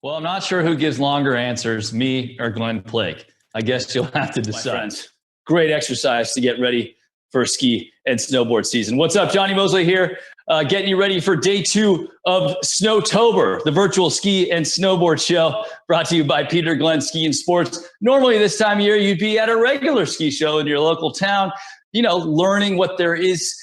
Well, I'm not sure who gives longer answers, me or Glenn Blake. I guess you'll have to decide. My friends, great exercise to get ready for ski and snowboard season. What's up? Johnny Mosley here, getting you ready for day 2 of Snowtober, the virtual ski and snowboard show brought to you by Peter Glenn Ski and Sports. Normally this time of year, you'd be at a regular ski show in your local town, learning what there is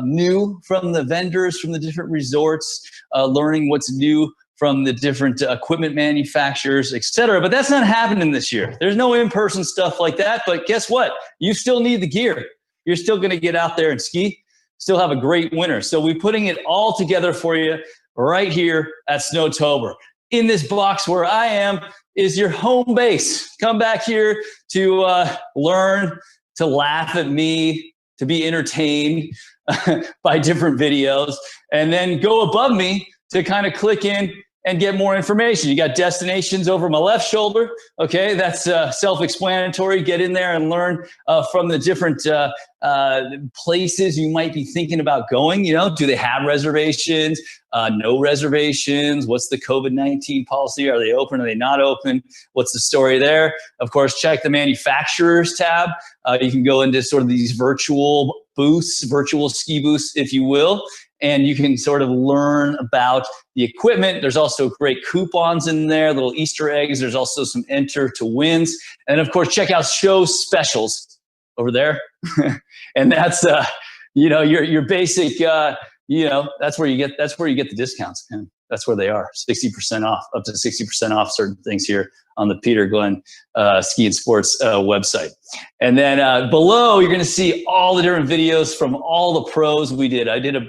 new from the vendors, from the different resorts, learning what's new from the different equipment manufacturers, et cetera. But that's not happening this year. There's no in-person stuff like that. But guess what? You still need the gear. You're still going to get out there and ski, still have a great winter. So we're putting it all together for you right here at Snowtober. In this box where I am is your home base. Come back here to learn, to laugh at me, to be entertained by different videos, and then go above me to kind of click in and get more information. You got destinations over my left shoulder. Okay, that's self-explanatory. Get in there and learn from the different places you might be thinking about going. Do they have reservations? No reservations? What's the COVID-19 policy? Are they open? Are they not open? What's the story there? Of course, check the manufacturers tab. You can go into sort of these virtual booths, virtual ski booths, if you will, and you can sort of learn about the equipment. There's also great coupons in there, little Easter eggs. There's also some enter to wins. And of course, check out show specials over there. And that's, your basic, that's where you get the discounts. And that's where they are, 60% off, up to 60% off certain things here on the Peter Glenn Ski and Sports website. And then below, you're going to see all the different videos from all the pros we did. I did a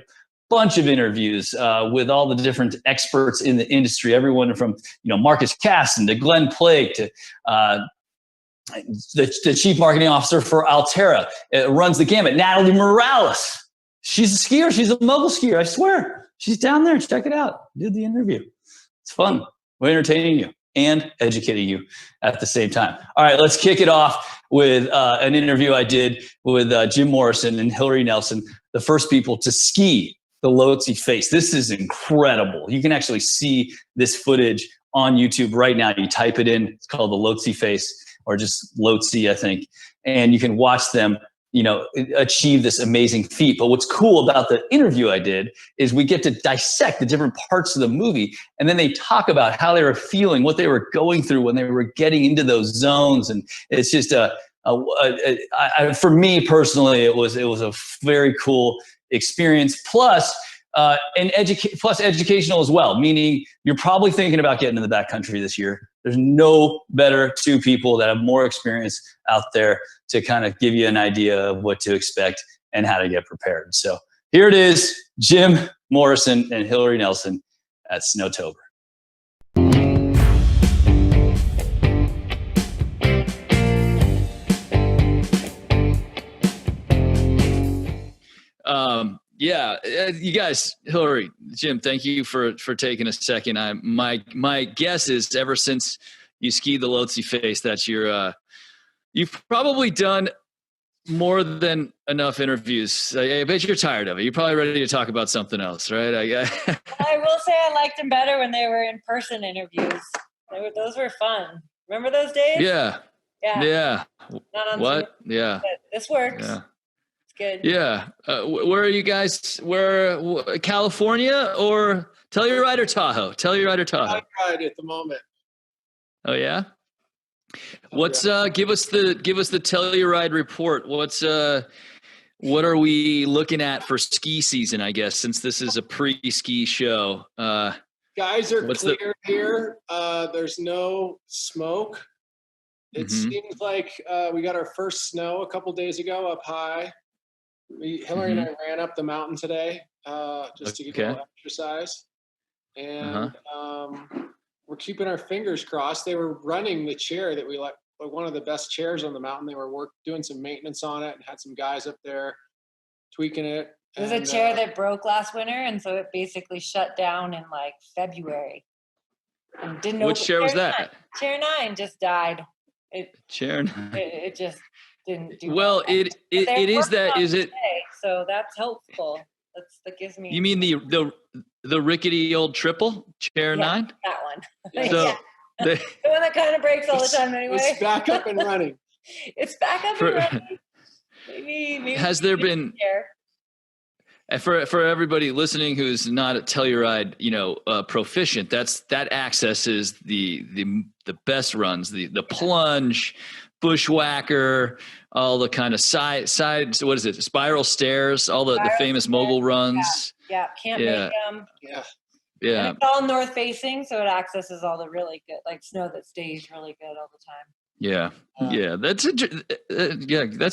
bunch of interviews with all the different experts in the industry, everyone from Marcus Caston to Glenn Blake to the chief marketing officer for Alterra. It runs the gamut. Natalie Morales. She's a skier. She's a mogul skier. I swear. She's down there. Check it out. Did the interview. It's fun. We're entertaining you and educating you at the same time. All right, let's kick it off with an interview I did with Jim Morrison and Hillary Nelson, the first people to ski the Lhotse face. This is incredible. You can actually see this footage on YouTube right now. You type it in. It's called the Lhotse face, or just Lhotse, I think. And you can watch them, achieve this amazing feat. But what's cool about the interview I did is we get to dissect the different parts of the movie, and then they talk about how they were feeling, what they were going through when they were getting into those zones. And it's just for me personally, it was a very cool experience, plus educational as well, meaning you're probably thinking about getting in the backcountry this year. There's no better two people that have more experience out there to kind of give you an idea of what to expect and how to get prepared. So here it is, Jim Morrison and Hillary Nelson at Snowtober. You guys, Hillary, Jim, thank you for taking a second. My guess is ever since you skied the Lhotse face that you've probably done more than enough interviews. I bet you're tired of it. You're probably ready to talk about something else, right? I will say I liked them better when they were in-person interviews. Those were fun. Remember those days? Yeah. Not on what? Zoom. Yeah. But this works. Yeah. Good. Yeah. Where are you guys? California or Telluride or Tahoe? Telluride or Tahoe? Telluride at the moment. Oh yeah. What's give us the Telluride report? What are we looking at for ski season? I guess since this is a pre-ski show. Guys are clear here. There's no smoke. It seems like we got our first snow a couple days ago up high. Hillary and I ran up the mountain today just to get a little exercise. And we're keeping our fingers crossed. They were running the chair that we like one of the best chairs on the mountain. They were doing some maintenance on it and had some guys up there tweaking it. It was a chair that broke last winter, and so it basically shut down in like February. And didn't know which chair was that? Chair 9 just died. Chair 9. It just didn't do well. Is it? So that's helpful that gives me. You mean the rickety old triple chair 9? That one. So yeah. The one that kind of breaks all the time anyway. It's back up and running. It's back up and running. Maybe has there been for everybody listening who's not a Telluride, proficient? That access is the best runs, the plunge, bushwhacker, all the kind of side. What is it? Spiral stairs, all the famous mogul runs. Yeah, can't make them. Yeah. And it's all north facing, so it accesses all the really good, like snow that stays really good all the time. Yeah, that's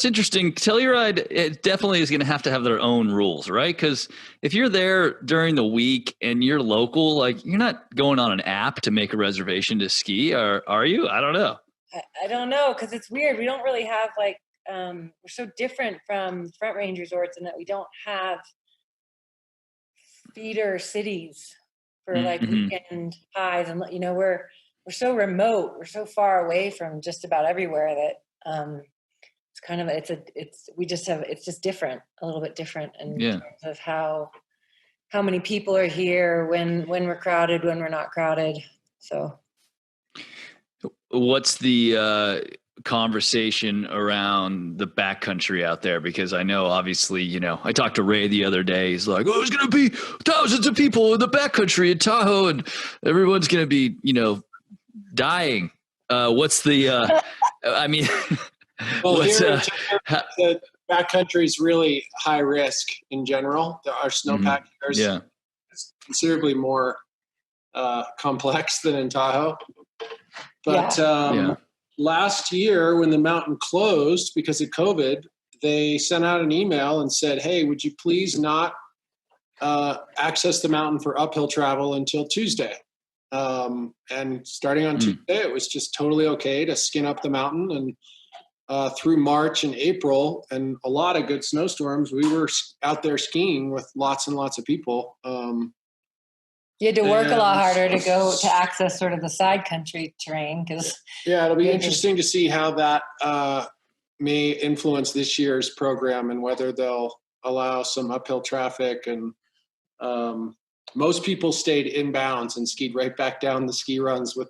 interesting. Telluride, it definitely is going to have their own rules, right? Because if you're there during the week and you're local, like you're not going on an app to make a reservation to ski, or are you? I don't know. I don't know, because it's weird. We don't really have we're so different from Front Range resorts in that we don't have feeder cities for weekend highs, and we're so remote, we're so far away from just about everywhere that it's kind of it's just different, a little bit different in terms of how many people are here, when we're crowded, when we're not crowded. So what's the conversation around the backcountry out there? Because I know, obviously, I talked to Ray the other day. He's like, there's going to be thousands of people in the backcountry in Tahoe, and everyone's going to be, dying. What's the, I mean, well, here the backcountry is really high risk in general. Our snowpack here is considerably more complex than in Tahoe. But last year, when the mountain closed because of COVID, they sent out an email and said, hey, would you please not access the mountain for uphill travel until Tuesday? And starting on Tuesday, it was just totally okay to skin up the mountain. And through March and April and a lot of good snowstorms, we were out there skiing with lots and lots of people. You had to work a lot harder to go to access sort of the side country terrain. It'll be interesting to see how that may influence this year's program and whether they'll allow some uphill traffic. And most people stayed inbounds and skied right back down the ski runs with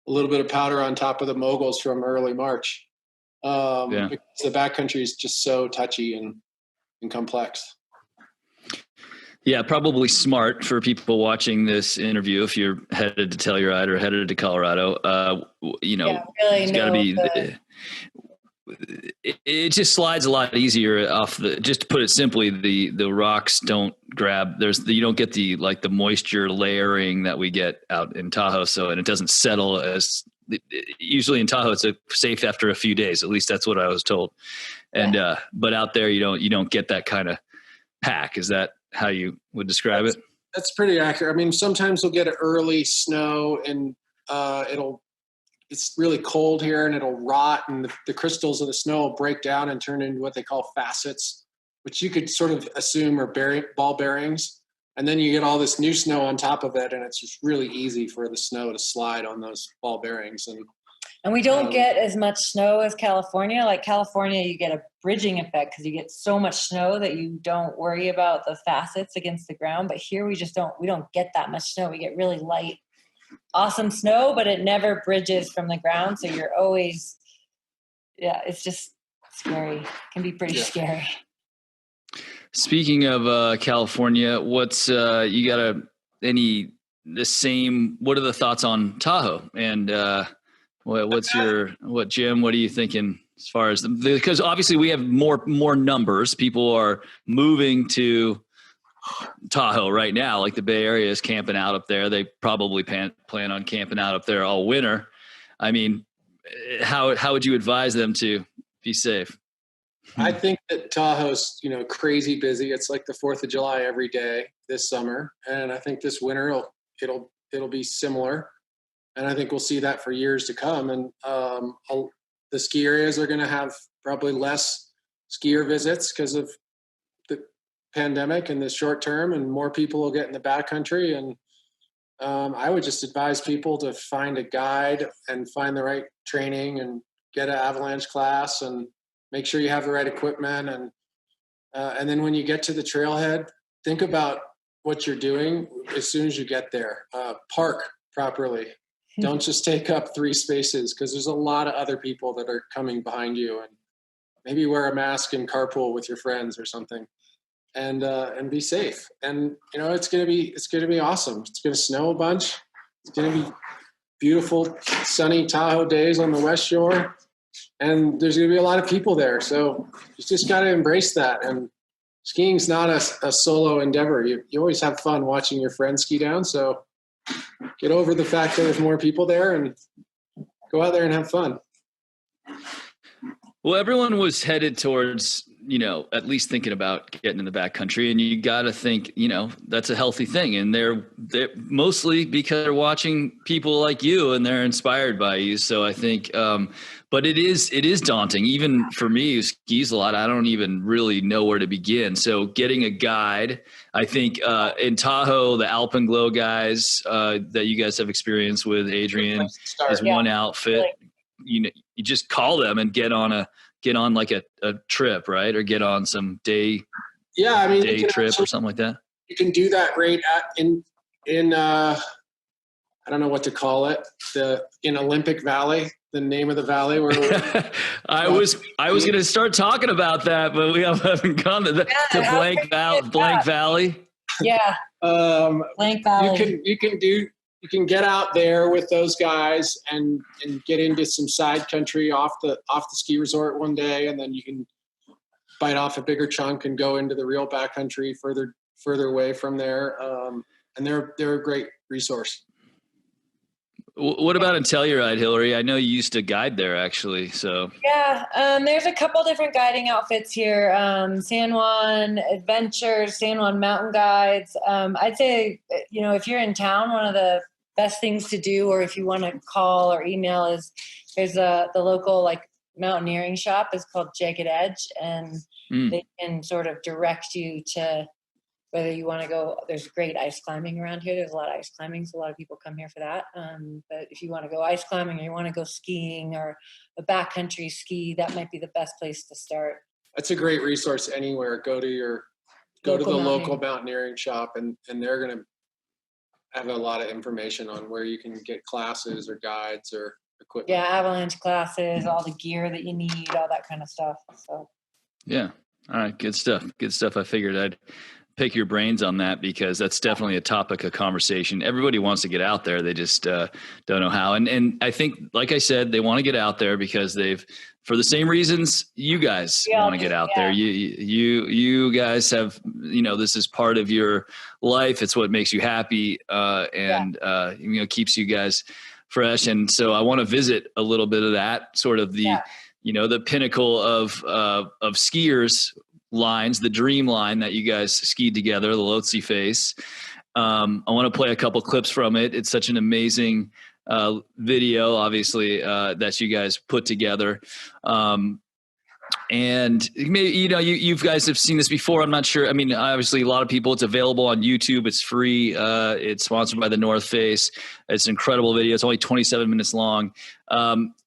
a little bit of powder on top of the moguls from early March. Because the backcountry is just so touchy and complex. Yeah, probably smart for people watching this interview. If you're headed to Telluride or headed to Colorado, it's got to be. It just slides a lot easier off the. Just to put it simply, the rocks don't grab. You don't get the moisture layering that we get out in Tahoe. And it doesn't settle as. Usually in Tahoe, it's safe after a few days. At least that's what I was told. And but out there, you don't get that kind of pack. Is that how you would describe it? That's pretty accurate. I mean, sometimes we'll get an early snow and it's really cold here and it'll rot, and the crystals of the snow will break down and turn into what they call facets, which you could sort of assume are ball bearings. And then you get all this new snow on top of it, and it's just really easy for the snow to slide on those ball bearings. And we don't get as much snow as California. Like California, you get a bridging effect because you get so much snow that you don't worry about the facets against the ground. But here we don't get that much snow. We get really light, awesome snow, but it never bridges from the ground. So you're always, it's just scary. It can be pretty scary. Speaking of California, what's what are the thoughts on Tahoe? And Jim, what are you thinking as far as because obviously we have more numbers. People are moving to Tahoe right now. Like the Bay Area is camping out up there. They probably plan on camping out up there all winter. I mean, how would you advise them to be safe? I think that Tahoe's, crazy busy. It's like the 4th of July every day this summer. And I think this winter it'll be similar. And I think we'll see that for years to come. And the ski areas are going to have probably less skier visits because of the pandemic in the short term, and more people will get in the backcountry. And I would just advise people to find a guide and find the right training and get an avalanche class and make sure you have the right equipment. And then when you get to the trailhead, think about what you're doing as soon as you get there. Park properly. Don't just take up 3 spaces, because there's a lot of other people that are coming behind you, and maybe wear a mask and carpool with your friends or something, and be safe. And it's gonna be awesome. It's gonna snow a bunch. It's gonna be beautiful sunny Tahoe days on the West Shore, and there's gonna be a lot of people there. So you just got to embrace that. And skiing's not a solo endeavor. You always have fun watching your friends ski down. So get over the fact that there's more people there and go out there and have fun. Well, everyone was headed towards, at least thinking about getting in the backcountry, and you got to think, that's a healthy thing. And they're mostly because they're watching people like you and they're inspired by you. So I think, but it is daunting. Even for me, who skis a lot, I don't even really know where to begin. So getting a guide, I think in Tahoe, the Alpenglow guys that you guys have experience with, Adrian, is one outfit. You just call them and get on like a trip, right? Or get on some day trip or something like that. You can do that right in I don't know what to call it, in Olympic Valley, the name of the valley where I was going to start talking about that, but we haven't gone to Blank Valley. Yeah. Blank Valley. You can get out there with those guys and get into some side country off the ski resort one day, and then you can bite off a bigger chunk and go into the real backcountry further away from there. And they're a great resource. What about in Telluride, Hillary? I know you used to guide there, actually. So yeah, there's a couple different guiding outfits here. San Juan Adventures, San Juan Mountain Guides. I'd say, if you're in town, one of the best things to do, or if you want to call or email, is there's the local mountaineering shop is called Jagged Edge, and they can sort of direct you to whether you want to go. There's great ice climbing around here. There's a lot of ice climbing, so a lot of people come here for that. But if you want to go ice climbing, or you want to go skiing or a backcountry ski, that might be the best place to start. That's a great resource anywhere. Go to the local mountaineering shop, and they're going to have a lot of information on where you can get classes or guides or equipment. Yeah, avalanche classes, all the gear that you need, all that kind of stuff. So yeah. All right, good stuff. I figured I'd pick your brains on that, because that's definitely a topic of conversation. Everybody wants to get out there. They just don't know how. And I think, like I said, they want to get out there because for the same reasons you guys want to get out there. You guys have, this is part of your life. It's what makes you happy, and keeps you guys fresh. And so I want to visit a little bit of that, sort of the pinnacle of skiers lines, the dream line that you guys skied together, the Lhotse Face. I want to play a couple clips from it. It's such an amazing video, obviously, that you guys put together. And maybe, you guys have seen this before. I'm not sure. I mean, obviously a lot of people, it's available on YouTube. It's free. It's sponsored by the North Face. It's an incredible video. It's only 27 minutes long.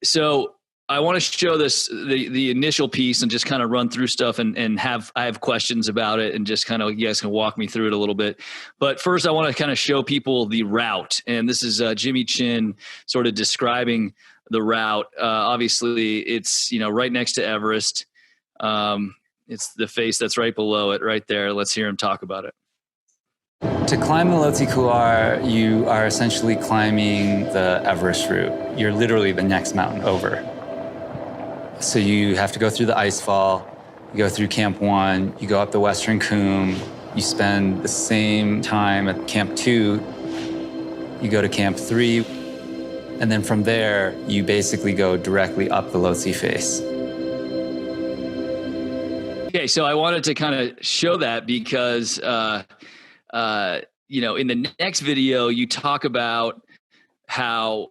So I want to show the initial piece and just kind of run through stuff and I have questions about it, and just kind of, you guys can walk me through it a little bit. But first I want to kind of show people the route. And this is Jimmy Chin sort of describing the route. Obviously it's, right next to Everest. It's the face that's right below it right there. Let's hear him talk about it. To climb the Lhotse Couloir, you are essentially climbing the Everest route. You're literally the next mountain over. So you have to go through the icefall, you go through Camp 1, you go up the Western Coombe, you spend the same time at Camp 2, you go to Camp 3, and then from there, you basically go directly up the Lhotse Face. Okay, so I wanted to kind of show that because, in the next video, you talk about how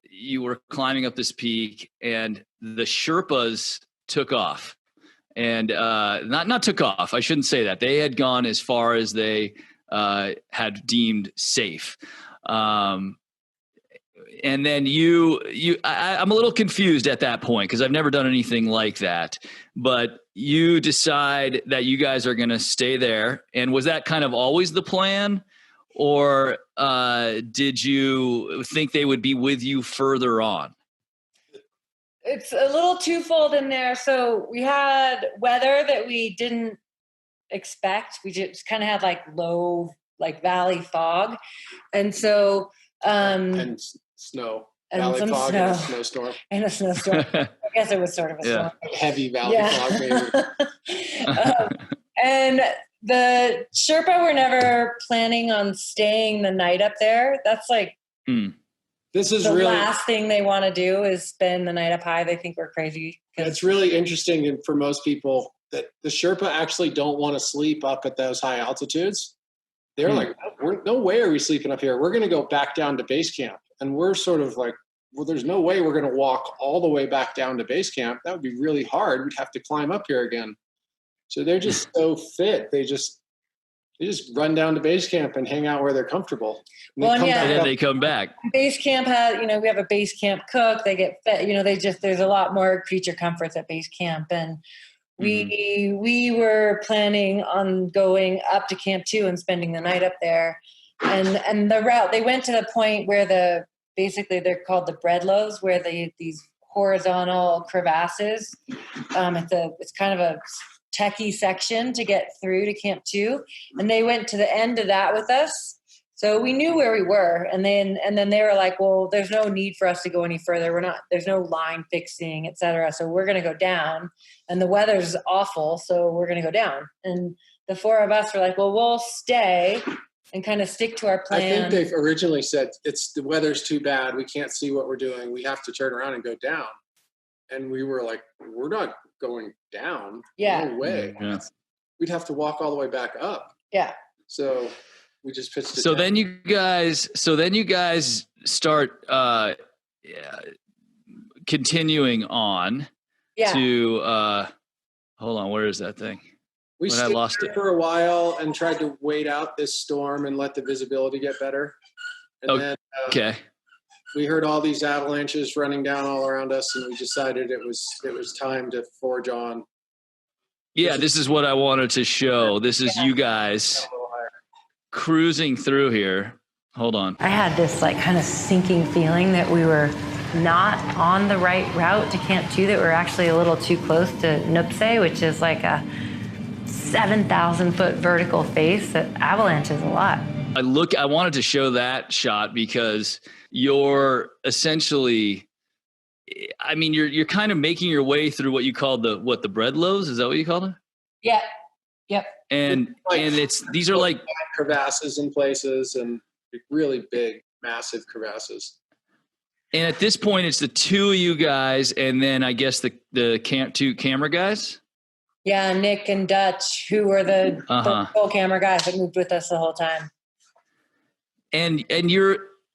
you were climbing up this peak and the Sherpas took off, and not took off. I shouldn't say that. They had gone as far as they had deemed safe. and then I'm a little confused at that point because I've never done anything like that. But you decide that you guys are going to stay there, and was that kind of always the plan, or did you think they would be with you further on? It's a little twofold in there. So we had weather that we didn't expect. We just kind of had like low, like valley fog, and so and snow, and valley some fog, snow. and a snowstorm, and a snowstorm. I guess it was sort of a storm. Heavy valley fog, maybe. And the Sherpa were never planning on staying the night up there. That's like this is the really last thing they want to do is spend the night up high. They think we're crazy. It's really interesting for most people that the Sherpa actually don't want to sleep up at those high altitudes. They're like, no way are we sleeping up here. We're going to go back down to base camp. And we're sort of like, well, there's no way we're going to walk all the way back down to base camp. That would be really hard. We'd have to climb up here again. So they're just so fit. They just run down to base camp and hang out where they're comfortable. And then they come back. Base camp has, we have a base camp cook. They get fed, there's a lot more creature comforts at base camp. And we were planning on going up to Camp 2 and spending the night up there. And the route, they went to the point where they're called the bread loaves, where these horizontal crevasses. It's kind of a techie section to get through to Camp 2. And they went to the end of that with us. So we knew where we were. And then they were like, well, there's no need for us to go any further. There's no line fixing, et cetera. So we're going to go down, and the weather's awful. So we're going to go down. And the four of us were like, well, we'll stay and kind of stick to our plan. I think they've originally said the weather's too bad. We can't see what we're doing. We have to turn around and go down. And we were like, we're not going down. Yeah. No way. Yeah. We'd have to walk all the way back up. Yeah. So we just pitched it So down. then you guys start continuing on to hold on, where is that thing? We I stayed lost there it. for a while and tried to wait out this storm and let the visibility get better. And then Okay. we heard all these avalanches running down all around us, and we decided it was time to forge on. Yeah, this is what I wanted to show. This is you guys cruising through here. Hold on. I had this like kind of sinking feeling that we were not on the right route to Camp 2, that we're actually a little too close to Nuptse, which is like a 7,000 foot vertical face. That avalanche is a lot. I wanted to show that shot because you're essentially, I mean, you're kind of making your way through what you call the bread loaves. Is that what you call them? Yeah. Yep. And these are like crevasses in places, and really big, massive crevasses. And at this point, it's the two of you guys, and then I guess the Camp 2 camera guys. Yeah, Nick and Dutch, who were the full camera guys that moved with us the whole time. And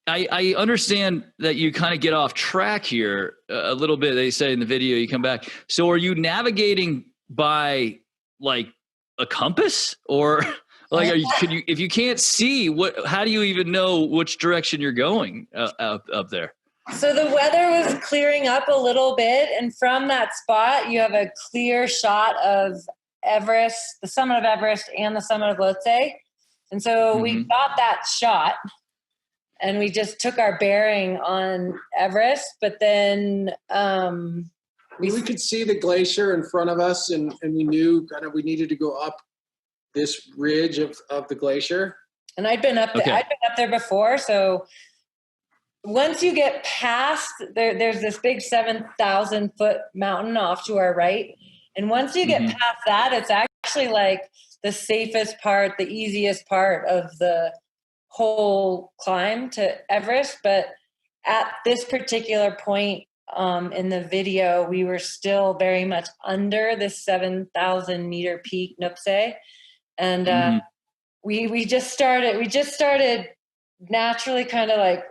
I understand that you kind of get off track here a little bit. They say in the video you come back. So are you navigating by like a compass, or like if you can't see, how do you even know which direction you're going up there? So the weather was clearing up a little bit, and from that spot, you have a clear shot of Everest, the summit of Everest, and the summit of Lhotse. And so we got that shot, and we just took our bearing on Everest. But then we could see the glacier in front of us, and we knew kind of we needed to go up this ridge of the glacier. And I'd been up there. I'd been up there before, so. Once you get past, there's this big 7,000 foot mountain off to our right. And once you get past that, it's actually like the safest part, the easiest part of the whole climb to Everest. But at this particular point in the video, we were still very much under this 7,000 meter peak, Nuptse. And we just started naturally kind of like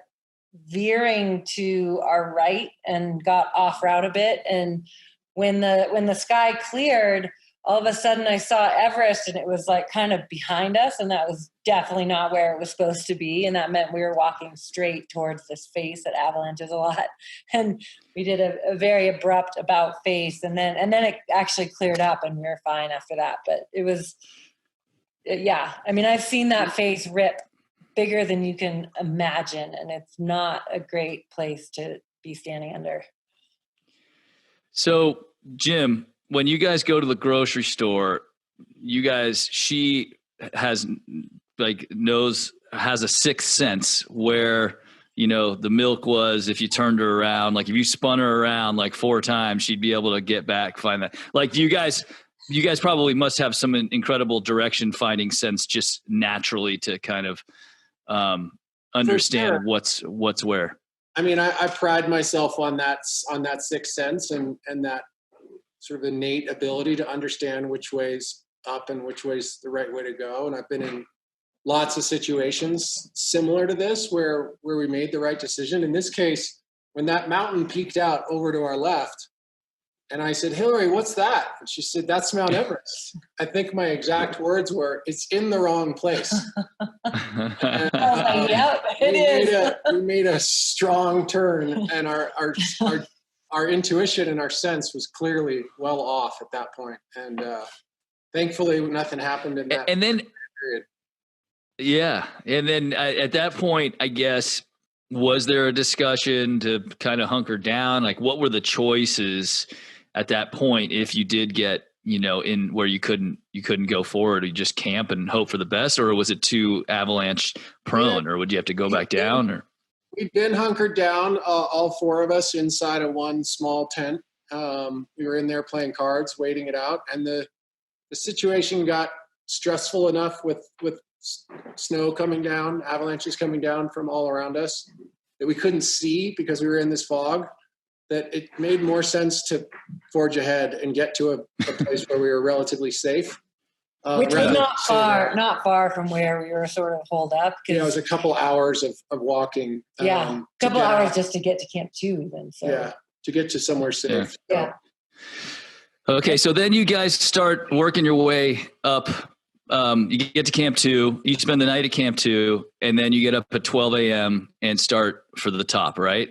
veering to our right and got off route a bit. And when the sky cleared, all of a sudden I saw Everest and it was like kind of behind us, and that was definitely not where it was supposed to be. And that meant we were walking straight towards this face that avalanches a lot. And we did a very abrupt about face, and then it actually cleared up and we were fine after that. But it was, yeah, I mean, I've seen that face rip bigger than you can imagine, and it's not a great place to be standing under. So, Jim, when you guys go to the grocery store, she has has a sixth sense where, you know, the milk was, if you turned her around, like if you spun her around like 4 times, she'd be able to get back, find that. Like you guys probably must have some incredible direction finding sense just naturally to kind of understand what's where. I mean, I pride myself on that sixth sense and that sort of innate ability to understand which way's up and which way's the right way to go. And I've been in lots of situations similar to this where we made the right decision. In this case, when that mountain peaked out over to our left, and I said, "Hillary, what's that?" And she said, "That's Mount Everest." I think my exact words were, "It's in the wrong place." Yep, we made a strong turn, and our intuition and our sense was clearly well off at that point. And thankfully, nothing happened in that period. Yeah. And then at that point, I guess, was there a discussion to kind of hunker down? Like, what were the choices at that point if you did get, you know, in where you couldn't go forward, or you just camp and hope for the best, or was it too avalanche prone, or would you have to go back down? Or we'd been hunkered down, all 4 of us inside of one small tent. We were in there playing cards, waiting it out, and the situation got stressful enough with snow coming down, avalanches coming down from all around us that we couldn't see because we were in this fog, that it made more sense to forge ahead and get to a place where we were relatively safe. Which was not far from where we were sort of holed up. Yeah, it was a couple hours of walking. Yeah, a couple hours just to get to Camp 2 even. So. Yeah, to get to somewhere safe. Yeah. Okay, so then you guys start working your way up. You get to Camp 2, you spend the night at Camp 2, and then you get up at 12 a.m. and start for the top, right?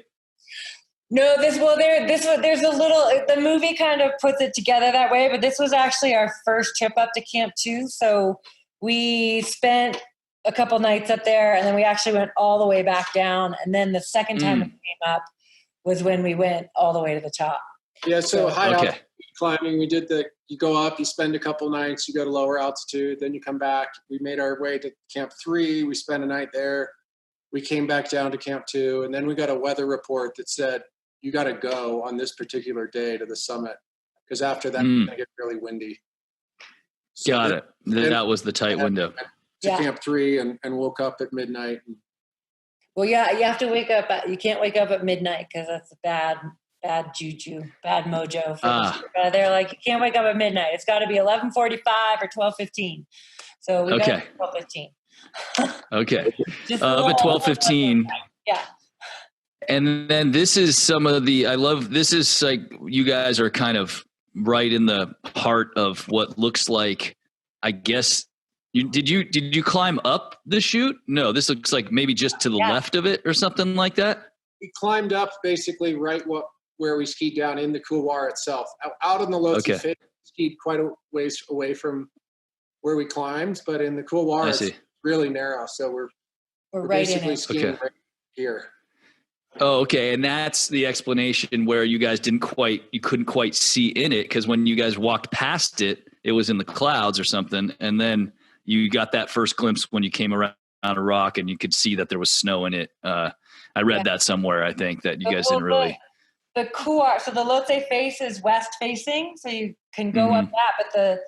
No, there's a little, the movie kind of puts it together that way, but this was actually our first trip up to Camp 2. So we spent a couple nights up there, and then we actually went all the way back down. And then the second time we came up was when we went all the way to the top. Yeah, so high altitude climbing, you go up, you spend a couple nights, you go to lower altitude, then you come back. We made our way to Camp 3, we spent a night there. We came back down to Camp 2, and then we got a weather report that said, you got to go on this particular day to the summit, because after that, it's going to get really windy. So got it. That was the tight window. To Camp 3 and woke up at midnight. Well, yeah, you have to wake up. You can't wake up at midnight because that's a bad juju, bad mojo. They're like, you can't wake up at midnight. It's got to be 11:45 or 12:15. So we got 12:15. Okay. Up at 12:15. Yeah. And then this is this is like, you guys are kind of right in the heart of what looks like, I guess, did you climb up the chute? No, this looks like maybe just to the left of it or something like that. We climbed up basically where we skied down in the couloir itself. Out in the Lhotse Face, we skied quite a ways away from where we climbed, but in the couloir it's really narrow. So we're right basically in it. skiing right here. Oh, okay. And that's the explanation where you guys you couldn't quite see in it, because when you guys walked past it, it was in the clouds or something. And then you got that first glimpse when you came around a rock and you could see that there was snow in it. I read that somewhere, I think, that you guys didn't really. The couloir, so the Lhotse Face is west facing, so you can go up that, but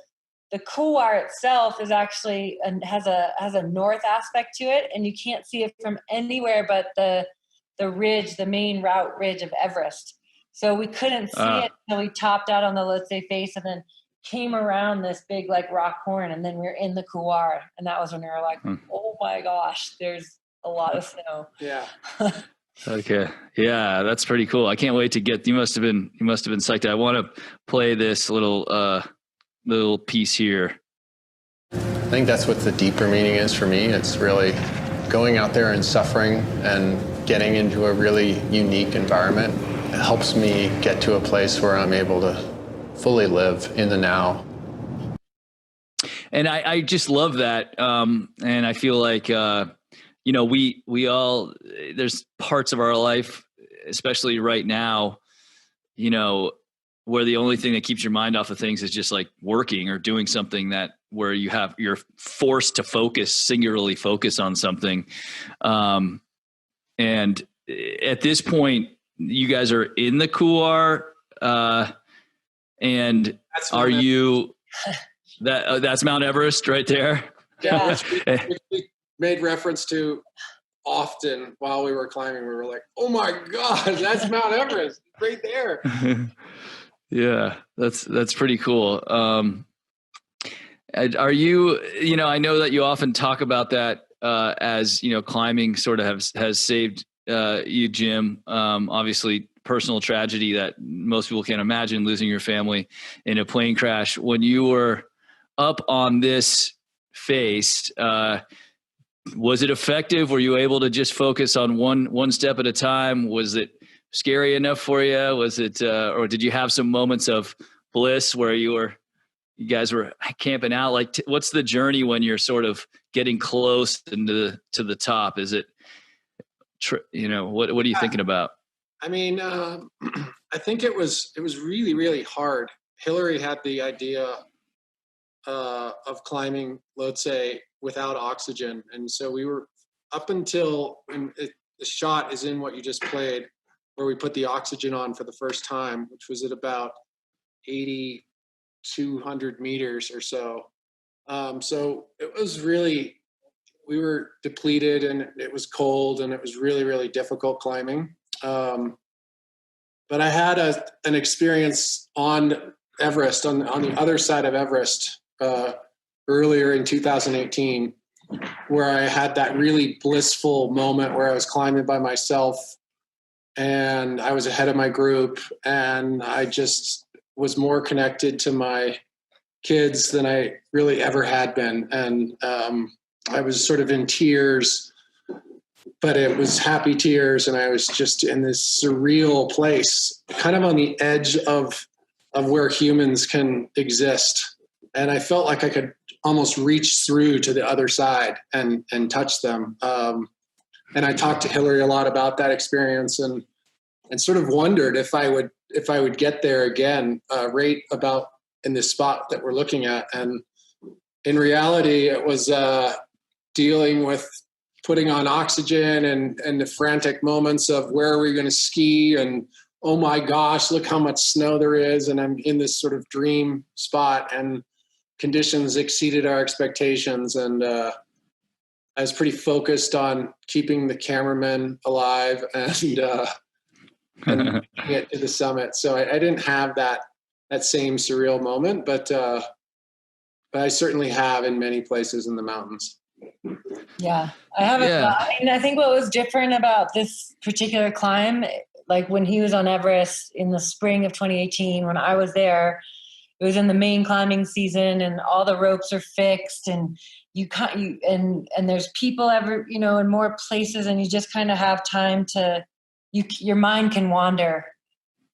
the couloir itself is actually has a north aspect to it, and you can't see it from anywhere but the ridge, the main route ridge of Everest. So we couldn't see it until we topped out on the Lhotse Face and then came around this big like rock horn, and then we were in the couloir, and that was when we were like, oh my gosh, there's a lot of snow. Yeah. Okay. Yeah, that's pretty cool. I can't wait to you must have been psyched. I want to play this little little piece here? I think that's what the deeper meaning is for me. It's really going out there and suffering and getting into a really unique environment. It helps me get to a place where I'm able to fully live in the now. And I just love that. And I feel like, we all, there's parts of our life, especially right now, where the only thing that keeps your mind off of things is just like working or doing something where you're forced to singularly focus on something. And at this point, you guys are in the couloir, and are you, that's Mount Everest right there? Yeah, which we made reference to often while we were climbing. We were like, oh my God, that's Mount Everest right there. Yeah, that's pretty cool. Are you, I know that you often talk about that as, climbing sort of has saved you, Jim. Obviously, personal tragedy that most people can't imagine, losing your family in a plane crash. When you were up on this face, was it effective? Were you able to just focus on one step at a time? Was it scary enough for you? Was it, or did you have some moments of bliss where you guys were camping out? Like, what's the journey when you're sort of getting close to the top? Is it, what are you thinking about? I mean, I think it was really, really hard. Hillary had the idea of climbing, let's say, without oxygen. And so we were up until, the shot is in what you just played, where we put the oxygen on for the first time, which was at about 8,200 meters or so. So it was really, we were depleted and it was cold and it was really, really difficult climbing. But I had an experience on Everest, on the other side of Everest, earlier in 2018, where I had that really blissful moment where I was climbing by myself and I was ahead of my group and I just was more connected to my kids than I really ever had been. And I was sort of in tears, but it was happy tears. And I was just in this surreal place, kind of on the edge of where humans can exist. And I felt like I could almost reach through to the other side and touch them. And I talked to Hillary a lot about that experience and sort of wondered if I would get there again, right about in this spot that we're looking at. And in reality, it was dealing with putting on oxygen and the frantic moments of where are we going to ski and, oh my gosh, look how much snow there is. And I'm in this sort of dream spot and conditions exceeded our expectations. And I was pretty focused on keeping the cameraman alive and get to the summit. So I didn't have that same surreal moment, but I certainly have in many places in the mountains. Yeah, I haven't. Yeah. I mean, I think what was different about this particular climb, like when he was on Everest in the spring of 2018, when I was there, it was in the main climbing season and all the ropes are fixed and and there's people in more places and you just kind of have time to, your mind can wander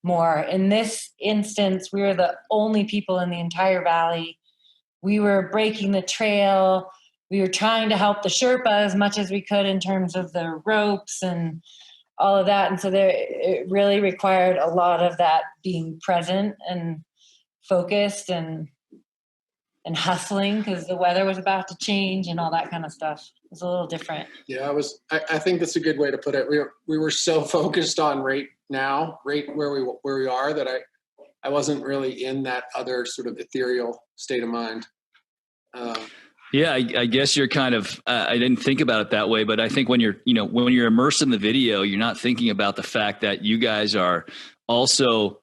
more. In this instance, we were the only people in the entire valley. We were breaking the trail. We were trying to help the Sherpa as much as we could in terms of the ropes and all of that. And so it really required a lot of that being present and focused and hustling because the weather was about to change and all that kind of stuff. It was a little different. Yeah, I think that's a good way to put it. We were so focused on right where we are that I wasn't really in that other sort of ethereal state of mind. Yeah, I guess you're kind of, I didn't think about it that way, but I think when you're immersed in the video, you're not thinking about the fact that you guys are also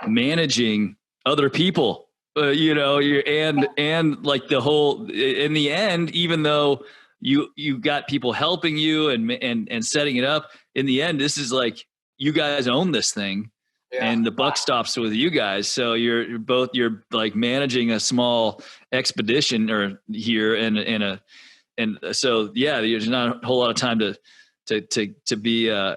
managing other people, and like the whole, in the end, even though you got people helping you and setting it up, in the end, this is like, you guys own this thing. and the buck stops with you guys. So you're like managing a small expedition and so yeah, there's not a whole lot of time to be out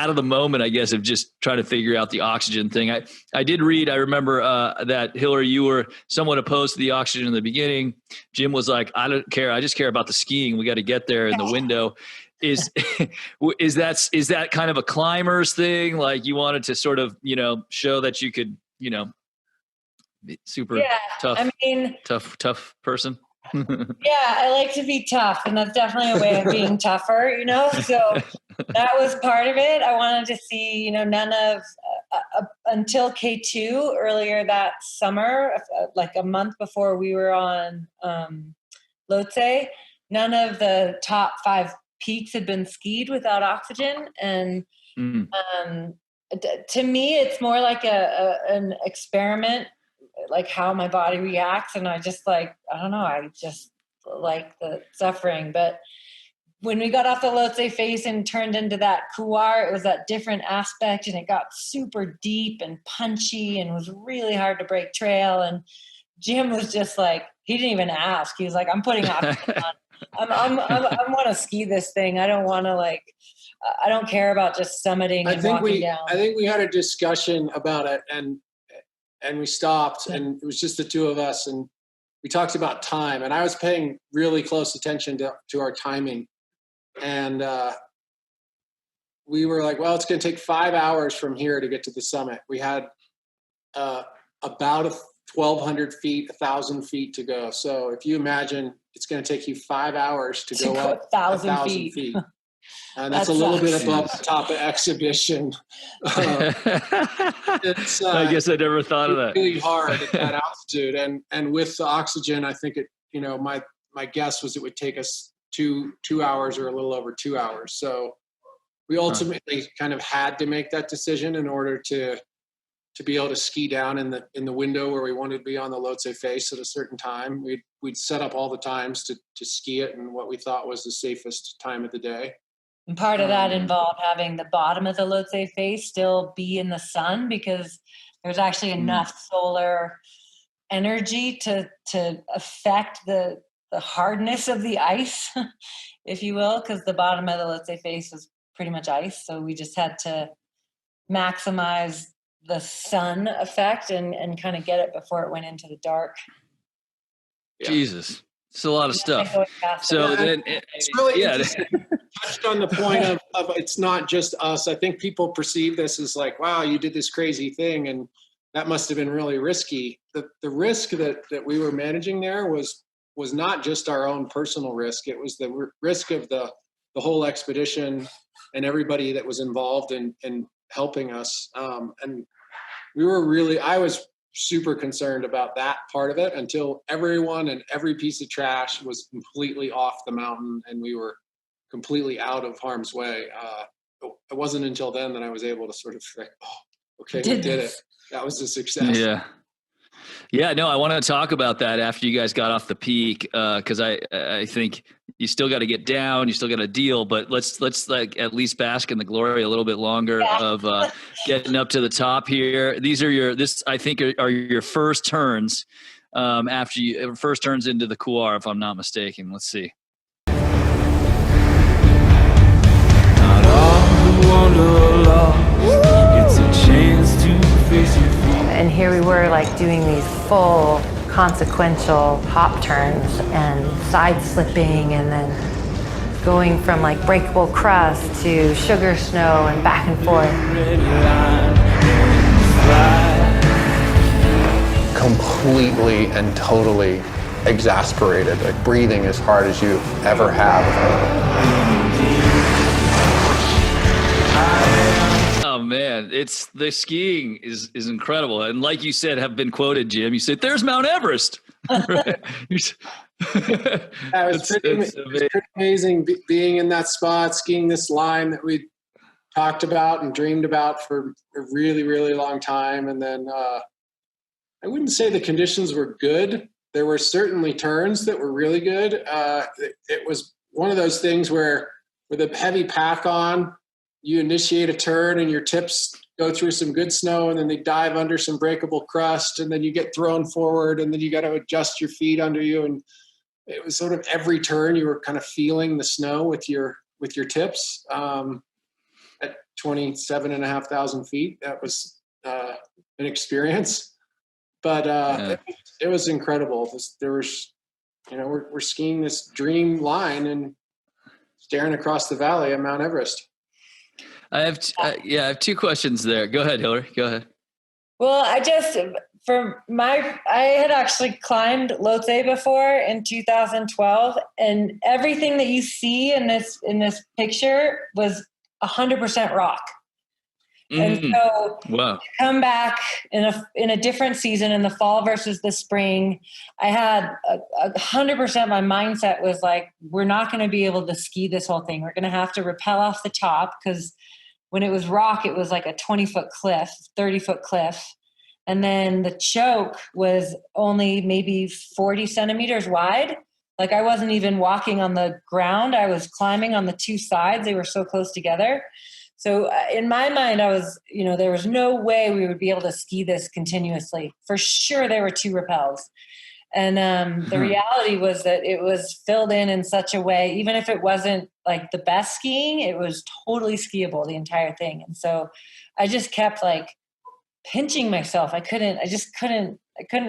of the moment, I guess, of just trying to figure out the oxygen thing. I did read, I remember that Hillary, you were somewhat opposed to the oxygen in the beginning. Jim was like, I don't care. I just care about the skiing. We got to get there in the window. Is that kind of a climber's thing? Like you wanted to sort of, show that you could, be super tough, tough person. Yeah, I like to be tough, and that's definitely a way of being tougher, So that was part of it. I wanted to see, none of until K2 earlier that summer, like a month before we were on Lhotse, none of the top 5 peaks had been skied without oxygen, and to me, it's more like an experiment, like how my body reacts. And I just I don't know, I just like the suffering. But when we got off the Lhotse face and turned into that couloir, it was that different aspect, and it got super deep and punchy and was really hard to break trail. And Jim was just he didn't even ask. He was like, I'm putting oxygen on. I want to ski this thing. I don't want to I don't care about just summiting and walking down. I think we had a discussion about it, and we stopped, and it was just the two of us, and we talked about time, and I was paying really close attention to our timing, and we were like, well, it's going to take 5 hours from here to get to the summit. We had about 1,200 feet, 1,000 feet to go. So if you imagine, it's going to take you 5 hours to go up 1,000 feet. And that's a little bit above the top of exhibition. It's, I guess I never thought of that. Really hard at that altitude, and with the oxygen, I think it. My guess was it would take us two hours or a little over 2 hours. So we ultimately kind of had to make that decision in order to be able to ski down in the window where we wanted to be on the Lhotse face at a certain time. We'd set up all the times to ski it in what we thought was the safest time of the day. And part of that involved having the bottom of the Lhotse face still be in the sun, because there's actually enough solar energy to affect the hardness of the ice, if you will, because the bottom of the Lhotse face was pretty much ice. So we just had to maximize the sun effect and kind of get it before it went into the dark. Yeah. Jesus. It's a lot of stuff. So then it's really touched on the point of it's not just us. I think people perceive this as like, wow, you did this crazy thing, and that must have been really risky. The risk that we were managing there was not just our own personal risk. It was the risk of the whole expedition and everybody that was involved in helping us. And I was super concerned about that part of it until everyone and every piece of trash was completely off the mountain and we were completely out of harm's way. It wasn't until then that I was able to sort of think, oh, okay, we did it. That was a success. Yeah, no, I want to talk about that after you guys got off the peak, because I think you still got to get down, you still got to deal, but let's at least bask in the glory a little bit longer of getting up to the top here. These are I think are your first turns after you first turns into the couloir, if I'm not mistaken. Let's see. Not all who it's a chance to face your fear. And here we were doing these full consequential hop turns and side slipping, and then going from breakable crust to sugar snow and back and forth. Completely and totally exasperated, breathing as hard as you ever have. Oh man, the skiing is incredible, and like you said, have been quoted, Jim. You said, "There's Mount Everest." It's pretty amazing being in that spot, skiing this line that we talked about and dreamed about for a really, really long time. And then I wouldn't say the conditions were good. There were certainly turns that were really good. It was one of those things where with a heavy pack on, you initiate a turn and your tips go through some good snow, and then they dive under some breakable crust, and then you get thrown forward, and then you got to adjust your feet under you. And it was sort of every turn you were kind of feeling the snow with your tips. At 27,500 feet, that was an experience, but it was incredible. There was, we're skiing this dream line and staring across the valley at Mount Everest. I have 2 questions there. Go ahead, Hillary. Go ahead. Well, I had actually climbed Lhotse before in 2012, and everything that you see in this picture was 100% rock. And so wow. Come back in a different season in the fall versus the spring, I had 100%. My mindset was like, we're not going to be able to ski this whole thing. We're going to have to rappel off the top, because when it was rock, it was like a 20-foot cliff, 30-foot cliff. And then the choke was only maybe 40 centimeters wide. Like, I wasn't even walking on the ground. I was climbing on the 2 sides. They were so close together. So in my mind, I was, there was no way we would be able to ski this continuously. For sure, there were 2 rappels. And the reality was that it was filled in such a way, even if it wasn't like the best skiing, it was totally skiable, the entire thing. And so I just kept like pinching myself. I couldn't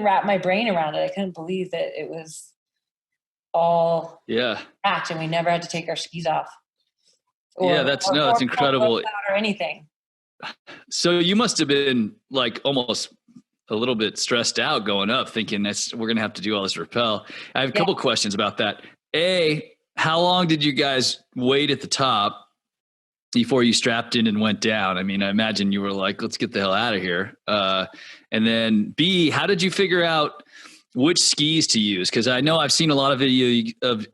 wrap my brain around it. I couldn't believe that it was all packed and we never had to take our skis off. It's incredible. Or anything. So you must have been like almost a little bit stressed out going up, thinking we're going to have to do all this rappel. I have a couple questions about that. How long did you guys wait at the top before you strapped in and went down? I mean, I imagine you were like, let's get the hell out of here. And then B, how did you figure out which skis to use? Because I know I've seen a lot of video of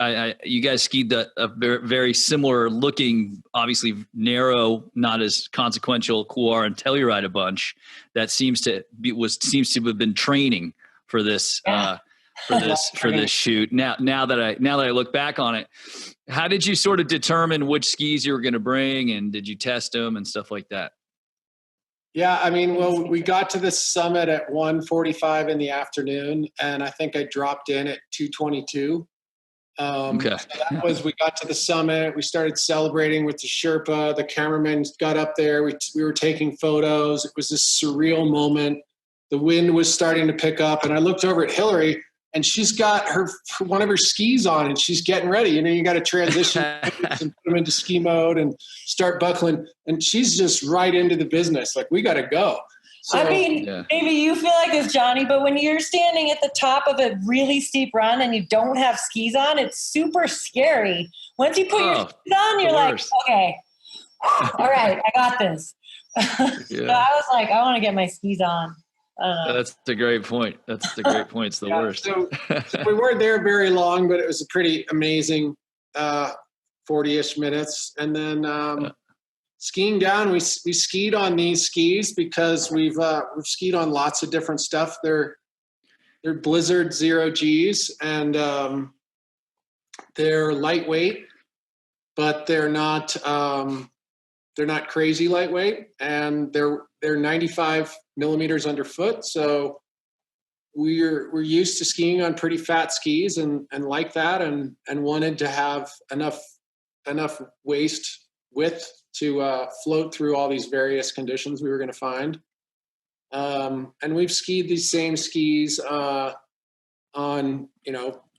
you guys skied a very similar looking, obviously narrow, not as consequential Couloir and Telluride a bunch that seems to have been training for this for this shoot. Now that I look back on it, how did you sort of determine which skis you were going to bring, and did you test them and stuff like that? Yeah, I mean, well, we got to the summit at 1:45 in the afternoon, and I think I dropped in at 2:22. Okay. So that was, we got to the summit, we started celebrating with the Sherpa, the cameraman got up there, we were taking photos. It was this surreal moment. The wind was starting to pick up, and I looked over at Hillary, and she's got one of her skis on, and she's getting ready. You got to transition and put them into ski mode and start buckling. And she's just right into the business. Like, we got to go. So, I mean, maybe you feel like this, Johnny, but when you're standing at the top of a really steep run and you don't have skis on, it's super scary. Once you put your skis on, you're like, okay, all right, I got this. So I was like, I want to get my skis on. That's a great point. It's the worst. So we weren't there very long, but it was a pretty amazing 40-ish minutes. And then skiing down, we skied on these skis because we've skied on lots of different stuff. They're Blizzard 0 Gs, and they're lightweight, but they're not crazy lightweight, and they're 95 millimeters underfoot. So we're used to skiing on pretty fat skis and like that, and wanted to have enough waist width to float through all these various conditions we were going to find. And we've skied these same skis on,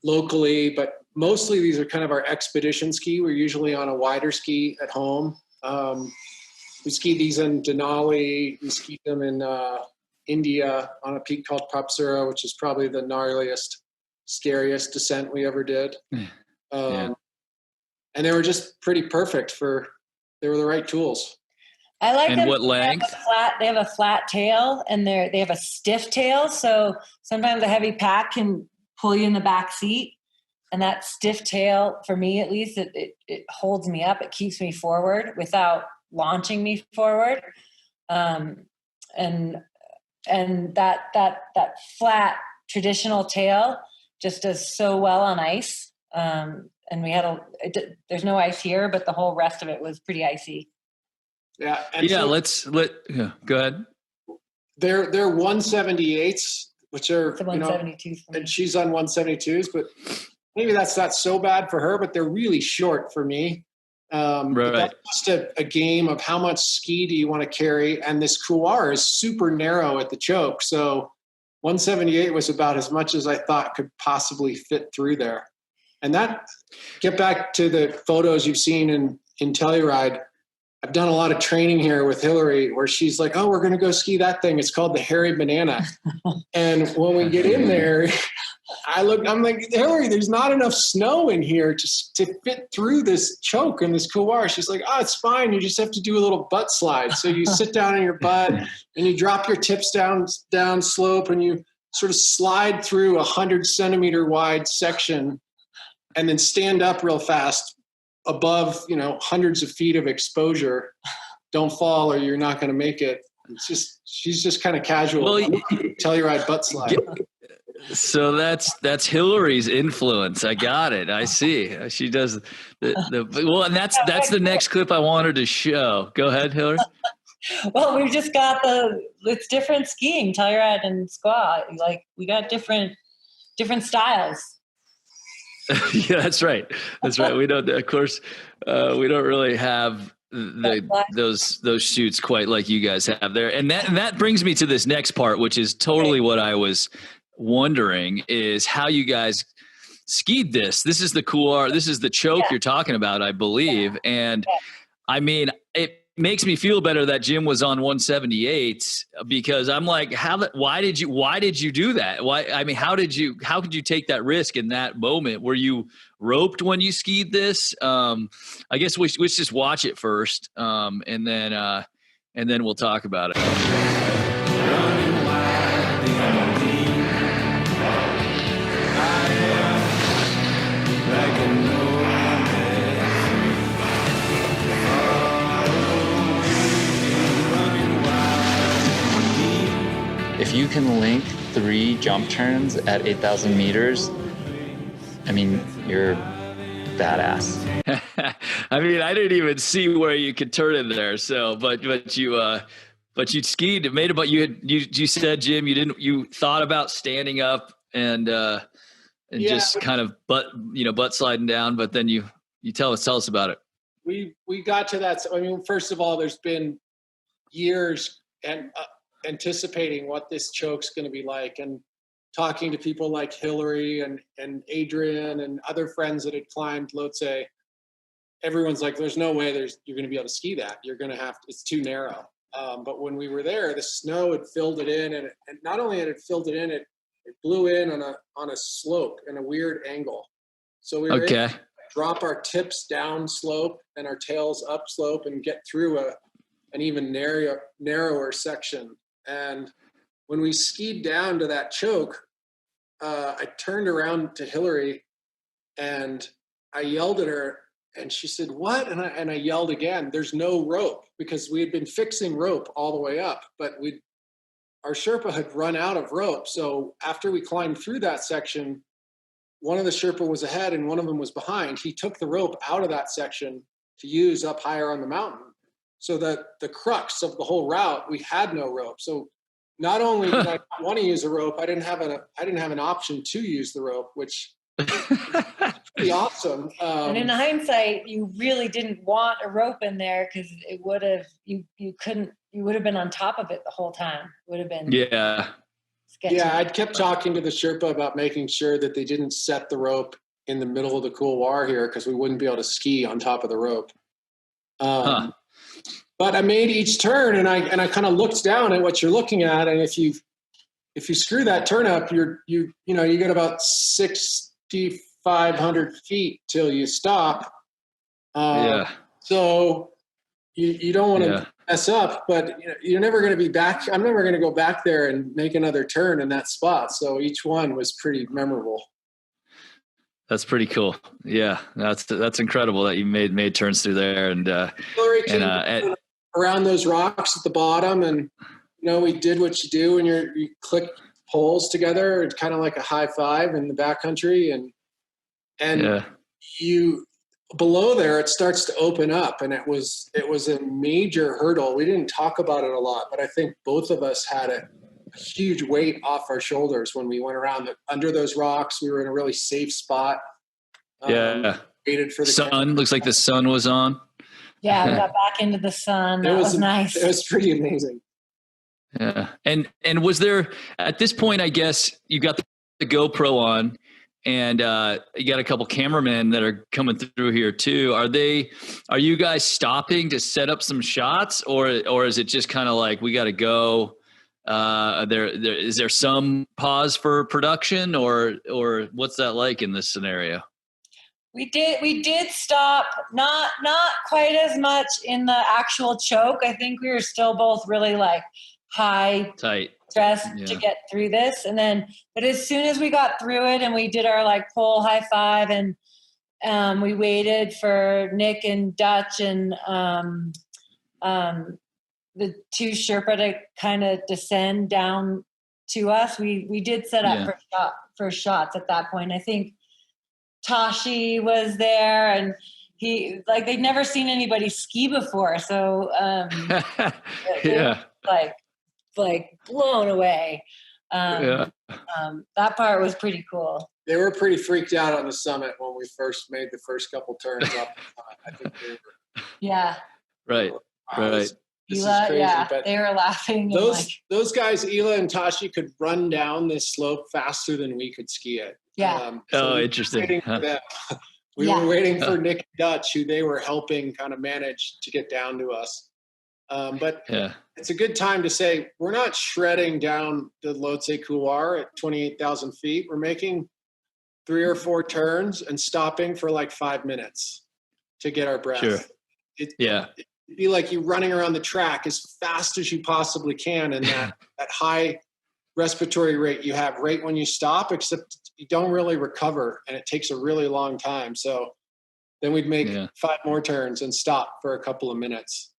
locally, but mostly these are kind of our expedition ski. We're usually on a wider ski at home. We skied these in Denali. We skied them in India on a peak called Papsura, which is probably the gnarliest, scariest descent we ever did. And they were just pretty perfect they were the right tools. I like them. What length? They have a flat tail, and they have a stiff tail. So sometimes a heavy pack can pull you in the back seat. And that stiff tail, for me at least, it holds me up. It keeps me forward without launching me forward. And that flat traditional tail just does so well on ice. And we had there's no ice here, but the whole rest of it was pretty icy. Yeah. And Yeah, so go ahead. they're 178s, which are, It's a 172 for me. and she's on 172s, but maybe that's not so bad for her, but they're really short for me. But Right. that's just a game of how much ski do you want to carry. And this couloir is super narrow at the choke. So 178 was about as much as I thought could possibly fit through there. And that, get back to the photos you've seen in Telluride. I've done a lot of training here with Hillary where she's like, oh, we're going to go ski that thing. It's called the hairy banana. And when we get in there, I'm like, Hillary, there's not enough snow in here to fit through this choke and this couloir. She's like, oh, it's fine. You just have to do a little butt slide. So you sit down on your butt and you drop your tips down slope and you sort of slide through 100-centimeter wide section and then stand up real fast above, hundreds of feet of exposure. Don't fall or you're not going to make it. She's just kind of casual. Well, Telluride butt slide. So that's Hillary's influence. I got it. I see. She does well, and that's the next clip I wanted to show. Go ahead, Hillary. Well, we've just got it's different skiing, Telluride and squat. Like we got different styles. Yeah, that's right. That's right. We don't, of course, we don't really have those shoots quite like you guys have there. And that brings me to this next part, which is totally what I was wondering, is how you guys skied this. This is the couloir. This is the choke you're talking about, I believe. And I mean, it makes me feel better that Jim was on 178 because I'm like, why did you do that? How could you take that risk in that moment? Were you roped when you skied this? I guess we should just watch it first. And then we'll talk about it. If you can link 3 jump turns at 8,000 meters, I mean, you're badass. I mean, I didn't even see where you could turn in there. So, but you skied. It made about you said, Jim, you thought about standing up and just kind of butt sliding down. But then you tell us about it. We got to that. I mean, first of all, there's been years and anticipating what this choke's going to be like, and talking to people like Hillary and Adrian and other friends that had climbed Lhotse. Everyone's like, there's no way you're going to be able to ski that. You're going to have to, it's too narrow. But when we were there, the snow had filled it in, and not only had it filled it in, it blew in on a slope in a weird angle. So we were able to drop our tips down slope and our tails up slope and get through an even narrower section. And when we skied down to that choke, I turned around to Hillary and I yelled at her, and she said, "What?" And I yelled again. There's no rope, because we had been fixing rope all the way up, but our Sherpa had run out of rope. So after we climbed through that section, one of the Sherpa was ahead and one of them was behind. He took the rope out of that section to use up higher on the mountain. So that the crux of the whole route, we had no rope. So not only did I want to use a rope, I didn't have an option to use the rope, which is pretty awesome. And in hindsight, you really didn't want a rope in there, because it would have you would have been on top of it the whole time. Would have been sketchy. Yeah, I'd kept talking to the Sherpa about making sure that they didn't set the rope in the middle of the couloir here, because we wouldn't be able to ski on top of the rope. But I made each turn, and I kind of looked down at what you're looking at, and if you screw that turn up, you get about 6,500 feet till you stop. So you don't want to mess up, but you're never going to be back. I'm never going to go back there and make another turn in that spot. So each one was pretty memorable. That's pretty cool. Yeah, that's incredible that you made turns through there, and around those rocks at the bottom, and we did what you do when you click poles together. It's kind of like a high five in the backcountry, and below there, it starts to open up, and it was a major hurdle. We didn't talk about it a lot, but I think both of us had a huge weight off our shoulders when we went around under those rocks. We were in a really safe spot. Waited for the sun. Looks like the sun was on. Yeah, we got back into the sun. That was nice. It was pretty amazing. Yeah. And was there, at this point, I guess you got the GoPro on, and you got a couple cameramen that are coming through here too. Are you guys stopping to set up some shots, or is it just kind of like, we got to go? Is there some pause for production, or what's that like in this scenario? We did stop, not quite as much in the actual choke. I think we were still both really like tight stress to get through this. But as soon as we got through it and we did our like pole high five, and we waited for Nick and Dutch and the two Sherpa to kind of descend down to us, we did set up for shots at that point. I think Tashi was there, and they'd never seen anybody ski before, so like blown away. That part was pretty cool. They were pretty freaked out on the summit when we first made the first couple turns up. I think they were. Yeah. Right. Right. Hila, crazy, they were laughing. Those guys, Hila and Tashi, could run down this slope faster than we could ski it. Yeah. Interesting. We were waiting for Nick and Dutch, who they were helping kind of manage to get down to us. But it's a good time to say we're not shredding down the Lhotse Couloir at 28,000 feet. We're making 3 or 4 turns and stopping for like 5 minutes to get our breath. Sure. It'd be like you running around the track as fast as you possibly can, and that high respiratory rate you have right when you stop, except you don't really recover, and it takes a really long time. So then we'd make 5 more turns and stop for a couple of minutes.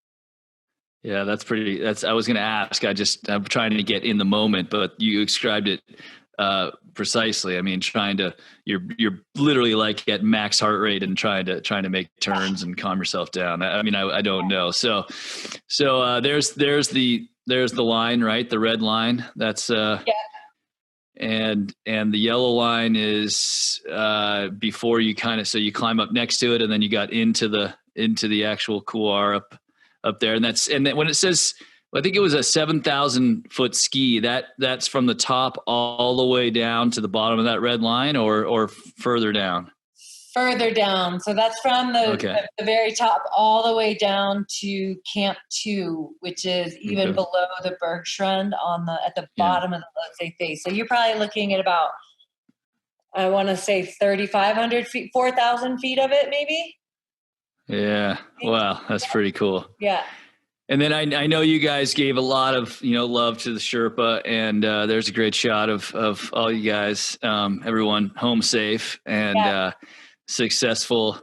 Yeah, I was going to ask. I'm trying to get in the moment, but you described it precisely. I mean, you're literally like at max heart rate and trying to make turns and calm yourself down. I mean, I don't know. So there's the line, right? The red line. That's and the yellow line is before you so you climb up next to it, and then you got into the actual couloir up there, and then when it says, I think it was a 7,000 foot ski, that's from the top all the way down to the bottom of that red line, or further down. Further down. So that's from the very top all the way down to Camp 2, which is even below the Bergstrand at the bottom of the Lhotse face. So you're probably looking at about, I want to say 3,500 feet, 4,000 feet of it, maybe. Yeah. Wow. That's pretty cool. Yeah. And then I know you guys gave a lot of, love to the Sherpa, and there's a great shot of all you guys, everyone home safe and successful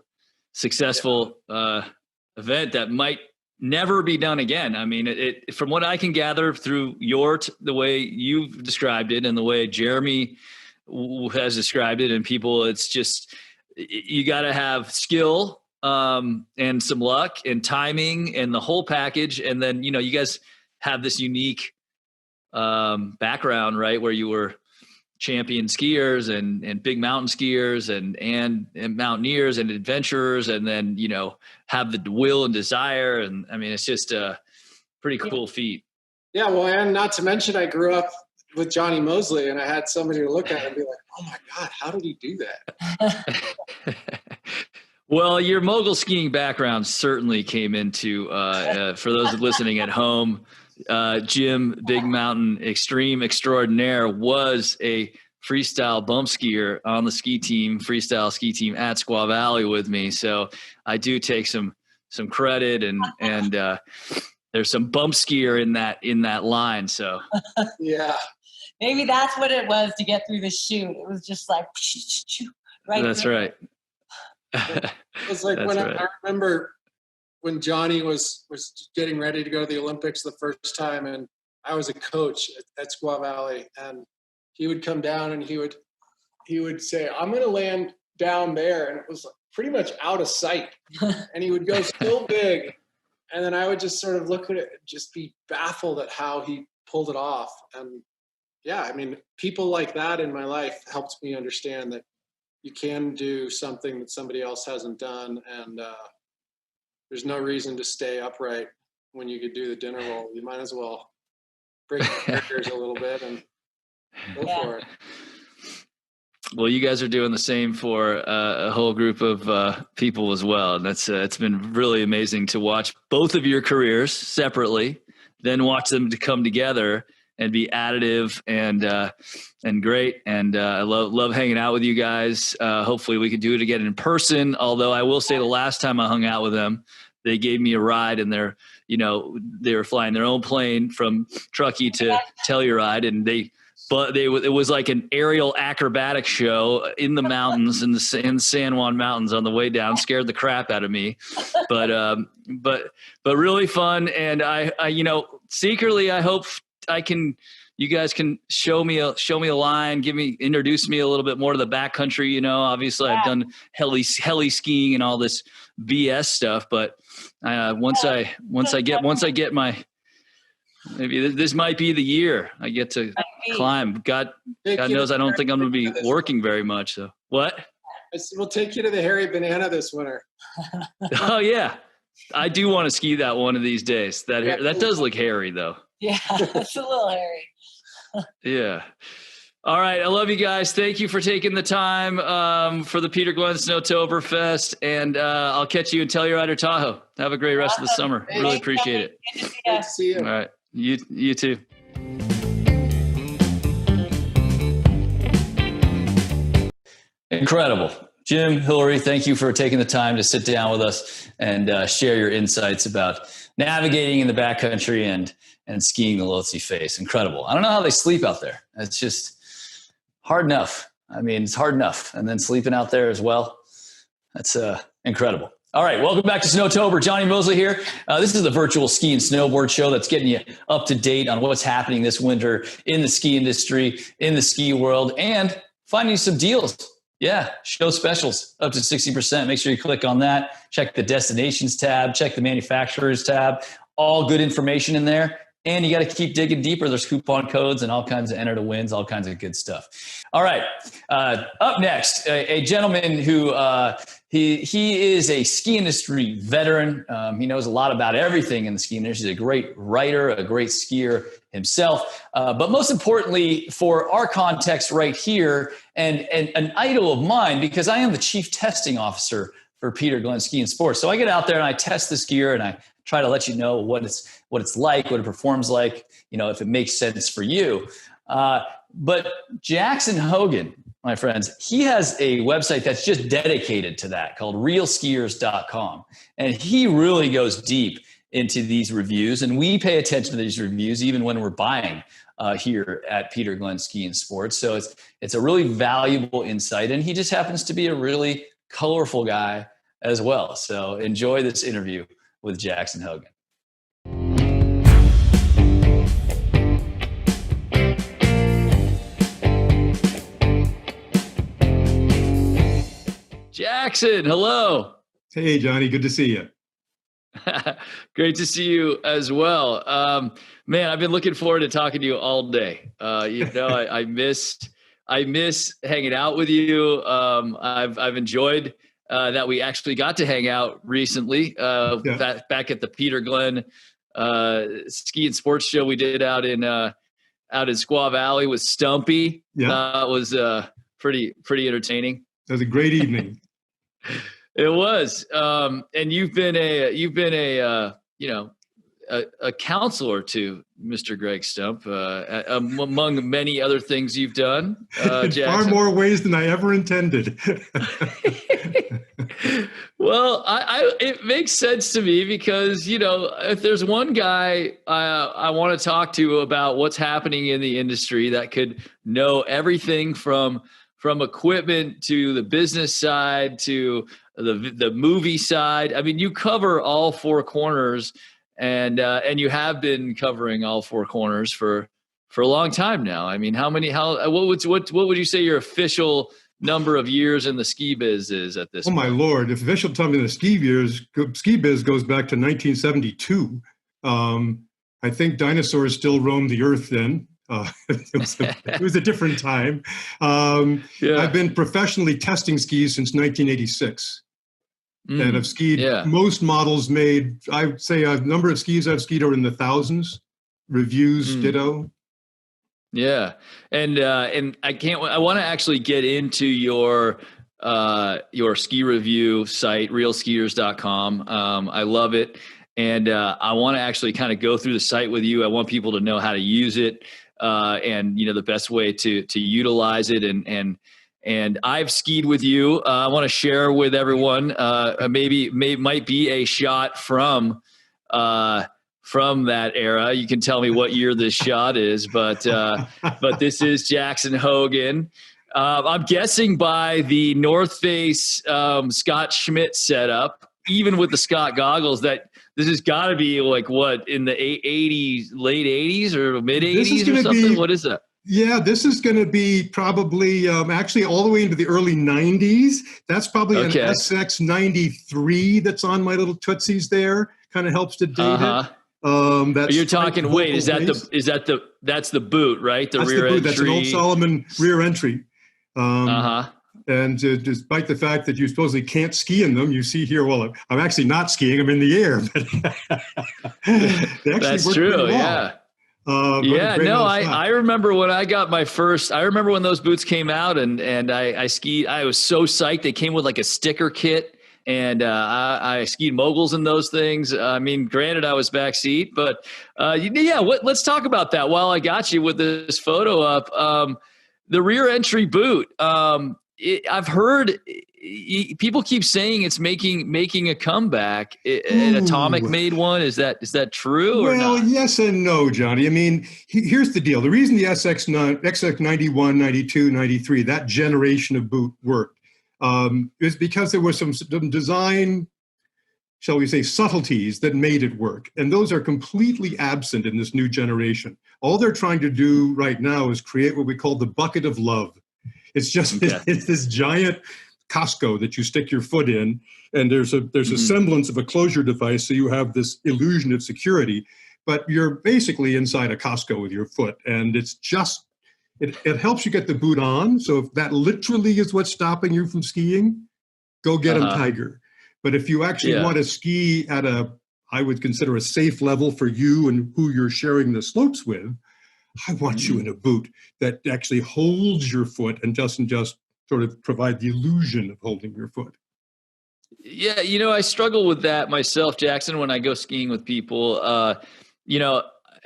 event that might never be done again. I mean, it from what I can gather through the way you've described it and the way Jeremy has described it, and people, it's just, you got to have skill and some luck and timing and the whole package. And then, you guys have this unique background, right, where you were champion skiers and big mountain skiers and mountaineers and adventurers, and then, have the will and desire. And I mean, it's just a pretty cool feat. Yeah. Well, and not to mention, I grew up with Johnny Mosley, and I had somebody to look at and be like, oh my God, how did he do that? Well, your mogul skiing background certainly came into, for those listening at home, Jim Big Mountain Extreme Extraordinaire was a freestyle bump skier on the freestyle ski team at Squaw Valley with me. So I do take some credit, and there's some bump skier in that line. So yeah, maybe that's what it was to get through the chute. It was just like right. That's right. It was like I remember when Johnny was getting ready to go to the Olympics the first time, and I was a coach at Squaw Valley, and he would come down and he would say, I'm going to land down there. And it was like, pretty much out of sight. And he would go so big. And then I would just sort of look at it, just be baffled at how he pulled it off. And yeah, I mean, people like that in my life helped me understand that you can do something that somebody else hasn't done. And there's no reason to stay upright when you could do the dinner roll. You might as well break the barriers a little bit and go for it. Well, you guys are doing the same for a whole group of people as well. And that's it's been really amazing to watch both of your careers separately, then watch them to come together and be additive and great. And I love hanging out with you guys. Hopefully we could do it again in person. Although I will say the last time I hung out with them, they gave me a ride and they were flying their own plane from Truckee to Telluride, and it was like an aerial acrobatic show in the mountains, in the San Juan Mountains on the way down. Scared the crap out of me, but really fun. And I secretly, I hope you guys can show me a line, introduce me a little bit more to the backcountry. Obviously I've done heli skiing and all this BS stuff, but once I get my, maybe this might be the year I get to climb. God knows I don't think I'm going to be working very much. So what? We'll take you to the hairy banana this winter. Oh yeah. I do want to ski that one of these days. That does look hairy though. Yeah, it's a little hairy. Yeah. All right. I love you guys. Thank you for taking the time for the Peter Glenn Snowtober Fest. And I'll catch you in Telluride or Tahoe. Have a great rest of the summer. Really appreciate it. Good to see you. All right. You too. Incredible. Jim, Hillary, thank you for taking the time to sit down with us and share your insights about navigating in the backcountry and skiing the Lhotse face. Incredible. I don't know how they sleep out there. It's just hard enough. I mean, it's hard enough. And then sleeping out there as well. That's incredible. All right. Welcome back to Snowtober. Johnny Mosley here. This is the virtual ski and snowboard show that's getting you up to date on what's happening this winter in the ski industry, in the ski world, and finding some deals. Yeah, show specials up to 60%. Make sure you click on that. Check the destinations tab. Check the manufacturers tab. All good information in there. And you got to keep digging deeper. There's coupon codes and all kinds of enter to wins, all kinds of good stuff. All right. Up next, a gentleman who he is a ski industry veteran. He knows a lot about everything in the ski industry. He's a great writer, a great skier himself. But most importantly, for our context right here, and an idol of mine, because I am the chief testing officer for Peter Glenn Ski and Sports. So I get out there and I test this gear and I try to let you know what it's like, what it performs like, if it makes sense for you. But Jackson Hogan, my friends, he has a website that's just dedicated to that called realskiers.com. And he really goes deep into these reviews. And we pay attention to these reviews even when we're buying here at Peter Glenn Ski and Sports. So it's a really valuable insight. And he just happens to be a really colorful guy as well. So enjoy this interview with Jackson Hogan. Jackson, hello. Hey, Johnny. Good to see you. Great to see you as well. Man, I've been looking forward to talking to you all day. I miss hanging out with you. I've enjoyed that we actually got to hang out recently back at the Peter Glenn Ski and Sports show we did out in Squaw Valley with Stumpy. Yeah, it was pretty entertaining. That was a great evening. It was, and you've been a counselor to Mr. Greg Stump, among many other things you've done. In far more ways than I ever intended. Well, it makes sense to me because, if there's one guy I want to talk to about what's happening in the industry that could know everything from equipment to the business side to the movie side. I mean, you cover all four corners, and you have been covering all four corners for a long time now. I mean, what would you say your official number of years in the ski biz is at this Oh my point? Lord! If official tell me the ski biz goes back to 1972. I think dinosaurs still roamed the earth then. It was a different time. I've been professionally testing skis since 1986. And I've skied most models made. I'd say a number of skis I've skied are in the thousands. Reviews, ditto. Yeah, and I want to actually get into your ski review site, realskiers.com. I love it, and I want to actually kind of go through the site with you. I want people to know how to use it, and the best way to utilize it, and I've skied with you. I want to share with everyone. Might be a shot from that era. You can tell me what year this shot is, but this is Jackson Hogan. I'm guessing by the North Face Scott Schmidt setup, even with the Scott goggles, that this has got to be like what, in the 80s, late 80s or mid 80s or something? What is that? Yeah, this is going to be probably actually all the way into the early 90s. That's probably an SX 93 that's on my little Tootsies there. Kind of helps to date it. You're talking. Wait, that's the boot, right? That's rear the boot. entry. That's an old Solomon rear entry. And despite the fact that you supposedly can't ski in them, you see here. Well, I'm actually not skiing; I'm in the air. But that's true. Yeah. I remember when I got my first. I remember when those boots came out, and I skied. I was so psyched. They came with like a sticker kit. And I skied moguls in those things. I mean, granted, I was backseat, but let's talk about that while I got you with this photo up. The rear entry boot. I've heard people keep saying it's making a comeback. An Atomic made one. Is that true? Well, or not? Yes and no, Johnny. I mean, here's the deal. The reason the SX 91, 92, 93, that generation of boot worked. Is because there were some design, shall we say, subtleties that made it work. And those are completely absent in this new generation. All they're trying to do right now is create what we call the bucket of love. It's just it's this giant Costco that you stick your foot in, and there's a semblance of a closure device, so you have this illusion of security, but you're basically inside a Costco with your foot, and it's just It helps you get the boot on. So if that literally is what's stopping you from skiing, go get them, Tiger. But if you actually want to ski at I would consider a safe level for you and who you're sharing the slopes with, I want you in a boot that actually holds your foot and doesn't just sort of provide the illusion of holding your foot. Yeah, I struggle with that myself, Jackson, when I go skiing with people.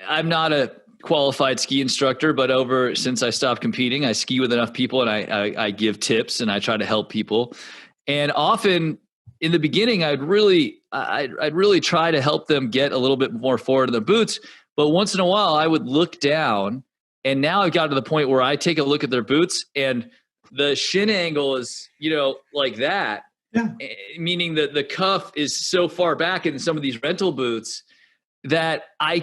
I'm not a qualified ski instructor, but since I stopped competing, I ski with enough people, and I give tips and I try to help people. And often in the beginning, I'd really try to help them get a little bit more forward in the boots. But once in a while, I would look down, and now I've got to the point where I take a look at their boots, and the shin angle is like that, meaning that the cuff is so far back in some of these rental boots that they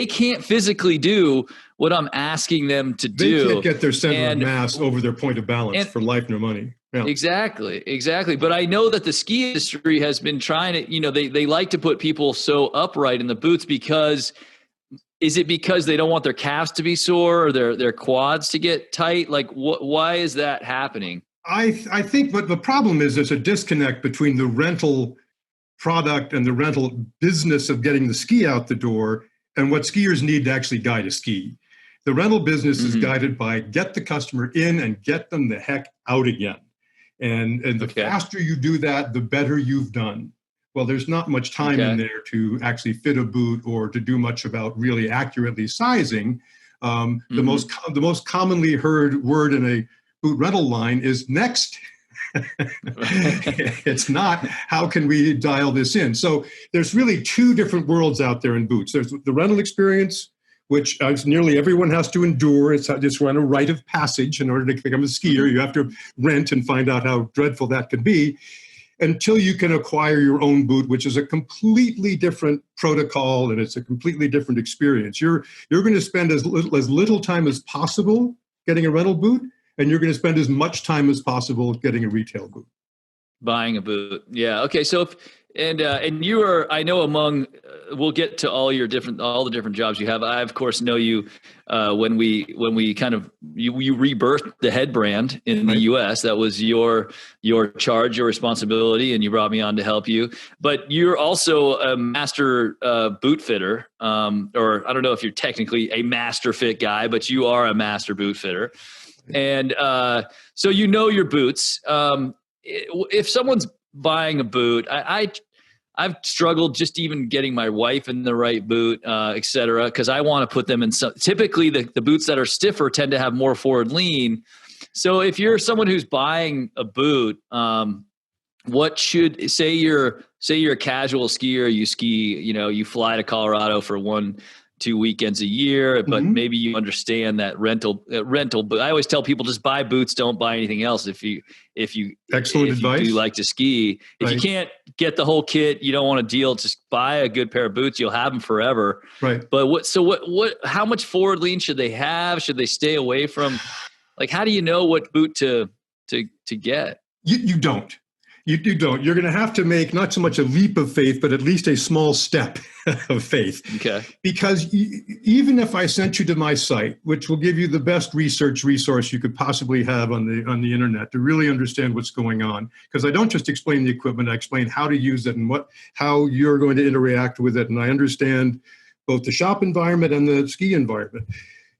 can't physically do what I'm asking them to do. They can't get their center of mass over their point of balance for life nor money. Yeah. Exactly. But I know that the ski industry has been trying to, they like to put people so upright in the boots because they don't want their calves to be sore or their quads to get tight? Like why is that happening? I think, but the problem is there's a disconnect between the rental product and the rental business of getting the ski out the door and what skiers need to actually guide a ski. The rental business is guided by get the customer in and get them the heck out again. And the faster you do that, the better you've done. Well, there's not much time in there to actually fit a boot or to do much about really accurately sizing. The most commonly heard word in a boot rental line is next. It's not, how can we dial this in? So there's really two different worlds out there in boots. There's the rental experience, which nearly everyone has to endure. It's just run a rite of passage in order to become a skier. You have to rent and find out how dreadful that can be until you can acquire your own boot, which is a completely different protocol and it's a completely different experience. You're going to spend as little time as possible getting a rental boot, and you're going to spend as much time as possible getting a retail boot. Buying a boot. Yeah. Okay. So if, and you are, I know among, we'll get to all the different jobs you have. I of course know you, when we kind of, you rebirthed the head brand in the US. That was your charge, your responsibility, and you brought me on to help you. But you're also a master boot fitter, or I don't know if you're technically a master fit guy, but you are a master boot fitter. And so you know your boots. If someone's buying a boot, I've struggled just even getting my wife in the right boot, et cetera, because I want to put them in some. Typically, the boots that are stiffer tend to have more forward lean. So if you're someone who's buying a boot, what should say you're a casual skier, you ski, you fly to Colorado for 1-2 weekends a year, but maybe you understand that rental. But I always tell people, just buy boots, don't buy anything else. If you Excellent advice. You do like to ski, if you can't get the whole kit, you don't want to deal, just buy a good pair of boots. You'll have them forever. Right. But how much forward lean should they have? Should they stay away from, like, how do you know what boot to get? You don't. You don't. You're going to have to make not so much a leap of faith, but at least a small step of faith. Okay. Because even if I sent you to my site, which will give you the best research resource you could possibly have on the internet to really understand what's going on, because I don't just explain the equipment, I explain how to use it and how you're going to interact with it, and I understand both the shop environment and the ski environment.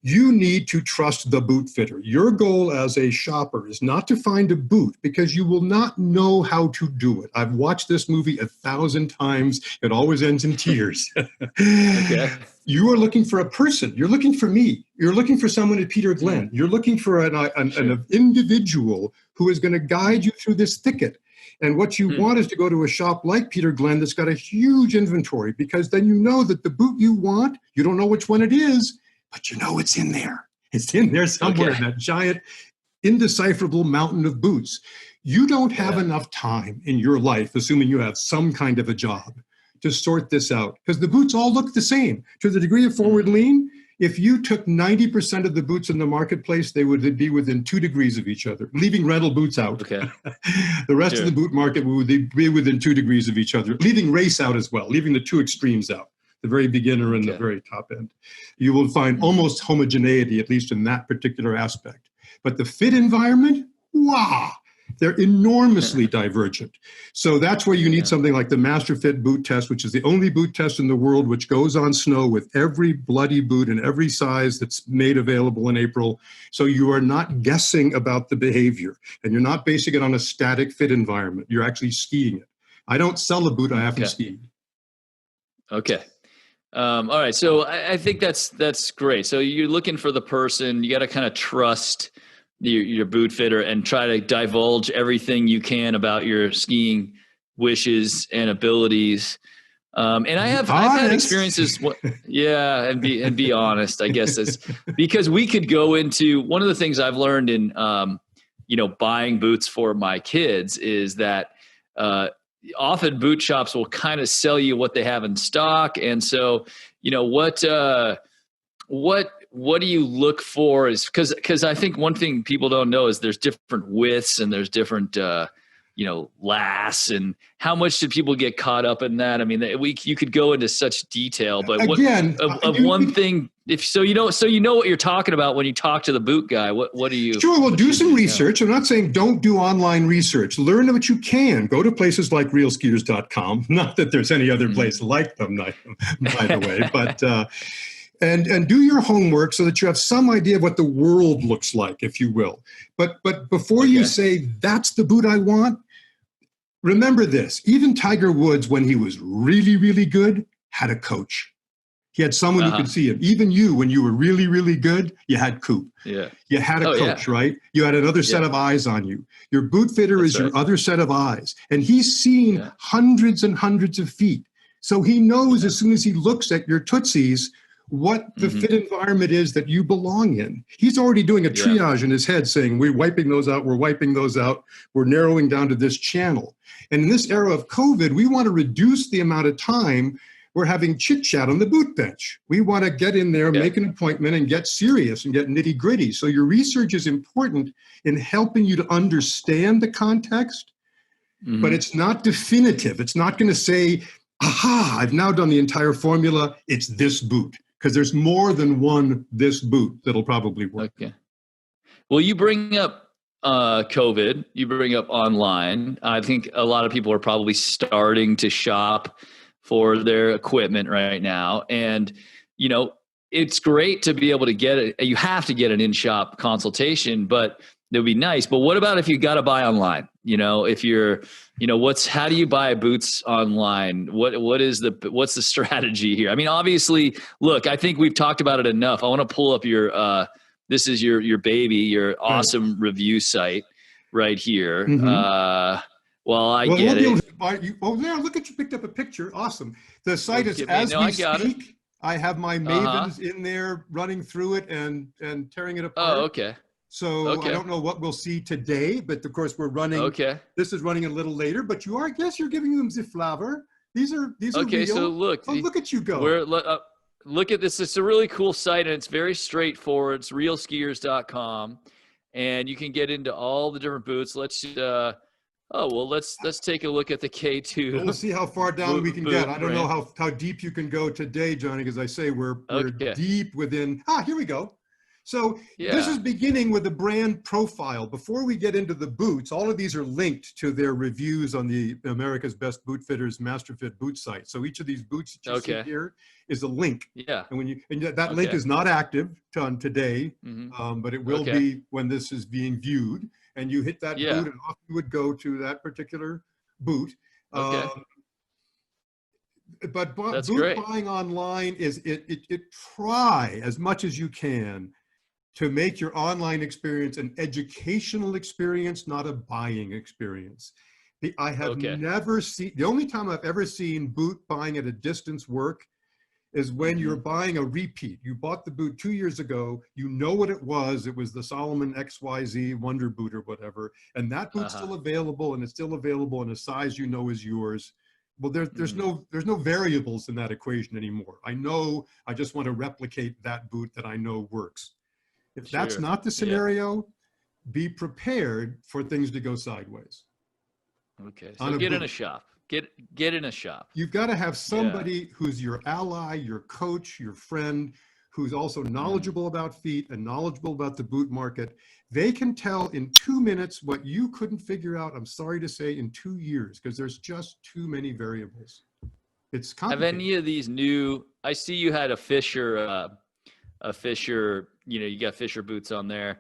You need to trust the boot fitter. Your goal as a shopper is not to find a boot, because you will not know how to do it. I've watched this movie 1,000 times. It always ends in tears. Okay. You are looking for a person. You're looking for me. You're looking for someone at Peter Glenn. You're looking for an individual who is going to guide you through this thicket. And what you want is to go to a shop like Peter Glenn that's got a huge inventory, because then you know that the boot you want, you don't know which one it is, but you know it's in there. It's in there somewhere, in that giant, indecipherable mountain of boots. You don't have enough time in your life, assuming you have some kind of a job, to sort this out, because the boots all look the same. To the degree of forward lean, if you took 90% of the boots in the marketplace, they would be within 2 degrees of each other, leaving rental boots out. Okay. The rest of the boot market would be within 2 degrees of each other, leaving race out as well, leaving the two extremes out. The very beginner and the very top end. You will find almost homogeneity, at least in that particular aspect. But the fit environment, wow, they're enormously divergent. So that's where you need something like the Master Fit boot test, which is the only boot test in the world which goes on snow with every bloody boot in every size that's made available in April. So you are not guessing about the behavior, and you're not basing it on a static fit environment. You're actually skiing it. I don't sell a boot I haven't skied. Okay. All right. So I think that's great. So you're looking for the person. You got to kind of trust your boot fitter and try to divulge everything you can about your skiing wishes and abilities. And I've had experiences. And be honest, I guess, is because we could go into one of the things I've learned in buying boots for my kids is that often boot shops will kind of sell you what they have in stock. And so, what do you look for is because I think one thing people don't know is there's different widths and there's different, lasts, and how much should people get caught up in that? I mean, you could go into such detail, but one thing, you know what you're talking about when you talk to the boot guy, what do you? Sure. Well, do some research. I'm not saying don't do online research. Learn what you can. Go to places like realskiers.com. Not that there's any other place like them, by the way, but, and do your homework so that you have some idea of what the world looks like, if you will. But before you say, that's the boot I want, remember this. Even Tiger Woods, when he was really, really good, had a coach. He had someone who could see him. Even you, when you were really, really good, you had Coop. Yeah. You had a coach, right? You had another set of eyes on you. Your boot fitter is your other set of eyes. And he's seen hundreds and hundreds of feet. So he knows as soon as he looks at your tootsies what the fit environment is that you belong in. He's already doing a triage in his head saying, we're wiping those out, we're narrowing down to this channel. And in this era of COVID, we want to reduce the amount of time we're having chit chat on the boot bench. We want to get in there, make an appointment, and get serious and get nitty gritty. So your research is important in helping you to understand the context, but it's not definitive. It's not going to say, aha, I've now done the entire formula. It's this boot, because there's more than one this boot that'll probably work. Okay. Well, you bring up COVID, you bring up online. I think a lot of people are probably starting to shop for their equipment right now. And, you know, it's great to be able to get it. You have to get an in-shop consultation, but it would be nice. But what about if you got to buy online? You know, if you're, you know, how do you buy boots online? What's the strategy here? I mean, obviously, look, I think we've talked about it enough. I want to pull up your, this is your baby, your awesome review site right here. Get it. Now look at you picked up a picture. Awesome. The site is as we speak. I have my mavens in there running through it and tearing it apart. Oh, okay. So I don't know what we'll see today, but of course we're running. Okay. This is running a little later, but you're giving them the flavor. These are okay. Real. So look at you go. Look at this. It's a really cool site, and it's very straightforward. It's realskiers.com, and you can get into all the different boots. Let's take a look at the K2. We'll see how far down we can get. I don't know how deep you can go today, Johnny, because I say we're deep within. Here we go. So this is beginning with the brand profile. Before we get into the boots, all of these are linked to their reviews on the America's Best Boot Fitters MasterFit boot site. So each of these boots that you see here is a link. Yeah. And that link is not active today, but it will be when this is being viewed. And you hit that boot, and off you would go to that particular boot. But boot buying online is try as much as you can to make your online experience an educational experience, not a buying experience. I have never seen, the only time I've ever seen boot buying at a distance work is when you're buying a repeat. You bought the boot 2 years ago, you know what it was the Solomon XYZ Wonder Boot or whatever, and that boot's still available, and it's still available in a size you know is yours. Well, there's no variables in that equation anymore. I just want to replicate that boot that I know works. If that's not the scenario, be prepared for things to go sideways. Okay, so get in a shop. Get in a shop. You've got to have somebody who's your ally, your coach, your friend, who's also knowledgeable about feet and knowledgeable about the boot market. They can tell in 2 minutes what you couldn't figure out, I'm sorry to say, in 2 years, because there's just too many variables. It's complicated. Have any of these new, I see you had a Fisher, you got Fisher boots on there.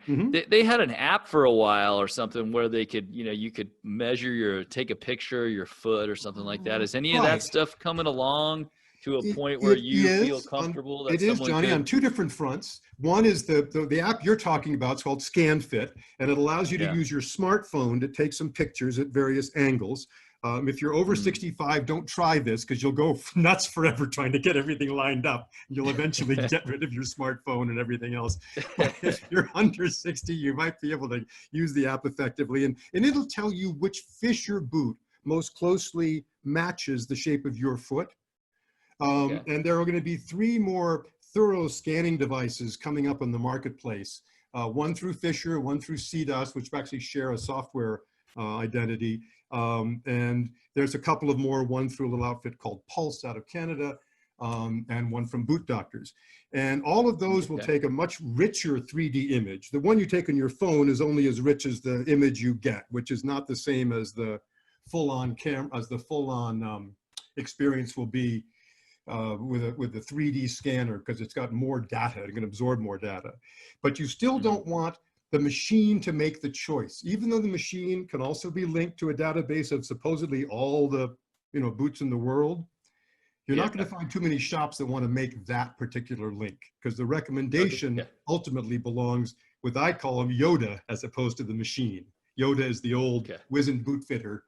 They had an app for a while or something where they could, you could measure take a picture of your foot or something like that. Is any of that stuff coming along to a point where you feel comfortable? It is, Johnny, on two different fronts. One is the app you're talking about. It's called ScanFit, and it allows you to use your smartphone to take some pictures at various angles. If you're over 65, don't try this because you'll go nuts forever trying to get everything lined up. You'll eventually get rid of your smartphone and everything else. But if you're under 60, you might be able to use the app effectively. And it'll tell you which Fisher boot most closely matches the shape of your foot. And there are going to be 3 more thorough scanning devices coming up on the marketplace. One through Fisher, one through CDOS, which actually share a software identity. And there's a couple of more, one through a little outfit called Pulse out of Canada, and one from Boot Doctors. And all of those will take a much richer 3D image. The one you take on your phone is only as rich as the image you get, which is not the same as the full-on experience will be with the 3D scanner, because it's got more data. It can absorb more data. But you still don't want the machine to make the choice, even though the machine can also be linked to a database of supposedly all the boots in the world. You're not going to find too many shops that want to make that particular link, because the recommendation ultimately belongs with, I call him Yoda, as opposed to the machine. Yoda is the old wizened boot fitter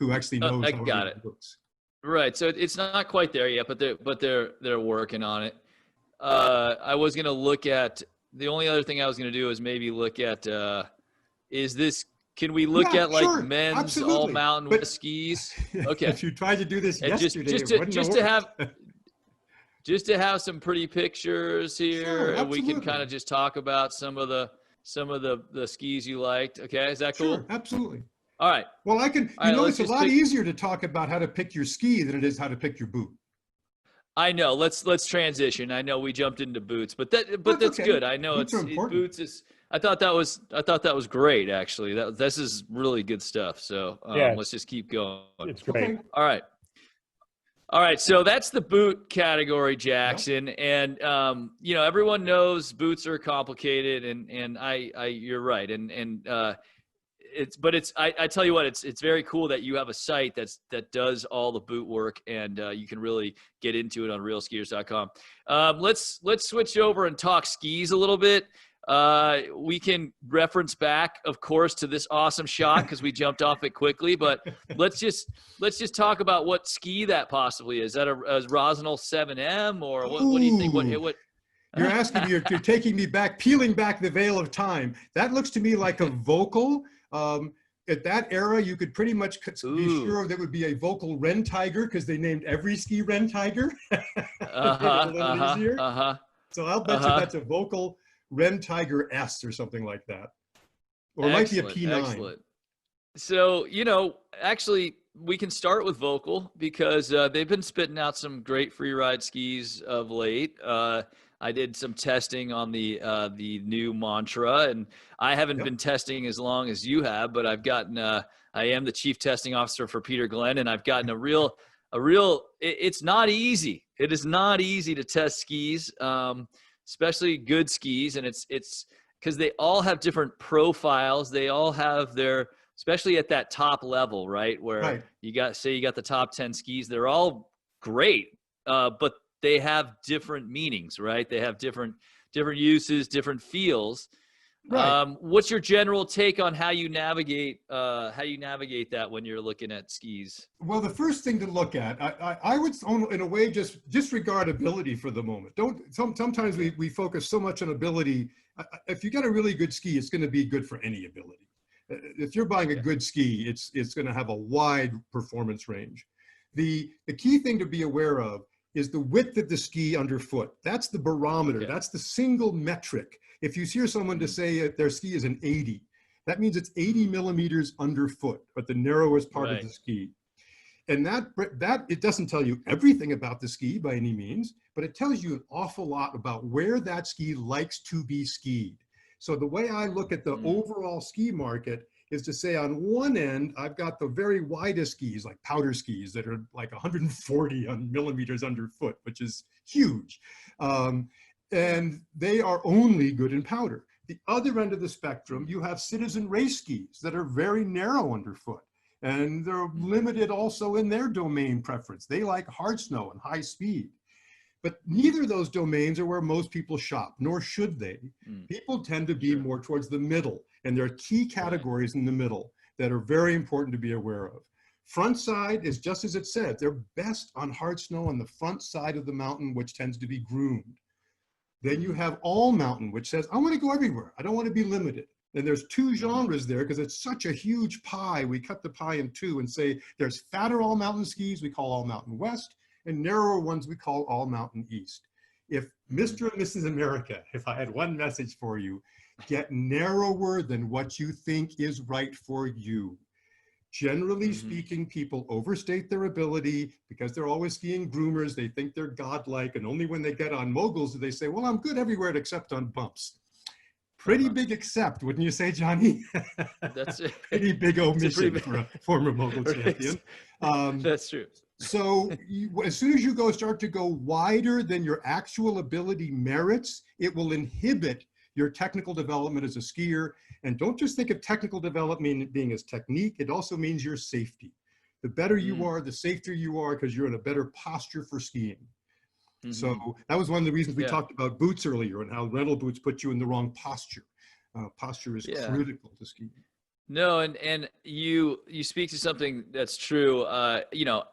who actually knows how it works. Right. So it's not quite there yet, but they're working on it. I was going to look at, the only other thing I was going to do is maybe look at, is this Can we look Yeah, at like sure, men's all absolutely. mountain But- West skis? Okay. If you tried to do this And yesterday, it just wouldn't have to worked. have just to have some pretty pictures here, Sure, and we can absolutely. kind of just talk about some of the skis you liked. Okay, is that cool? Sure, absolutely. All right. Well, I can, All you right, know, let's it's a just lot pick- easier to talk about how to pick your ski than it is how to pick your boot. I know. Let's transition. I know we jumped into boots, but that's okay. good. I know Boots are important. boots is. I thought that was great. Actually, this is really good stuff. So Yeah. let's just keep going. It's great. Okay. All right. All right. So that's the boot category, Jackson. And, you know, everyone knows boots are complicated, and you're right. I tell you what, it's very cool that you have a site that does all the boot work, and you can really get into it on realskiers.com. Let's switch over and talk skis a little bit. We can reference back, of course, to this awesome shot because we jumped off it quickly. But let's just talk about what ski that possibly is. Is that a Rosinal 7M, or what do you think? What You're asking me, you're taking me back, peeling back the veil of time. That looks to me like a vocal. At that era, you could pretty much be sure there would be a vocal Ren Tiger because they named every ski Ren Tiger. So I'll bet you that's a vocal Ren Tiger S or something like that. Or it might be a P9. Excellent. So, you know, actually, we can start with vocal because they've been spitting out some great free ride skis of late. I did some testing on the new Mantra, and I haven't been testing as long as you have, but I've gotten I am the chief testing officer for Peter Glenn, and I've gotten a real it's not easy. It is not easy to test skis, especially good skis, and it's because they all have different profiles. They all have their, especially at that top level, right? Where you got the top 10 skis, they're all great, but they have different meanings, right? They have different uses, different feels. Right. What's your general take on how you navigate that when you're looking at skis? Well, the first thing to look at, I would, in a way, just disregard ability for the moment. Sometimes we focus so much on ability. If you got a really good ski, it's going to be good for any ability. If you're buying a good ski, it's going to have a wide performance range. The key thing to be aware of is the width of the ski underfoot. That's the barometer. That's the single metric. If you hear someone to say their ski is an 80, that means it's 80 millimeters underfoot, at the narrowest part of the ski. And that it doesn't tell you everything about the ski by any means, but it tells you an awful lot about where that ski likes to be skied. So the way I look at the overall ski market is to say, on one end, I've got the very widest skis, like powder skis that are like 140 millimeters underfoot, which is huge. And they are only good in powder. The other end of the spectrum, you have citizen race skis that are very narrow underfoot. And they're limited also in their domain preference. They like hard snow and high speed. But neither of those domains are where most people shop, nor should they. People tend to be more towards the middle, and there are key categories in the middle that are very important to be aware of. Front side is just as it said. They're best on hard snow on the front side of the mountain, which tends to be groomed. Then you have all mountain, which says, I want to go everywhere. I don't want to be limited. And there's two genres there because it's such a huge pie. We cut the pie in two and say there's fatter all mountain skis we call all mountain west, and narrower ones we call all mountain east. If Mr. and Mrs. America, if I had one message for you, get narrower than what you think is right for you. Generally speaking, people overstate their ability because they're always skiing groomers. They think they're godlike, and only when they get on moguls do they say, well, I'm good everywhere except on bumps. Pretty big except, wouldn't you say, Johnny? That's it. Pretty big omission for a former mogul champion. That's true. So as soon as you start to go wider than your actual ability merits, it will inhibit your technical development as a skier. And don't just think of technical development being as technique, it also means your safety. The better you are, the safer you are because you're in a better posture for skiing. So that was one of the reasons we talked about boots earlier and how rental boots put you in the wrong posture. Posture is critical to skiing. No, and you speak to something that's true. You know,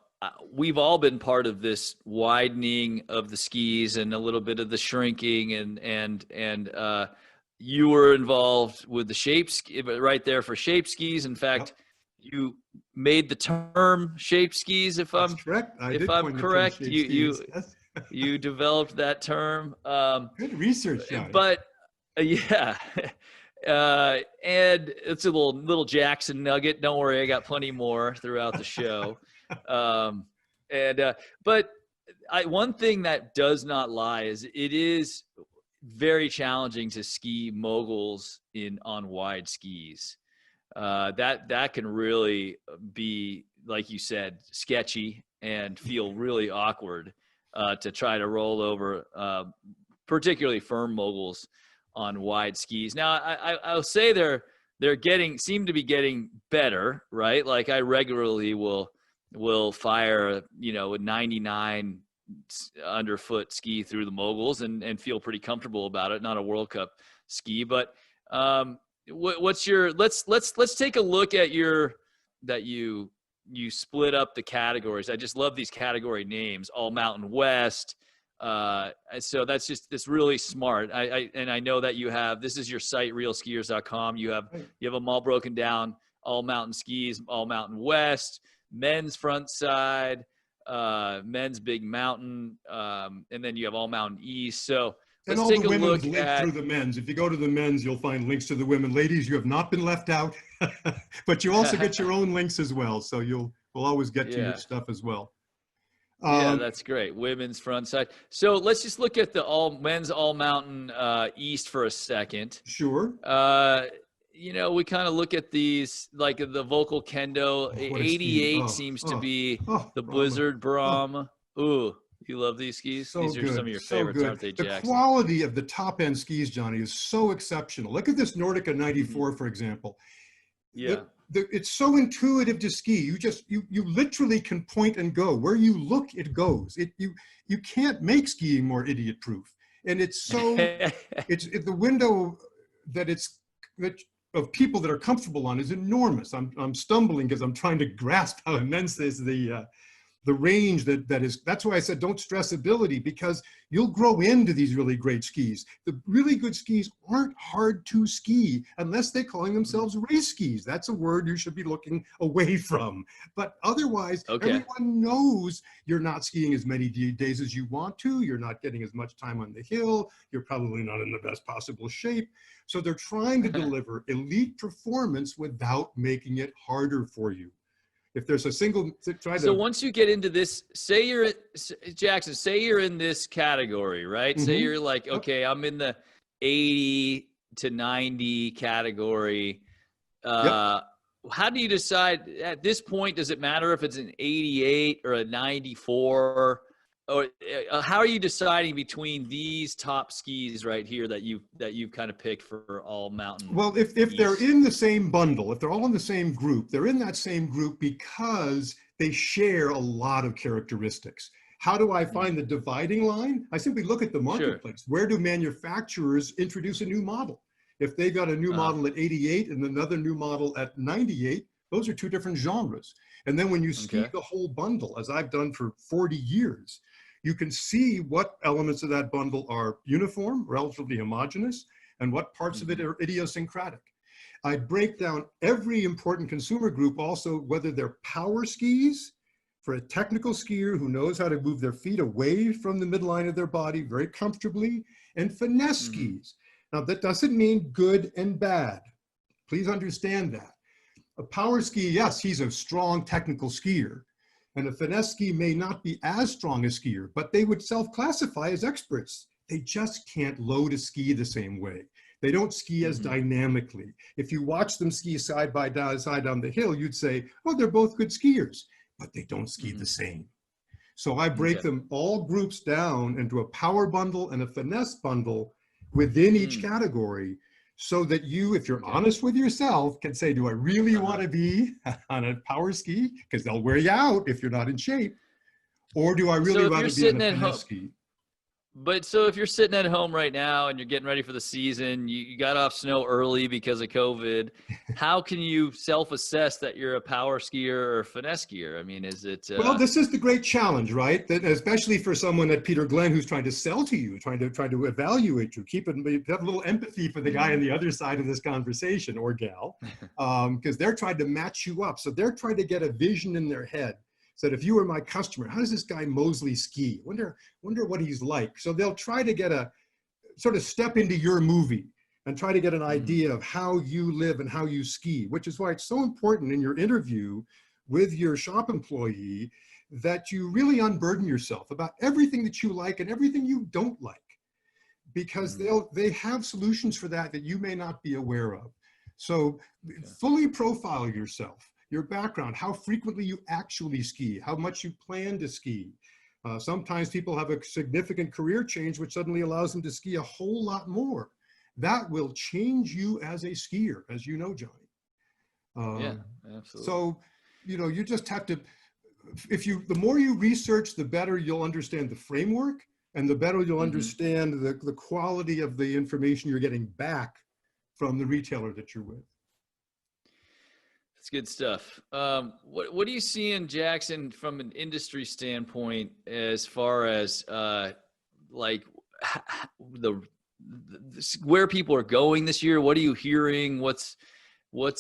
we've all been part of this widening of the skis and a little bit of the shrinking and you were involved with the shape ski, right there for shape skis. In fact, you made the term shape skis. If That's I'm correct. if I'm correct, Yes. you developed that term. Good research, Johnny. But yeah, and it's a little Jackson nugget. Don't worry, I got plenty more throughout the show. But one thing that does not lie is it is very challenging to ski moguls on wide skis. That can really be, like you said, sketchy and feel really awkward to try to roll over, particularly firm moguls on wide skis. Now, I'll say they're seem to be getting better, right? Like I regularly will fire, a 99 underfoot ski through the moguls and feel pretty comfortable about it. Not a World Cup ski, but what's your, let's take a look at that you split up the categories. I just love these category names, All Mountain West. So that's really smart. I know that this is your site, realskiers.com. You have them all broken down: All Mountain Skis, All Mountain West, men's front side, men's big mountain, and then you have All Mountain East. So let's take a look at through the men's. If you go to the men's, you'll find links to the women. Ladies, you have not been left out, but you also get your own links as well. So we'll always get to your stuff as well. Yeah, that's great. Women's front side. So let's just look at the men's All Mountain East for a second. Sure. We kind of look at these, like the Vocal Kendo. 88 seems to be the Blizzard Brahma. Ooh, you love these skis? These are some of your favorites, aren't they, Jackson? The quality of the top end skis, Johnny, is so exceptional. Look at this Nordica 94, for example. Yeah. It's so intuitive to ski. You literally can point and go. Where you look, it goes. You can't make skiing more idiot proof. And it's so, the window of people that are comfortable on is enormous. I'm stumbling because I'm trying to grasp how immense is the range that is. That's why I said don't stress ability, because you'll grow into these really great skis. The really good skis aren't hard to ski unless they're calling themselves race skis. That's a word you should be looking away from. But otherwise, everyone knows you're not skiing as many days as you want to. You're not getting as much time on the hill. You're probably not in the best possible shape. So they're trying to deliver elite performance without making it harder for you. If there's a single, So once you get into this, Jackson, say you're in this category, right? Say you're like, okay, I'm in the 80 to 90 category. How do you decide at this point? Does it matter if it's an 88 or a 94? Or how are you deciding between these top skis right here that you've kind of picked for All Mountain? Well, if they're in the same bundle, if they're all in the same group, they're in that same group because they share a lot of characteristics. How do I find the dividing line? I simply look at the marketplace. Sure. Where do manufacturers introduce a new model? If they got a new model at 88 and another new model at 98, those are two different genres. And then when you ski the whole bundle, as I've done for 40 years, you can see what elements of that bundle are uniform, relatively homogeneous, and what parts of it are idiosyncratic. I break down every important consumer group also, whether they're power skis for a technical skier who knows how to move their feet away from the midline of their body very comfortably, and finesse skis. Now, that doesn't mean good and bad. Please understand that. A power ski, yes, he's a strong technical skier. And a finesse ski may not be as strong a skier, but they would self-classify as experts. They just can't load a ski the same way. They don't ski as dynamically. If you watch them ski side by side down the hill, you'd say, oh, they're both good skiers, but they don't ski the same. So I break them all groups down into a power bundle and a finesse bundle within each category, so that you, if you're honest with yourself, can say, do I really want to be on a power ski? Because they'll wear you out if you're not in shape. Or do I really want to be on a finesse ski? But so if you're sitting at home right now and you're getting ready for the season, you got off snow early because of COVID. How can you self-assess that you're a power skier or a finesse skier? I mean, is it? Well, this is the great challenge, right? That especially for someone at Peter Glenn who's trying to sell to you, trying to evaluate you, have a little empathy for the guy on the other side of this conversation, or gal, because they're trying to match you up. So they're trying to get a vision in their head. So that if you were my customer, how does this guy Mosley ski? Wonder what he's like. So they'll try to get a sort of step into your movie and try to get an idea of how you live and how you ski, which is why it's so important in your interview with your shop employee that you really unburden yourself about everything that you like and everything you don't like, because they have solutions for that you may not be aware of. So fully profile yourself, your background, how frequently you actually ski, how much you plan to ski. Sometimes people have a significant career change, which suddenly allows them to ski a whole lot more. That will change you as a skier, as you know, Johnny. Yeah, absolutely. So, you just have to, the more you research, the better you'll understand the framework, and the better you'll understand the quality of the information you're getting back from the retailer that you're with. That's good stuff. What do you see in Jackson from an industry standpoint as far as like where people are going this year? What are you hearing? What's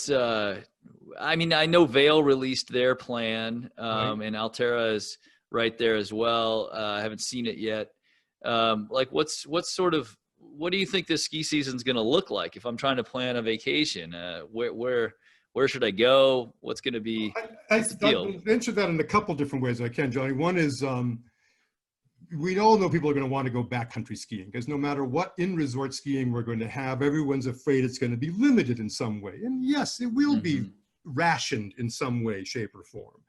I mean, I know Vail released their plan, and Altera is right there as well. I haven't seen it yet. Like what do you think this ski season is going to look like if I'm trying to plan a vacation? Where should I go? What's going to be the deal? I'll answer that in a couple different ways I can, Johnny. One is we all know people are going to want to go backcountry skiing, because no matter what in-resort skiing we're going to have, everyone's afraid it's going to be limited in some way. And yes, it will be rationed in some way, shape, or form.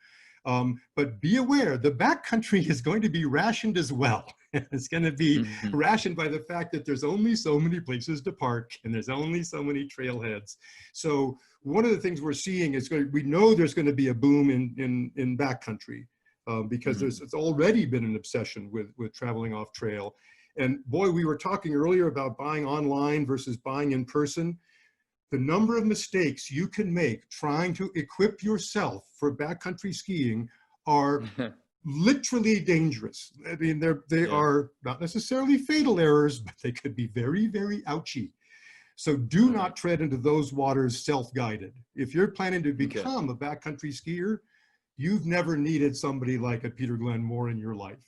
But be aware, the backcountry is going to be rationed as well. It's going to be rationed by the fact that there's only so many places to park and there's only so many trailheads. So one of the things we're seeing is we know there's going to be a boom in backcountry because it's already been an obsession with traveling off trail. And boy, we were talking earlier about buying online versus buying in person. The number of mistakes you can make trying to equip yourself for backcountry skiing are literally dangerous. I mean, they are not necessarily fatal errors, but they could be very, very ouchy. So do not tread into those waters self-guided. If you're planning to become a backcountry skier, you've never needed somebody like a Peter Glenn more in your life,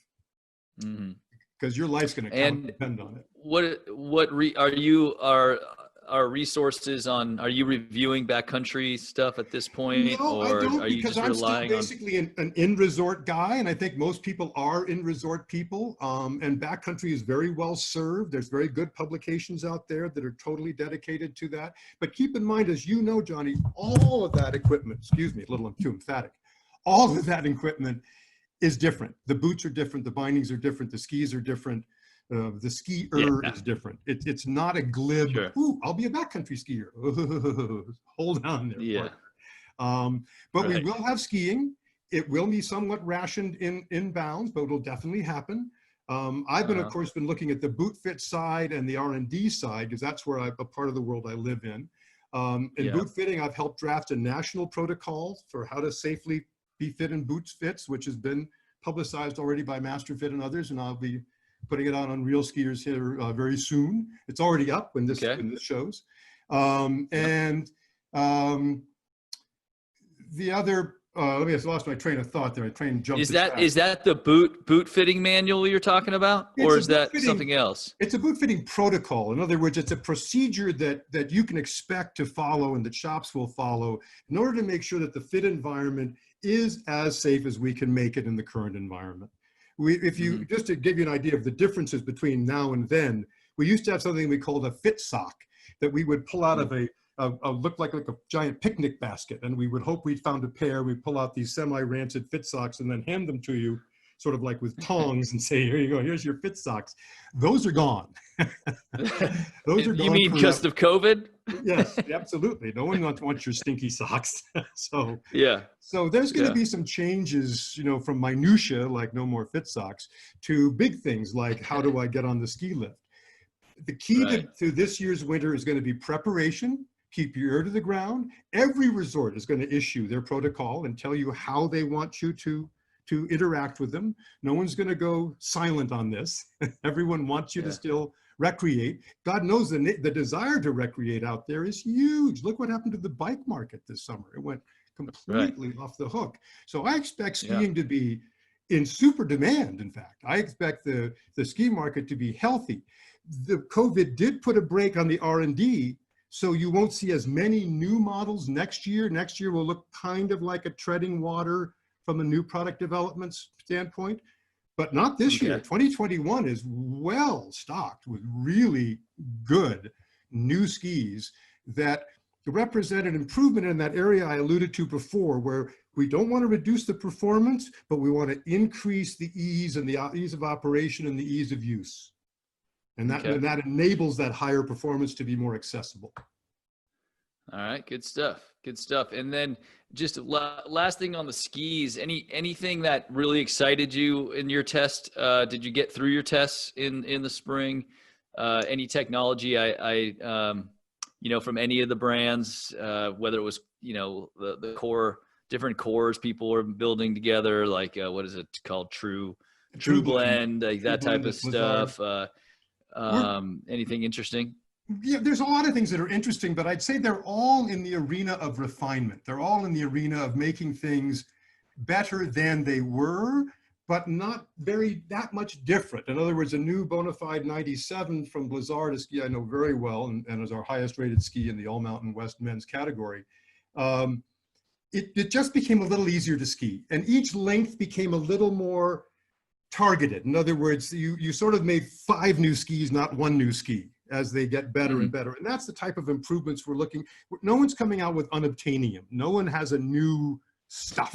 because your life's going to depend on it. Are resources on, are you reviewing backcountry stuff at this point? No, I don't, because I'm still basically an in-resort guy, and I think most people are in-resort people, and backcountry is very well served. There's very good publications out there that are totally dedicated to that. But keep in mind, as you know, Johnny, all of that equipment, excuse me, a little too emphatic, all of that equipment is different. The boots are different, the bindings are different, the skis are different. The skier is different. It's not a glib, ooh, I'll be a backcountry skier. Hold on there. But we will have skiing. It will be somewhat rationed in bounds, but it'll definitely happen. I've been, of course, looking at the boot fit side and the R&D side, because that's where a part of the world I live in. In boot fitting, I've helped draft a national protocol for how to safely be fit in boots fits, which has been publicized already by Masterfit and others, and I'll be putting it out on Real Skiers here very soon. It's already up when this shows. The other, let me just lost my train of thought there. I jumped. Is that the boot fitting manual you're talking about, or is that something else? It's a boot fitting protocol. In other words, it's a procedure that you can expect to follow and that shops will follow in order to make sure that the fit environment is as safe as we can make it in the current environment. Just to give you an idea of the differences between now and then, we used to have something we called a fit sock that we would pull out of looked like a giant picnic basket, and we would hope we'd found a pair. We'd pull out these semi-rancid fit socks and then hand them to you, sort of like with tongs, and say, here you go, here's your fit socks. Those are gone. Those are gone. You mean because of COVID? Yes, absolutely. No one wants your stinky socks. So Yeah. so there's going to Yeah. be some changes, from minutia, like no more fit socks, to big things like how do I get on the ski lift? The key Right. to this year's winter is going to be preparation. Keep your ear to the ground. Every resort is going to issue their protocol and tell you how they want you to interact with them. No one's going to go silent on this. Everyone wants you to Yeah. still recreate. God knows the desire to recreate out there is huge. Look what happened to the bike market this summer. It went completely off the hook. So I expect Yeah. skiing to be in super demand. In fact, I expect the ski market to be healthy. The COVID did put a brake on the R&D, so you won't see as many new models next year. Next year will look kind of like a treading water from a new product development standpoint, but not this year. 2021 is well stocked with really good new skis that represent an improvement in that area I alluded to before, where we don't want to reduce the performance, but we want to increase the ease and the ease of operation and the ease of use. And that enables that higher performance to be more accessible. All right, good stuff. Good stuff. And then just last thing on the skis, anything that really excited you in your test? Did you get through your tests in the spring? Any technology from any of the brands, whether it was, the core, different cores people were building together, like what is it called? True Blend, like that type of stuff. Anything interesting? Yeah, there's a lot of things that are interesting, but I'd say they're all in the arena of refinement. They're all in the arena of making things better than they were, but not that much different. In other words, a new Bonafide 97 from Blizzard, a ski I know very well, and is our highest rated ski in the All Mountain West men's category. It just became a little easier to ski, and each length became a little more targeted. In other words, you sort of made 5 new skis, not 1 new ski, as they get better and better. And that's the type of improvements we're looking. No one's coming out with unobtainium. No one has a new stuff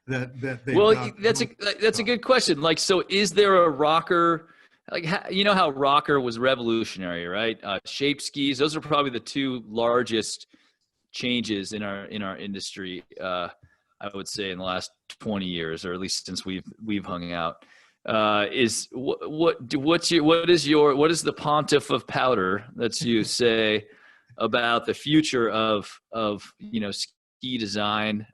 that they. Well, that's a good question. Like, so is there a rocker? Like, how rocker was revolutionary, right? Shape skis. Those are probably the 2 largest changes in our industry. I would say in the last 20 years, or at least since we've hung out. What is the pontiff of powder that you say about the future of ski design?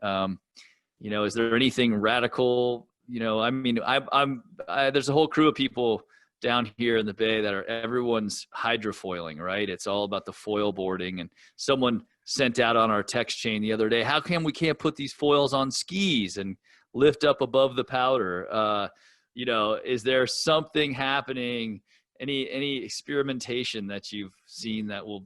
Is there anything radical? There's a whole crew of people down here in the Bay that everyone's hydrofoiling, right? It's all about the foil boarding, and someone sent out on our text chain the other day, how come we can't put these foils on skis and lift up above the powder? Is there something happening, any experimentation that you've seen that will,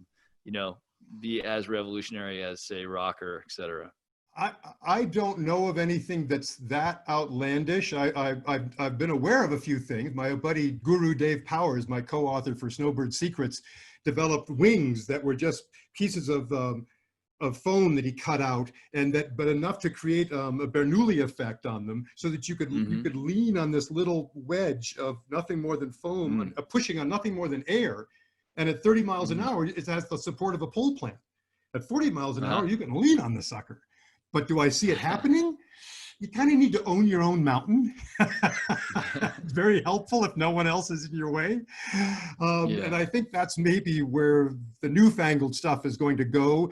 be as revolutionary as, say, rocker, et cetera? I don't know of anything that's that outlandish. I've been aware of a few things. My buddy Guru Dave Powers, my co-author for Snowbird Secrets, developed wings that were just pieces of foam that he cut out, but enough to create a Bernoulli effect on them, so that you could lean on this little wedge of nothing more than foam, pushing on nothing more than air, and at 30 miles an hour, it has the support of a pole plant. At 40 miles an hour, you can lean on the sucker. But do I see it happening? You kind of need to own your own mountain. It's very helpful if no one else is in your way. And I think that's maybe where the newfangled stuff is going to go.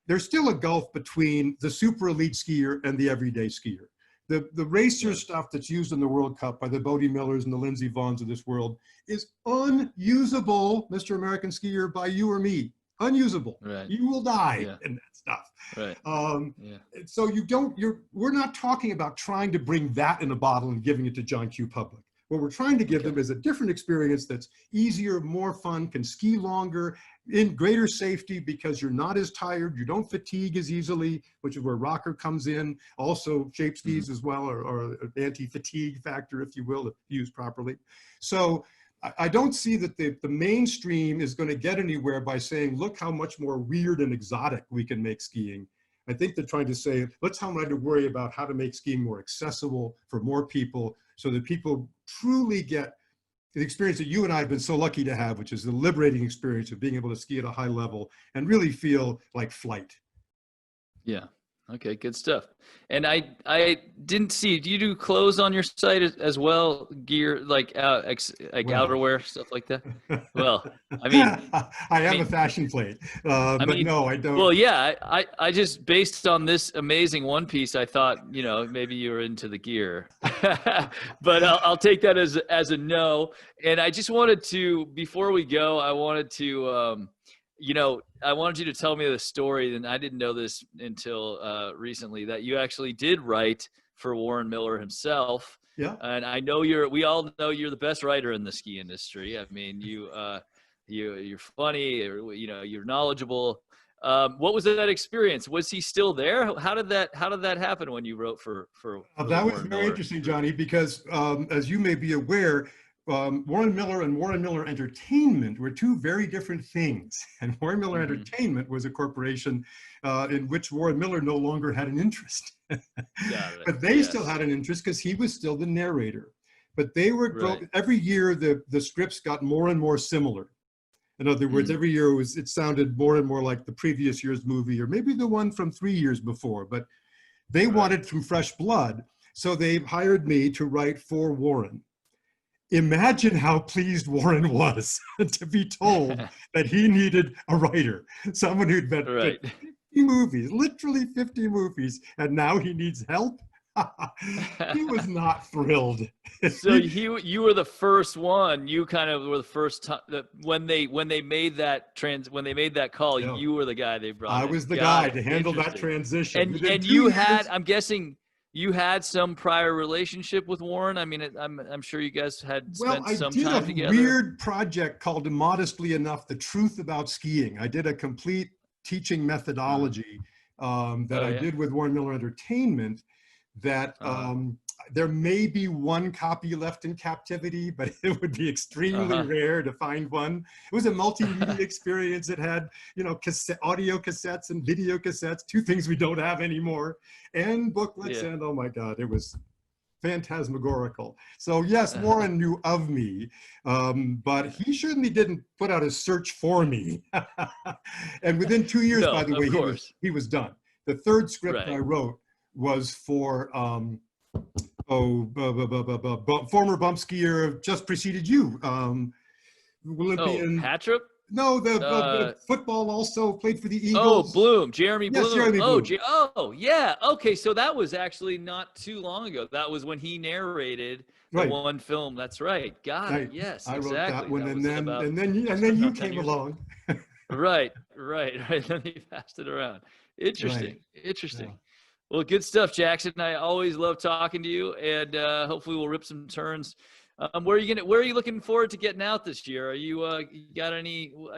There's still a gulf between the super elite skier and the everyday skier. The racer stuff that's used in the World Cup by the Bodie Millers and the Lindsey Vonns of this world is unusable, Mr. American Skier, by you or me. Unusable. Right. You will die in that stuff. Right. So we're not talking about trying to bring that in a bottle and giving it to John Q. Public. What we're trying to give them is a different experience that's easier, more fun, can ski longer, in greater safety because you're not as tired, you don't fatigue as easily, which is where rocker comes in. Also shape skis as well, or an anti-fatigue factor, if you will, if used properly. So I don't see that the mainstream is going to get anywhere by saying, look how much more weird and exotic we can make skiing. I think they're trying to say, let's try to worry about how to make skiing more accessible for more people, so that people truly get the experience that you and I have been so lucky to have, which is the liberating experience of being able to ski at a high level and really feel like flight. Yeah. Okay, good stuff. And I didn't see. Do you do clothes on your site as well? Gear like outerwear, stuff like that. Well, I mean, I have a fashion plate, but no, I don't. Well, yeah, I just based on this amazing one piece, I thought maybe you were into the gear, but I'll take that as a no. And I just wanted to, before we go, I wanted to. I wanted you to tell me the story, and I didn't know this until recently, that you actually did write for Warren Miller himself. Yeah. And I know we all know you're the best writer in the ski industry. I mean, you're funny, you're knowledgeable. What was that experience? Was he still there? How did that happen when you wrote for that was Warren very Miller? interesting, Johnny, because as you may be aware, Warren Miller and Warren Miller Entertainment were two very different things. And Warren Miller Entertainment was a corporation in which Warren Miller no longer had an interest. But they still had an interest because he was still the narrator. But they were every year the scripts got more and more similar. In other words, every year it sounded more and more like the previous year's movie, or maybe the one from 3 years before. But they wanted some fresh blood, so they hired me to write for Warren. Imagine how pleased Warren was to be told that he needed a writer, someone who'd been 50 movies, literally 50 movies, and now he needs help. He was not thrilled. So you were the first one. You kind of were the first time that when they made that call, you were the guy they brought. I was the guy to handle that transition. And you had, I'm guessing, you had some prior relationship with Warren. I mean, I'm sure you guys had spent some time together. I did a weird project called, modestly enough, The Truth About Skiing. I did a complete teaching methodology that I did with Warren Miller Entertainment. That there may be one copy left in captivity, but it would be extremely rare to find one. It was a multimedia experience. It had, audio cassettes and video cassettes, two things we don't have anymore, and booklets, and oh my God, it was phantasmagorical. So yes, Warren knew of me, but he certainly didn't put out a search for me. And within 2 years, by the way, he was done. The third script I wrote was for former bump skier just preceded you, Olympian. Hattrup? No, the football also played for the Eagles. Bloom, Jeremy Bloom. Yes, Jeremy Bloom. Yeah. Okay, so that was actually not too long ago. That was when he narrated the one film. That's right. Got it. Yes, I wrote exactly. that one, and then you came along. Right. Then he passed it around. Interesting. Yeah. Well, good stuff, Jackson. I always love talking to you, and hopefully we'll rip some turns. Where are you looking forward to getting out this year? Are you are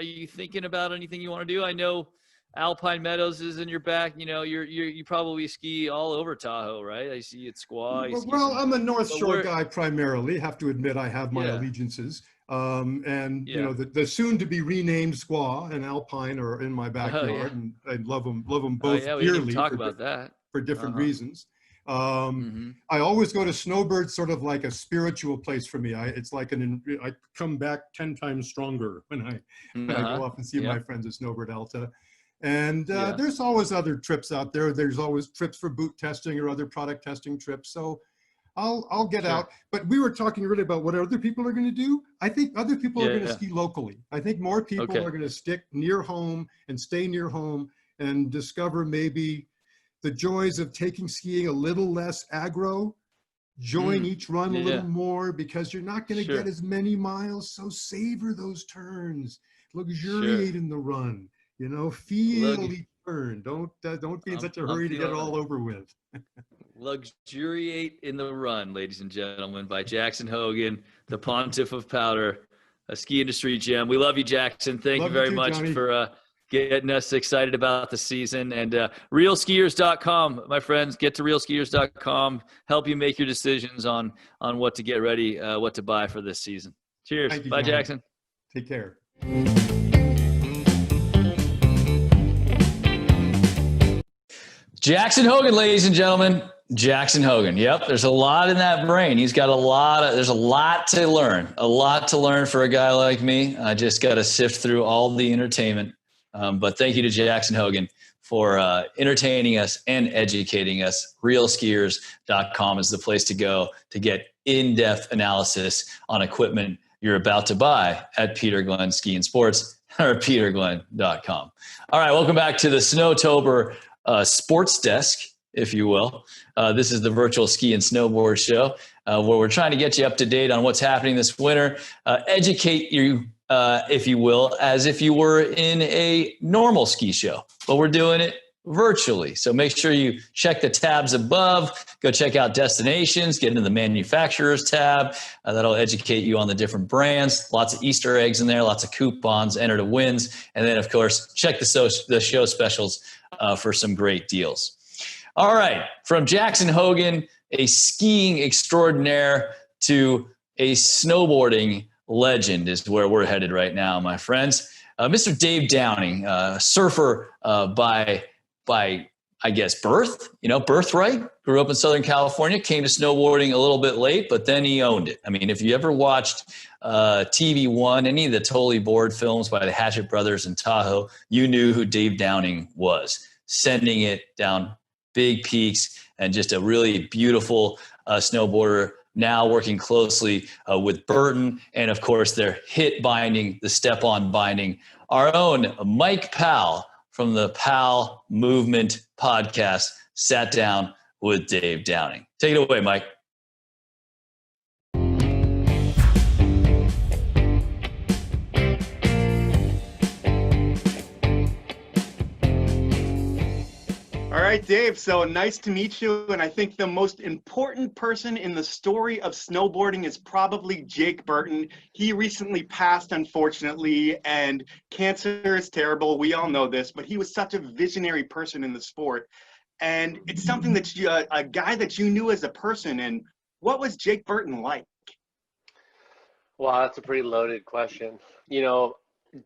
you thinking about anything you want to do? I know Alpine Meadows is in your back. You probably ski all over Tahoe, right? I see you at Squaw. I'm a North Shore guy primarily. Have to admit I have my allegiances. The soon to be renamed Squaw and Alpine are in my backyard, and I love them both dearly. We can talk about that. For different reasons. I always go to Snowbird, sort of like a spiritual place for me. It's like I come back 10 times stronger when I go off and see my friends at Snowbird Alta. And there's always other trips out there. There's always trips for boot testing or other product testing trips. So I'll get out. But we were talking really about what other people are going to do. I think other people are going to ski locally. I think more people are going to stick near home and stay near home and discover maybe the joys of taking skiing a little less aggro, join each run a little more, because you're not going to get as many miles. So savor those turns, luxuriate in the run, feel each turn. Don't be in such a hurry to get it all over with. Luxuriate in the run, ladies and gentlemen, by Jackson Hogan, the Pontiff of Powder, a ski industry gem. We love you, Jackson. Thank you very much, Johnny, for getting us excited about the season. And realskiers.com, my friends, get to realskiers.com, help you make your decisions on what to get ready, what to buy for this season. Cheers. Bye, Johnny. Jackson. Take care. Jackson Hogan, ladies and gentlemen. Jackson Hogan. Yep. There's a lot in that brain. He's got there's a lot to learn for a guy like me. I just got to sift through all the entertainment. But thank you to Jackson Hogan for entertaining us and educating us. Realskiers.com is the place to go to get in-depth analysis on equipment you're about to buy at Peter Glenn Ski and Sports or peterglenn.com. All right. Welcome back to the Snowtober Sports Desk, if you will. This is the virtual ski and snowboard show where we're trying to get you up to date on what's happening this winter, educate you, if you will, as if you were in a normal ski show, but we're doing it virtually. So make sure you check the tabs above, go check out destinations, get into the manufacturers tab. That'll educate you on the different brands, lots of Easter eggs in there, lots of coupons, enter to wins. And then of course, check the show specials for some great deals. All right. From Jackson Hogan, a skiing extraordinaire, to a snowboarding legend is where we're headed right now, my friends. Mr. Dave Downing, surfer by I guess birthright. Grew up in Southern California, came to snowboarding a little bit late, but then he owned it. I mean, if you ever watched TV One, any of the Totally Bored films by the Hatchet brothers in Tahoe, you knew who Dave Downing was, sending it down big peaks, and just a really beautiful snowboarder, now working closely with Burton, and of course their hit binding, the step-on binding. Our own Mike Powell from the Powell Movement podcast sat down with Dave Downing. Take it away, Mike. All right, Dave, so nice to meet you. And I think the most important person in the story of snowboarding is probably Jake Burton. He recently passed, unfortunately, and cancer is terrible. We all know this, but he was such a visionary person in the sport. And it's something that a guy that you knew as a person. And what was Jake Burton like? Wow, that's a pretty loaded question.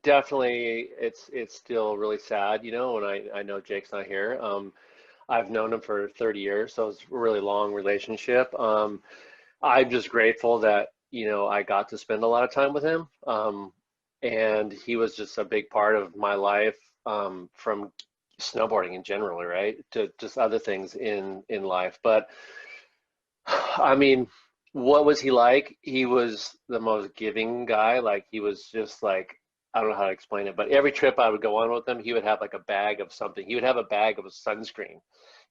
Definitely it's still really sad, when I know Jake's not here. I've known him for 30 years, so it's a really long relationship. I'm just grateful that, I got to spend a lot of time with him. And he was just a big part of my life, from snowboarding in general, right, to just other things in life. But I mean, what was he like? He was the most giving guy. Like, he was just like, I don't know how to explain it, but every trip I would go on with him, he would have like a bag of something. He would have a bag of sunscreen.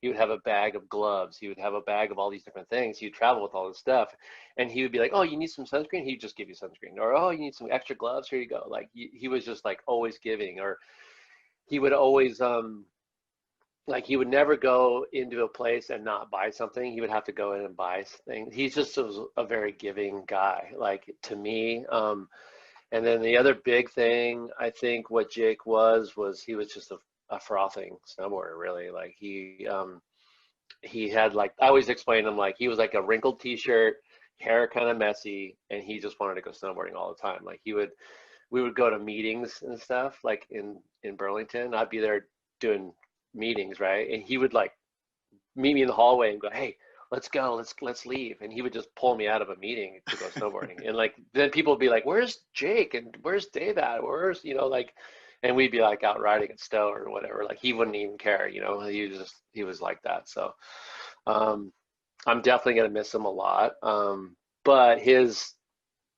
He would have a bag of gloves. He would have a bag of all these different things. He'd travel with all this stuff. And he would be like, oh, you need some sunscreen? He'd just give you sunscreen. Or, oh, you need some extra gloves? Here you go. Like, he was just like always giving. Or he would always, like, he would never go into a place and not buy something. He would have to go in and buy things. He just was a very giving guy, like, to me. And then the other big thing, I think what Jake was he was just a frothing snowboarder, really. Like, he had, like, I always explain him, like, he was like a wrinkled t-shirt, hair kind of messy, and he just wanted to go snowboarding all the time. Like, we would go to meetings and stuff, like in Burlington. I'd be there doing meetings, right? And he would like meet me in the hallway and go, hey, let's go, let's leave. And he would just pull me out of a meeting to go snowboarding. And like, then people would be like, where's Jake? And where's Dave at? Where's, like, and we'd be like out riding at Stowe or whatever. Like, he wouldn't even care, he was like that. So I'm definitely going to miss him a lot. But his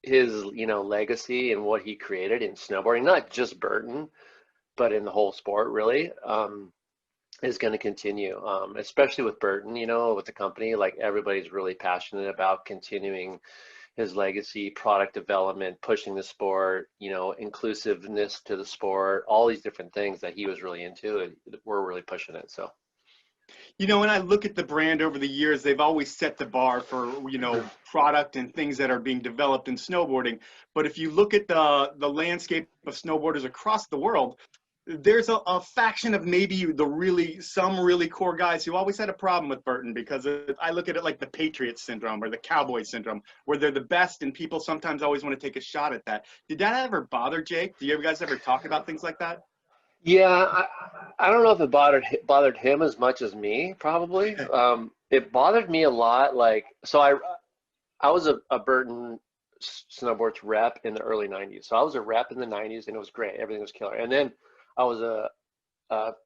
legacy and what he created in snowboarding, not just Burton, but in the whole sport, really, is going to continue, especially with Burton, with the company. Like, everybody's really passionate about continuing his legacy, product development, pushing the sport, inclusiveness to the sport, all these different things that he was really into, and we're really pushing it. So, when I look at the brand over the years, they've always set the bar for, product and things that are being developed in snowboarding. But if you look at the landscape of snowboarders across the world, there's a faction of maybe some really core guys who always had a problem with Burton, because I look at it like the Patriot syndrome or the Cowboy syndrome, where they're the best and people sometimes always want to take a shot at that. Did that ever bother Jake? Do you guys ever talk about things like that? Yeah, I don't know if it bothered him as much as me, probably. It bothered me a lot. Like, so I was a Burton Snowboards rep in the early 90s. So I was a rep in the 90s and it was great. Everything was killer. And then I was a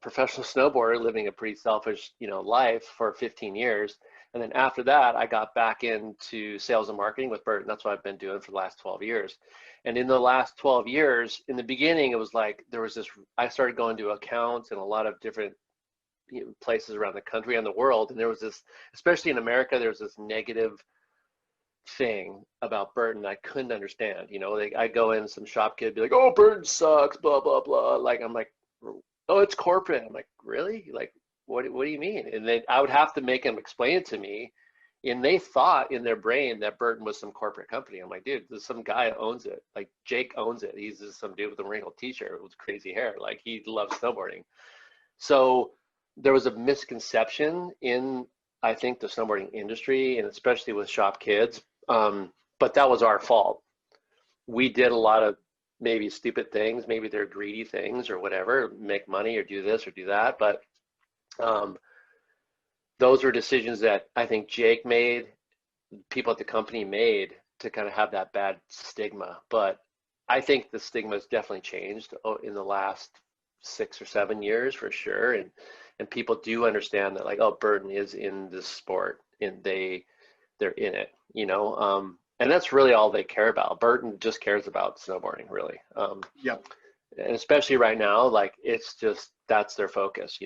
professional snowboarder living a pretty selfish, life for 15 years. And then after that, I got back into sales and marketing with Burton. That's what I've been doing for the last 12 years. And in the last 12 years, in the beginning, it was like there was this, I started going to accounts in a lot of different places around the country and the world. And there was this, especially in America, there was this negative thing about Burton I couldn't understand. I go in, some shop kid be like, "Oh, Burton sucks," blah blah blah. Like I'm like, "Oh, it's corporate." I'm like, "Really? Like, what do you mean?" And then I would have to make them explain it to me, and they thought in their brain that Burton was some corporate company. I'm like, "Dude, there's some guy who owns it. Like Jake owns it. He's just some dude with a wrinkled T-shirt with crazy hair. Like he loves snowboarding." So there was a misconception in, I think, the snowboarding industry, and especially with shop kids. But that was our fault. We did a lot of maybe stupid things, maybe they're greedy things or whatever, make money or do this or do that. But those were decisions that I think Jake made, people at the company made to kind of have that bad stigma. But I think the stigma has definitely changed in the last 6 or 7 years for sure. And people do understand that, like, oh, Burton is in this sport and they're in it, and that's really all they care about. Burton just cares about snowboarding, really. Yep. And especially right now, like it's just, that's their focus,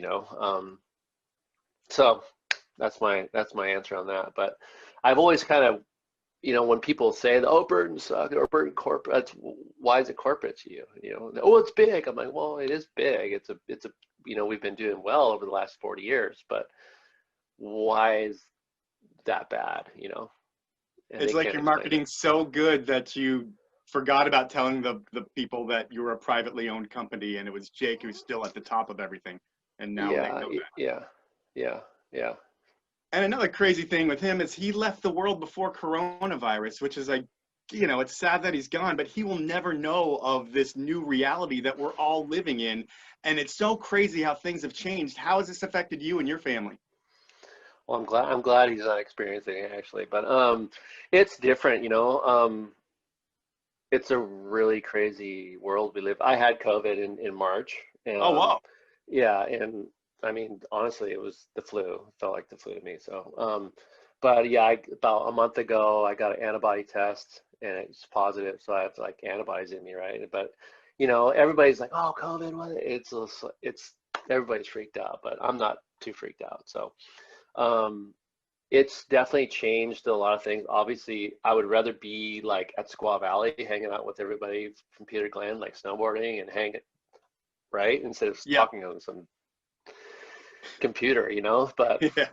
so that's my answer on that. But I've always kind of, when people say, "Oh, Burton sucks," or "Burton corporate," that's, why is it corporate to you? "Oh, it's big." I'm like, well, it is big. It's a we've been doing well over the last 40 years, but why is that bad? And It's like your marketing's so good that you forgot about telling the people that you were a privately owned company, and it was Jake who's still at the top of everything. And now they know that. Yeah. And another crazy thing with him is he left the world before coronavirus, which is like, it's sad that he's gone, but he will never know of this new reality that we're all living in. And it's so crazy how things have changed. How has this affected you and your family? Well, I'm glad he's not experiencing it, actually, but it's different, it's a really crazy world we live. I had COVID in March. And, oh, wow. Yeah, and I mean, honestly, it was the flu. It felt like the flu to me. So, but yeah, about a month ago, I got an antibody test, and it's positive, so I have like antibodies in me, right? But everybody's like, "Oh, COVID, what?" It's everybody's freaked out, but I'm not too freaked out. So. It's definitely changed a lot of things. Obviously, I would rather be like at Squaw Valley hanging out with everybody from Peter Glen, like snowboarding and hanging, right? Instead of talking on some computer, But yeah.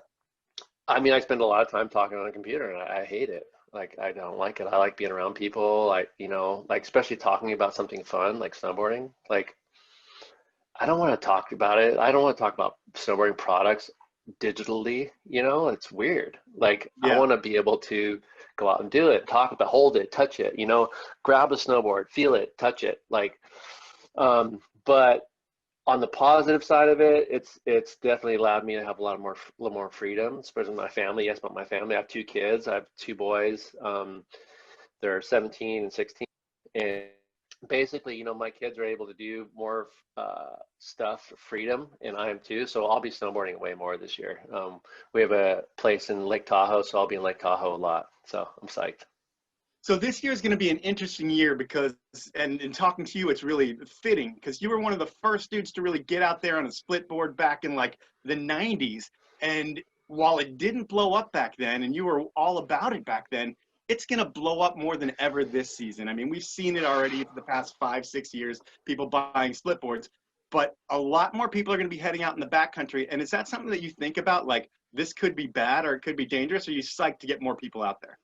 I mean, I spend a lot of time talking on a computer and I hate it. Like, I don't like it. I like being around people, like, like especially talking about something fun, like snowboarding. Like, I don't want to talk about it. I don't want to talk about snowboarding products digitally, it's weird. Like, I want to be able to go out and do it, talk about, hold it, touch it, grab a snowboard, feel it, touch it. Like, but on the positive side of it, it's definitely allowed me to have a little more freedom, especially with my family. Yes, but my family, I have 2 kids. I have 2 boys. They're 17 and 16, and basically, my kids are able to do more stuff, freedom, and I am too. So I'll be snowboarding way more this year. We have a place in Lake Tahoe, so I'll be in Lake Tahoe a lot. So I'm psyched. So this year is going to be an interesting year because, and in talking to you, it's really fitting because you were one of the first dudes to really get out there on a split board back in like the 90s. And while it didn't blow up back then, and you were all about it back then, it's going to blow up more than ever this season. I mean, we've seen it already for the past 5-6 years, people buying split boards, but a lot more people are going to be heading out in the backcountry. And is that something that you think about? Like, this could be bad or it could be dangerous, or are you psyched to get more people out there?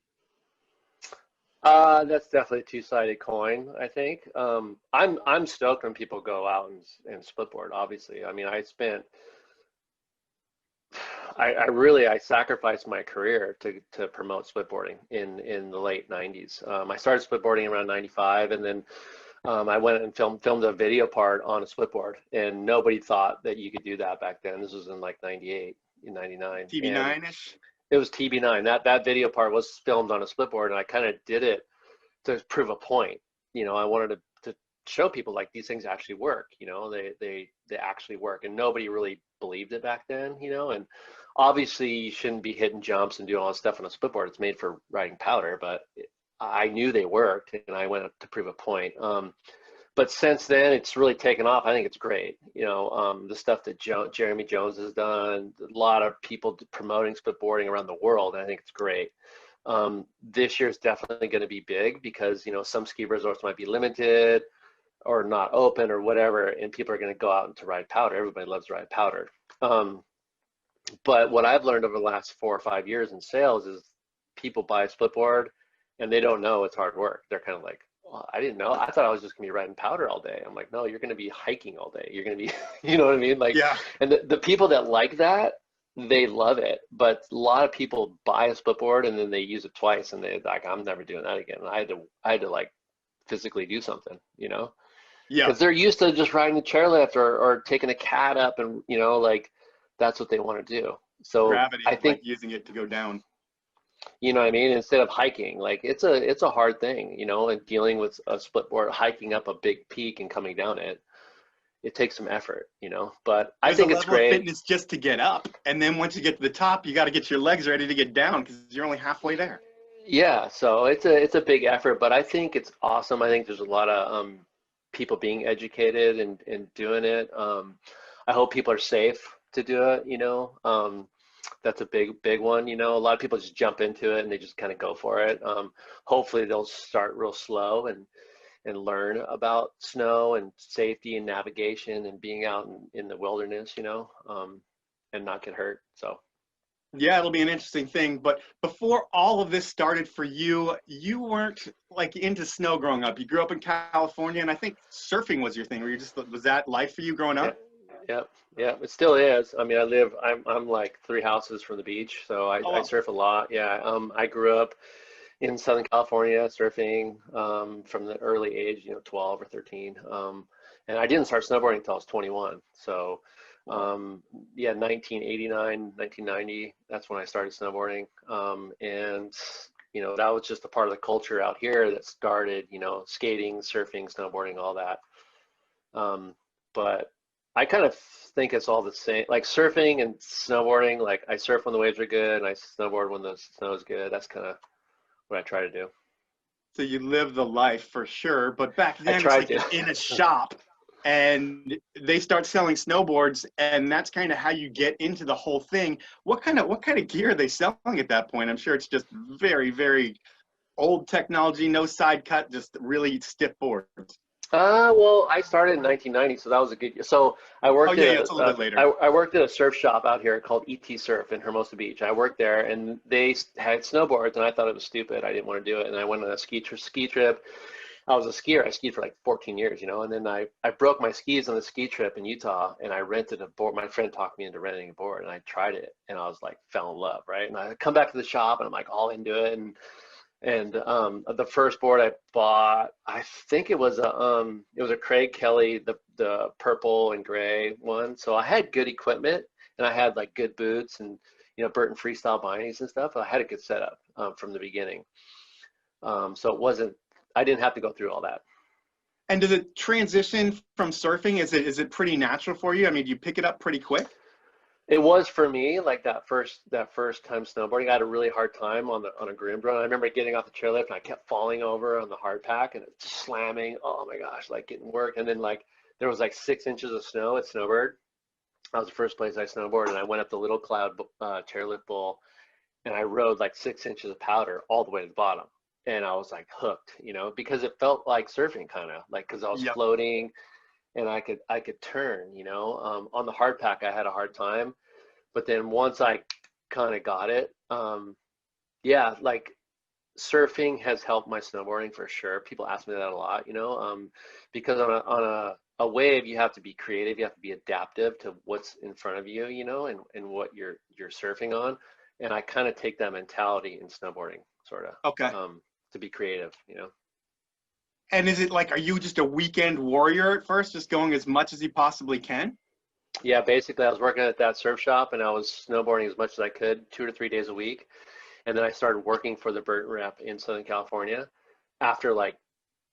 That's definitely a two-sided coin, I think. I'm stoked when people go out and split board, obviously. I mean, I sacrificed my career to promote splitboarding in the late 90s. I started splitboarding around 95, and then I went and filmed a video part on a split board, and nobody thought that you could do that back then. This was in like 98, in 99. TB9-ish? It was TB9. That video part was filmed on a split board, and I kind of did it to prove a point. You know, I wanted to show people like these things actually work. You know, they actually work, and nobody really believed it back then. You know, and obviously you shouldn't be hitting jumps and doing all this stuff on a split board. It's made for riding powder, but I knew they worked, and I went to prove a point. But since then, it's really taken off. I think it's great. You know, the stuff that Jeremy Jones has done, a lot of people promoting split boarding around the world. And I think it's great. This year is definitely going to be big because, you know, some ski resorts might be limited or not open or whatever, and people are going to go out to ride powder. Everybody loves to ride powder. But what I've learned over the last 4 or 5 years in sales is people buy a split board and they don't know it's hard work. They're kind of like, well, I didn't know. I thought I was just gonna be riding powder all day. I'm like, no, you're gonna be hiking all day. You're gonna be, you know what I mean? Like, Yeah. And the people that like that, they love it. But a lot of people buy a split board and then they use it twice and they're like, I'm never doing that again. And I had to like physically do something, you know? Yeah. Because they're used to just riding the chairlift or taking a cat up, and you know, like that's what they want to do. So Gravity, I think, like using it to go down. you know what I mean? Instead of hiking, like it's a hard thing, you know, and dealing with a split board, hiking up a big peak and coming down it takes some effort, you know, but I There's think a it's level of great. fitness just to get up, and then once you get to the top, you got to get your legs ready to get down because you're only halfway there. Yeah. So it's a big effort, but I think it's awesome. I think there's a lot of, people being educated and doing it. I hope people are safe to do it, you know. That's a big one, you know. A lot of people just jump into it and they just kind of go for it. Hopefully they'll start real slow and learn about snow and safety and navigation and being out in the wilderness, you know, and not get hurt. So Yeah, it'll be an interesting thing. But before all of this started for you, you weren't like into snow growing up. You grew up in California, and I think surfing was your thing. Was that life for you growing up? yeah, it still is. I mean, I'm like 3 houses from the beach, so I Oh, wow. surf a lot. Yeah. I grew up in Southern California surfing, from the early age, you know, 12 or 13. And I didn't start snowboarding until I was 21. So, yeah, 1989, 1990, that's when I started snowboarding. And, you know, that was just a part of the culture out here that started, you know, skating, surfing, snowboarding, all that. But I kind of think it's all the same, like surfing and snowboarding. Like I surf when the waves are good and I snowboard when the snow is good. That's kind of what I try to do. So you live the life for sure. But back then, it's tried like to. you're in a shop and they start selling snowboards, and that's kind of how you get into the whole thing. What kind of gear are they selling at that point? I'm sure it's just very, very old technology, no side cut, just really stiff boards. Well, I started in 1990, so that was a good year. So I worked it's a little bit later. I worked at a surf shop out here called ET Surf in Hermosa Beach. I worked there, and they had snowboards, and I thought it was stupid. I didn't want to do it, and I went on a ski trip. I was a skier. I skied for like 14 years, you know, and then I broke my skis on a ski trip in Utah, and I rented a board. My friend talked me into renting a board, and I tried it, and I was like, fell in love, right? And I come back to the shop, and I'm like all into it, and the first board I bought, I think it was a Craig Kelly, the purple and gray one. So I had good equipment, and I had like good boots and, you know, Burton Freestyle bindings and stuff. I had a good setup from the beginning. So I didn't have to go through all that. And does it transition from surfing? Is it pretty natural for you? I mean, do you pick it up pretty quick? It was for me, like that first time snowboarding. I had a really hard time on a groom run. I remember getting off the chairlift and I kept falling over on the hard pack and it's slamming. Oh my gosh, like getting work. And then like there was like 6 inches of snow at Snowbird. That was the first place I snowboarded, and I went up the Little Cloud chairlift bowl, and I rode like 6 inches of powder all the way to the bottom. And I was like hooked, you know, because it felt like surfing kind of like, because I was floating and I could turn, you know. On the hard pack, I had a hard time. But then once I kind of got it, yeah, like surfing has helped my snowboarding for sure. People ask me that a lot, you know, because on a wave, you have to be creative. You have to be adaptive to what's in front of you, you know, and what you're surfing on. And I kind of take that mentality in snowboarding, sort of. Okay. To be creative, you know. And is it like, are you just a weekend warrior at first, just going as much as you possibly can? Yeah, basically, I was working at that surf shop and I was snowboarding as much as I could, 2 to 3 days a week. And then I started working for the Burton Rep in Southern California. After like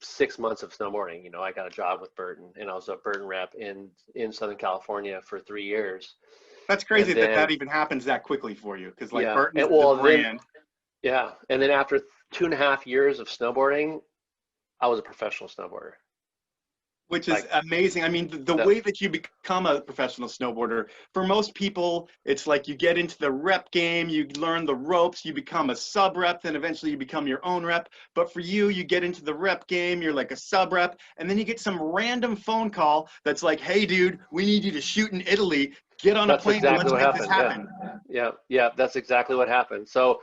6 months of snowboarding, you know, I got a job with Burton, and I was a Burton Rep in Southern California for 3 years. That's crazy And then, that even happens that quickly for you, because like yeah, Burton's and well, the brand. then, yeah, and then after 2.5 years of snowboarding, I was a professional snowboarder. Which is Like, amazing. I mean, the that- way that you become a professional snowboarder, for most people, it's like you get into the rep game, you learn the ropes, you become a sub rep, then eventually you become your own rep. But for you, you get into the rep game, you're like a sub rep, and then you get some random phone call that's like, hey, dude, we need you to shoot in Italy. Get on a That's plane and exactly let's what make this happened. happen. Yeah, that's exactly what happened. So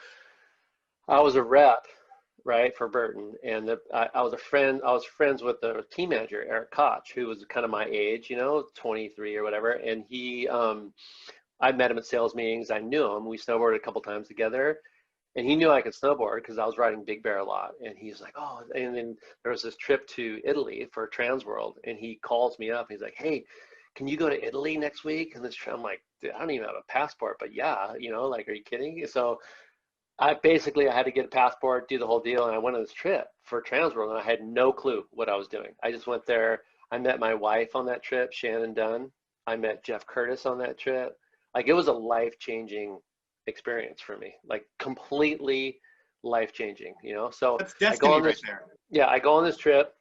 I was a rep, right, for Burton, and I was friends with the team manager, Eric Koch, who was kind of my age, you know, 23 or whatever. And I met him at sales meetings. I knew him. We snowboarded a couple times together, and he knew I could snowboard because I was riding Big Bear a lot. And he's like, oh, and then there was this trip to Italy for Transworld, and he calls me up. He's like, hey, can you go to Italy next week? And I'm like, I don't even have a passport, but yeah, you know, like, are you kidding? So I had to get a passport, do the whole deal, and I went on this trip for Transworld, and I had no clue what I was doing. I just went there. I met my wife on that trip, Shannon Dunn. I met Jeff Curtis on that trip. Like, it was a life-changing experience for me, like completely life-changing, you know? So That's destiny right there. Yeah, I go on this trip.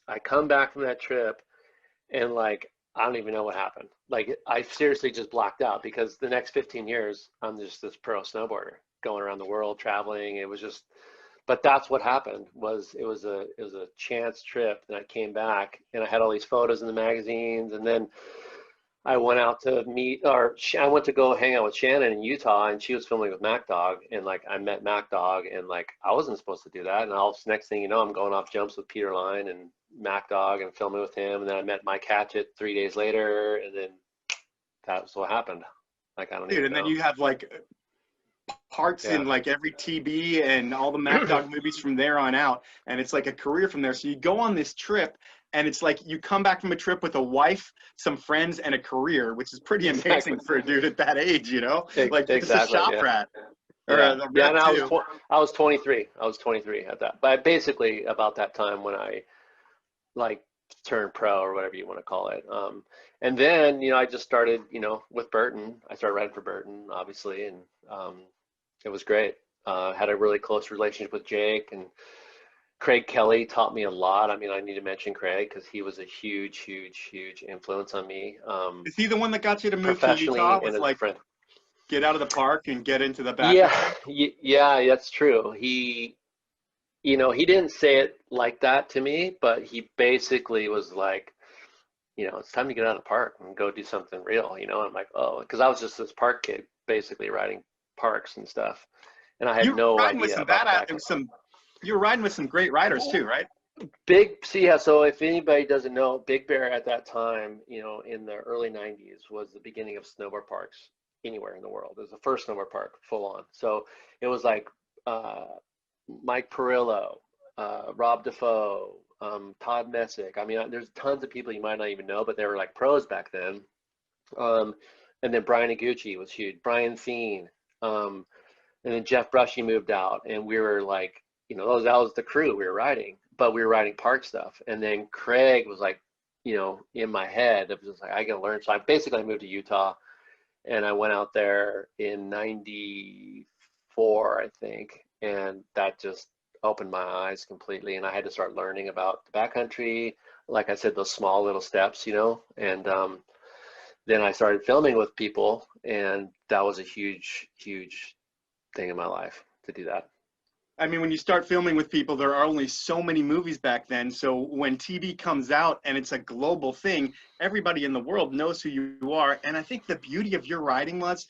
I come back from that trip, and like, I don't even know what happened. Like, I seriously just blacked out, because the next 15 years, I'm just this pro snowboarder going around the world, traveling. It was just, but that's what happened. It was a chance trip, and I came back, and I had all these photos in the magazines, and then I went out to I went to go hang out with Shannon in Utah, and she was filming with Mac Dog, and like, I met Mac Dog, and like, I wasn't supposed to do that, and next thing you know, I'm going off jumps with Peter Line and Mac Dog and filming with him, and then I met Mike Hatchett 3 days later, and then that's what happened. Like, I don't even know. And then you have like parts in like every TB and all the Mac Dog movies from there on out, and it's like a career from there. So you go on this trip, and it's like you come back from a trip with a wife, some friends, and a career, which is pretty amazing for a dude at that age, you know? Like, it's a shop rat. And I was 23. I was 23 at that. But basically about that time when I like turned pro, or whatever you want to call it. And then, you know, I just started, you know, with Burton. I started riding for Burton, obviously, and it was great. Had a really close relationship with Jake, and Craig Kelly taught me a lot. I mean, I need to mention Craig, because he was a huge influence on me. Is he the one that got you to move to Utah? Was like, get out of the park and get into the back? Yeah, that's true. He, you know, he didn't say it like that to me, but he basically was like, you know, it's time to get out of the park and go do something real, you know? And I'm like, oh, because I was just this park kid, basically riding parks and stuff, and I had no idea about that. You were riding with some great riders too, right? So if anybody doesn't know, Big Bear at that time, you know, in the early 90s, was the beginning of snowboard parks anywhere in the world. It was the first snowboard park full on. So it was like Mike Perillo, Rob Defoe, Todd Messick. I mean, there's tons of people you might not even know, but they were like pros back then. And then Brian Iguchi was huge. Brian Thien. And then Jeff Brushy moved out, and we were like, you know, that was the crew we were riding, but we were riding park stuff. And then Craig was like, you know, in my head, it was just like, I gotta learn. So I moved to Utah, and I went out there in '94, I think, and that just opened my eyes completely. And I had to start learning about the backcountry, like I said, those small little steps, you know. And then I started filming with people, and that was a huge thing in my life to do that. I mean, when you start filming with people, there are only so many movies back then. So when TV comes out and it's a global thing, everybody in the world knows who you are. And I think the beauty of your riding was,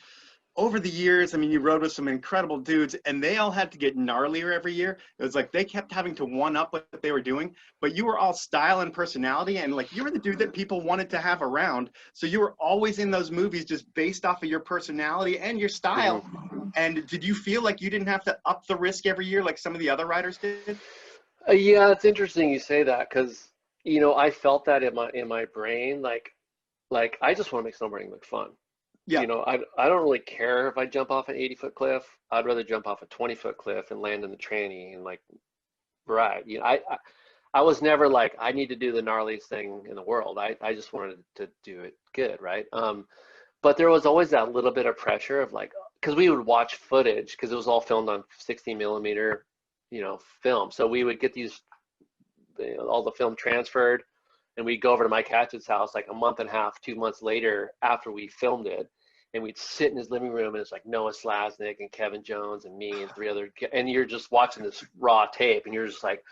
over the years, I mean, you rode with some incredible dudes, and they all had to get gnarlier every year. It was like they kept having to one up what they were doing, but you were all style and personality, and like, you were the dude that people wanted to have around. So you were always in those movies just based off of your personality and your style. And did you feel like you didn't have to up the risk every year like some of the other riders did? Yeah, it's interesting you say that because I felt that in my brain, like I just want to make snowboarding look fun. Yeah. I don't really care if I jump off an 80-foot cliff. I'd rather jump off a 20-foot cliff and land in the tranny and like ride. I was never like I need to do the gnarliest thing in the world. I just wanted to do it good, right? But there was always that little bit of pressure of like, because we would watch footage because it was all filmed on 60 millimeter, film. So we would get these, all the film transferred, and we'd go over to Mike Hatchett's house like a month and a half, 2 months later after we filmed it, and we'd sit in his living room, and it's like Noah Slasnick and Kevin Jones and me and 3 other, and you're just watching this raw tape, and you're just like,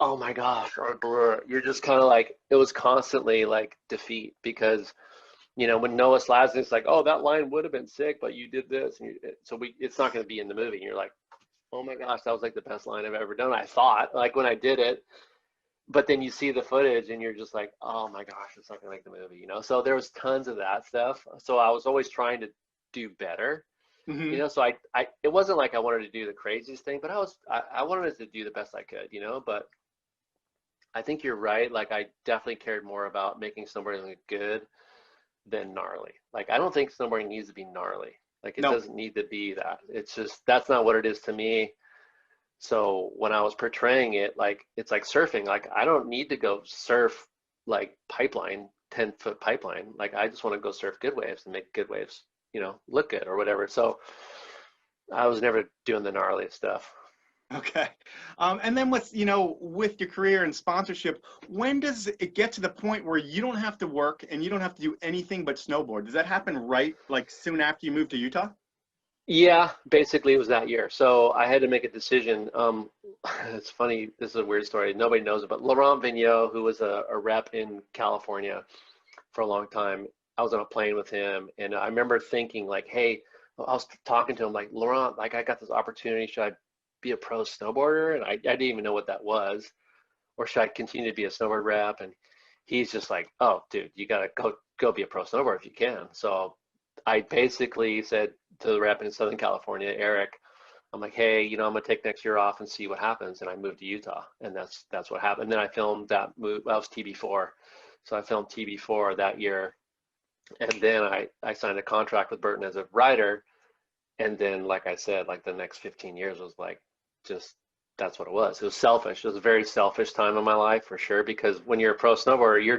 oh my gosh, you're just kind of like, it was constantly like defeat because when Noah Slasnick's like, oh, that line would have been sick, but you did this. And it's not going to be in the movie. And you're like, oh my gosh, that was like the best line I've ever done. I thought, like when I did it, but then you see the footage and you're just like, oh my gosh, it's not going to make the movie, So there was tons of that stuff. So I was always trying to do better, So it wasn't like I wanted to do the craziest thing, but I wanted to do the best I could, but I think you're right. Like I definitely cared more about making snowboarding look good than gnarly. Like I don't think snowboarding needs to be gnarly. Like it doesn't need to be that. It's just that's not what it is to me. So when I was portraying it, like it's like surfing. Like I don't need to go surf like pipeline, 10-foot pipeline. Like I just want to go surf good waves and make good waves, look good or whatever. So I was never doing the gnarly stuff. Okay. And then with your career and sponsorship, when does it get to the point where you don't have to work and you don't have to do anything but snowboard? Does that happen right like soon after you moved to Utah? Yeah, basically it was that year. So I had to make a decision. It's funny. This is a weird story. Nobody knows it, but Laurent Vigneault, who was a rep in California for a long time, I was on a plane with him. And I remember thinking like, hey, I was talking to him like, Laurent, like I got this opportunity. Should I be a pro snowboarder? And I didn't even know what that was. Or should I continue to be a snowboard rep? And he's just like, oh, dude, you got to go be a pro snowboarder if you can. So I basically said to the rep in Southern California, Eric, I'm like, hey, I'm gonna take next year off and see what happens. And I moved to Utah, and that's what happened. And then I filmed that move. That was TB4, so I filmed TB4 that year, and then I signed a contract with Burton as a writer. And then, like I said, like the next 15 years was like just that's what it was. It was selfish. It was a very selfish time in my life for sure, because when you're a pro snowboarder, you're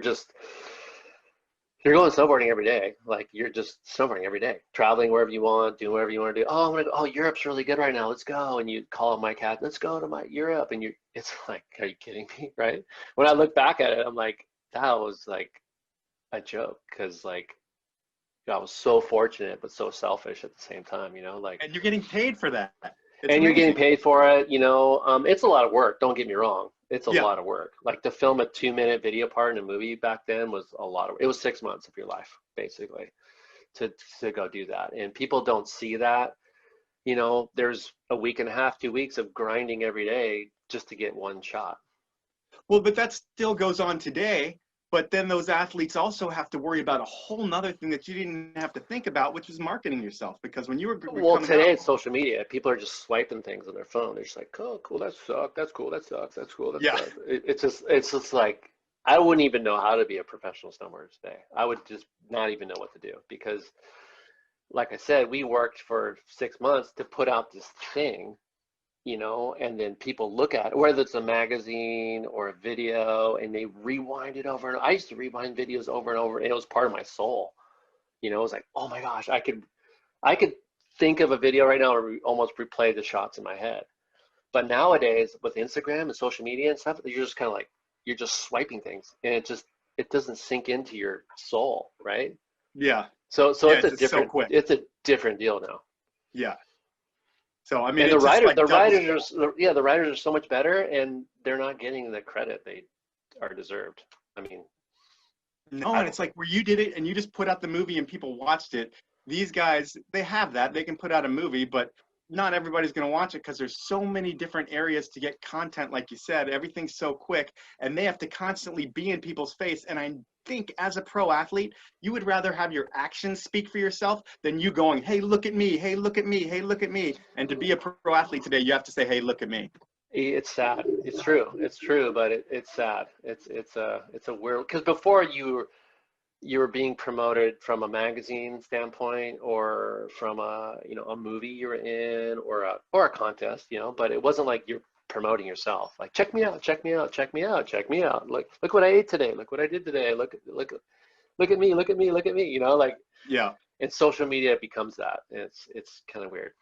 going snowboarding every day. Like you're just snowboarding every day, traveling wherever you want, doing whatever you want to do. Oh, I'm gonna go, oh, Europe's really good right now. Let's go. And you call Mike Hat, let's go to Europe. And it's like, are you kidding me? Right? When I look back at it, I'm like, that was like a joke, because like I was so fortunate, but so selfish at the same time, like. And you're getting paid for that. And you're getting paid for it, it's a lot of work. Don't get me wrong. It's a lot of work. Like to film a 2-minute video part in a movie back then was a lot of, it was 6 months of your life, basically, to go do that. And people don't see that, there's a week and a half, 2 weeks of grinding every day just to get one shot. Well, but that still goes on today. But then those athletes also have to worry about a whole nother thing that you didn't have to think about, which is marketing yourself. Because when you were today it's social media. People are just swiping things on their phone. They're just like, oh, cool, that sucks. That's cool. That sucks. That's cool. That sucks. It's just like, I wouldn't even know how to be a professional snowboarder today. I would just not even know what to do, because, like I said, we worked for 6 months to put out this thing. And then people look at it, whether it's a magazine or a video, and they rewind it over. And I used to rewind videos over and over, and it was part of my soul. It was like, oh my gosh, I could think of a video right now and almost replay the shots in my head. But nowadays with Instagram and social media and stuff, you're just kind of like, you're just swiping things, and it doesn't sink into your soul, right? Yeah. So it's a different deal now. Yeah. So I mean, and the writers are so much better, and they're not getting the credit they are deserved. I mean, no, and it's like where you did it and you just put out the movie and people watched it. These guys, they have that. They can put out a movie, but not everybody's going to watch it because there's so many different areas to get content. Like you said, everything's so quick, and they have to constantly be in people's face. And I think as a pro athlete, you would rather have your actions speak for yourself than you going, hey, look at me, hey, look at me, hey, look at me. And to be a pro athlete today, you have to say, hey, look at me. It's sad. It's true. It's true, but it's sad. It's a weird, because before you were being promoted from a magazine standpoint or from a a movie you were in or a contest, but it wasn't like you're promoting yourself. Like, check me out, check me out, check me out, check me out. Look what I ate today. Look what I did today. Look at me, look at me, look at me. Like, Yeah. and social media becomes that. And it's kind of weird.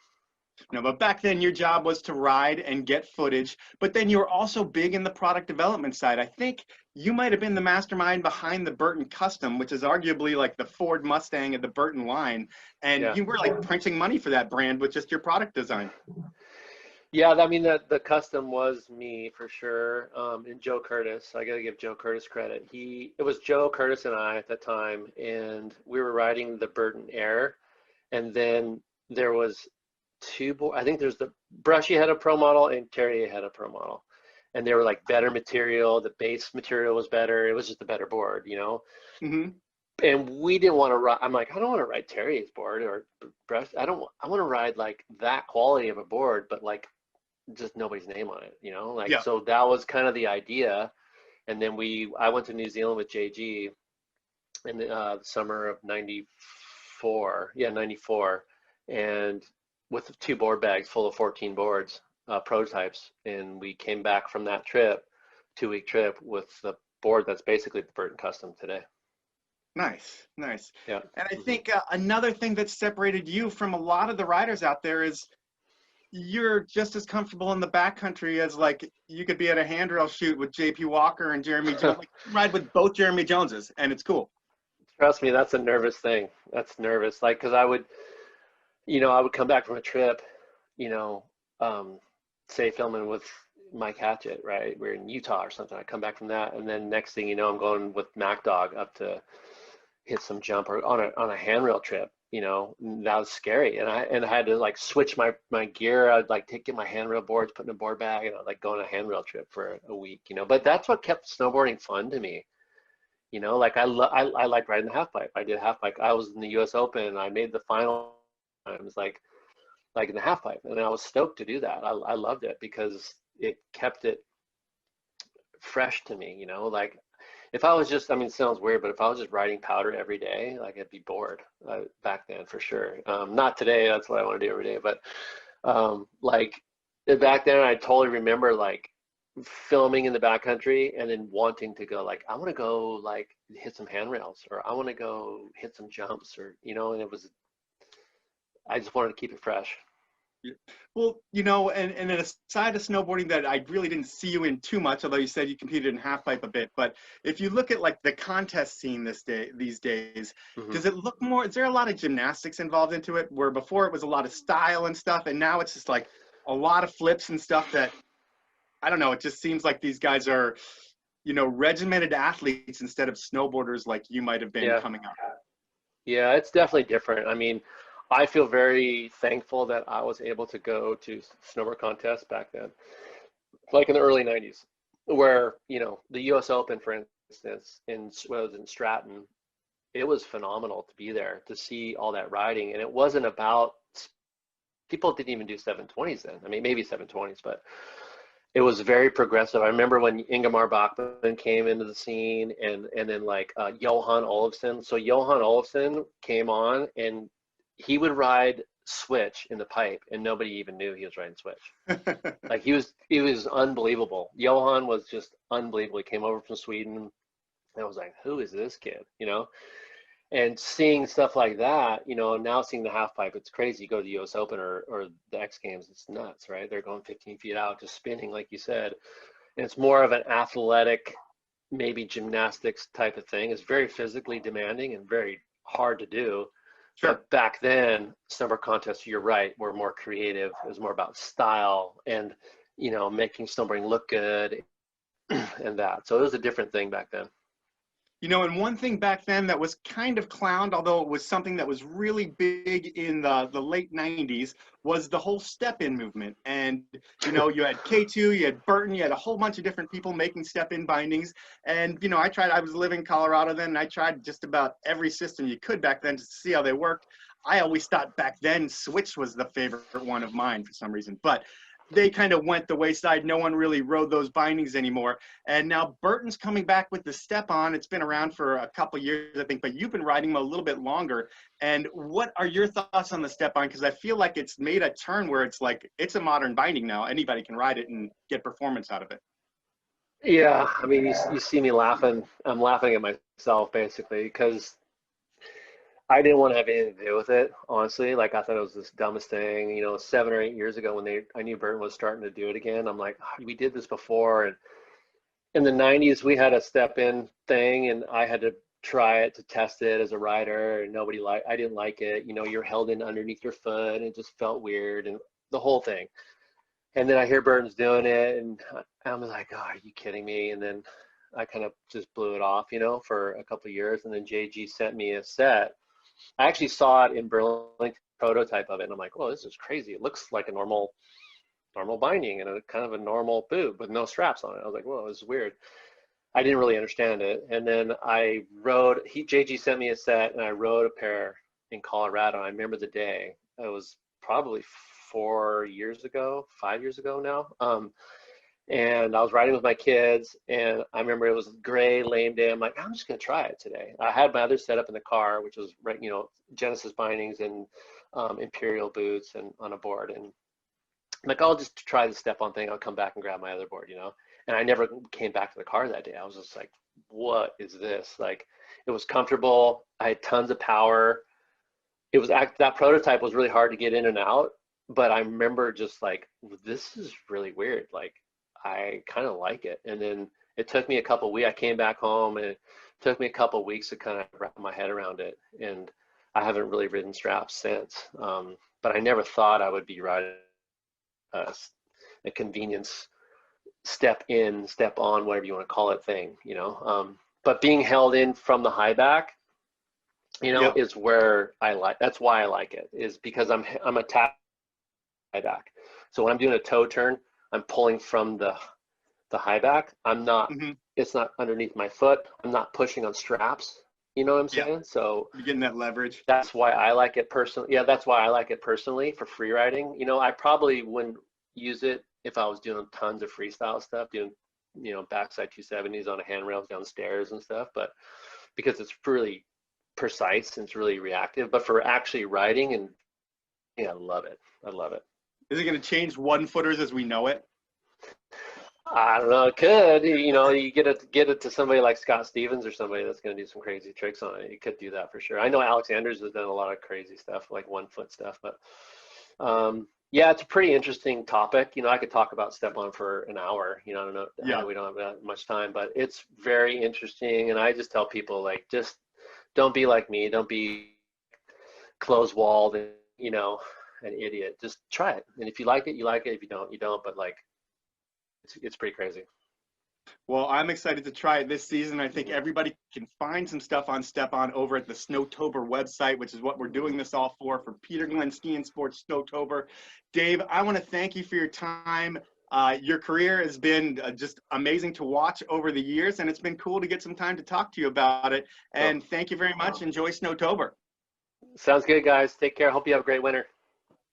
No, but back then your job was to ride and get footage, but then you were also big in the product development side. I think you might have been the mastermind behind the Burton Custom, which is arguably like the Ford Mustang of the Burton line. And Yeah. you were like printing money for that brand with just your product design. Yeah, I mean, the custom was me for sure. And Joe Curtis, I got to give Joe Curtis credit. It was Joe Curtis and I at the time, and we were riding the Burton Air, and then there was I think there's the Brushy had a pro model and Terrier had a pro model, and they were like better material. The base material was better. It was just a better board, Mm-hmm. And we didn't want to ride. I'm like, I don't want to ride Terrier's board or Brush. I want to ride like that quality of a board, but like just nobody's name on it, like, Yeah. So that was kind of the idea. And then I went to New Zealand with JG in the summer of 94. Yeah, 94. And with 2 board bags full of 14 boards, prototypes. And we came back from that trip, 2-week trip, with the board that's basically the Burton Custom today. Nice, nice. Yeah. And I think another thing that separated you from a lot of the riders out there is you're just as comfortable in the backcountry as like you could be at a handrail shoot with JP Walker and Jeremy Jones. Like, ride with both Jeremy Joneses, and it's cool. Trust me, that's a nervous thing. That's nervous. Like, because I would come back from a trip, say filming with Mike Hatchett, right? We're in Utah or something. I come back from that, and then next thing you know, I'm going with Mac Dog up to hit some jump or on a handrail trip. That was scary, and I had to like switch my gear. I'd like get my handrail boards, put in a board bag, and I'd like go on a handrail trip for a week. But that's what kept snowboarding fun to me. Like I liked riding the half pipe. I did half pipe. I was in the U.S. Open, and I made the final times like in the half pipe, and I was stoked to do that. I loved it because it kept it fresh to me. Like, if I was just, I mean, it sounds weird, but if I was just riding powder every day, like, I'd be bored back then for sure. Not today, that's what I want to do every day, but like back then, I totally remember like filming in the backcountry and then wanting to go like, I want to go like hit some handrails, or I want to go hit some jumps, or, and I just wanted to keep it fresh. Well, and aside of snowboarding that I really didn't see you in too much, although you said you competed in half pipe a bit, but if you look at like the contest scene these days, does it look more, is there a lot of gymnastics involved into it, where before it was a lot of style and stuff, and now it's just like a lot of flips and stuff that, I don't know, it just seems like these guys are, regimented athletes instead of snowboarders like you might have been coming up? Yeah, it's definitely different. I mean, I feel very thankful that I was able to go to snowboard contests back then, like in the early 90s, where, the U.S. Open, for instance, was in Stratton. It was phenomenal to be there, to see all that riding. And it wasn't about, people didn't even do 720s then. I mean, maybe 720s, but it was very progressive. I remember when Ingemar Bachmann came into the scene, and then like Johan Olofsson. So Johan Olofsson came on, and he would ride switch in the pipe, and nobody even knew he was riding switch. Like, he was unbelievable. Johan was just unbelievable. He came over from Sweden, and I was like, who is this kid? And seeing stuff like that, now seeing the half pipe, it's crazy. You go to the US Open or the X Games, it's nuts, right? They're going 15 feet out, just spinning, like you said. And it's more of an athletic, maybe gymnastics type of thing. It's very physically demanding and very hard to do. Sure. But back then, snowboard contests, you're right, were more creative. It was more about style and, making snowboarding look good and that. So it was a different thing back then. And one thing back then that was kind of clowned, although it was something that was really big in the late 90s, was the whole step-in movement. And, you had K2, you had Burton, you had a whole bunch of different people making step-in bindings. And, I was living in Colorado then, and I tried just about every system you could back then to see how they worked. I always thought back then Switch was the favorite one of mine for some reason. But they kind of went the wayside. No one really rode those bindings anymore. And now Burton's coming back with the step-on. It's been around for a couple years, I think, but you've been riding them a little bit longer. And what are your thoughts on the step-on? Because I feel like it's made a turn where it's like, it's a modern binding now. Anybody can ride it and get performance out of it. Yeah, I mean, you see me laughing. I'm laughing at myself basically because I didn't want to have anything to do with it, honestly. Like, I thought it was this dumbest thing, 7 or 8 years ago when I knew Burton was starting to do it again. I'm like, oh, we did this before. And in the 90s, we had a step-in thing, and I had to try it to test it as a rider, and I didn't like it. You're held in underneath your foot, and it just felt weird, and the whole thing. And then I hear Burton's doing it, and I'm like, oh, are you kidding me? And then I kind of just blew it off, for a couple of years. And then JG sent me a set. I actually saw it in Burlington, prototype of it, and I'm like, oh, this is crazy. It looks like a normal binding and a kind of a normal boot with no straps on it. I was like, whoa, this is weird. I didn't really understand it. And then JG sent me a set, and I rode a pair in Colorado. I remember the day. It was probably 5 years ago now. And I was riding with my kids, and I remember it was a gray, lame day. I'm like, I'm just gonna try it today. I had my other setup in the car, which was Genesis bindings and Imperial boots and on a board. And I'm like, I'll just try the step-on thing. I'll come back and grab my other board, And I never came back to the car that day. I was just like, what is this? Like, it was comfortable. I had tons of power. That prototype was really hard to get in and out. But I remember just like, this is really weird. Like, I kind of like it. And then it took me a couple of weeks. I came back home, and it took me a couple of weeks to kind of wrap my head around it. And I haven't really ridden straps since. But I never thought I would be riding a convenience step in, step on, whatever you want to call it thing, But being held in from the high back, Yep. is where that's why I like it, is because I'm a tap high back. So when I'm doing a toe turn, I'm pulling from the high back. I'm not, it's not underneath my foot. I'm not pushing on straps. You know what I'm saying? Yeah. So You're getting that leverage. that's why I like it personally. Yeah, that's why I like it personally for free riding. I probably wouldn't use it if I was doing tons of freestyle stuff, doing, backside 270s on a handrail down stairs and stuff, but because it's really precise and it's really reactive. But for actually riding, and yeah, I love it. Is it going to change one footers as we know it? I don't know. It could. You get it to somebody like Scott Stevens or somebody that's going to do some crazy tricks on it. You could do that for sure. I know Alexander's has done a lot of crazy stuff, like 1 foot stuff. But yeah, it's a pretty interesting topic. I could talk about step-on for an hour. I don't know. Yeah. I know we don't have that much time, but it's very interesting. And I just tell people, like, just don't be like me. Don't be closed-walled and an idiot. Just try it, and if you like it, you like it. If you don't, you don't. But like, it's pretty crazy. Well, I'm excited to try it this season. I think everybody can find some stuff on Step-On over at the Snowtober website, which is what we're doing this all for Peter Glenn Ski and Sports Snowtober. Dave, I want to thank you for your time. Your career has been just amazing to watch over the years, and it's been cool to get some time to talk to you about it. And thank you very much. Enjoy Snowtober. Sounds good, guys. Take care. Hope you have a great winter.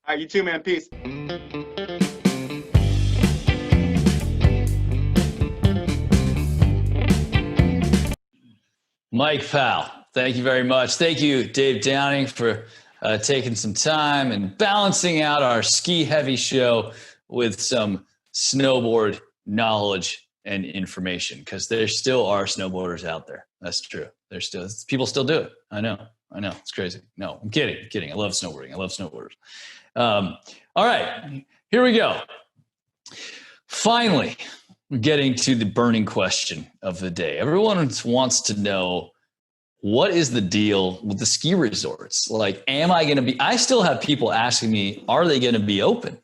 All right, you too, man. Peace. Mike Powell, thank you very much. Thank you, Dave Downing, for taking some time and balancing out our ski-heavy show with some snowboard knowledge and information, because there still are snowboarders out there. That's true. There's still people still do it. I know. It's crazy. No, I'm kidding. I love snowboarding. I love snowboarders. All right, here we go. Finally, we're getting to the burning question of the day. Everyone wants to know, what is the deal with the ski resorts? Like, I still have people asking me, are they going to be open?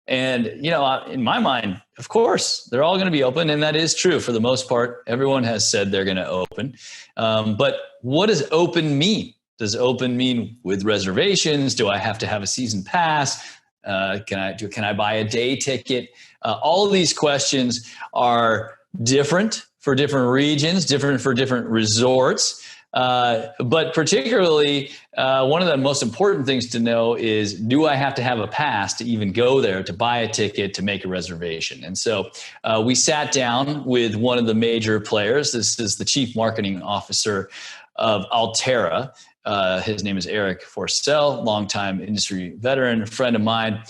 And, in my mind, of course, they're all going to be open. And that is true for the most part. Everyone has said they're going to open. But what does open mean? Does open mean with reservations? Do I have to have a season pass? Can I buy a day ticket? All of these questions are different for different regions, different for different resorts. But particularly, one of the most important things to know is, do I have to have a pass to even go there, to buy a ticket, to make a reservation? And so we sat down with one of the major players. This is the chief marketing officer of Altera. His name is Eric Forcell, longtime industry veteran, friend of mine.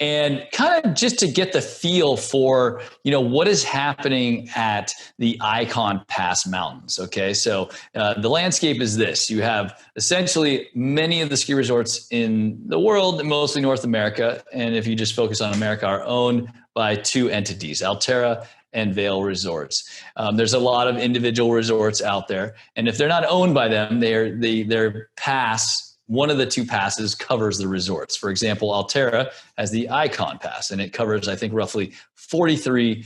And kind of just to get the feel for, what is happening at the Icon Pass Mountains. Okay, so the landscape is this. You have essentially many of the ski resorts in the world, mostly North America, and if you just focus on America, are owned by two entities, Altera and Vail Resorts. There's a lot of individual resorts out there, and if they're not owned by them, their pass, one of the two passes, covers the resorts. For example, Altera has the Icon Pass, and it covers, I think, roughly 43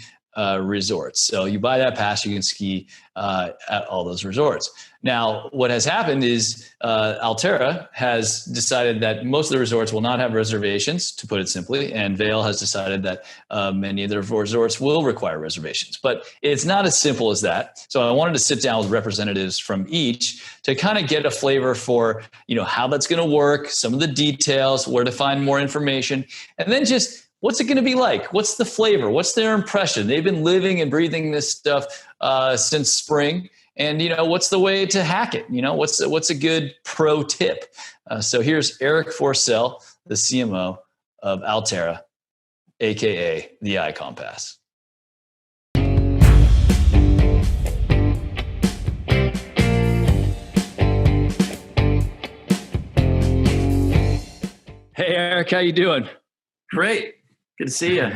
resorts. So you buy that pass, you can ski at all those resorts. Now, what has happened is Altera has decided that most of the resorts will not have reservations, to put it simply, and Vail has decided that many of their resorts will require reservations. But it's not as simple as that. So I wanted to sit down with representatives from each to kind of get a flavor for, how that's going to work, some of the details, where to find more information, and then just what's it going to be like? What's the flavor? What's their impression? They've been living and breathing this stuff since spring. And, what's the way to hack it? What's a good pro tip? So here's Eric Forcell, the CMO of Altera, AKA the Icon Pass. Hey, Eric, how you doing? Great. Good to see you.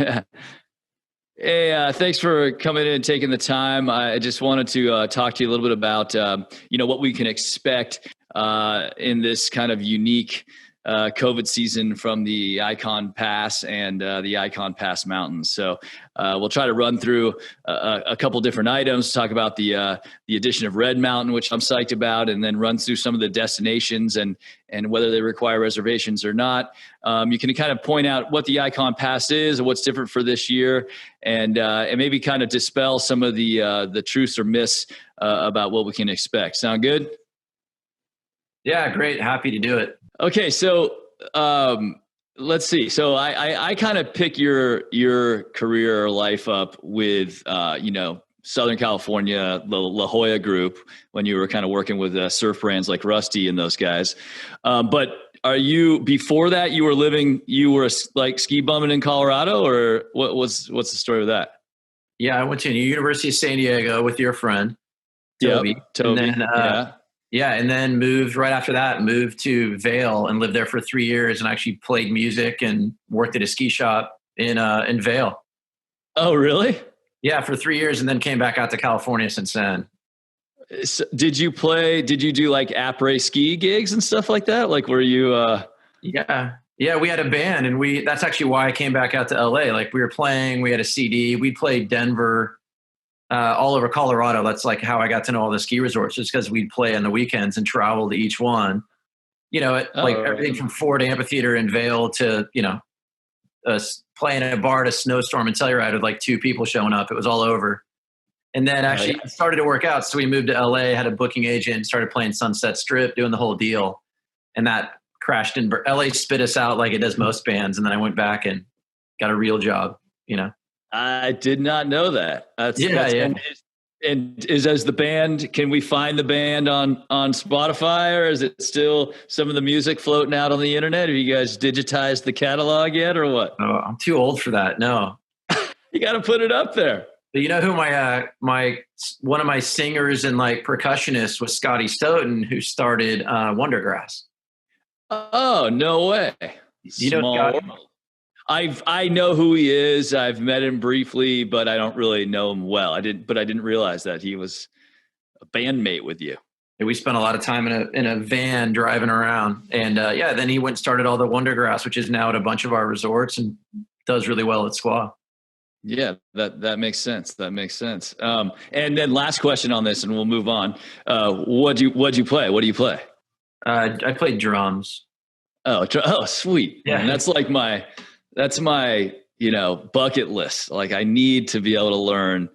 Hey, thanks for coming in and taking the time. I just wanted to talk to you a little bit about, what we can expect in this kind of unique COVID season from the Icon Pass and the Icon Pass Mountains. So we'll try to run through a couple different items, talk about the addition of Red Mountain, which I'm psyched about, and then run through some of the destinations and whether they require reservations or not. You can kind of point out what the Icon Pass is and what's different for this year, and maybe kind of dispel some of the truths or myths about what we can expect. Sound good? Yeah, great. Happy to do it. Okay, so let's see. So I kind of pick your career or life up with Southern California, the La Jolla Group, when you were kind of working with surf brands like Rusty and those guys. But are you, before that, you were like ski bumming in Colorado, or what's the story with that? Yeah, I went to University of San Diego with your friend Toby. Yep, Toby. And then, and then moved to Vail and lived there for 3 years, and actually played music and worked at a ski shop in Vail. Oh, really? Yeah, for 3 years, and then came back out to California since then. So did you do like après ski gigs and stuff like that? Like, were you? Yeah, we had a band, and that's actually why I came back out to LA. Like, we were playing, we had a CD, we played Denver, all over Colorado. That's like how I got to know all the ski resorts, just because we'd play on the weekends and travel to each one. Everything from Ford Amphitheater in Vail to, playing at a bar at a snowstorm in Telluride with like 2 people showing up. It was all over. And then actually started to work out. So we moved to LA, had a booking agent, started playing Sunset Strip, doing the whole deal. And that crashed in LA, spit us out like it does most bands. And then I went back and got a real job, I did not know that. Yeah. And is as the band, can we find the band on Spotify, or is it still some of the music floating out on the internet? Have you guys digitized the catalog yet, or what? Oh, I'm too old for that. No. You got to put it up there. But you know who one of my singers and like percussionists was? Scotty Stoughton, who started Wondergrass. Oh, no way. You know Scotty? I know who he is. I've met him briefly, but I don't really know him well. I didn't realize that he was a bandmate with you. And we spent a lot of time in a van driving around. And then he went and started all the Wondergrass, which is now at a bunch of our resorts and does really well at Squaw. Yeah, that makes sense. That makes sense. And then last question on this, and we'll move on. What'd you play? What do you play? I played drums. Oh, sweet. Yeah. Man, that's my bucket list. Like, I need to be able to learn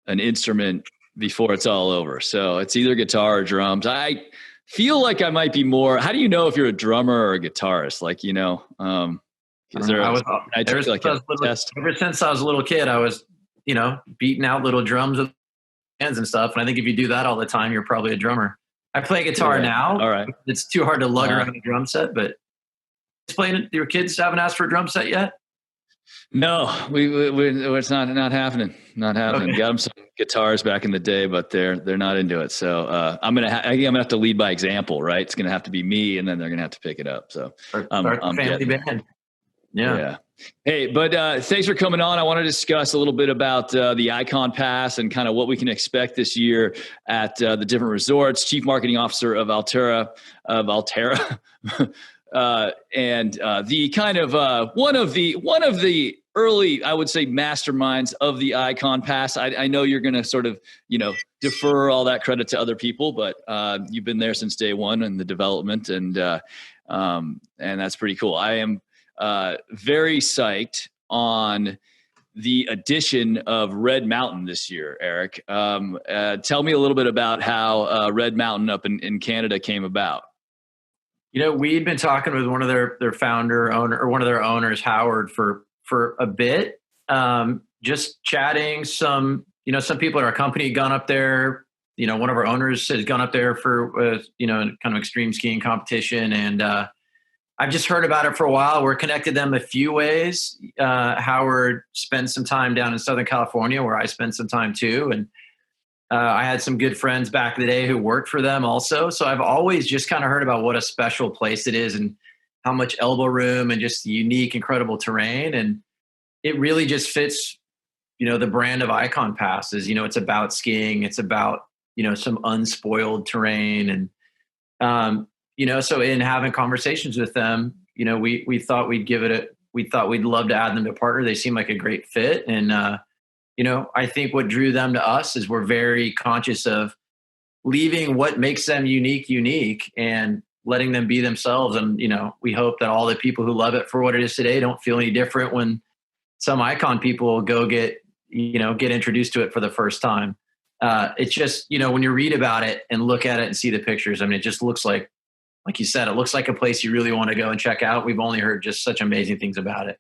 an instrument before it's all over. So it's either guitar or drums. I feel like I might be more. How do you know if you're a drummer or a guitarist? Like, is there ever since I was a little kid, I was, beating out little drums with hands and stuff. And I think if you do that all the time, you're probably a drummer. I play guitar now. All right. It's too hard to lug around a drum set, but your kids haven't asked for a drum set yet? No, it's not happening. Not happening. Okay. Got them some guitars back in the day, but they're not into it. So I'm gonna have to lead by example, right? It's gonna have to be me, and then they're gonna have to pick it up. So start family band. Yeah. Hey, but thanks for coming on. I want to discuss a little bit about the Icon Pass and kind of what we can expect this year at the different resorts. Chief Marketing Officer of Altera, and the kind of one of the early, I would say, masterminds of the Icon Pass. I know you're going to sort of, defer all that credit to other people, but you've been there since day one in the development, and that's pretty cool. I am very psyched on the addition of Red Mountain this year, Eric. Tell me a little bit about how Red Mountain up in Canada came about. We'd been talking with one of their one of their owners, Howard, for a bit, just chatting. Some people at our company had gone up there. One of our owners has gone up there for, kind of extreme skiing competition. And I've just heard about it for a while. We're connected them a few ways. Howard spent some time down in Southern California, where I spent some time too. And I had some good friends back in the day who worked for them also. So I've always just kind of heard about what a special place it is and how much elbow room and just unique, incredible terrain. And it really just fits, the brand of Icon Passes. It's about skiing. It's about, some unspoiled terrain. And, so in having conversations with them, we thought we'd we thought we'd love to add them to partner. They seem like a great fit. And, I think what drew them to us is we're very conscious of leaving what makes them unique and letting them be themselves. And, we hope that all the people who love it for what it is today don't feel any different when some Icon people go get introduced to it for the first time. It's just, when you read about it and look at it and see the pictures, I mean, it just looks like you said, it looks like a place you really want to go and check out. We've only heard just such amazing things about it.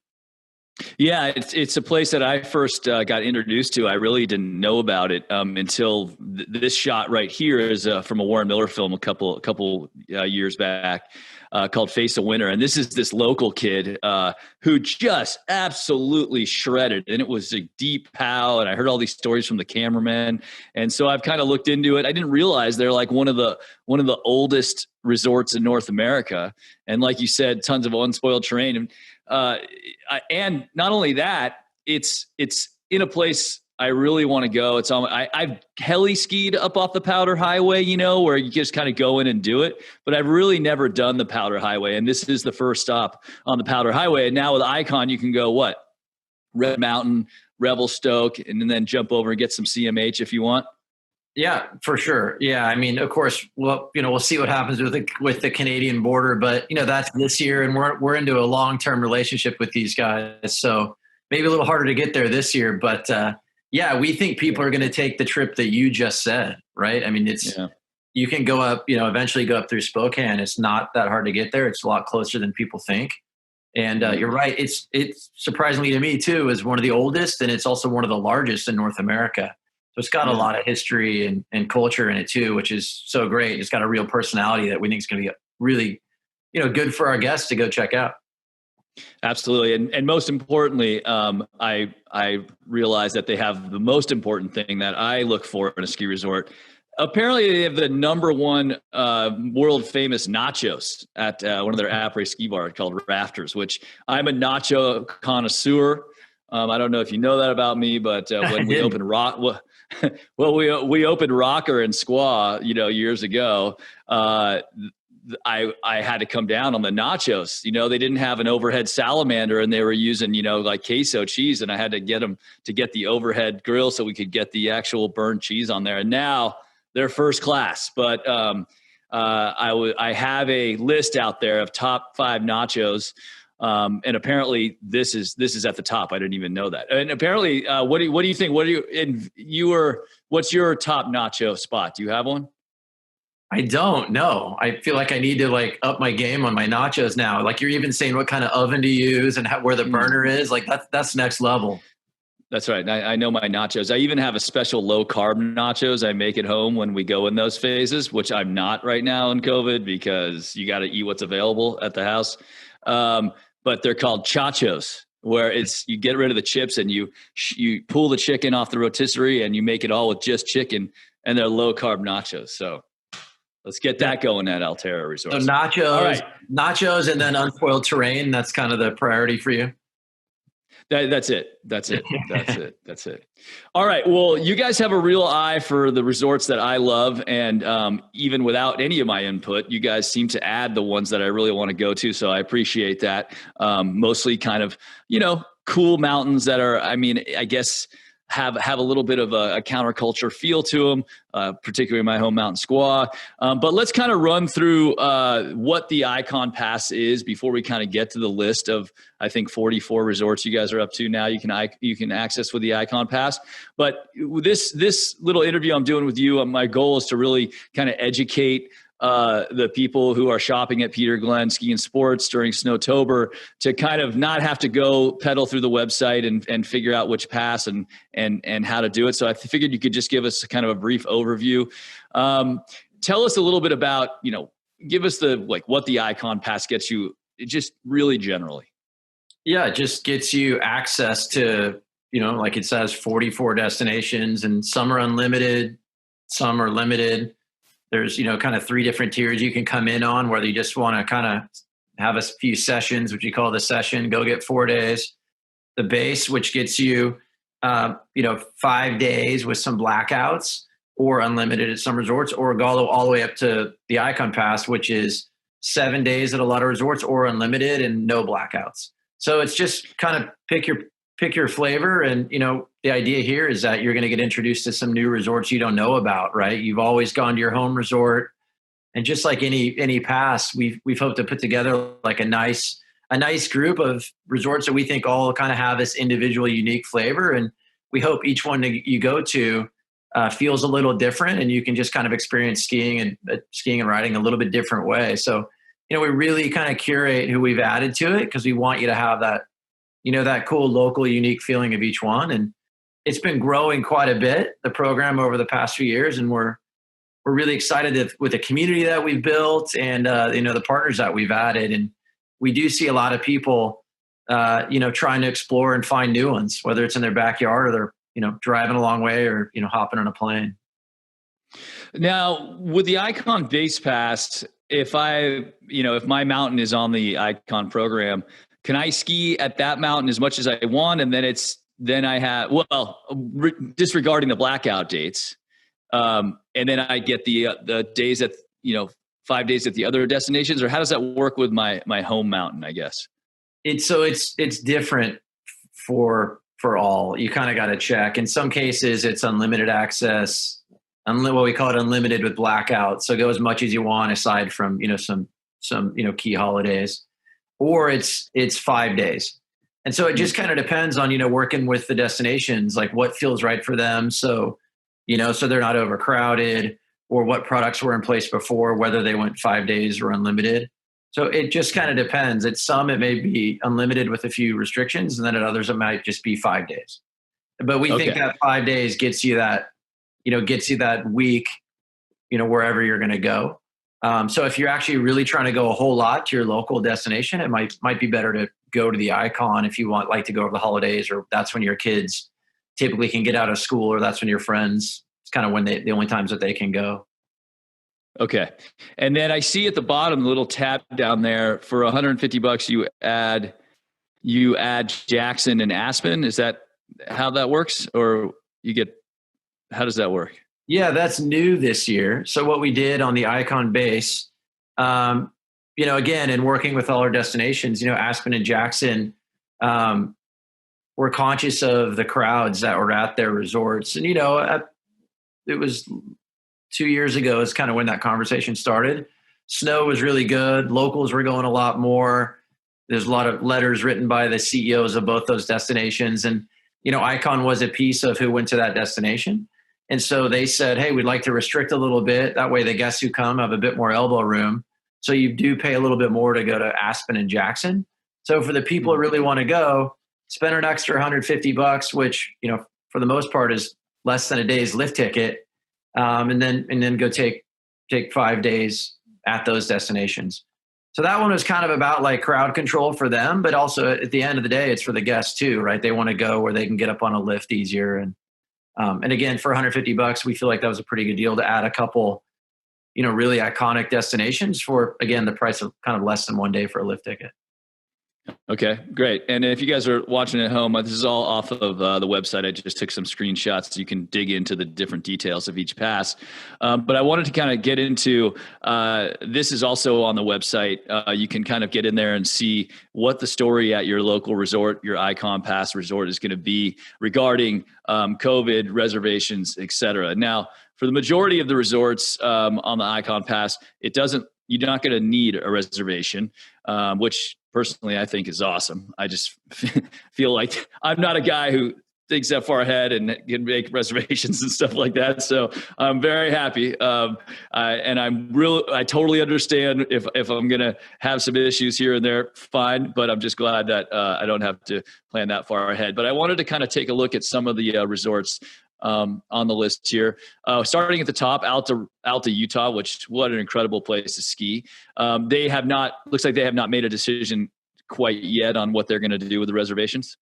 Yeah, it's a place that I first got introduced to. I really didn't know about it until this shot right here is from a Warren Miller film a couple years back called Face of Winter. And this is this local kid who just absolutely shredded. And it was a deep pow. And I heard all these stories from the cameraman. And so I've kind of looked into it. I didn't realize they're like one of the oldest resorts in North America. And like you said, tons of unspoiled terrain. And not only that, it's in a place I really want to go. It's on. I've heli skied up off the Powder Highway, where you just kind of go in and do it. But I've really never done the Powder Highway, and this is the first stop on the Powder Highway. And now with Icon, you can go Red Mountain, Revelstoke, and then jump over and get some CMH if you want. Yeah, for sure. Yeah, I mean, of course, we'll see what happens with the Canadian border, but that's this year, and we're into a long-term relationship with these guys, so maybe a little harder to get there this year. But yeah, we think people are going to take the trip that you just said, right? I mean, you can go up, eventually go up through Spokane. It's not that hard to get there. It's a lot closer than people think. And you're right. It's surprisingly to me too is one of the oldest, and it's also one of the largest in North America. So it's got a lot of history and culture in it too, which is so great. It's got a real personality that we think is going to be really, good for our guests to go check out. Absolutely. And most importantly, I realize that they have the most important thing that I look for in a ski resort. Apparently they have the number one world famous nachos at one of their après ski bars called Rafters, which I'm a nacho connoisseur. I don't know if you know that about me, but when we opened we opened Rocker and Squaw, years ago. I had to come down on the nachos. They didn't have an overhead salamander, and they were using, like queso cheese, and I had to get them to get the overhead grill so we could get the actual burned cheese on there. And now they're first class. But I have a list out there of top 5 nachos And apparently this is at the top. I didn't even know that. And apparently, what do you think? What's your top nacho spot? Do you have one? I don't know. I feel like I need to like up my game on my nachos now. Like you're even saying what kind of oven to use and where the burner is. Like that's next level. That's right. I know my nachos. I even have a special low carb nachos I make at home when we go in those phases, which I'm not right now in COVID because you got to eat what's available at the house. But they're called chachos, where you get rid of the chips and you pull the chicken off the rotisserie and you make it all with just chicken, and they're low carb nachos. So let's get that going at Alterra Resorts. So nachos, all right. Nachos, and then unspoiled terrain. That's kind of the priority for you. That's it. All right. Well, you guys have a real eye for the resorts that I love. And even without any of my input, you guys seem to add the ones that I really want to go to. So I appreciate that. Mostly kind of, cool mountains that are, I guess, have a little bit of a counterculture feel to them, particularly my home mountain Squaw. But let's kind of run through what the Icon Pass is before we kind of get to the list of, I think, 44 resorts you guys are up to now. You can access with the Icon Pass. But this little interview I'm doing with you, my goal is to really kind of educate the people who are shopping at Peter Glenn Ski and Sports during Snowtober to kind of not have to go pedal through the website and figure out which pass and how to do it. So I figured you could just give us kind of a brief overview. Tell us a little bit about, give us what the Icon Pass gets you, just really generally. Yeah, it just gets you access to, like it says, 44 destinations, and some are unlimited, some are limited. There's, kind of 3 different tiers you can come in on, whether you just want to kind of have a few sessions, which you call the session, go get 4 days. The base, which gets you, 5 days with some blackouts, or unlimited at some resorts, or go all the way up to the Icon Pass, which is 7 days at a lot of resorts, or unlimited and no blackouts. So it's just kind of pick your flavor. And, the idea here is that you're going to get introduced to some new resorts you don't know about, right? You've always gone to your home resort. And just like any pass, we've hoped to put together like a nice group of resorts that we think all kind of have this individual unique flavor. And we hope each one that you go to feels a little different, and you can just kind of experience skiing and riding a little bit different way. So, we really kind of curate who we've added to it, because we want you to have that, that cool local unique feeling of each one. And it's been growing quite a bit, the program, over the past few years. And we're really excited with the community that we've built and, the partners that we've added. And we do see a lot of people, trying to explore and find new ones, whether it's in their backyard or they're, driving a long way or, hopping on a plane. Now, with the Icon Base Pass, if my mountain is on the Icon program, can I ski at that mountain as much as I want? And then I have, disregarding the blackout dates. And then I get the days at, 5 days at the other destinations, or how does that work with my home mountain, I guess? It's different for all. You kind of got to check. In some cases, it's unlimited access, what we call it unlimited with blackout. So go as much as you want, aside from, some key holidays, or it's 5 days. And so it just kind of depends on, working with the destinations, like what feels right for them. So, so they're not overcrowded, or what products were in place before, whether they went 5 days or unlimited. So it just kind of depends. At some, it may be unlimited with a few restrictions, and then at others, it might just be 5 days. But we think that 5 days gets you that week, wherever you're going to go. So if you're actually really trying to go a whole lot to your local destination, it might be better to go to the Icon if you like to go over the holidays, or that's when your kids typically can get out of school, or that's when your friends, it's kind of when the only times that they can go. Okay. And then I see at the bottom, the little tab down there, for $150, you add Jackson and Aspen. Is that how that works? Or how does that work? Yeah, that's new this year. So what we did on the Icon base, again, in working with all our destinations, Aspen and Jackson, we're conscious of the crowds that were at their resorts. And, it was 2 years ago is kind of when that conversation started. Snow was really good. Locals were going a lot more. There's a lot of letters written by the CEOs of both those destinations. And, Icon was a piece of who went to that destination. And so they said, hey, we'd like to restrict a little bit. That way the guests who come have a bit more elbow room. So you do pay a little bit more to go to Aspen and Jackson. So for the people who really want to go, spend an extra $150, which, for the most part is less than a day's lift ticket. And then go take 5 days at those destinations. So that one was kind of about like crowd control for them, but also at the end of the day, it's for the guests too, right? They want to go where they can get up on a lift easier. And again, for $150, we feel like that was a pretty good deal to add a couple, really iconic destinations for, again, the price of kind of less than 1 day for a lift ticket. Okay, great. And if you guys are watching at home, this is all off of the website. I just took some screenshots so you can dig into the different details of each pass. But I wanted to kind of get into, this is also on the website. You can kind of get in there and see what the story at your local resort, your Icon Pass resort is going to be regarding COVID, reservations, et cetera. Now, for the majority of the resorts on the Icon Pass, you're not going to need a reservation, which personally I think is awesome. I just feel like I'm not a guy who thinks that far ahead and can make reservations and stuff like that. So I'm very happy. And I totally understand if I'm going to have some issues here and there, fine. But I'm just glad that I don't have to plan that far ahead. But I wanted to kind of take a look at some of the resorts on the list here. Starting at the top, Alta, Utah, what an incredible place to ski. Looks like they have not made a decision quite yet on what they're going to do with the reservations.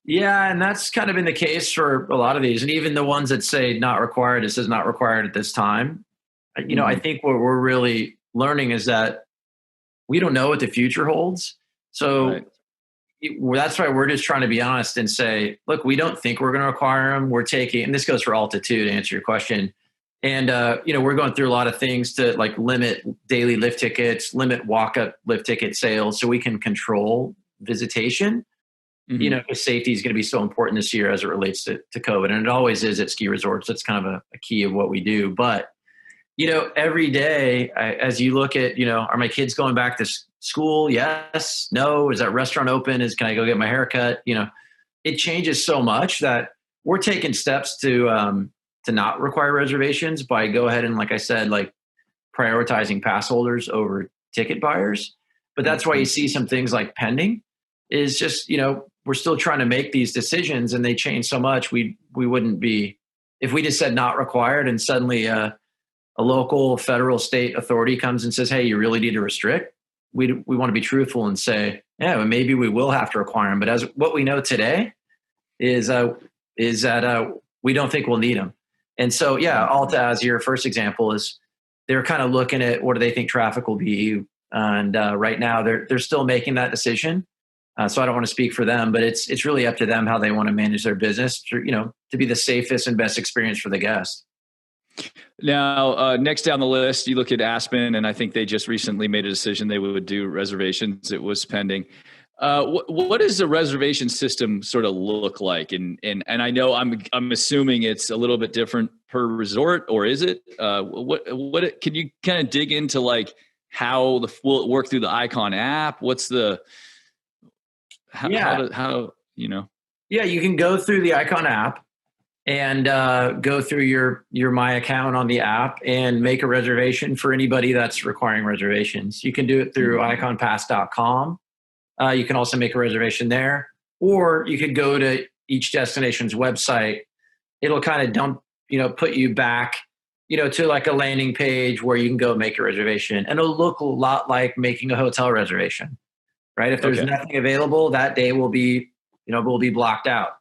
Yeah, and that's kind of been the case for a lot of these. And even the ones that say not required, it says not required at this time. I think what we're really learning is that we don't know what the future holds. So right. That's why we're just trying to be honest and say, look, we don't think we're going to require them. We're taking, and this goes for Alta too, to answer your question. And, we're going through a lot of things to like limit daily lift tickets, limit walk-up lift ticket sales so we can control visitation. Because safety is going to be so important this year as it relates to COVID. And it always is at ski resorts. That's kind of a key of what we do. But, every day, as you look at, are my kids going back to school? Yes. No. Is that restaurant open? Can I go get my hair cut? It changes so much that we're taking steps to not require reservations by go ahead and, like I said, like prioritizing pass holders over ticket buyers. But that's why you see some things like pending is just, we're still trying to make these decisions and they change so much. We wouldn't be, if we just said not required and suddenly a local, federal, state authority comes and says, hey, you really need to restrict. We want to be truthful and say, yeah, well, maybe we will have to require them. But as what we know today is that we don't think we'll need them. And so, yeah, Alta, as your first example, is they're kind of looking at what do they think traffic will be. And right now they're still making that decision. So I don't want to speak for them, but it's really up to them how they want to manage their business to be the safest and best experience for the guest. Now, next down the list, you look at Aspen, and I think they just recently made a decision they would do reservations. It was pending. What does the reservation system sort of look like? And I know I'm assuming it's a little bit different per resort, or is it? What can you kind of dig into like how will it work through the Icon app? What's the how Yeah, you can go through the Icon app and go through your My Account on the app and make a reservation for anybody that's requiring reservations. You can do it through iconpass.com. You can also make a reservation there, or you could go to each destination's website. It'll kind of put you back, to like a landing page where you can go make a reservation, and it'll look a lot like making a hotel reservation, right? If there's nothing available, that day will be blocked out.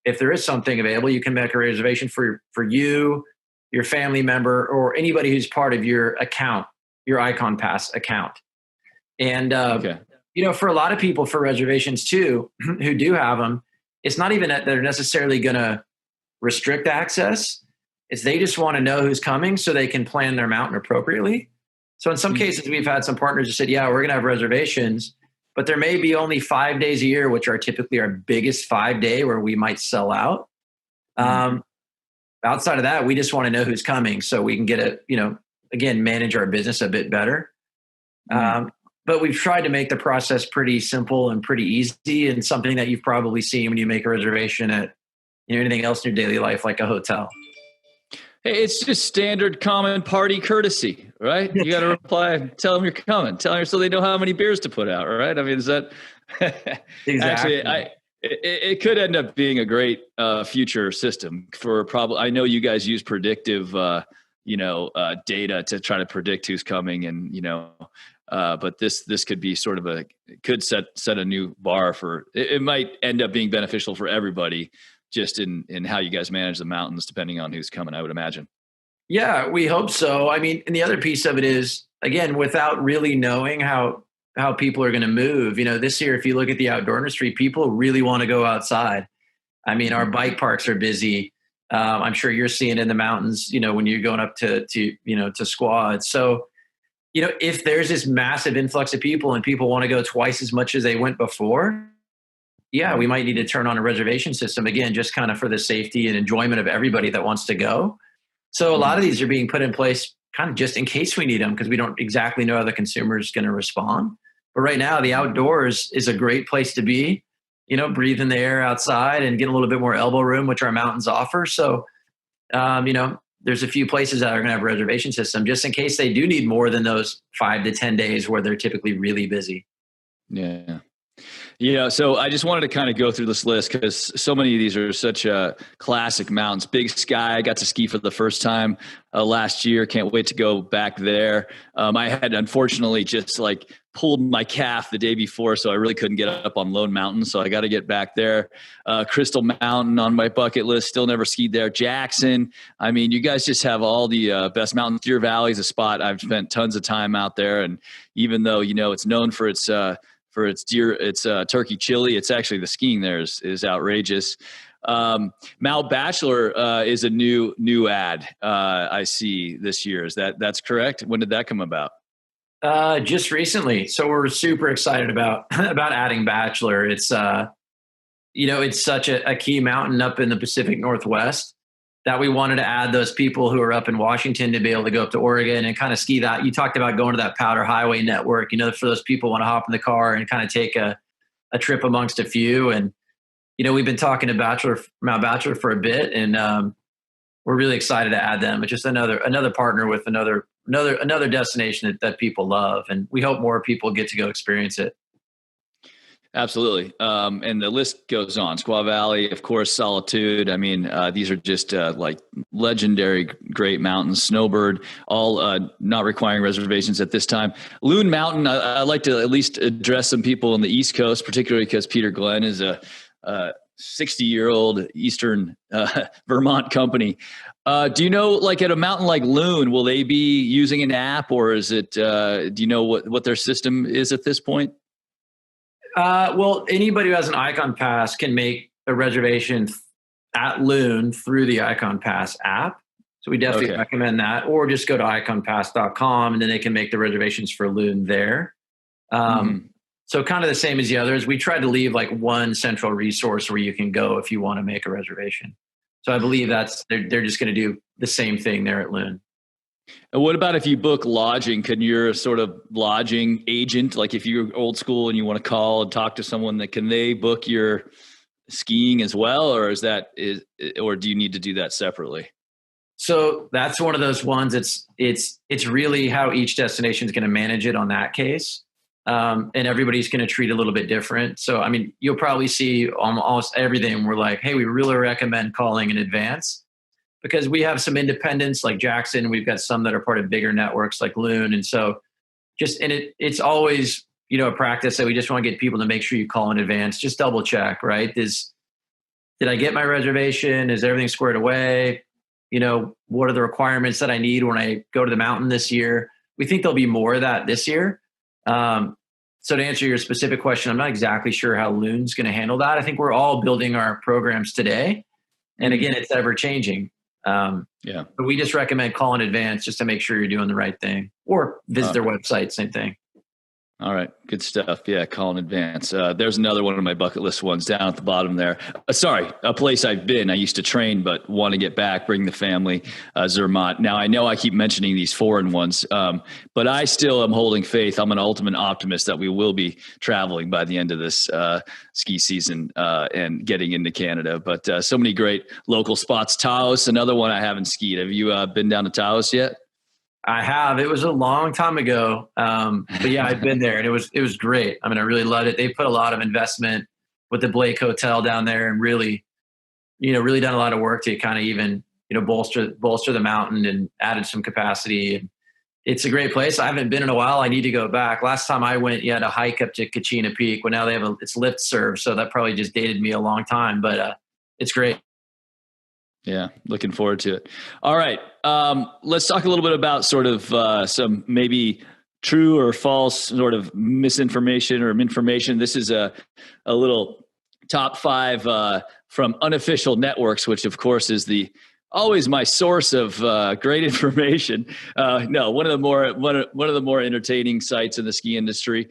If there is something available, you can make a reservation for you, your family member, or anybody who's part of your account, your Icon Pass account. And, for a lot of people for reservations too, who do have them, it's not even that they're necessarily going to restrict access. It's they just want to know who's coming so they can plan their mountain appropriately. So in some cases, we've had some partners who said, yeah, we're going to have reservations, but there may be only 5 days a year, which are typically our biggest 5 day where we might sell out. Outside of that, we just want to know who's coming so we can get again, manage our business a bit better. but we've tried to make the process pretty simple and pretty easy, and something that you've probably seen when you make a reservation at anything else in your daily life, like a hotel. Hey, it's just standard common party courtesy, right? You got to reply, tell them you're coming, tell them so they know how many beers to put out, right? I mean, is that Exactly. actually? It could end up being a great future system for probably. I know you guys use predictive, data to try to predict who's coming, and but this could be sort of could set a new bar for. It might end up being beneficial for everybody, just in how you guys manage the mountains, depending on who's coming, I would imagine. Yeah, we hope so. I mean, and the other piece of it is, again, without really knowing how people are going to move. This year, if you look at the outdoor industry, people really want to go outside. I mean, our bike parks are busy. I'm sure you're seeing in the mountains, when you're going up to squads. So, if there's this massive influx of people and people want to go twice as much as they went before, yeah, we might need to turn on a reservation system again, just kind of for the safety and enjoyment of everybody that wants to go. So a lot of these are being put in place kind of just in case we need them, because we don't exactly know how the consumer is going to respond. But right now, the outdoors is a great place to be, breathing the air outside and getting a little bit more elbow room, which our mountains offer. So, there's a few places that are going to have a reservation system just in case they do need more than those 5 to 10 days where they're typically really busy. Yeah. So I just wanted to kind of go through this list because so many of these are such classic mountains. Big Sky, I got to ski for the first time last year. Can't wait to go back there. I had unfortunately just pulled my calf the day before, so I really couldn't get up on Lone Mountain. So I got to get back there. Crystal Mountain on my bucket list. Still never skied there. Jackson. I mean, you guys just have all the best mountains. Deer Valley is a spot I've spent tons of time out there, and even though it's known for its turkey chili, it's actually the skiing there is outrageous. Mount Bachelor is a new ad I see this year. That's correct? When did that come about? Just recently. So we're super excited about adding Bachelor. It's it's such a key mountain up in the Pacific Northwest that we wanted to add those people who are up in Washington to be able to go up to Oregon and kind of ski that. You talked about going to that Powder Highway network, for those people who want to hop in the car and kind of take a trip amongst a few. And, we've been talking to Mount Bachelor for a bit, and we're really excited to add them. It's just another partner with another destination that people love. And we hope more people get to go experience it. Absolutely. And the list goes on. Squaw Valley, of course, Solitude. I mean, these are just legendary great mountains. Snowbird, all not requiring reservations at this time. Loon Mountain, I'd like to at least address some people on the East Coast, particularly because Peter Glenn is a 60-year-old Eastern Vermont company. Do you know, at a mountain like Loon, will they be using an app, or is it, do you know what their system is at this point? Well, anybody who has an Icon Pass can make a reservation at Loon through the Icon Pass app. So we definitely recommend that, or just go to iconpass.com and then they can make the reservations for Loon there. So kind of the same as the others. We tried to leave one central resource where you can go if you want to make a reservation. So I believe they're just going to do the same thing there at Loon. And what about if you book lodging? Can your sort of lodging agent, if you're old school and you want to call and talk to someone, can they book your skiing as well, or or do you need to do that separately? So that's one of those ones. It's really how each destination is going to manage it on that case, and everybody's going to treat it a little bit different. So I mean, you'll probably see almost everything. We're like, hey, we really recommend calling in advance. Because we have some independents like Jackson, we've got some that are part of bigger networks like Loon. And so it's always, a practice that we just want to get people to make sure you call in advance, just double check, right? Did I get my reservation? Is everything squared away? What are the requirements that I need when I go to the mountain this year? We think there'll be more of that this year. So to answer your specific question, I'm not exactly sure how Loon's going to handle that. I think we're all building our programs today. And again, it's ever changing. But we just recommend call in advance just to make sure you're doing the right thing, or visit their website. Same thing. All right. Good stuff. Yeah. Call in advance. There's another one of my bucket list ones down at the bottom there. Sorry, a place I've been. I used to train, but want to get back, bring the family, Zermatt. Now, I know I keep mentioning these foreign ones, but I still am holding faith. I'm an ultimate optimist that we will be traveling by the end of this ski season and getting into Canada. But so many great local spots. Taos, another one I haven't skied. Have you been down to Taos yet? I have. It was a long time ago, but yeah, I've been there, and it was great. I mean, I really loved it. They put a lot of investment with the Blake Hotel down there, and really done a lot of work to kind of even bolster the mountain and added some capacity. And it's a great place. I haven't been in a while. I need to go back. Last time I went, you had a hike up to Kachina Peak. Well, now they have it's lift serve, so that probably just dated me a long time. But it's great. Yeah, looking forward to it. All right, let's talk a little bit about sort of some maybe true or false sort of misinformation or information. This is a little top 5 from unofficial networks, which of course is always my source of great information. No, one of the more entertaining sites in the ski industry.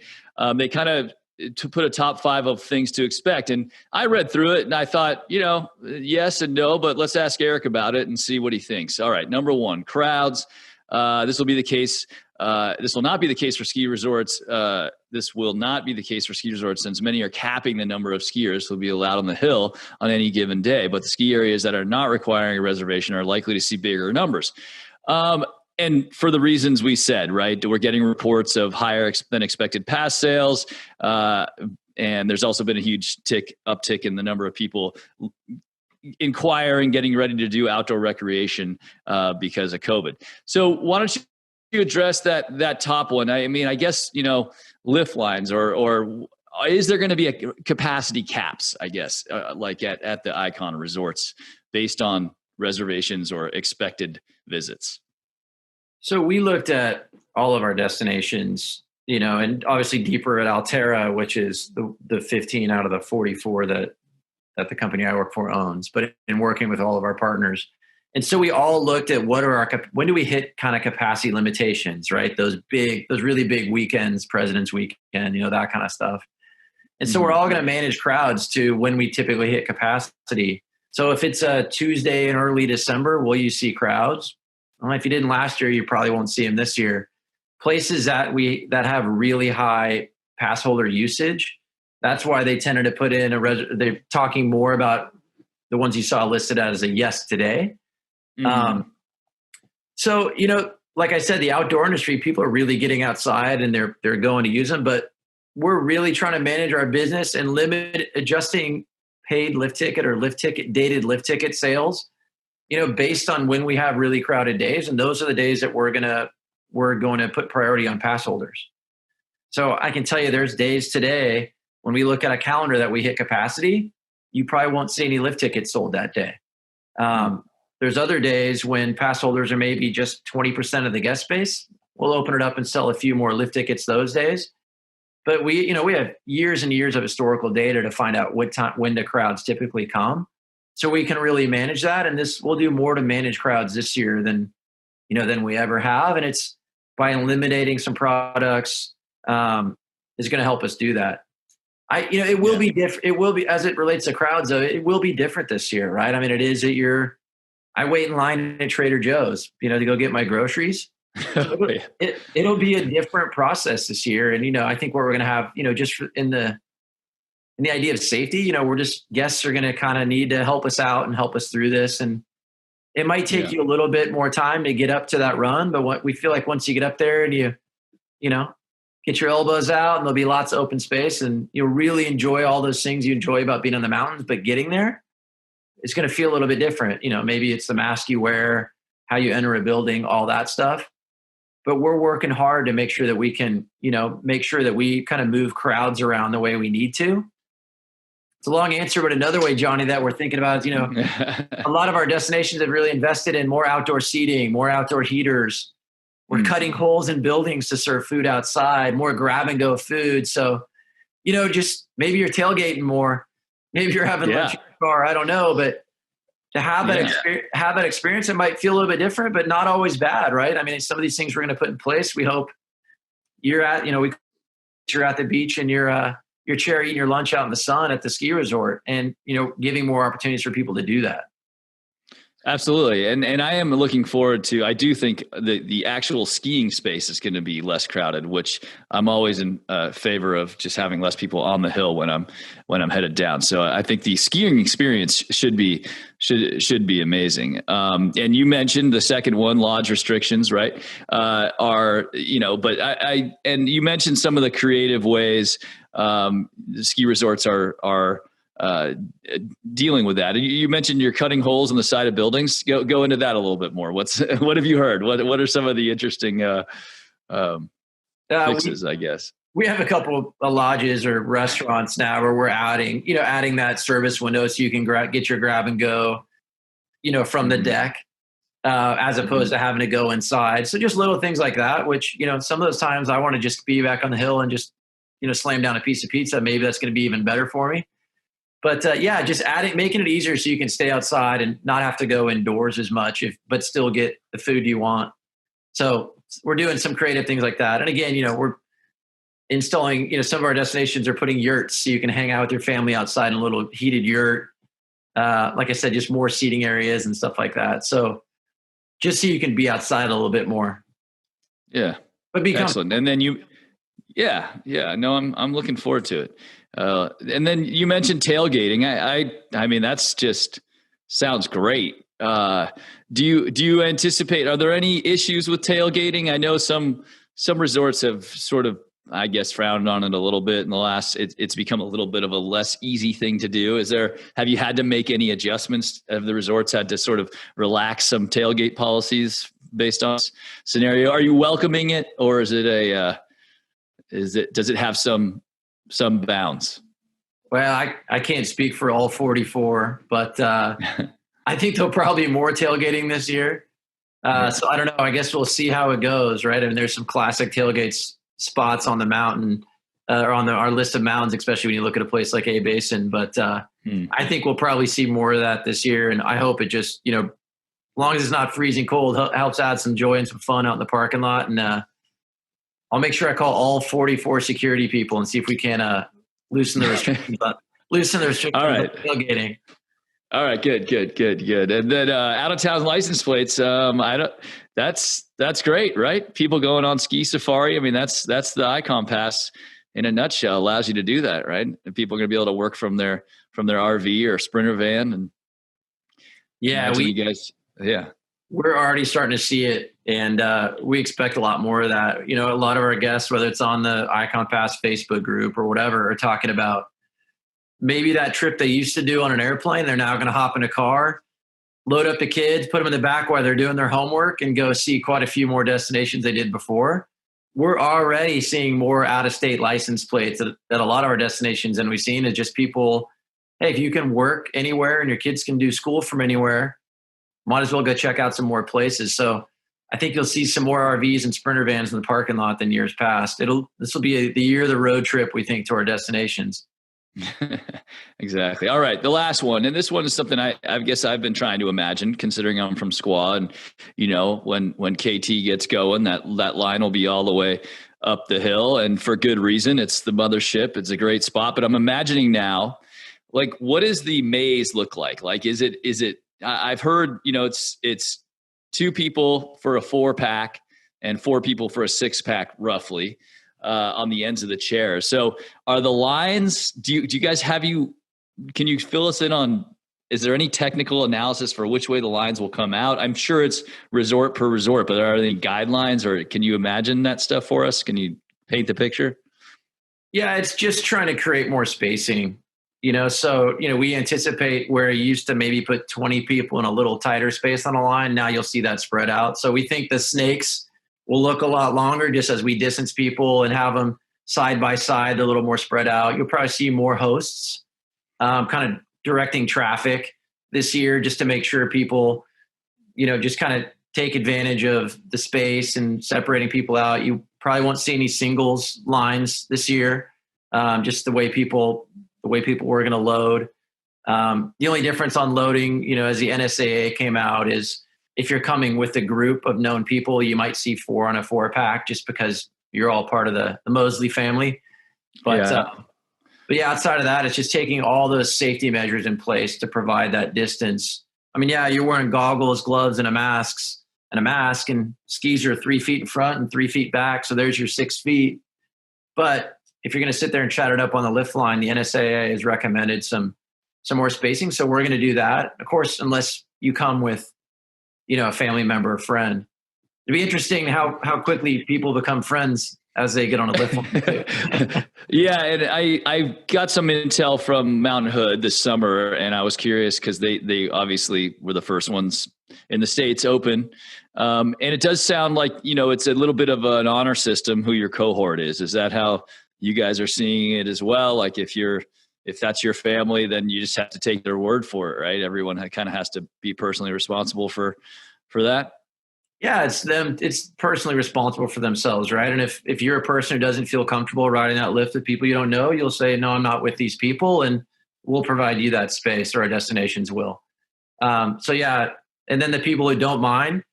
They kind of to put a top 5 of things to expect. And I read through it and I thought, yes and no, but let's ask Eric about it and see what he thinks. All right. Number 1, crowds. This will be the case. This will not be the case for ski resorts. This will not be the case for ski resorts since many are capping the number of skiers who will be allowed on the hill on any given day. But the ski areas that are not requiring a reservation are likely to see bigger numbers. And for the reasons we said, right, we're getting reports of higher than expected pass sales. And there's also been a huge uptick in the number of people inquiring, getting ready to do outdoor recreation because of COVID. So why don't you address that top one? I mean, I guess, lift lines or is there going to be a capacity caps, I guess, like at the Icon resorts based on reservations or expected visits? So we looked at all of our destinations, and obviously deeper at Alterra, which is the 15 out of the 44 that the company I work for owns, but in working with all of our partners. And so we all looked at when do we hit kind of capacity limitations, right? Those really big weekends, President's Weekend, that kind of stuff. And so we're all going to manage crowds to when we typically hit capacity. So if it's a Tuesday in early December, will you see crowds? Well, if you didn't last year, you probably won't see them this year. Places that have really high pass holder usage, that's why they tended to put in they're talking more about the ones you saw listed as a yes today. So, like I said, the outdoor industry, people are really getting outside and they're going to use them, but we're really trying to manage our business and limit adjusting paid lift ticket or dated lift ticket sales, based on when we have really crowded days. And those are the days that we're going to put priority on pass holders. So I can tell you there's days today when we look at a calendar that we hit capacity, you probably won't see any lift tickets sold that day. There's other days when pass holders are maybe just 20% of the guest space. We'll open it up and sell a few more lift tickets those days. But we have years and years of historical data to find out when the crowds typically come. So we can really manage that. And we'll do more to manage crowds this year than we ever have. And it's by eliminating some products is going to help us do that. It will be different. It will be, as it relates to crowds, though, it will be different this year, right? I mean, it is I wait in line at Trader Joe's, to go get my groceries. It'll be a different process this year. And, I think what we're going to have, just in the idea of safety, guests are going to kind of need to help us out and help us through this. And it might take you a little bit more time to get up to that run. But what we feel like once you get up there and you get your elbows out and there'll be lots of open space and you'll really enjoy all those things you enjoy about being in the mountains, but getting there, it's going to feel a little bit different. Maybe it's the mask you wear, how you enter a building, all that stuff. But we're working hard to make sure that we can, make sure that we kind of move crowds around the way we need to. It's a long answer, but another way, Johnny, that we're thinking about is, a lot of our destinations have really invested in more outdoor seating, more outdoor heaters. We're cutting holes in buildings to serve food outside, more grab and go food. So, just maybe you're tailgating more, maybe you're having lunch in your car. I don't know, but to have that experience, it might feel a little bit different, but not always bad, right? I mean, some of these things we're going to put in place. We hope we you're at the beach and your chair eating your lunch out in the sun at the ski resort, and giving more opportunities for people to do that. Absolutely. And I am looking forward to, I do think the actual skiing space is going to be less crowded, which I'm always in favor of, just having less people on the hill when I'm headed down. So I think the skiing experience should be amazing. And you mentioned the second one, lodge restrictions, right? But and you mentioned some of the creative ways the ski resorts are dealing with that. You mentioned you're cutting holes in the side of buildings. Go into that a little bit more. What have you heard? What are some of the interesting fixes, I guess? We have a couple of lodges or restaurants now where we're adding that service window so you can get your grab and go, from the deck, as opposed to having to go inside. So just little things like that, which, some of those times I want to just be back on the hill and just, slam down a piece of pizza. Maybe that's going to be even better for me. But just making it easier so you can stay outside and not have to go indoors as much, but still get the food you want. So we're doing some creative things like that. And again, we're installing, some of our destinations are putting yurts so you can hang out with your family outside in a little heated yurt. Like I said, just more seating areas and stuff like that. So just so you can be outside a little bit more. Yeah. But be excellent. And then no, I'm looking forward to it. And then you mentioned tailgating. I mean, that's just sounds great. Do you anticipate, are there any issues with tailgating? I know some resorts have sort of, I guess, frowned on it a little bit in the last, it's become a little bit of a less easy thing to do. Have you had to make any adjustments? Have the resorts had to sort of relax some tailgate policies based on scenario? Are you welcoming it, or is it does it have some bounds? Well, I can't speak for all 44, but I think there'll probably be more tailgating this year. So I don't know. I guess we'll see how it goes, right? I mean, there's some classic tailgate spots on the mountain, or on our list of mountains, especially when you look at a place like A Basin. But I think we'll probably see more of that this year, and I hope it just, as long as it's not freezing cold, helps add some joy and some fun out in the parking lot. And I'll make sure I call all 44 security people and see if we can loosen the restrictions. All right. Tailgating. All right, good. And then out of town license plates. That's great, right? People going on ski safari. I mean, that's the Icon Pass in a nutshell. Allows you to do that, right? And people are going to be able to work from their RV or Sprinter van. And we're already starting to see it, and we expect a lot more of that. A lot of our guests, whether it's on the Icon Pass Facebook group or whatever, are talking about maybe that trip they used to do on an airplane. They're now going to hop in a car, load up the kids, put them in the back while they're doing their homework, and go see quite a few more destinations they did before. We're already seeing more out-of-state license plates at a lot of our destinations than we've seen. It's just people, hey, if you can work anywhere and your kids can do school from anywhere, might as well go check out some more places. So I think you'll see some more RVs and Sprinter vans in the parking lot than years past. This will be the year of the road trip, we think, to our destinations. Exactly. All right. The last one. And this one is something I guess I've been trying to imagine, considering I'm from Squaw, and when KT gets going, that line will be all the way up the hill, and for good reason. It's the mothership. It's a great spot, but I'm imagining now, like, what does the maze look like? Like, is it, I've heard, it's 2 people for a 4-pack and 4 people for a 6-pack roughly. On the ends of the chairs. So are the lines, do you guys can you fill us in on, is there any technical analysis for which way the lines will come out? I'm sure it's resort per resort, but are there any guidelines, or can you imagine that stuff for us? Can you paint the picture? Yeah, it's just trying to create more spacing, so, we anticipate where you used to maybe put 20 people in a little tighter space on a line. Now you'll see that spread out. So we think the snakes will look a lot longer just as we distance people and have them side by side, a little more spread out. You'll probably see more hosts kind of directing traffic this year, just to make sure people, just kind of take advantage of the space and separating people out. You probably won't see any singles lines this year, just the way people were going to load. The only difference on loading, as the NSAA came out, is if you're coming with a group of known people, you might see 4 on a 4-pack just because you're all part of the Mosley family. But yeah, outside of that, it's just taking all those safety measures in place to provide that distance. I mean, yeah, you're wearing goggles, gloves, and a mask, and skis are 3 feet in front and 3 feet back. So there's your 6 feet. But if you're going to sit there and chat it up on the lift line, the NSAA has recommended some more spacing. So we're going to do that. Of course, unless you come with, a family member or friend. It'd be interesting how quickly people become friends as they get on a lift line. Yeah, and I got some intel from Mountain Hood this summer, and I was curious because they obviously were the first ones in the States open. And it does sound like, it's a little bit of an honor system who your cohort is. Is that how you guys are seeing it as well? Like if that's your family, then you just have to take their word for it, right? Everyone kind of has to be personally responsible for that. Yeah, it's personally responsible for themselves, right? And if you're a person who doesn't feel comfortable riding that lift with people you don't know, you'll say, no, I'm not with these people, and we'll provide you that space, or our destinations will. So yeah, and then the people who don't mind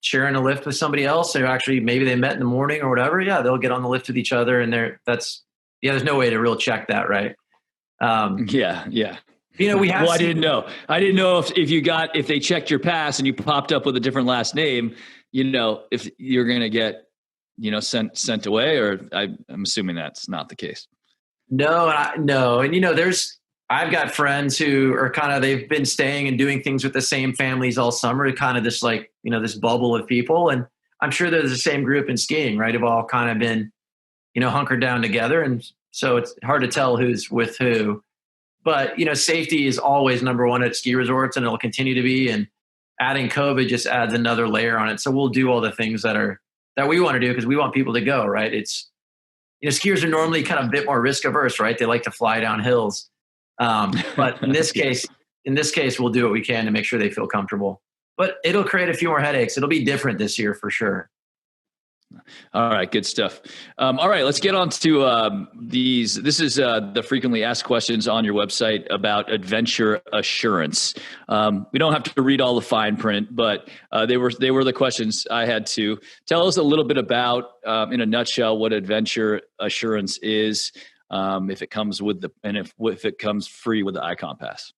sharing a lift with somebody else, or actually maybe they met in the morning or whatever, yeah, they'll get on the lift with each other, and there's no way to real check that, right? Yeah. We have. Well, I didn't know if they checked your pass and you popped up with a different last name, if you're going to get, sent away, or I'm assuming that's not the case. No. And I've got friends who are they've been staying and doing things with the same families all summer, kind of this this bubble of people. And I'm sure there's the same group in skiing, right? Have all kind of been, hunkered down together. And so it's hard to tell who's with who. But, safety is always number one at ski resorts, and it'll continue to be. And adding COVID just adds another layer on it. So we'll do all the things that we want to do because we want people to go, right? It's, skiers are normally kind of a bit more risk averse, right? They like to fly down hills. But in this case, we'll do what we can to make sure they feel comfortable. But it'll create a few more headaches. It'll be different this year for sure. All right, good stuff. All right, let's get on to these. This is the frequently asked questions on your website about adventure assurance. We don't have to read all the fine print, but they were the questions I had to. Tell us a little bit about, in a nutshell, what adventure assurance is, if it comes with if it comes free with the Icon Pass.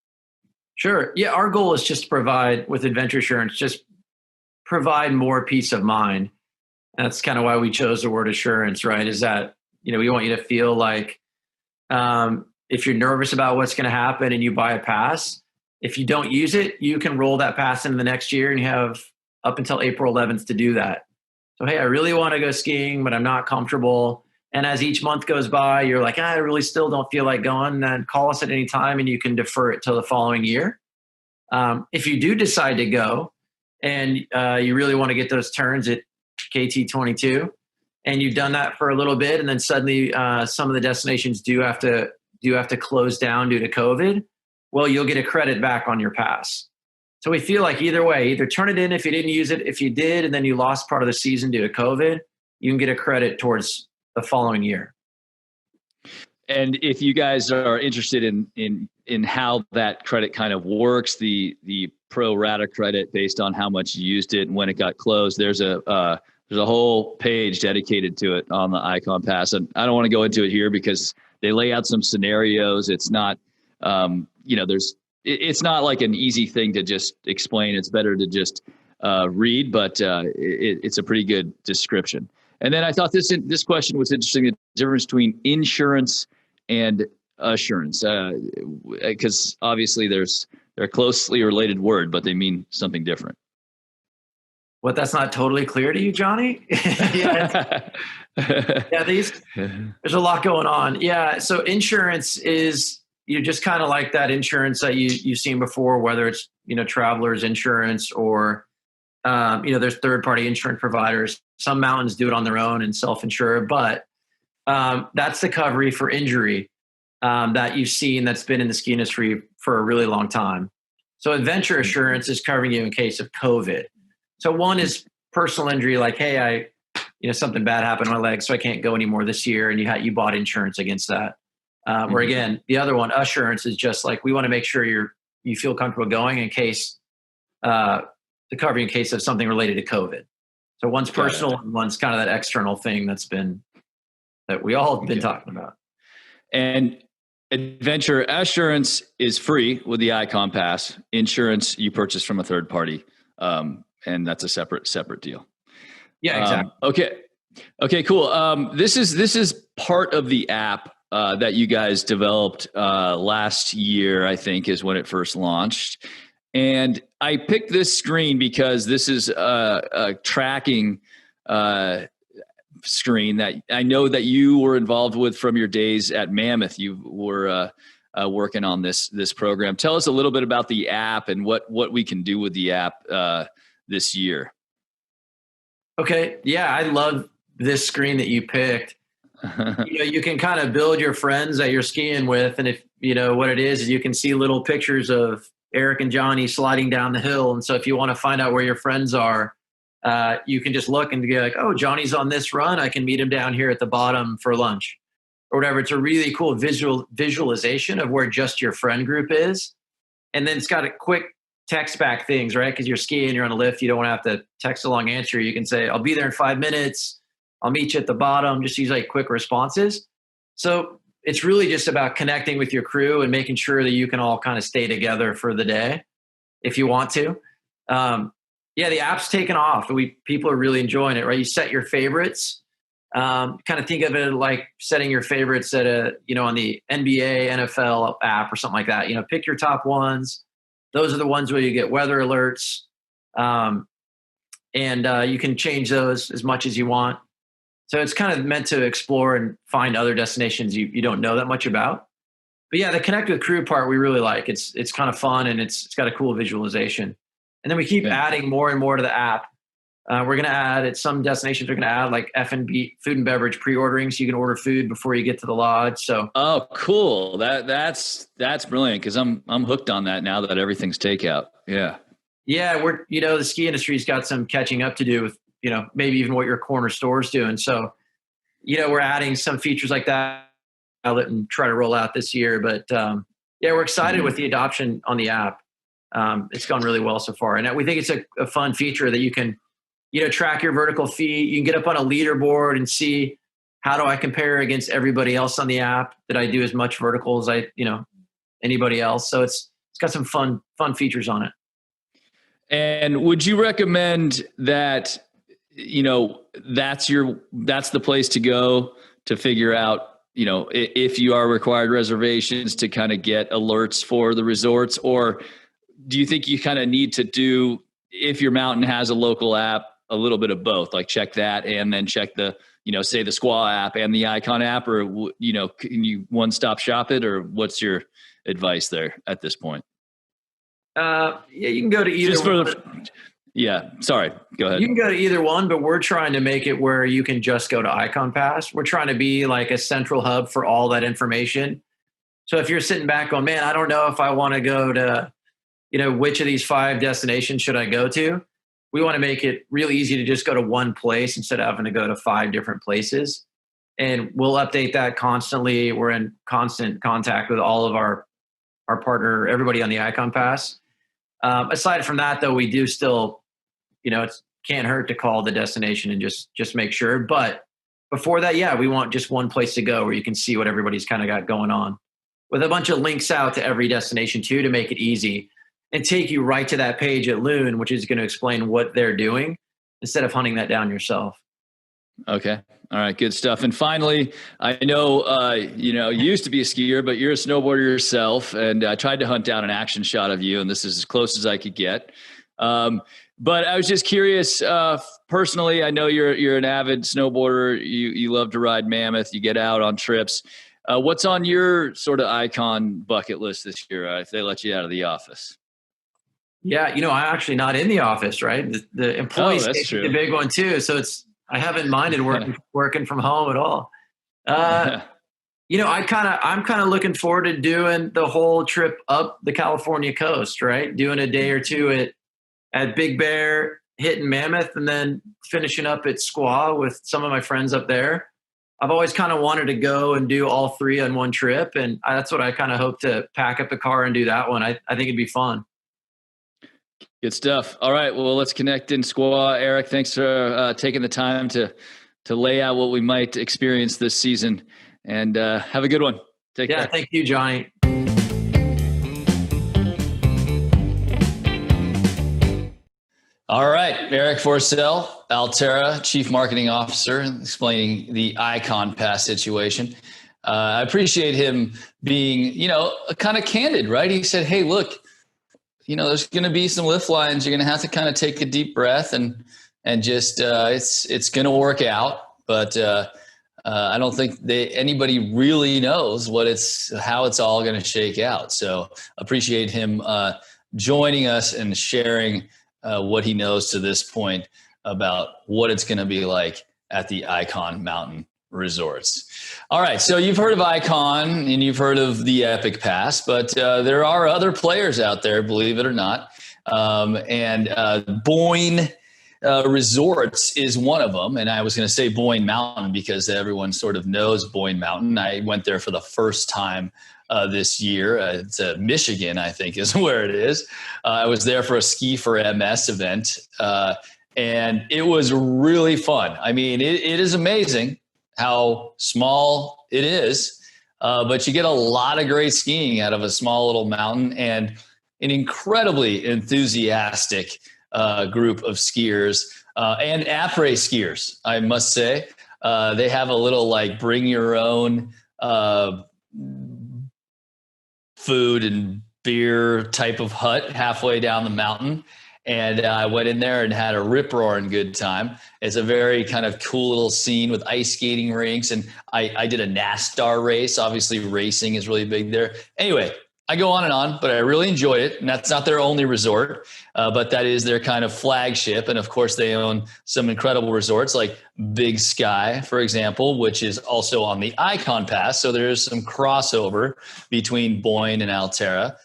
Sure. Yeah, our goal is just to provide, with adventure assurance, just provide more peace of mind. That's kind of why we chose the word assurance, right? Is that, we want you to feel like if you're nervous about what's going to happen and you buy a pass, if you don't use it, you can roll that pass into the next year, and you have up until April 11th to do that. So, hey, I really want to go skiing, but I'm not comfortable. And as each month goes by, you're like, I really still don't feel like going, then call us at any time and you can defer it till the following year. If you do decide to go and you really want to get those turns at KT22, and you've done that for a little bit, and then suddenly some of the destinations do have to close down due to COVID, well, you'll get a credit back on your pass. So we feel like either way, either turn it in if you didn't use it. If you did, and then you lost part of the season due to COVID, you can get a credit towards the following year. And if you guys are interested in how that credit kind of works, the pro rata credit based on how much you used it and when it got closed, there's a whole page dedicated to it on the Icon Pass. And I don't want to go into it here because they lay out some scenarios. It's not, it's not like an easy thing to just explain. It's better to just read, but it's a pretty good description. And then I thought this question was interesting, the difference between insurance and assurance, because obviously they're closely related word, but they mean something different. What, that's not totally clear to you, Johnny? Yeah, there's a lot going on. Yeah, so insurance is, you're just kind of like that insurance that you've seen before, whether it's, traveler's insurance or, there's third-party insurance providers. Some mountains do it on their own and self-insure, but that's the recovery for injury that you've seen that's been in the ski industry for a really long time. So adventure assurance is covering you in case of COVID. So one is personal injury, like, hey, something bad happened to my leg, so I can't go anymore this year, and you bought insurance against that. Or again, the other one, assurance, is just like, we want to make sure you feel comfortable going in case to cover in case of something related to COVID. So one's personal and one's kind of that external thing that's been that we all have been talking about. And adventure assurance is free with the Icon Pass. Insurance you purchase from a third party, and that's a separate deal. Yeah, exactly. Okay, cool. This is part of the app that you guys developed last year, I think, is when it first launched. And I picked this screen because this is a tracking screen that I know that you were involved with from your days at Mammoth. You were working on this program. Tell us a little bit about the app and what we can do with the app this year. Okay. Yeah, I love this screen that you picked. You can kind of build your friends that you're skiing with, and if you know what it is you can see little pictures of Eric and Johnny sliding down the hill. And so if you want to find out where your friends are, you can just look and be like, oh, Johnny's on this run. I can meet him down here at the bottom for lunch or whatever. It's a really cool visualization of where just your friend group is. And then it's got a quick text back things, right? Because you're skiing, you're on a lift. You don't want to have to text a long answer. You can say, I'll be there in 5 minutes. I'll meet you at the bottom. Just use like quick responses. So it's really just about connecting with your crew and making sure that you can all kind of stay together for the day if you want to. Yeah, the app's taken off. People are really enjoying it, right? You set your favorites. Kind of think of it like setting your favorites at on the NBA, NFL app or something like that. Pick your top ones. Those are the ones where you get weather alerts. And you can change those as much as you want. So it's kind of meant to explore and find other destinations you don't know that much about. But yeah, the connect with crew part we really like. It's kind of fun and it's got a cool visualization. And then we keep adding more and more to the app. We're going to add at some destinations. We're going to add like F&B, food and beverage pre-ordering, so you can order food before you get to the lodge. So cool. That's brilliant because I'm hooked on that now that everything's takeout. Yeah. Yeah, we're the ski industry's got some catching up to do with maybe even what your corner store's doing. So we're adding some features like that and try to roll out this year. But we're excited with the adoption on the app. It's gone really well so far, and we think it's a fun feature that you can track your vertical feet. You can get up on a leaderboard and see how do I compare against everybody else on the app. Did I do as much vertical as anybody else? So it's got some fun features on it. And would you recommend that that's the place to go to figure out if you are required reservations to kind of get alerts for the resorts, or do you think you kind of need to do, if your mountain has a local app, a little bit of both, like check that and then check the, say the Squaw app and the Icon app, or, can you one-stop shop it, or what's your advice there at this point? You can go to either one. Sorry, go ahead. You can go to either one, but we're trying to make it where you can just go to Icon Pass. We're trying to be like a central hub for all that information. So if you're sitting back going, man, I don't know if I want to go to, which of these 5 destinations should I go to? We want to make it really easy to just go to one place instead of having to go to 5 different places. And we'll update that constantly. We're in constant contact with all of our partner, everybody on the Icon Pass. Aside from that, though, we do still, it can't hurt to call the destination and just make sure. But before that, we want just one place to go where you can see what everybody's kind of got going on, with a bunch of links out to every destination too, to make it easy and take you right to that page at Loon, which is going to explain what they're doing instead of hunting that down yourself. Okay. All right. Good stuff. And finally, I know, you used to be a skier, but you're a snowboarder yourself. And I tried to hunt down an action shot of you, and this is as close as I could get. But I was just curious, personally, I know you're an avid snowboarder. You love to ride Mammoth. You get out on trips. What's on your sort of Icon bucket list this year if they let you out of the office? Yeah, I'm actually not in the office, right? The employees take the big one too. So I haven't minded working from home at all. I'm kind of looking forward to doing the whole trip up the California coast, right? Doing a day or two at Big Bear, hitting Mammoth, and then finishing up at Squaw with some of my friends up there. I've always kind of wanted to go and do all 3 on one trip, and that's what I kind of hope to pack up the car and do that one. I think it'd be fun. Good stuff. All right. Well, let's connect in Squaw. Eric, thanks for taking the time to lay out what we might experience this season. And have a good one. Take care. Thank you, Johnny. All right, Eric Forcell, Altera Chief Marketing Officer, explaining the Icon Pass situation. I appreciate him being, kind of candid, right? He said, hey, look, there's going to be some lift lines. You're going to have to kind of take a deep breath and just it's going to work out. But I don't think anybody really knows how it's all going to shake out. So appreciate him joining us and sharing what he knows to this point about what it's going to be like at the Icon Mountain Resorts. All right, so you've heard of Icon and you've heard of the Epic Pass, but there are other players out there, believe it or not. And Boyne Resorts is one of them. And I was going to say Boyne Mountain because everyone sort of knows Boyne Mountain. I went there for the first time this year. It's Michigan, I think, is where it is. I was there for a Ski for MS event, and it was really fun. I mean, it is amazing how small it is, but you get a lot of great skiing out of a small little mountain and an incredibly enthusiastic group of skiers and après skiers, I must say. They have a little bring your own food and beer type of hut halfway down the mountain. And I went in there and had a rip-roaring good time. It's a very kind of cool little scene with ice skating rinks. And I did a NASCAR race. Obviously, racing is really big there. Anyway, I go on and on, but I really enjoyed it. And that's not their only resort, but that is their kind of flagship. And of course, they own some incredible resorts like Big Sky, for example, which is also on the Icon Pass. So there's some crossover between Boyne and Altera.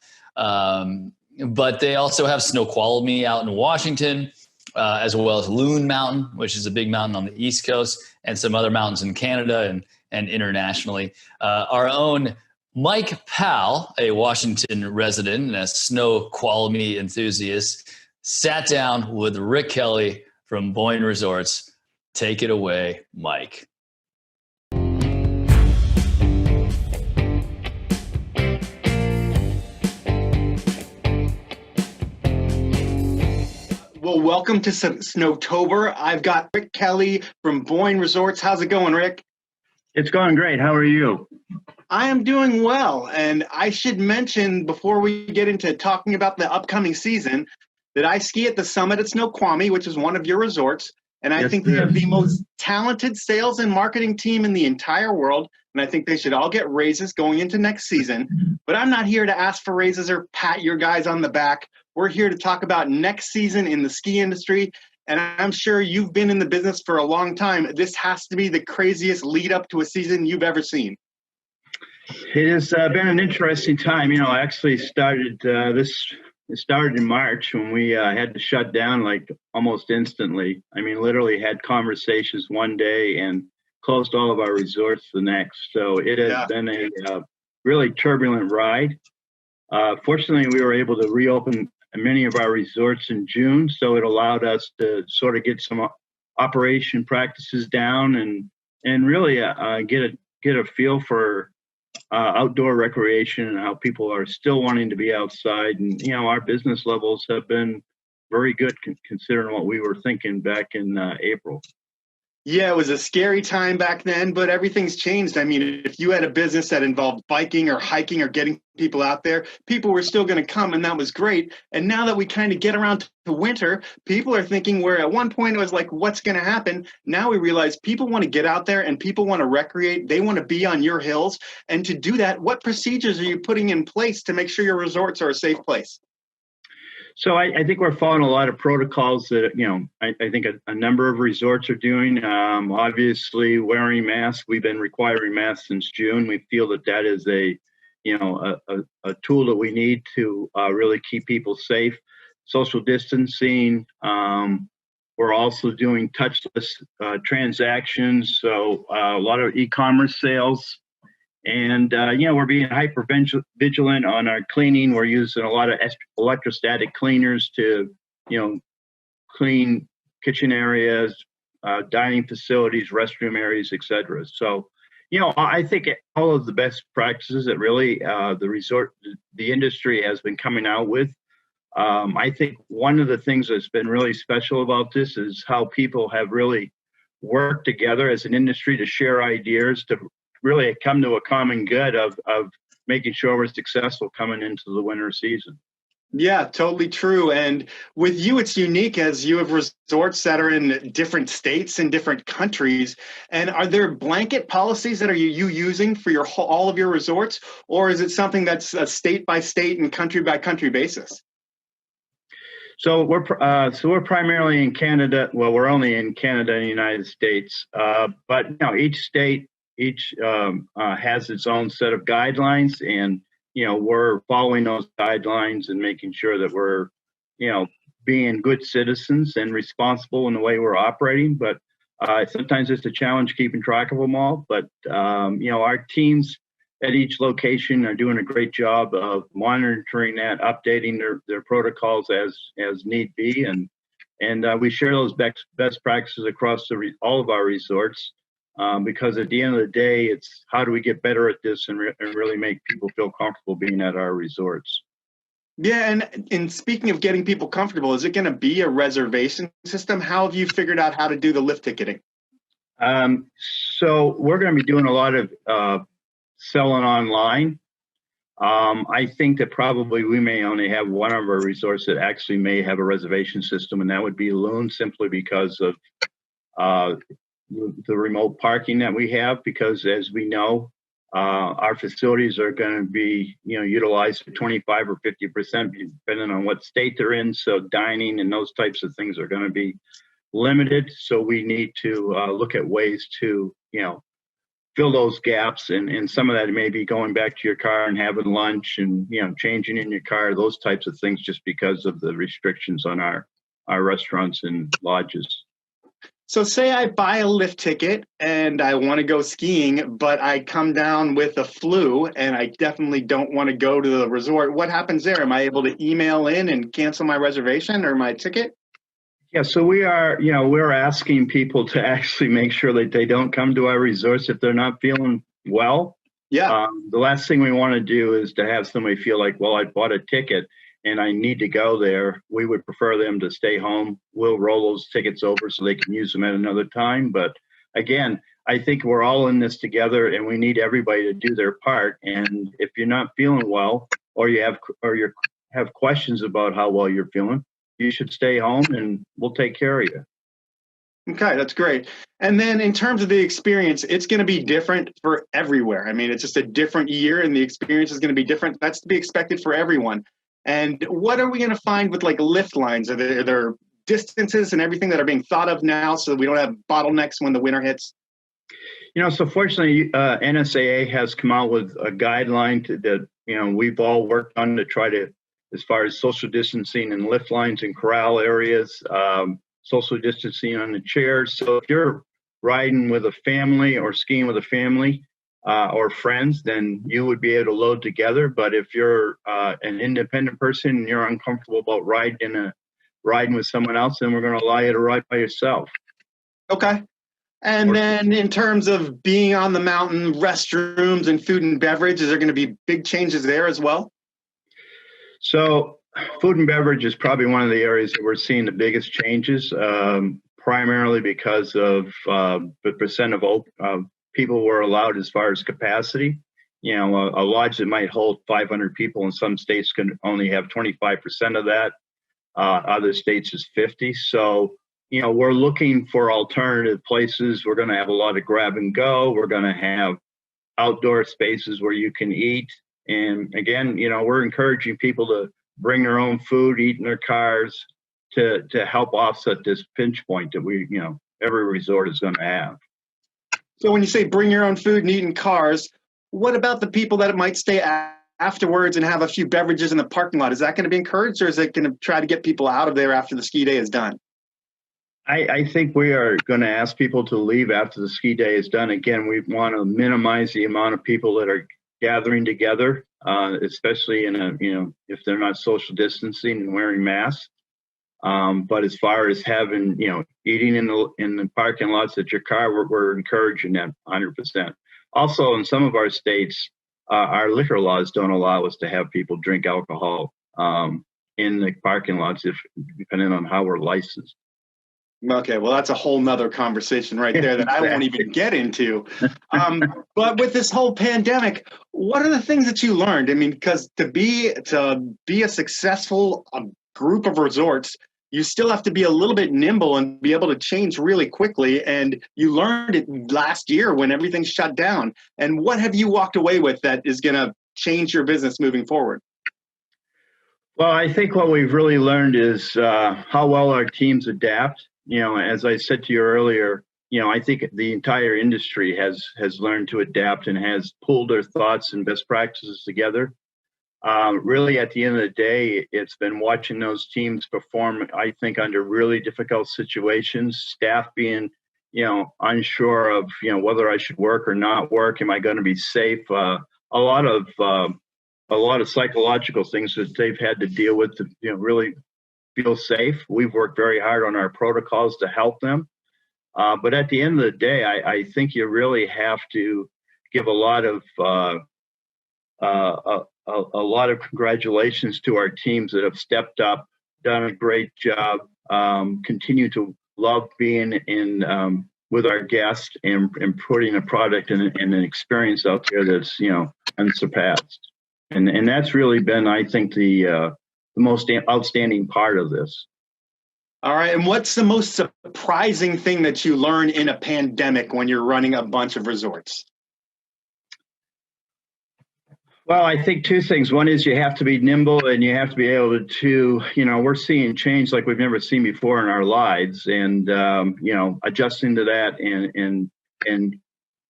But they also have Snoqualmie out in Washington, as well as Loon Mountain, which is a big mountain on the East Coast, and some other mountains in Canada and internationally. Our own Mike Powell, a Washington resident and a Snoqualmie enthusiast, sat down with Rick Kelly from Boyne Resorts. Take it away, Mike. Well, welcome to Snowtober. I've got Rick Kelly from Boyne Resorts. How's it going, Rick? It's going great. How are you? I am doing well. And I should mention before we get into talking about the upcoming season that I ski at the summit at Snoqualmie, which is one of your resorts. And I think they have the most talented sales and marketing team in the entire world. And I think they should all get raises going into next season. But I'm not here to ask for raises or pat your guys on the back. We're here to talk about next season in the ski industry. And I'm sure you've been in the business for a long time. This has to be the craziest lead up to a season you've ever seen. It has been an interesting time. I actually started it started in March when we had to shut down almost instantly. I mean, literally had conversations one day and closed all of our resorts the next. So it has been a really turbulent ride. Fortunately, we were able to reopen many of our resorts in June, so it allowed us to sort of get some operation practices down and really get a feel for outdoor recreation and how people are still wanting to be outside. And our business levels have been very good considering what we were thinking back in April. Yeah, it was a scary time back then, but everything's changed. I mean, if you had a business that involved biking or hiking or getting people out there, people were still going to come, and that was great. And now that we kind of get around to winter, people are thinking where at one point it was like, what's going to happen? Now we realize people want to get out there and people want to recreate. They want to be on your hills. And to do that, what procedures are you putting in place to make sure your resorts are a safe place? So I think we're following a lot of protocols that, I think a number of resorts are doing. Obviously, wearing masks. We've been requiring masks since June. We feel that is a tool that we need to really keep people safe. Social distancing. We're also doing touchless transactions. So a lot of e-commerce sales. And, we're being hyper vigilant on our cleaning. We're using a lot of electrostatic cleaners to, clean kitchen areas, dining facilities, restroom areas, etc. So, I think all of the best practices that really the industry has been coming out with. I think one of the things that's been really special about this is how people have really worked together as an industry to share ideas to really come to a common good of making sure we're successful coming into the winter season. Yeah, totally true. And with you, it's unique as you have resorts that are in different states and different countries. And are there blanket policies that are you using for all of your resorts, or is it something that's a state by state and country by country basis? So we're primarily in Canada. Well, we're only in Canada and the United States, but each state has its own set of guidelines, and we're following those guidelines and making sure that we're being good citizens and responsible in the way we're operating. But sometimes it's a challenge keeping track of them all. But our teams at each location are doing a great job of monitoring that, updating their protocols as need be, and we share those best practices across all of our resorts, because at the end of the day, it's how do we get better at this and really make people feel comfortable being at our resorts. Yeah, and speaking of getting people comfortable, is it going to be a reservation system? How have you figured out how to do the lift ticketing? So we're going to be doing a lot of selling online. I think that probably we may only have one of our resorts that actually may have a reservation system, and that would be Loon, simply because of the remote parking that we have. Because as we know, our facilities are going to be utilized for 25 or 50%, depending on what state they're in. So dining and those types of things are going to be limited. So we need to look at ways to fill those gaps, and some of that may be going back to your car and having lunch and changing in your car, those types of things, just because of the restrictions on our restaurants and lodges. So say I buy a lift ticket and I want to go skiing, but I come down with a flu and I definitely don't want to go to the resort. What happens there? Am I able to email in and cancel my reservation or my ticket? Yeah, so we're asking people to actually make sure that they don't come to our resorts if they're not feeling well. Yeah. The last thing we want to do is to have somebody feel like, well, I bought a ticket and I need to go there. We would prefer them to stay home. We'll roll those tickets over so they can use them at another time. But again, I think we're all in this together, and we need everybody to do their part. And if you're not feeling well, or you have questions about how well you're feeling, you should stay home and we'll take care of you. Okay, that's great. And then in terms of the experience, it's going to be different for everywhere. I mean, it's just a different year and the experience is going to be different. That's to be expected for everyone. And what are we going to find with like lift lines? Are there distances and everything that are being thought of now so that we don't have bottlenecks when the winter hits? So fortunately, NSAA has come out with a guideline that we've all worked on to try to, as far as social distancing and lift lines and corral areas, social distancing on the chairs. So if you're riding with a family or skiing with a family or friends, then you would be able to load together. But if you're an independent person and you're uncomfortable about riding with someone else, then we're going to allow you to ride by yourself. Okay. And then in terms of being on the mountain, restrooms and food and beverage, is there going to be big changes there as well? So food and beverage is probably one of the areas that we're seeing the biggest changes, primarily because of the percent of people were allowed as far as capacity. A lodge that might hold 500 people in some states can only have 25% of that. Other states is 50. So, we're looking for alternative places. We're going to have a lot of grab and go. We're going to have outdoor spaces where you can eat. And again, we're encouraging people to bring their own food, eat in their cars to help offset this pinch point that every resort is going to have. So when you say bring your own food and eat in cars, what about the people that might stay afterwards and have a few beverages in the parking lot? Is that going to be encouraged, or is it going to try to get people out of there after the ski day is done? I think we are going to ask people to leave after the ski day is done. Again, we want to minimize the amount of people that are gathering together, especially in if they're not social distancing and wearing masks. But as far as having, eating in the parking lots at your car, we're encouraging that 100%. Also, in some of our states, our liquor laws don't allow us to have people drink alcohol in the parking lots, depending on how we're licensed. Okay, well, that's a whole nother conversation right there that I won't even get into. But with this whole pandemic, what are the things that you learned? I mean, because to be a successful group of resorts, you still have to be a little bit nimble and be able to change really quickly. And you learned it last year when everything shut down. And what have you walked away with that is going to change your business moving forward? Well, I think what we've really learned is how well our teams adapt. As I said to you earlier, I think the entire industry has learned to adapt and has pulled their thoughts and best practices together. Really, at the end of the day, it's been watching those teams perform, I think, under really difficult situations, staff being, unsure of, whether I should work or not work. Am I going to be safe? A lot of psychological things that they've had to deal with to, really feel safe. We've worked very hard on our protocols to help them. But at the end of the day, I think you really have to give a lot of congratulations to our teams that have stepped up, done a great job, continue to love being in with our guests and putting a product and an experience out there that's unsurpassed. And that's really been, I think, the most outstanding part of this. All right. And what's the most surprising thing that you learn in a pandemic when you're running a bunch of resorts? Well, I think two things. One is you have to be nimble and you have to be able to, we're seeing change like we've never seen before in our lives, and, adjusting to that and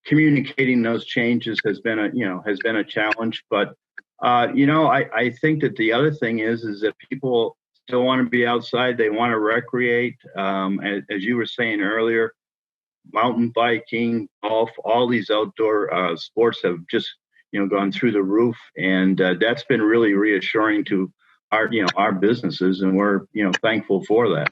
communicating those changes has been a challenge. But, I think that the other thing is that people still want to be outside. They want to recreate. As you were saying earlier, mountain biking, golf, all these outdoor sports have just gone through the roof, and that's been really reassuring to our businesses, and we're thankful for that.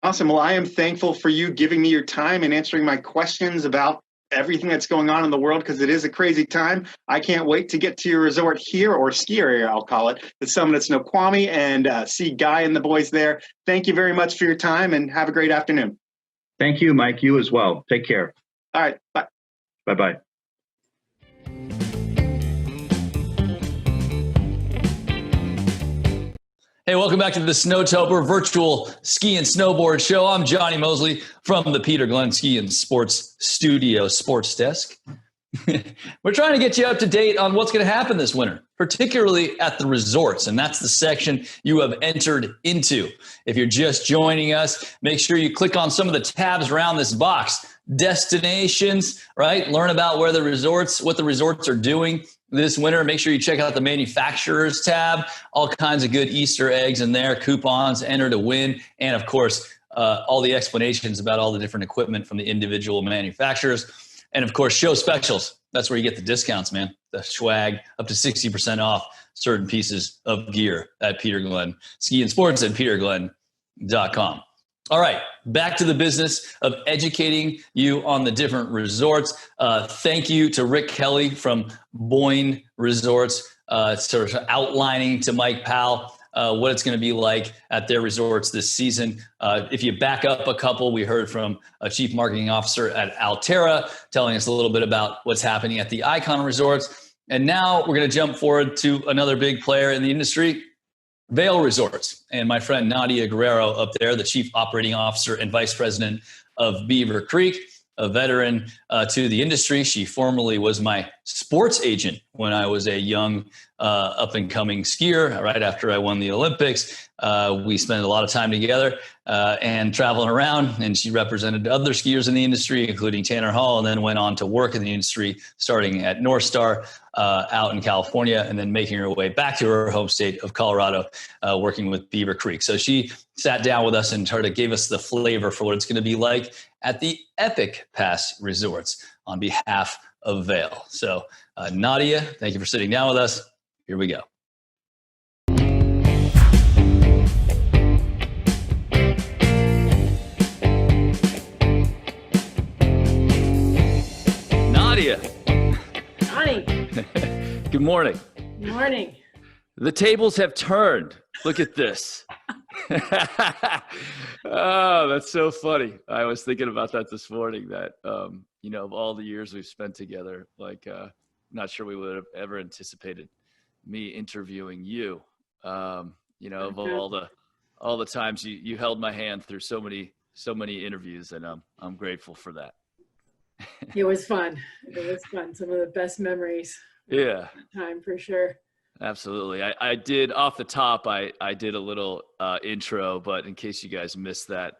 Awesome. Well, I am thankful for you giving me your time and answering my questions about everything that's going on in the world, because it is a crazy time. I can't wait to get to your resort here, or ski area, I'll call it, the Summit at Snoqualmie, and see Guy and the boys there. Thank you very much for your time, and have a great afternoon. Thank you, Mike. You as well. Take care. All right. Bye. Bye-bye. Hey, welcome back to the Snowtober virtual ski and snowboard show. I'm Johnny Mosley from the Peter Glenn Ski and Sports Studio Sports Desk. We're trying to get you up to date on what's going to happen this winter, particularly at the resorts, and that's the section you have entered into. If you're just joining us, make sure you click on some of the tabs around this box. Destinations, right? Learn about what the resorts are doing this winter. Make sure you check out the manufacturers tab. All kinds of good Easter eggs in there, coupons, enter to win, and of course, all the explanations about all the different equipment from the individual manufacturers. And of course, show specials. That's where you get the discounts, man. The swag, up to 60% off certain pieces of gear at Peter Glenn Ski and Sports at peterglenn.com. All right, back to the business of educating you on the different resorts. Thank you to Rick Kelly from Boyne Resorts, sort of outlining to Mike Powell what it's going to be like at their resorts this season. If you back up a couple, we heard from a chief marketing officer at Alterra telling us a little bit about what's happening at the Icon Resorts. And now we're going to jump forward to another big player in the industry, Vail Resorts, and my friend Nadia Guerrero up there, the chief operating officer and vice president of Beaver Creek, a veteran to the industry. She formerly was my sports agent when I was a young up-and-coming skier right after I won the Olympics. We spent a lot of time together and traveling around, and she represented other skiers in the industry, including Tanner Hall, and then went on to work in the industry, starting at North Star out in California, and then making her way back to her home state of Colorado, working with Beaver Creek. So she sat down with us and sort of gave us the flavor for what it's going to be like at the Epic Pass Resorts on behalf of Vail. So Nadia, thank you for sitting down with us. Here we go. morning. Morning. The tables have turned. Look at this. Oh, that's so funny. I was thinking about that this morning, that, you know, of all the years we've spent together, like, not sure we would have ever anticipated me interviewing you. You know, of all the times you held my hand through so many interviews, and I'm grateful for that. It was fun. It was fun. Some of the best memories. Yeah. Time for sure. Absolutely. I did off the top, I did a little intro, but in case you guys missed that,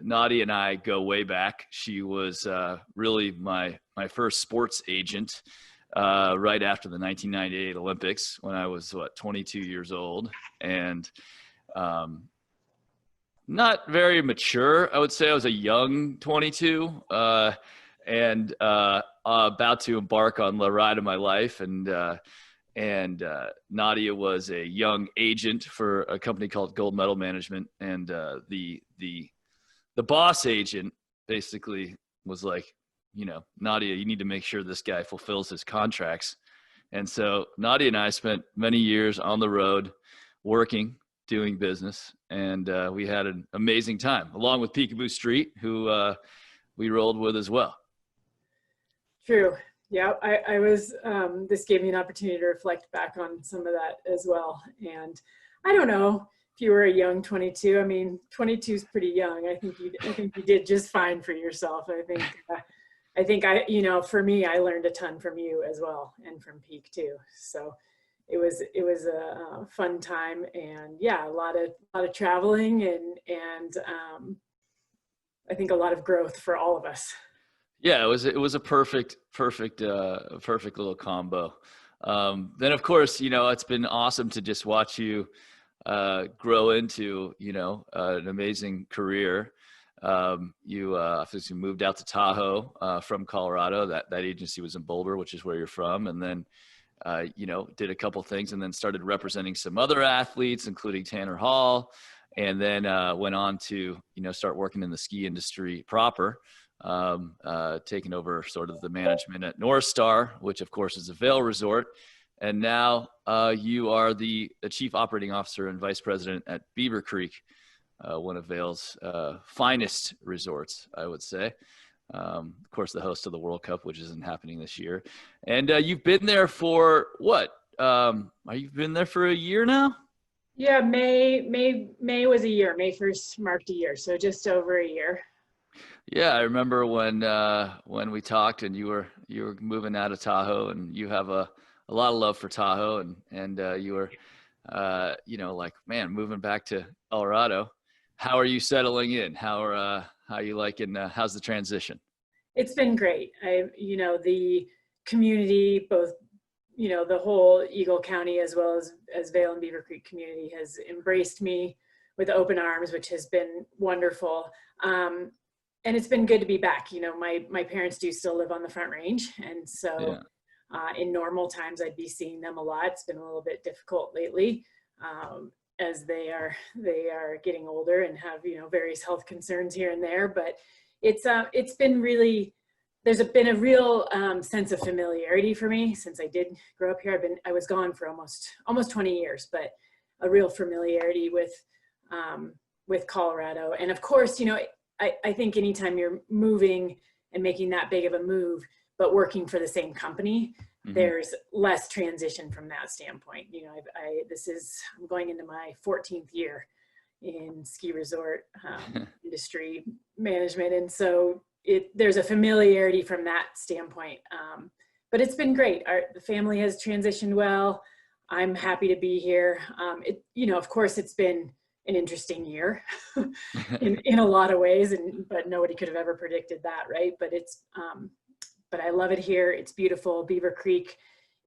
Nadia and I go way back. She was really my first sports agent right after the 1998 Olympics, when I was 22 years old, and not very mature. I would say I was a young 22 and about to embark on the ride of my life. And Nadia was a young agent for a company called Gold Medal Management, and the boss agent basically was like, you know, Nadia, you need to make sure this guy fulfills his contracts. And so Nadia and I spent many years on the road working, doing business, and we had an amazing time, along with Peekaboo Street, who we rolled with as well. True. Yeah, I was, this gave me an opportunity to reflect back on some of that as well. And I don't know if you were a young 22. I mean, 22 is pretty young. I think you did just fine for yourself. I think you know, for me, I learned a ton from you as well, and from Peak too. So it was a fun time, and yeah, a lot of traveling, and I think a lot of growth for all of us. Yeah, it was a perfect little combo. Then of course, you know, it's been awesome to just watch you grow into, you know, an amazing career. You obviously moved out to Tahoe from Colorado. That agency was in Boulder, which is where you're from, and then you know, did a couple things, and then started representing some other athletes, including Tanner Hall, and then went on to, you know, start working in the ski industry proper. Taking over sort of the management at North Star, which of course is a Vail resort. And now you are the chief operating officer and vice president at Beaver Creek, one of Vail's finest resorts, I would say. Of course, the host of the World Cup, which isn't happening this year. And you've been there for what? You've been there for a year now? Yeah, May was a year. May 1st marked a year, so just over a year. Yeah, I remember when we talked, and you were moving out of Tahoe, and you have a lot of love for Tahoe, and you were you know, like, man, moving back to Colorado. How are you settling in? How are you liking? How's the transition? It's been great. You know, the community, both, you know, the whole Eagle County as well as Vail and Beaver Creek community has embraced me with open arms, which has been wonderful. And it's been good to be back. You know, my parents do still live on the Front Range, and so in normal times I'd be seeing them a lot. It's been a little bit difficult lately, as they are getting older and have, you know, various health concerns here and there. But it's been really, there's been a real sense of familiarity for me since I did grow up here. I was gone for almost 20 years, but a real familiarity with Colorado. And of course, you know, I think anytime you're moving and making that big of a move, but working for the same company, there's less transition from that standpoint. You know, I'm going into my 14th year in ski resort industry management. And so there's a familiarity from that standpoint. But it's been great. The family has transitioned well. I'm happy to be here. You know, of course, it's been an interesting year in a lot of ways, but nobody could have ever predicted that, right? But but I love it here. It's beautiful. Beaver Creek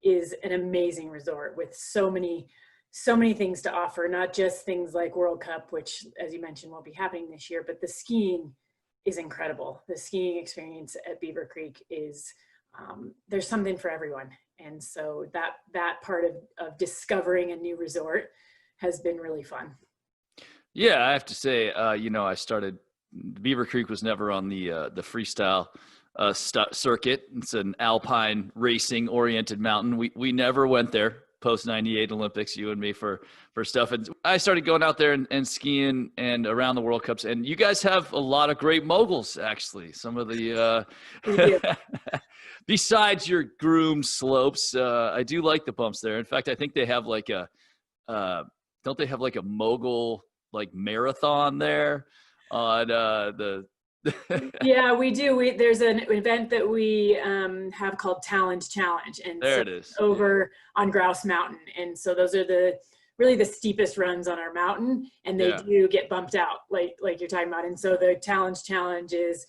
is an amazing resort with so many things to offer, not just things like World Cup, which, as you mentioned, won't be happening this year, but the skiing is incredible. The skiing experience at Beaver Creek is, there's something for everyone. And so that part of discovering a new resort has been really fun. Yeah, I have to say, you know, Beaver Creek was never on the freestyle circuit. It's an alpine racing oriented mountain. We never went there post 98 Olympics, you and me, for stuff. And I started going out there and skiing and around the World Cups. And you guys have a lot of great moguls, actually. Some of the, besides your groomed slopes, I do like the bumps there. In fact, I think they have like don't they have like a mogul like marathon there on Yeah, we do. There's an event that we have called Talent Challenge, and there so it is over on Grouse Mountain. And so those are really the steepest runs on our mountain, and they do get bumped out like you're talking about. And so the Challenge is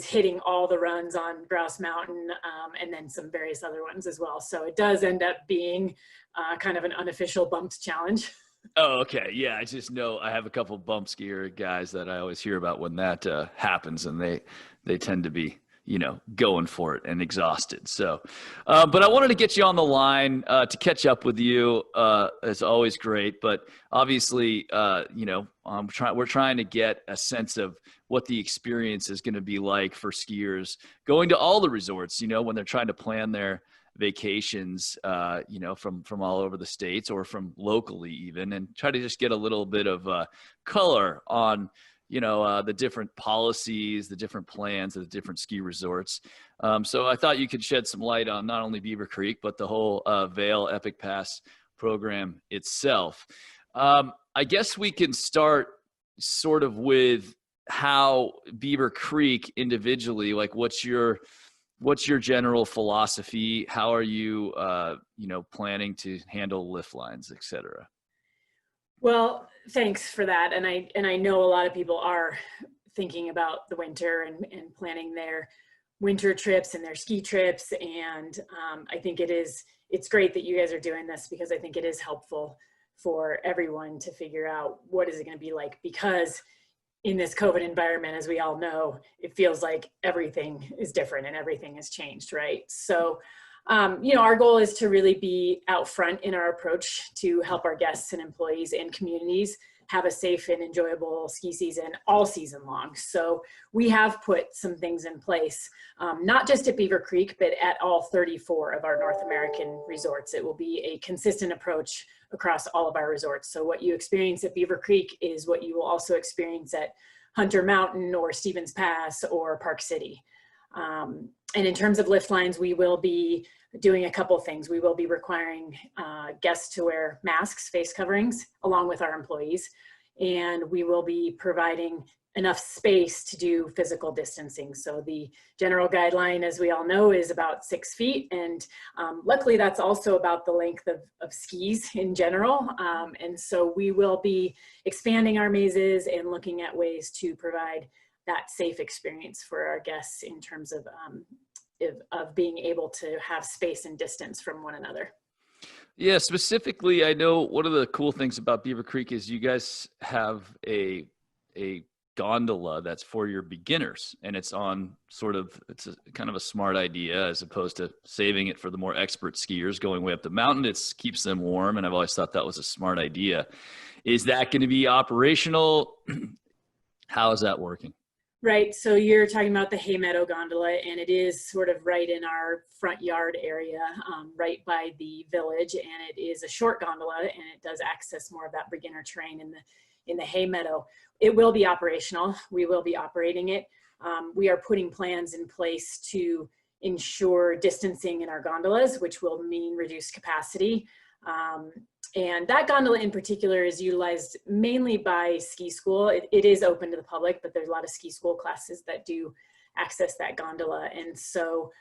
hitting all the runs on Grouse Mountain, and then some various other ones as well. So it does end up being kind of an unofficial bumped challenge. Oh, okay. Yeah, I just know I have a couple bump skier guys that I always hear about when that happens, and they tend to be, going for it and exhausted. So, but I wanted to get you on the line to catch up with you. It's always great, but obviously, we're trying to get a sense of what the experience is going to be like for skiers going to all the resorts, when they're trying to plan their vacations, from all over the States or from locally even, and try to just get a little bit of color on, the different policies, the different plans of the different ski resorts. So I thought you could shed some light on not only Beaver Creek, but the whole Vail Epic Pass program itself. I guess we can start sort of with how Beaver Creek individually, like what's your general philosophy? How are you, planning to handle lift lines, et cetera? Well, thanks for that. And I know a lot of people are thinking about the winter and planning their winter trips and their ski trips. And I think it's great that you guys are doing this, because I think it is helpful for everyone to figure out what is it going to be like, because in this COVID environment, as we all know, it feels like everything is different and everything has changed, right? So, our goal is to really be out front in our approach to help our guests and employees and communities have a safe and enjoyable ski season all season long. So we have put some things in place, not just at Beaver Creek, but at all 34 of our North American resorts. It will be a consistent approach across all of our resorts. So what you experience at Beaver Creek is what you will also experience at Hunter Mountain or Stevens Pass or Park City. And in terms of lift lines, we will be doing a couple things. We will be requiring guests to wear masks, face coverings, along with our employees. And we will be providing enough space to do physical distancing. So the general guideline, as we all know, is about 6 feet. And luckily, that's also about the length of skis in general. And so we will be expanding our mazes and looking at ways to provide that safe experience for our guests in terms of being able to have space and distance from one another. Yeah, specifically, I know one of the cool things about Beaver Creek is you guys have a gondola that's for your beginners, and it's a kind of a smart idea, as opposed to saving it for the more expert skiers going way up the mountain. It keeps them warm, and I've always thought that was a smart idea. Is that going to be operational? How is that working? Right, so you're talking about the Hay Meadow gondola, and it is sort of right in our front yard area, right by the village, and it is a short gondola, and it does access more of that beginner terrain in the Hay Meadow. It will be operational. We will be operating it. We are putting plans in place to ensure distancing in our gondolas, which will mean reduced capacity. And that gondola in particular is utilized mainly by ski school. It is open to the public, but there's a lot of ski school classes that do access that gondola. And so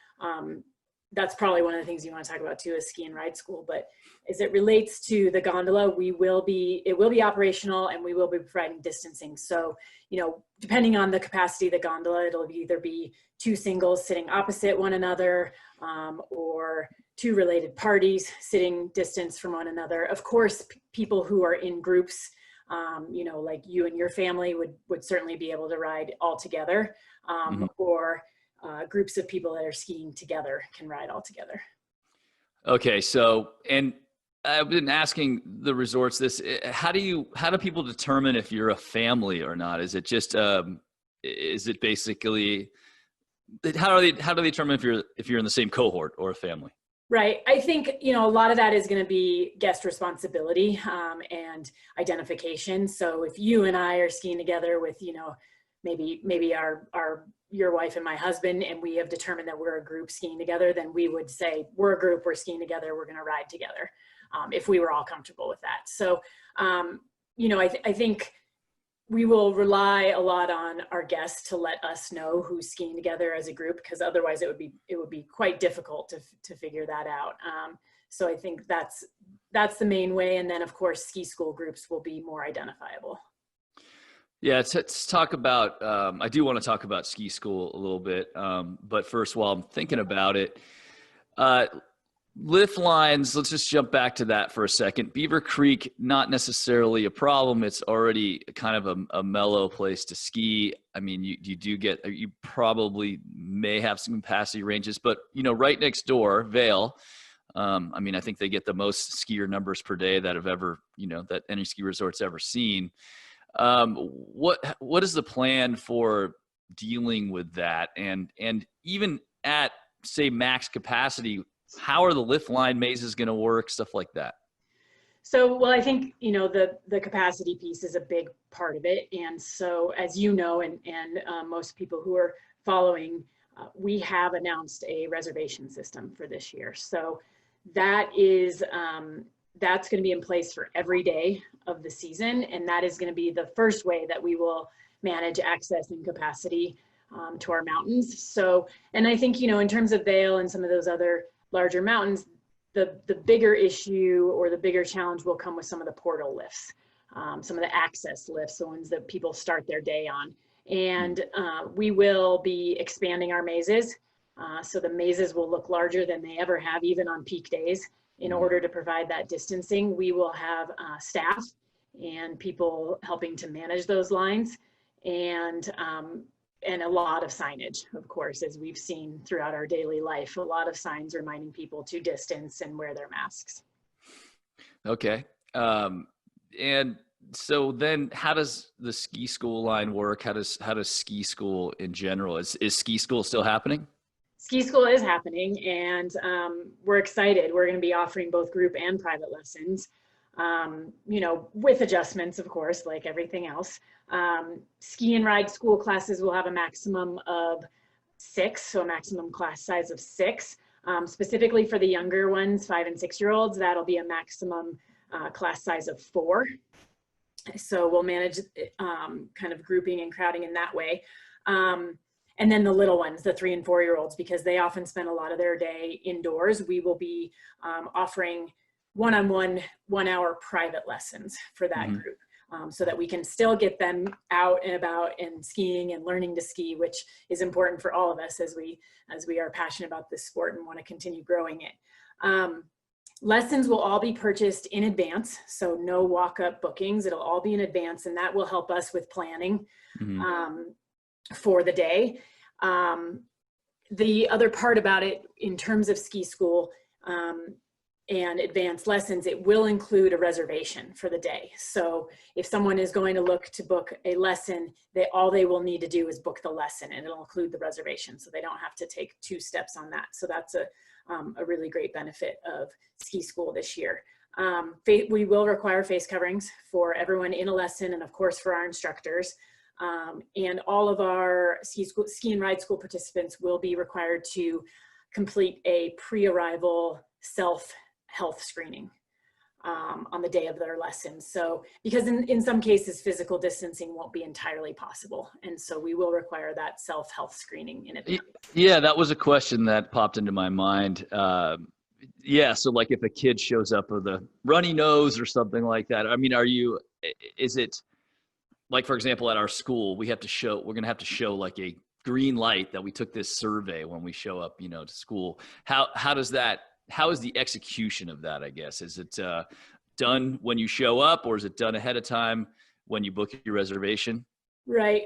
that's probably one of the things you want to talk about too, is ski and ride school. But as it relates to the gondola, it will be operational, and we will be providing distancing. So, depending on the capacity of the gondola, it'll either be 2 singles sitting opposite one another, or 2 related parties sitting distance from one another. Of course, people who are in groups, like you and your family would certainly be able to ride all together, or groups of people that are skiing together can ride all together. Okay, so, and I've been asking the resorts this, how do people determine if you're a family or not? Is it just, is it basically how do they determine if you're in the same cohort or a family? Right. I think, a lot of that is going to be guest responsibility and identification. So if you and I are skiing together with, maybe your wife and my husband, and we have determined that we're a group skiing together, then we would say, we're a group, we're skiing together, we're going to ride together, if we were all comfortable with that. So, I think we will rely a lot on our guests to let us know who's skiing together as a group, because otherwise it would be quite difficult to figure that out. So I think that's the main way. And then of course, ski school groups will be more identifiable. Yeah, let's talk about, I do want to talk about ski school a little bit. But first, while I'm thinking about it, lift lines, let's just jump back to that for a second. Beaver Creek, not necessarily a problem. It's already kind of a mellow place to ski. I mean, you probably may have some capacity ranges, but right next door, Vail, I think they get the most skier numbers per day that have ever, that any ski resort's ever seen. What is the plan for dealing with that? And even at, say, max capacity, how are the lift line mazes going to work, stuff like that? So, well, I think, the capacity piece is a big part of it. And so, as you know, and most people who are following, we have announced a reservation system for this year. So that is, that's going to be in place for every day of the season. And that is going to be the first way that we will manage access and capacity to our mountains. So, and I think, in terms of Vail and some of those other larger mountains, the bigger issue or the bigger challenge will come with some of the portal lifts, some of the access lifts, the ones that people start their day on. And we will be expanding our mazes. So the mazes will look larger than they ever have, even on peak days. In order to provide that distancing, we will have staff and people helping to manage those lines, and a lot of signage, of course, as we've seen throughout our daily life, a lot of signs reminding people to distance and wear their masks. Okay. And so then how does the ski school line work? How does ski school in general, is ski school still happening? Ski school is happening, and we're excited. We're going to be offering both group and private lessons, with adjustments, of course, like everything else. Ski and ride school classes will have a maximum of 6, so a maximum class size of 6. Specifically for the younger ones, 5 and 6-year-olds, that'll be a maximum class size of 4. So we'll manage kind of grouping and crowding in that way. And then the little ones, the 3 and 4-year-olds, because they often spend a lot of their day indoors, we will be offering one-on-one 1-hour private lessons for that group, so that we can still get them out and about and skiing and learning to ski, which is important for all of us as we are passionate about this sport and want to continue growing it. Lessons will all be purchased in advance, so no walk-up bookings. It'll all be in advance, and that will help us with planning for the day. The other part about it, in terms of ski school and advanced lessons, it will include a reservation for the day. So if someone is going to look to book a lesson, all they will need to do is book the lesson, and it'll include the reservation, so they don't have to take 2 steps on that. So that's a really great benefit of ski school this year. We will require face coverings for everyone in a lesson, and of course for our instructors. And all of our ski and ride school participants will be required to complete a pre-arrival self-health screening on the day of their lesson. So, because in some cases, physical distancing won't be entirely possible. And so we will require that self-health screening in advance. Yeah, that was a question that popped into my mind. So like if a kid shows up with a runny nose or something like that, I mean, is it, like, for example, at our school, we're going to have to show like a green light that we took this survey when we show up, to school. How is the execution of that, I guess? Is it done when you show up, or is it done ahead of time when you book your reservation? Right.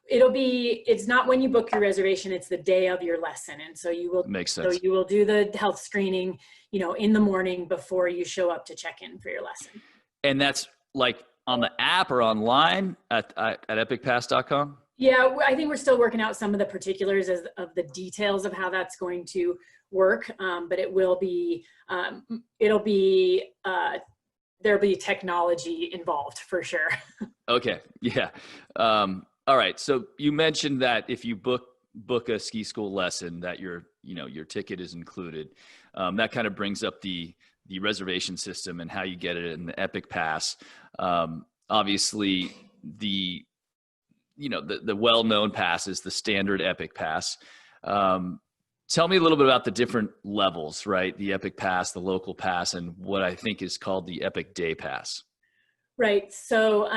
It's not when you book your reservation, it's the day of your lesson. And so you will, makes sense. So you will do the health screening, in the morning before you show up to check in for your lesson. And that's like on the app or online at epicpass.com? Yeah, I think we're still working out some of the particulars of the details of how that's going to work, but it will be, there'll be technology involved for sure. Okay, yeah. All right, so you mentioned that if you book a ski school lesson, that your ticket is included. That kind of brings up the reservation system and how you get it in the Epic Pass. Obviously, the well-known pass is the standard Epic Pass. Tell me a little bit about the different levels, right? The Epic Pass, the local pass, and what I think is called the Epic Day Pass. Right. So,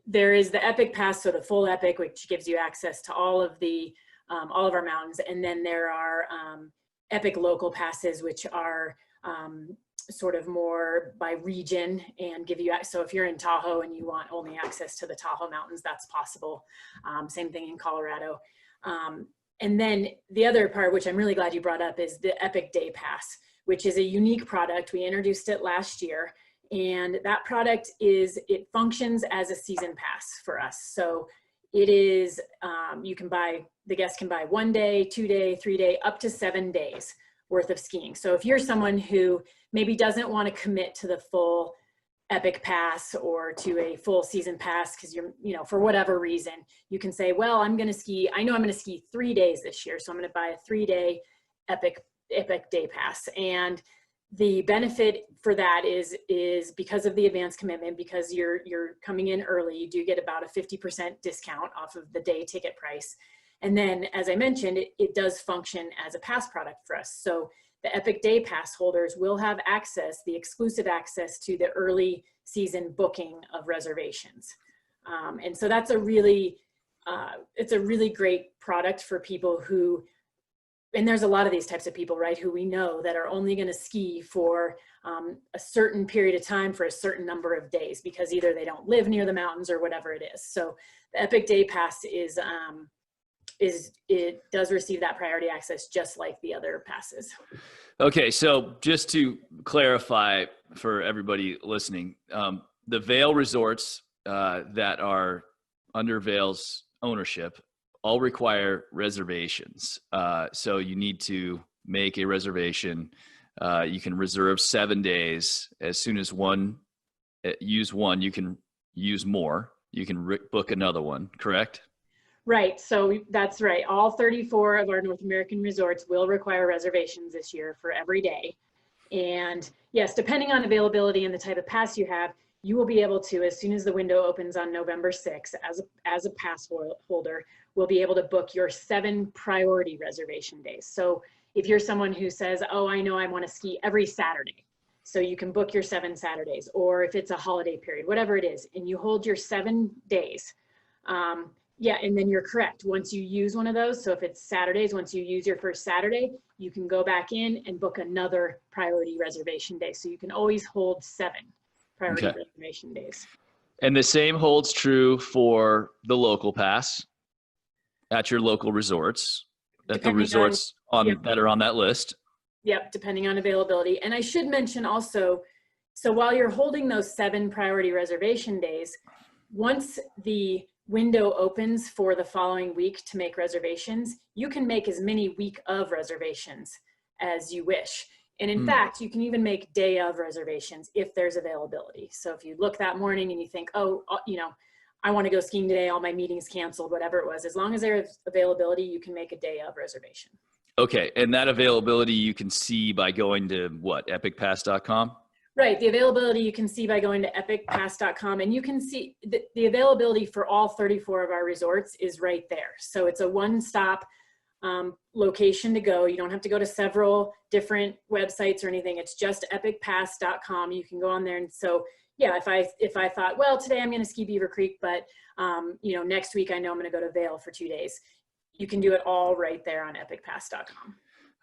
there is the Epic Pass, so the full Epic, which gives you access to all of our mountains. And then there are Epic local passes, which are sort of more by region and give you, so if you're in Tahoe and you want only access to the Tahoe mountains, that's possible. Same thing in Colorado. And then the other part, which I'm really glad you brought up, is the Epic Day Pass, which is a unique product. We introduced it last year, and that product it functions as a season pass for us. So it is, the guest can buy 1 day, 2 day, 3 day, up to 7 days worth of skiing. So if you're someone who maybe doesn't want to commit to the full Epic Pass or to a full season pass, because you're, for whatever reason, you can say, well, I know I'm going to ski 3 days this year, so I'm going to buy a 3-day Epic Day Pass. And the benefit for that is because of the advance commitment, because you're coming in early, you do get about a 50% discount off of the day ticket price. And then, as I mentioned, it does function as a pass product for us. So the Epic Day Pass holders will have the exclusive access to the early season booking of reservations. And so that's it's a really great product for people who, and there's a lot of these types of people, right, who we know that are only going to ski for a certain period of time for a certain number of days, because either they don't live near the mountains or whatever it is. So the Epic Day Pass it does receive that priority access just like the other passes. Okay, so just to clarify for everybody listening, the Vail resorts that are under Vail's ownership all require reservations. So you need to make a reservation. You can reserve 7 days. As soon as use one, you can use more. You can book another one, correct? Right, so that's right. All 34 of our North American resorts will require reservations this year for every day. And yes, depending on availability and the type of pass you have, you will be able to, as soon as the window opens on November 6th, as a pass holder, will be able to book your 7 priority reservation days. So if you're someone who says, oh, I know I want to ski every Saturday, so you can book your 7 Saturdays, or if it's a holiday period, whatever it is, and you hold your 7 days, yeah, and then you're correct. Once you use one of those, so if it's Saturdays, once you use your first Saturday, you can go back in and book another priority reservation day. So you can always hold 7 priority reservation days. And the same holds true for the local pass at your local resorts, at the resorts that are on that list. Yep, depending on availability. And I should mention also, so while you're holding those 7 priority reservation days, once the window opens for the following week to make reservations, you can make as many week of reservations as you wish. And in fact, you can even make day of reservations if there's availability. So if you look that morning and you think, oh, I want to go skiing today, all my meetings canceled, whatever it was, as long as there's availability, you can make a day of reservation. Okay. And that availability you can see by going to what, epicpass.com? Right. The availability you can see by going to epicpass.com, and you can see the availability for all 34 of our resorts is right there. So it's a one-stop location to go. You don't have to go to several different websites or anything. It's just epicpass.com. You can go on there. And so, yeah, if I thought, well, today I'm going to ski Beaver Creek, but next week I know I'm going to go to Vail for 2 days. You can do it all right there on epicpass.com.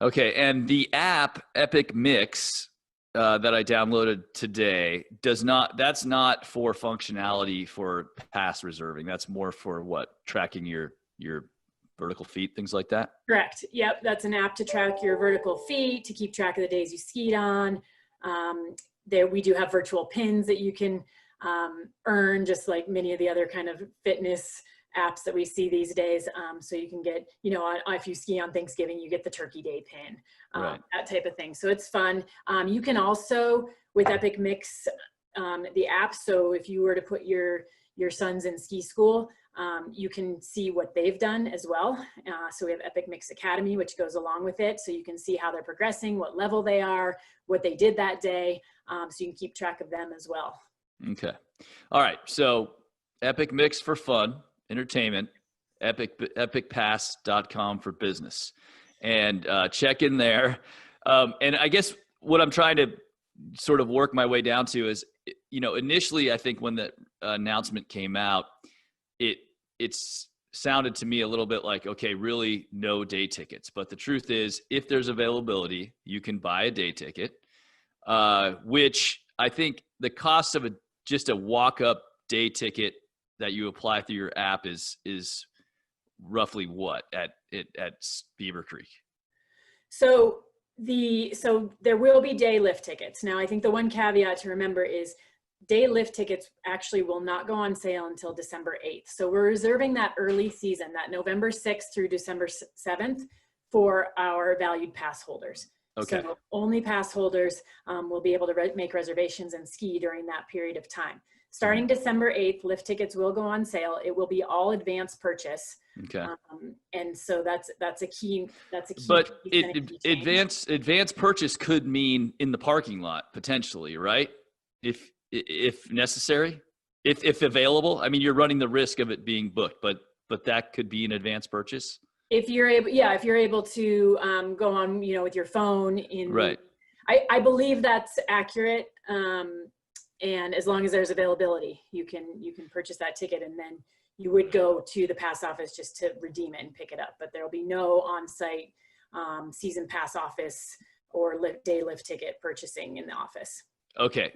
Okay. And the app Epic Mix that I downloaded today that's not for functionality for pass reserving. That's more for what? Tracking your vertical feet, things like that? Correct. Yep. That's an app to track your vertical feet, to keep track of the days you skied on. We do have virtual pins that you can Earn, just like many of the other kind of fitness apps that we see these days. So you can get, if you ski on Thanksgiving, you get the Turkey Day pin, Right. that type of thing. So it's fun. You can also, with Epic Mix, the app, so if you were to put your sons in ski school, you can see what they've done as well. So we have Epic Mix Academy, which goes along with it. So you can see how they're progressing, what level they are, what they did that day. So you can keep track of them as well. Okay. All right. So Epic Mix for fun, entertainment, epicpass.com for business, and check in there. And I guess what I'm trying to sort of work my way down to is, initially I think when the announcement came out, it's sounded to me a little bit like, okay, really no day tickets. But the truth is, if there's availability, you can buy a day ticket, which I think the cost of just a walk-up day ticket that you apply through your app is roughly what at Beaver Creek? So there will be day lift tickets. Now, I think the one caveat to remember is day lift tickets actually will not go on sale until December 8th. So we're reserving that early season, that November 6th through December 7th, for our valued pass holders. Okay. So only pass holders will be able to make reservations and ski during that period of time. Starting December 8th, lift tickets will go on sale. It will be all advance purchase. Okay. And so that's a key. But advance purchase could mean in the parking lot potentially, right? If necessary, if available. I mean, you're running the risk of it being booked, but that could be an advance purchase. If you're able to go on, with your phone right. I believe that's accurate. And as long as there's availability, you can purchase that ticket, and then you would go to the pass office just to redeem it and pick it up. But there'll be no on-site season pass office or day lift ticket purchasing in the office. Okay.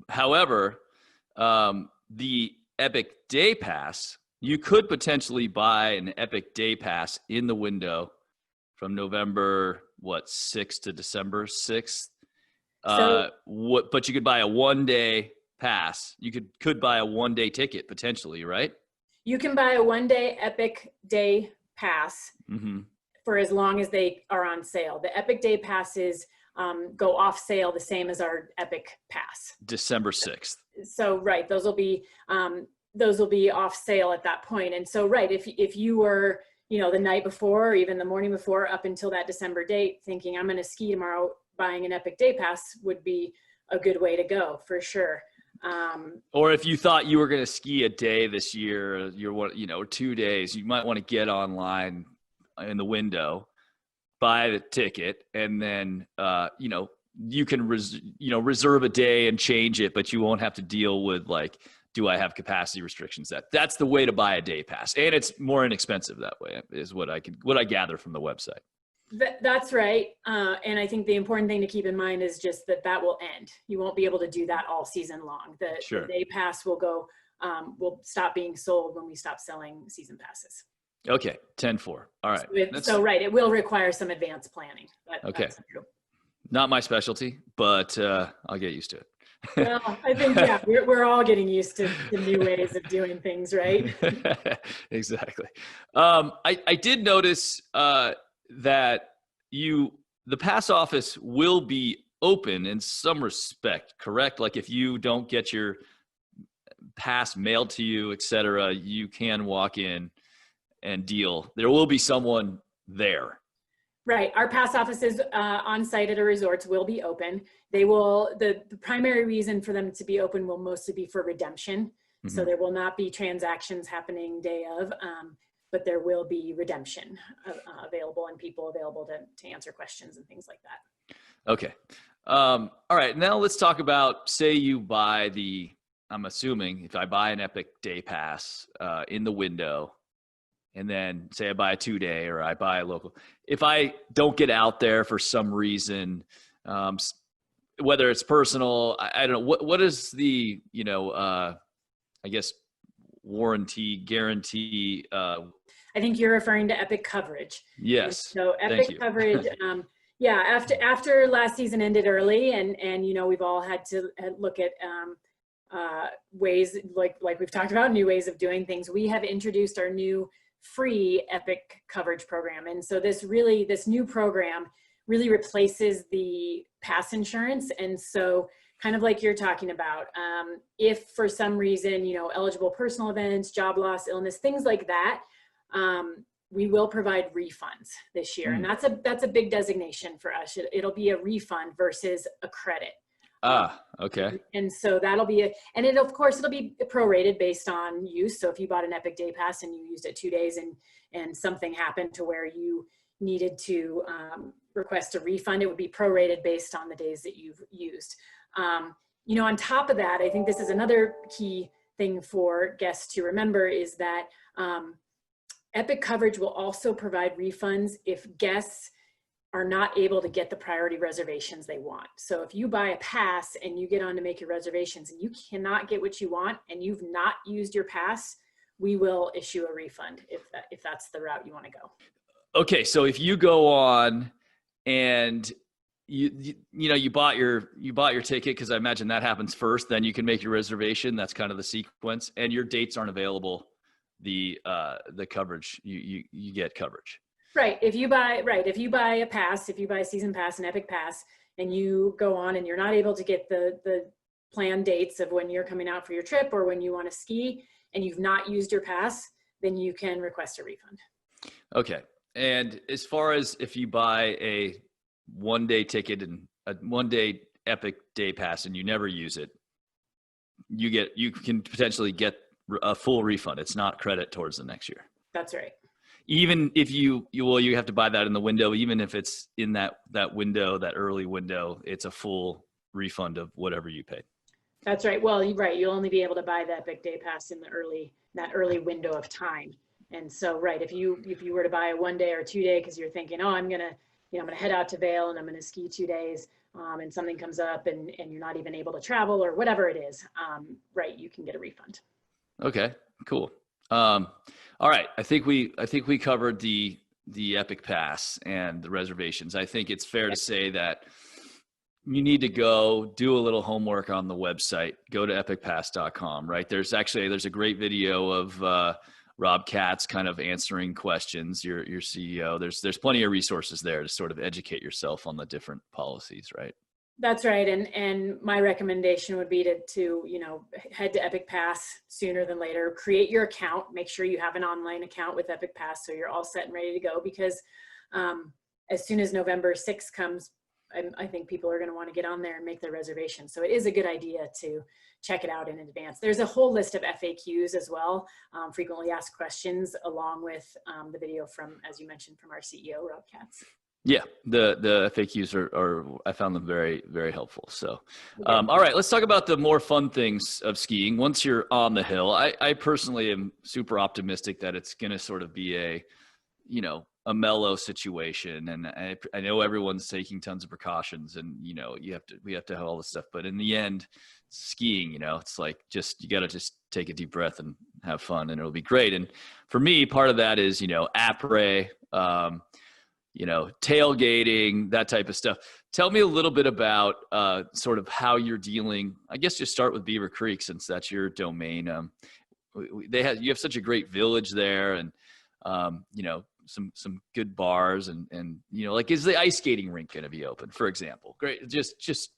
However, the Epic Day Pass, you could potentially buy an Epic Day Pass in the window from November 6th to December 6th. But you could buy a one-day pass. You could buy a one-day ticket potentially, right? You can buy a one-day Epic Day Pass for as long as they are on sale. The Epic Day Passes go off sale the same as our Epic Pass. December 6th. So right, those will be off sale at that point. And so right, if you were the night before or even the morning before up until that December date thinking I'm going to ski tomorrow, buying an Epic Day Pass would be a good way to go for sure. Or if you thought you were going to ski a day this year, or 2 days, you might want to get online in the window, buy the ticket, and then you can reserve a day and change it, but you won't have to deal with do I have capacity restrictions? That's the way to buy a day pass, and it's more inexpensive that way, is what I gather from the website. That's right. And I think the important thing to keep in mind is just that will end. You won't be able to do that all season long. The day pass will stop being sold when we stop selling season passes. Okay. 10-4. All right. So right. It will require some advanced planning. Okay. Not my specialty, but I'll get used to it. Well, I think, we're all getting used to the new ways of doing things, right? Exactly. I did notice that the pass office will be open in some respect, correct? Like if you don't get your pass mailed to you, et cetera, you can walk in and deal. There will be someone there. Right. Our pass offices on site at our resorts will be open. They will, the primary reason for them to be open will mostly be for redemption. So there will not be transactions happening day of, but there will be redemption available and people available to answer questions and things like that. Okay. All right. Now let's talk about, say you buy I'm assuming if I buy an Epic Day Pass in the window, and then say I buy a 2-day or I buy a local. If I don't get out there for some reason, whether it's personal, I don't know, what is the, I guess, warranty, guarantee? I think you're referring to Epic coverage. Yes. So Epic coverage, after last season ended early and we've all had to look at ways, like we've talked about, new ways of doing things. We have introduced our new free Epic coverage program. And so this new program really replaces the pass insurance. And so kind of like you're talking about, if for some reason, eligible personal events, job loss, illness, things like that, we will provide refunds this year. And that's a big designation for us. It'll be a refund versus a credit. Okay. And so that'll be it'll be prorated based on use. So if you bought an Epic Day Pass and you used it 2 days and something happened to where you needed to request a refund, it would be prorated based on the days that you've used. On top of that, I think this is another key thing for guests to remember is that Epic coverage will also provide refunds if guests are not able to get the priority reservations they want. So if you buy a pass and you get on to make your reservations and you cannot get what you want and you've not used your pass, we will issue a refund if that's the route you want to go. Okay, so if you go on and you bought your ticket, because I imagine that happens first, then you can make your reservation. That's kind of the sequence, and your dates aren't available. The coverage you get coverage. Right. If you buy a pass, if you buy a season pass, an Epic Pass, and you go on and you're not able to get the planned dates of when you're coming out for your trip or when you want to ski and you've not used your pass, then you can request a refund. Okay. And as far as if you buy a 1-day ticket and a 1-day Epic Day Pass and you never use it, you can potentially get a full refund. It's not credit towards the next year. That's right. Even if you have to buy that in the window, even if it's in that window, that early window, it's a full refund of whatever you paid. That's right. Well, right. You'll only be able to buy the Epic Day Pass in that early window of time. And so, right, if you were to buy a 1-day or 2-day, because you're thinking, oh, I'm gonna head out to Vail and I'm gonna ski 2 days, and something comes up and you're not even able to travel or whatever it is, right, you can get a refund. Okay, cool. All right, I think we covered the Epic Pass and the reservations. I think it's fair to say that you need to go do a little homework on the website. Go to epicpass.com, right? There's a great video of Rob Katz kind of answering questions, your CEO. There's plenty of resources there to sort of educate yourself on the different policies, right? That's right. And my recommendation would be to head to Epic Pass sooner than later. Create your account. Make sure you have an online account with Epic Pass so you're all set and ready to go, because as soon as November 6th comes, I think people are going to want to get on there and make their reservation. So it is a good idea to check it out in advance. There's a whole list of FAQs as well, frequently asked questions, along with the video from, as you mentioned, from our CEO, Rob Katz. Yeah, the FAQs are I found them very, very helpful. So, all right, let's talk about the more fun things of skiing. Once you're on the hill, I personally am super optimistic that it's going to sort of be a mellow situation. And I know everyone's taking tons of precautions and, we have to have all this stuff, but in the end, skiing, it's like, you got to just take a deep breath and have fun and it'll be great. And for me, part of that is, après, tailgating, that type of stuff. Tell me a little bit about sort of how you're dealing. I guess just start with Beaver Creek, since that's your domain. You have such a great village there, and some good bars, and like, is the ice skating rink going to be open, for example? Great. Just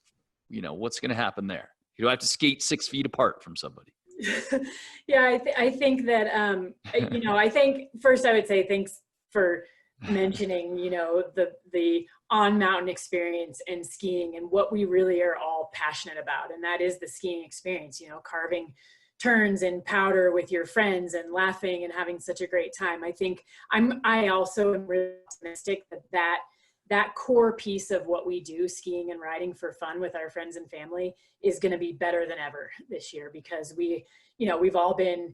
what's going to happen there? You don't have to skate 6 feet apart from somebody. Yeah, I think that I think first I would say thanks for mentioning the on mountain experience and skiing and what we really are all passionate about, and that is the skiing experience, carving turns and powder with your friends and laughing and having such a great time. I also am really optimistic that core piece of what we do, skiing and riding for fun with our friends and family, is going to be better than ever this year, because we've all been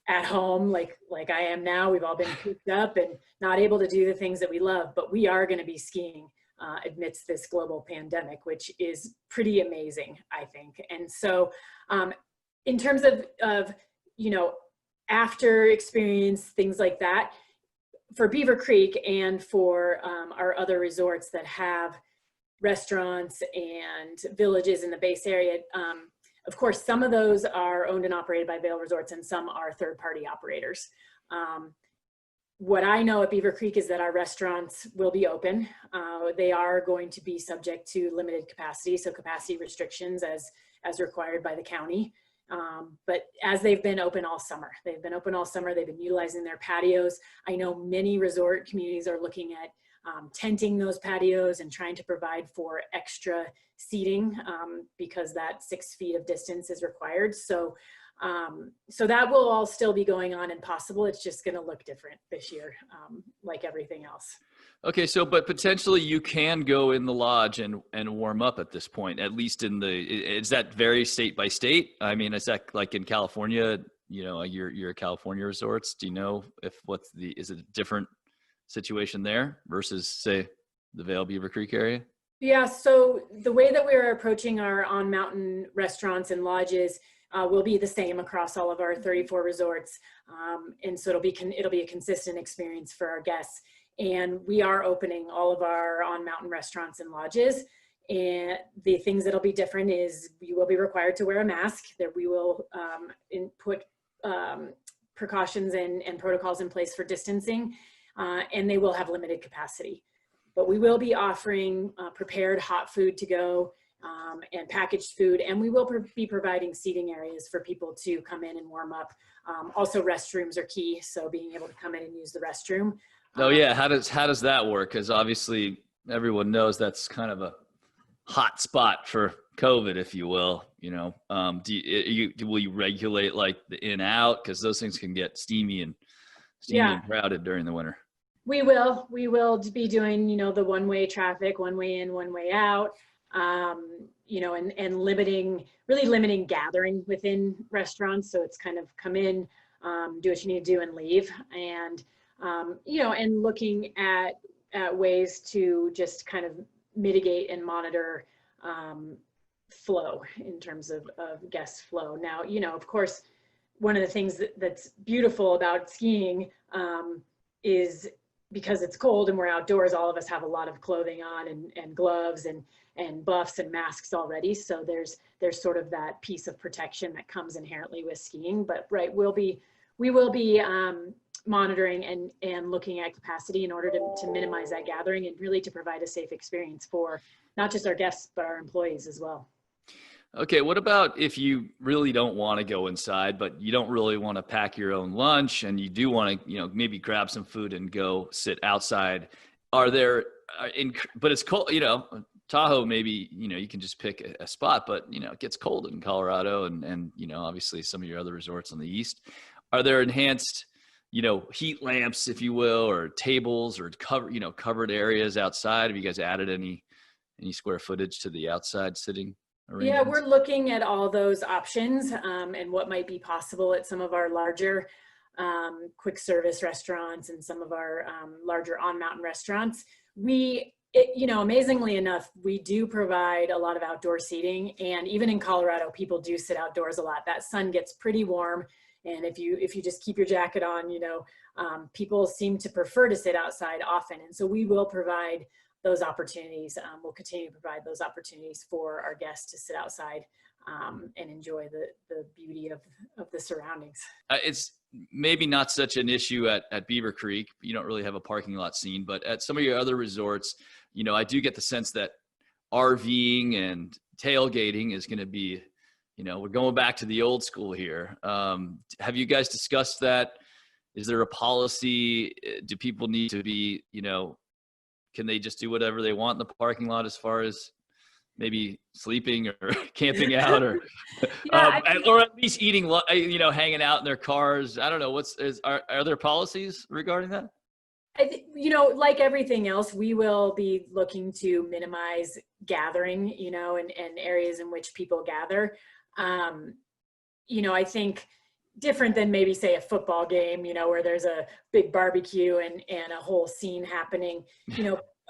at home like I am now. We've all been cooped up and not able to do the things that we love, but we are going to be skiing amidst this global pandemic, which is pretty amazing, I think. And so in terms of after experience, things like that, for Beaver Creek and for our other resorts that have restaurants and villages in the base area, Of course, some of those are owned and operated by Vail Resorts and some are third-party operators. What I know at Beaver Creek is that our restaurants will be open. They are going to be subject to limited capacity, so capacity restrictions as required by the county. But as they've been open all summer, they've been utilizing their patios. I know many resort communities are looking at tenting those patios and trying to provide for extra seating because that 6 feet of distance is required. So that will all still be going on and possible. It's just going to look different this year, like everything else. Okay, so but potentially you can go in the lodge and warm up at this point, at least is that vary state by state? I mean, is that like in California, your California resorts? Do you know is it a different situation there versus say the Vail Beaver Creek area? Yeah, so the way that we're approaching our on-mountain restaurants and lodges will be the same across all of our 34 resorts. And so it'll be a consistent experience for our guests. And we are opening all of our on-mountain restaurants and lodges. And the things that'll be different is you will be required to wear a mask, that we will put precautions and protocols in place for distancing, and they will have limited capacity. But we will be offering prepared hot food to go and packaged food, and we will be providing seating areas for people to come in and warm up. Also, restrooms are key, so being able to come in and use the restroom. Oh yeah, how does that work? Because obviously everyone knows that's kind of a hot spot for COVID, if you will. Will you regulate like the in out, because those things can get steamy and crowded during the winter? We will be doing the one-way traffic, one way in, one way out. And limiting gathering within restaurants. So it's kind of come in, do what you need to do and leave. And, and looking at ways to just kind of mitigate and monitor flow in terms of guest flow. Now, of course, one of the things that's beautiful about skiing is because it's cold and we're outdoors, all of us have a lot of clothing on and gloves and buffs and masks already. So there's sort of that piece of protection that comes inherently with skiing. But we will be monitoring and looking at capacity in order to minimize that gathering and really to provide a safe experience for not just our guests, but our employees as well. Okay, what about if you really don't want to go inside, but you don't really want to pack your own lunch and you do want to, maybe grab some food and go sit outside? But it's cold, Tahoe, maybe, you can just pick a spot, but, it gets cold in Colorado and obviously some of your other resorts on the East. Are there enhanced, heat lamps, if you will, or tables or covered areas outside? Have you guys added any square footage to the outside sitting arrangements? Yeah, we're looking at all those options and what might be possible at some of our larger quick service restaurants and some of our larger on-mountain restaurants. Amazingly enough, we do provide a lot of outdoor seating, and even in Colorado, people do sit outdoors a lot. That sun gets pretty warm, and if you just keep your jacket on, people seem to prefer to sit outside often, and so we will provide those opportunities. We'll continue to provide those opportunities for our guests to sit outside and enjoy the beauty of the surroundings. It's maybe not such an issue at Beaver Creek. You don't really have a parking lot scene, but at some of your other resorts, I do get the sense that RVing and tailgating is going to be, we're going back to the old school here. Have you guys discussed that? Is there a policy? Do people need to be, can they just do whatever they want in the parking lot as far as maybe sleeping or camping out or or at least eating, hanging out in their cars? I don't know. Are there policies regarding that? Like everything else, we will be looking to minimize gathering, and areas in which people gather. I think different than maybe say a football game, where there's a big barbecue and a whole scene happening.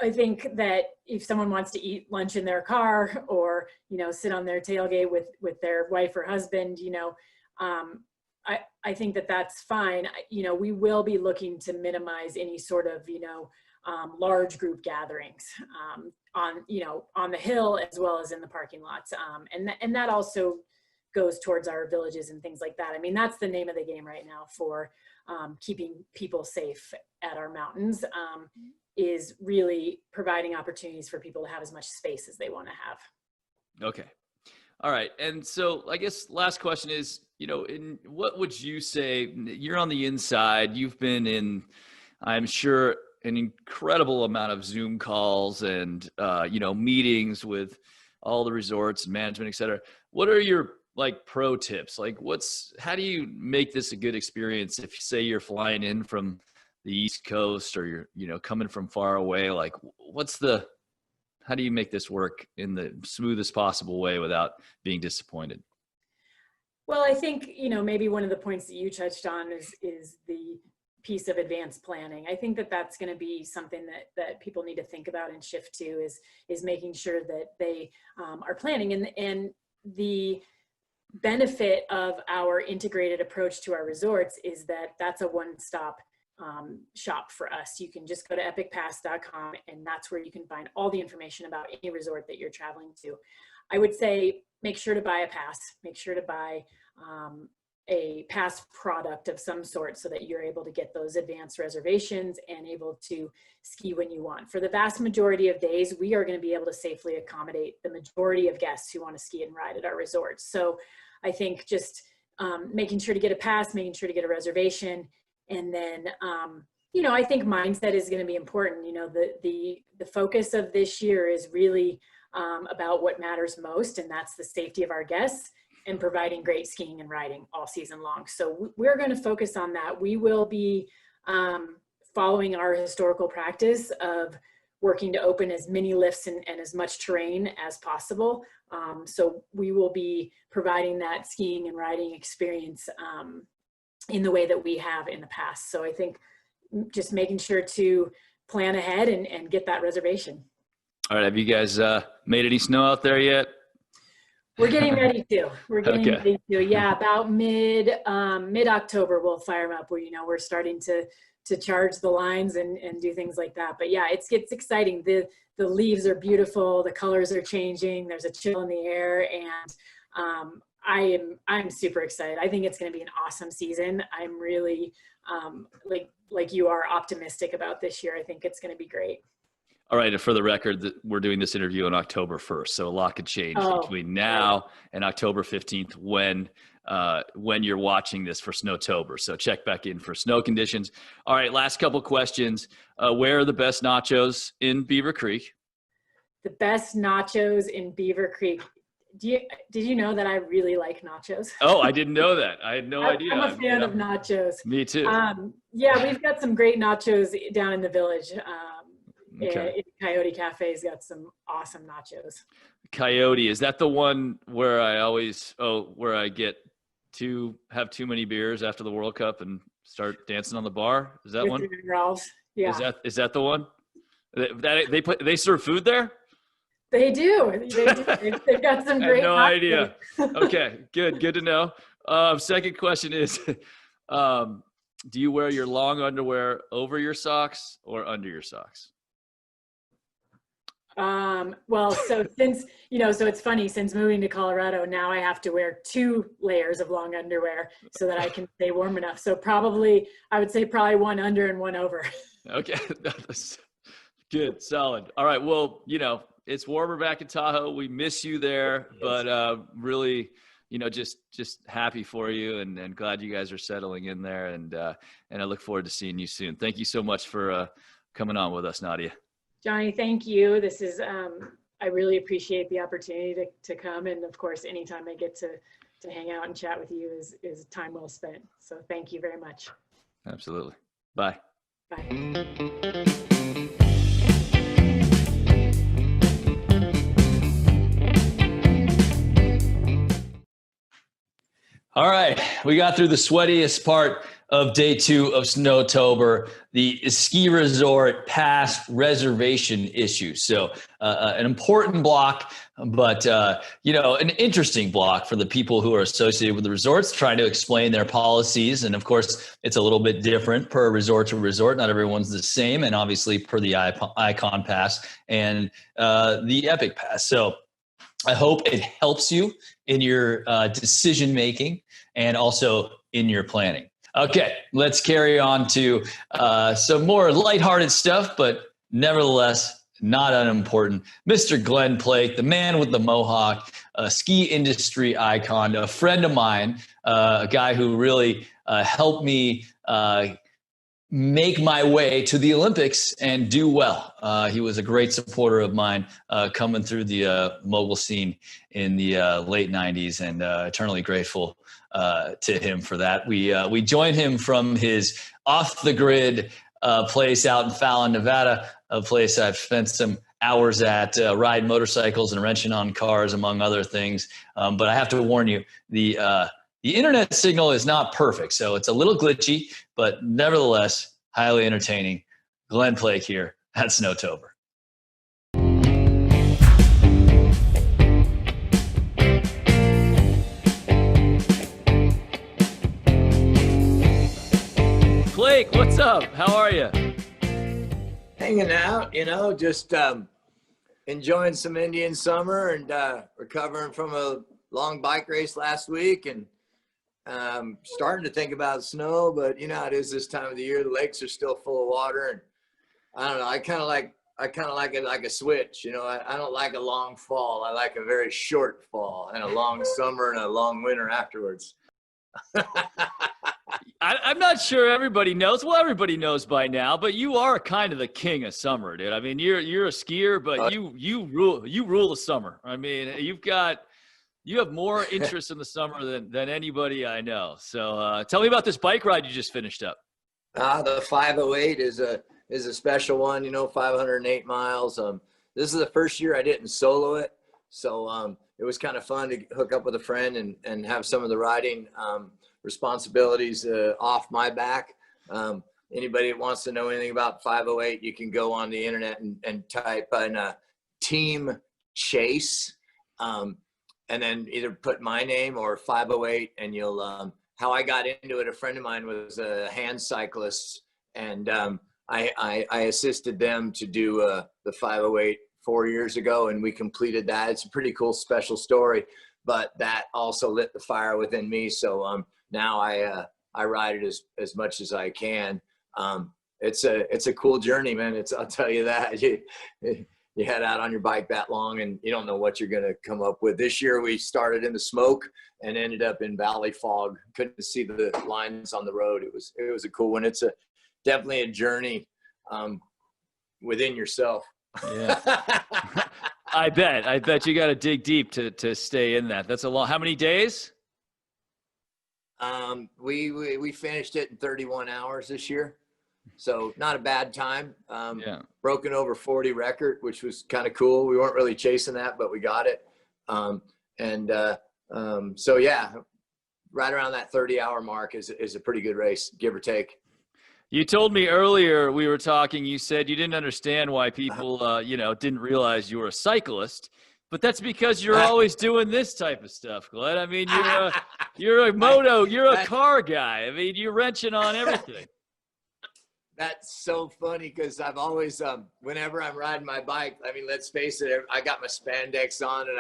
I think that if someone wants to eat lunch in their car or, sit on their tailgate with their wife or husband, I think that that's fine. We will be looking to minimize any sort of, large group gatherings on the hill as well as in the parking lots. And that also goes towards our villages and things like that. I mean, that's the name of the game right now for keeping people safe at our mountains, is really providing opportunities for people to have as much space as they want to have. Okay. All right. And so I guess last question is, what would you say, you're on the inside, you've been in, I'm sure, an incredible amount of Zoom calls and, meetings with all the resorts and management, et cetera. What are your pro tips? How do you make this a good experience? If you say you're flying in from the East Coast or you're, coming from far away, how do you make this work in the smoothest possible way without being disappointed? Well, I think, maybe one of the points that you touched on is the piece of advanced planning. I think that that's going to be something that people need to think about and shift to is making sure that they are planning. And the benefit of our integrated approach to our resorts is that that's a one-stop shop for us. You can just go to epicpass.com and that's where you can find all the information about any resort that you're traveling to. I would say make sure to buy a pass, make sure to buy a pass product of some sort so that you're able to get those advanced reservations and able to ski when you want. For the vast majority of days, we are going to be able to safely accommodate the majority of guests who want to ski and ride at our resorts. So I think just making sure to get a pass, making sure to get a reservation. And then, I think mindset is going to be important. The focus of this year is really about what matters most, and that's the safety of our guests and providing great skiing and riding all season long. So we're going to focus on that. We will be following our historical practice of working to open as many lifts and as much terrain as possible. So we will be providing that skiing and riding experience in the way that we have in the past. So I think just making sure to plan ahead and get that reservation. All right. Have you guys made any snow out there yet? We're getting ready to. We're getting ready to. Yeah, about mid-October we'll fire them up. We're starting to charge the lines and do things like that. But yeah, it's exciting. The leaves are beautiful. The colors are changing. There's a chill in the air, and I'm super excited. I think it's going to be an awesome season. I'm really like you are optimistic about this year. I think it's going to be great. All right. And for the record, we're doing this interview on October 1st. So a lot could change between now and October 15th when you're watching this for Snowtober. So check back in for snow conditions. All right. Last couple questions. Where are the best nachos in Beaver Creek? The best nachos in Beaver Creek. Did you know that I really like nachos? Oh, I didn't know that. I had no idea. I'm a fan of nachos. Me too. Yeah, we've got some great nachos down in the village. Coyote Cafe's got some awesome nachos. Coyote, is that the one where I get to have too many beers after the World Cup and start dancing on the bar? Is that one? Yeah. Is that the one? They serve food there? They do. They've got some great. I had no idea. Okay, good to know. Second question is, do you wear your long underwear over your socks or under your socks? Well, so since, so it's funny, since moving to Colorado, now I have to wear 2 layers of long underwear so that I can stay warm enough. So I would say probably one under and one over. Okay. That's good. Solid. All right. Well, it's warmer back in Tahoe. We miss you there, but really, just happy for you and glad you guys are settling in there. And I look forward to seeing you soon. Thank you so much for coming on with us, Nadia. Johnny, thank you. This is, I really appreciate the opportunity to come. And of course, anytime I get to hang out and chat with you is time well spent. So thank you very much. Absolutely. Bye. Bye. All right, we got through the sweatiest part of day 2 of Snowtober, the ski resort pass reservation issue. So an important block, but an interesting block for the people who are associated with the resorts, trying to explain their policies. And of course, it's a little bit different per resort to resort. Not everyone's the same, and obviously per the Icon Pass and the Epic Pass. So I hope it helps you in your decision making and also in your planning. Okay, let's carry on to some more lighthearted stuff, but nevertheless not unimportant. Mr. Glenn Plake, the man with the mohawk, a ski industry icon, a friend of mine, a guy who really helped me make my way to the Olympics and do well. He was a great supporter of mine coming through the mogul scene in the late 90s, and eternally grateful to him for that. We joined him from his off-the-grid place out in Fallon, Nevada, a place I've spent some hours at, riding motorcycles and wrenching on cars, among other things. But I have to warn you, the internet signal is not perfect, so it's a little glitchy, but nevertheless, highly entertaining. Glenn Plake here at Snowtober. Blake, what's up? How are you? Hanging out, just enjoying some Indian summer and recovering from a long bike race last week, and starting to think about snow, but it is this time of the year. The lakes are still full of water, and I don't know. I kind of like it like a switch. I don't like a long fall. I like a very short fall and a long summer and a long winter afterwards. I'm not sure everybody knows. Well, everybody knows by now, but you are kind of the king of summer, dude. I mean, you're a skier, but you rule the summer. I mean, you have more interest in the summer than anybody I know. So tell me about this bike ride you just finished up. The 508 is a special one, 508 miles. This is the first year I didn't solo it. So it was kind of fun to hook up with a friend and have some of the riding responsibilities off my back. Anybody that wants to know anything about 508, you can go on the internet and type in Team Chase. And then either put my name or 508, and you'll, how I got into it, a friend of mine was a hand cyclist, and I assisted them to do the 508 4 years ago, and we completed that. It's a pretty cool special story, but that also lit the fire within me. So now I ride it as much as I can. It's a cool journey, man. I'll tell you that. You head out on your bike that long and you don't know what you're going to come up with. This year we started in the smoke and ended up in valley fog. Couldn't see the lines on the road. It was a cool one. It's definitely a journey within yourself. Yeah. I bet you got to dig deep to stay in that. That's a long, how many days? We finished it in 31 hours this year. So not a bad time. Broken over 40 record, which was kind of cool. We weren't really chasing that, but we got it. So yeah, right around that 30-hour mark is a pretty good race, give or take. You told me earlier we were talking, you said you didn't understand why people, didn't realize you were a cyclist, but that's because you're always doing this type of stuff, Glenn. I mean, you're a car guy. I mean, you're wrenching on everything. That's so funny because I've always, whenever I'm riding my bike, I mean, let's face it, I got my spandex on and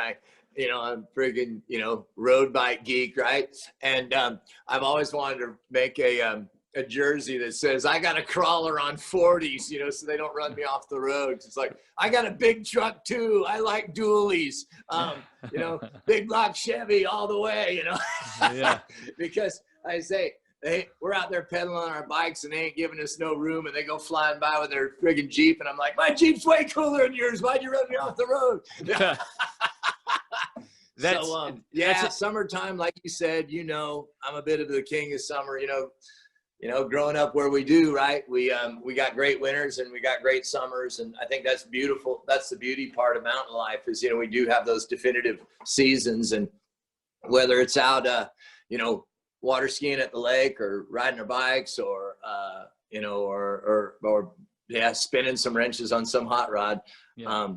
I'm friggin', road bike geek, right? And I've always wanted to make a jersey that says, I got a crawler on 40s, so they don't run me off the road. It's like, I got a big truck too. I like dualies, big block Chevy all the way, Yeah. Because I say, we're out there pedaling on our bikes and they ain't giving us no room, and they go flying by with their friggin' Jeep, and I'm like, my Jeep's way cooler than yours. Why'd you run me off the road? Summertime, like you said, I'm a bit of the king of summer. Growing up where we do, right? We got great winters and we got great summers, and I think that's beautiful. That's the beauty part of mountain life is, we do have those definitive seasons, and whether it's out, water skiing at the lake or riding our bikes or spinning some wrenches on some hot rod. Yeah.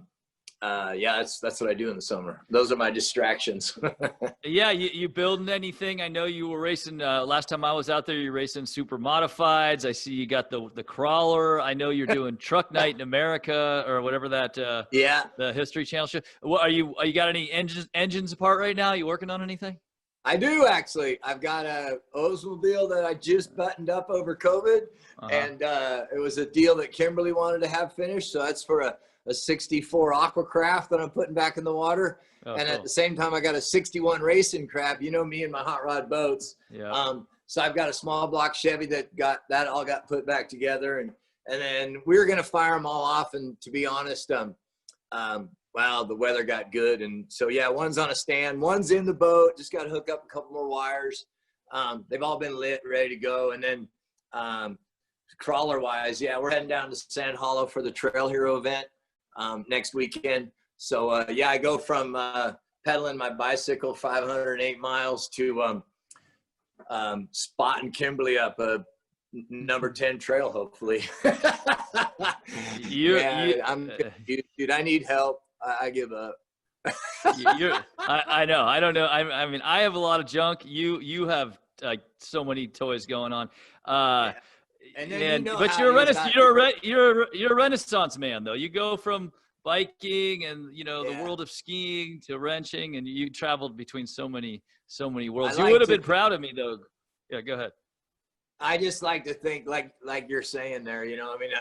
yeah, that's what I do in the summer. Those are my distractions. Yeah, you building anything? I know you were racing last time I was out there. You're racing super modifieds. I see you got the crawler. I know you're doing Truck Night in America or whatever that. Yeah, the History Channel show. What are you got any engines apart right now? You working on anything? I do actually. I've got a Oldsmobile that I just buttoned up over COVID, and it was a deal that Kimberly wanted to have finished. So that's for a 64 Aquacraft that I'm putting back in the water. Oh, and cool. at the same time, I got a 61 Racing Crab. You know me and my hot rod boats. Yeah. So I've got a small block Chevy that all got put back together, and then we were gonna fire them all off. And to be honest, wow, the weather got good, and so yeah, one's on a stand, one's in the boat. Just got to hook up a couple more wires. They've all been lit, ready to go, and then crawler wise, yeah, we're heading down to Sand Hollow for the Trail Hero event next weekend. So yeah, I go from pedaling my bicycle 508 miles to spotting Kimberly up a number 10 trail, hopefully. I'm dude, I need help. I give up. I know. I don't know. I mean, I have a lot of junk. You have so many toys going on. Yeah. And then but you're a Renaissance man though. You go from biking and the world of skiing to wrenching, and you traveled between so many worlds. You would have been proud of me though. Yeah, go ahead. I just like to think like you're saying there, I mean,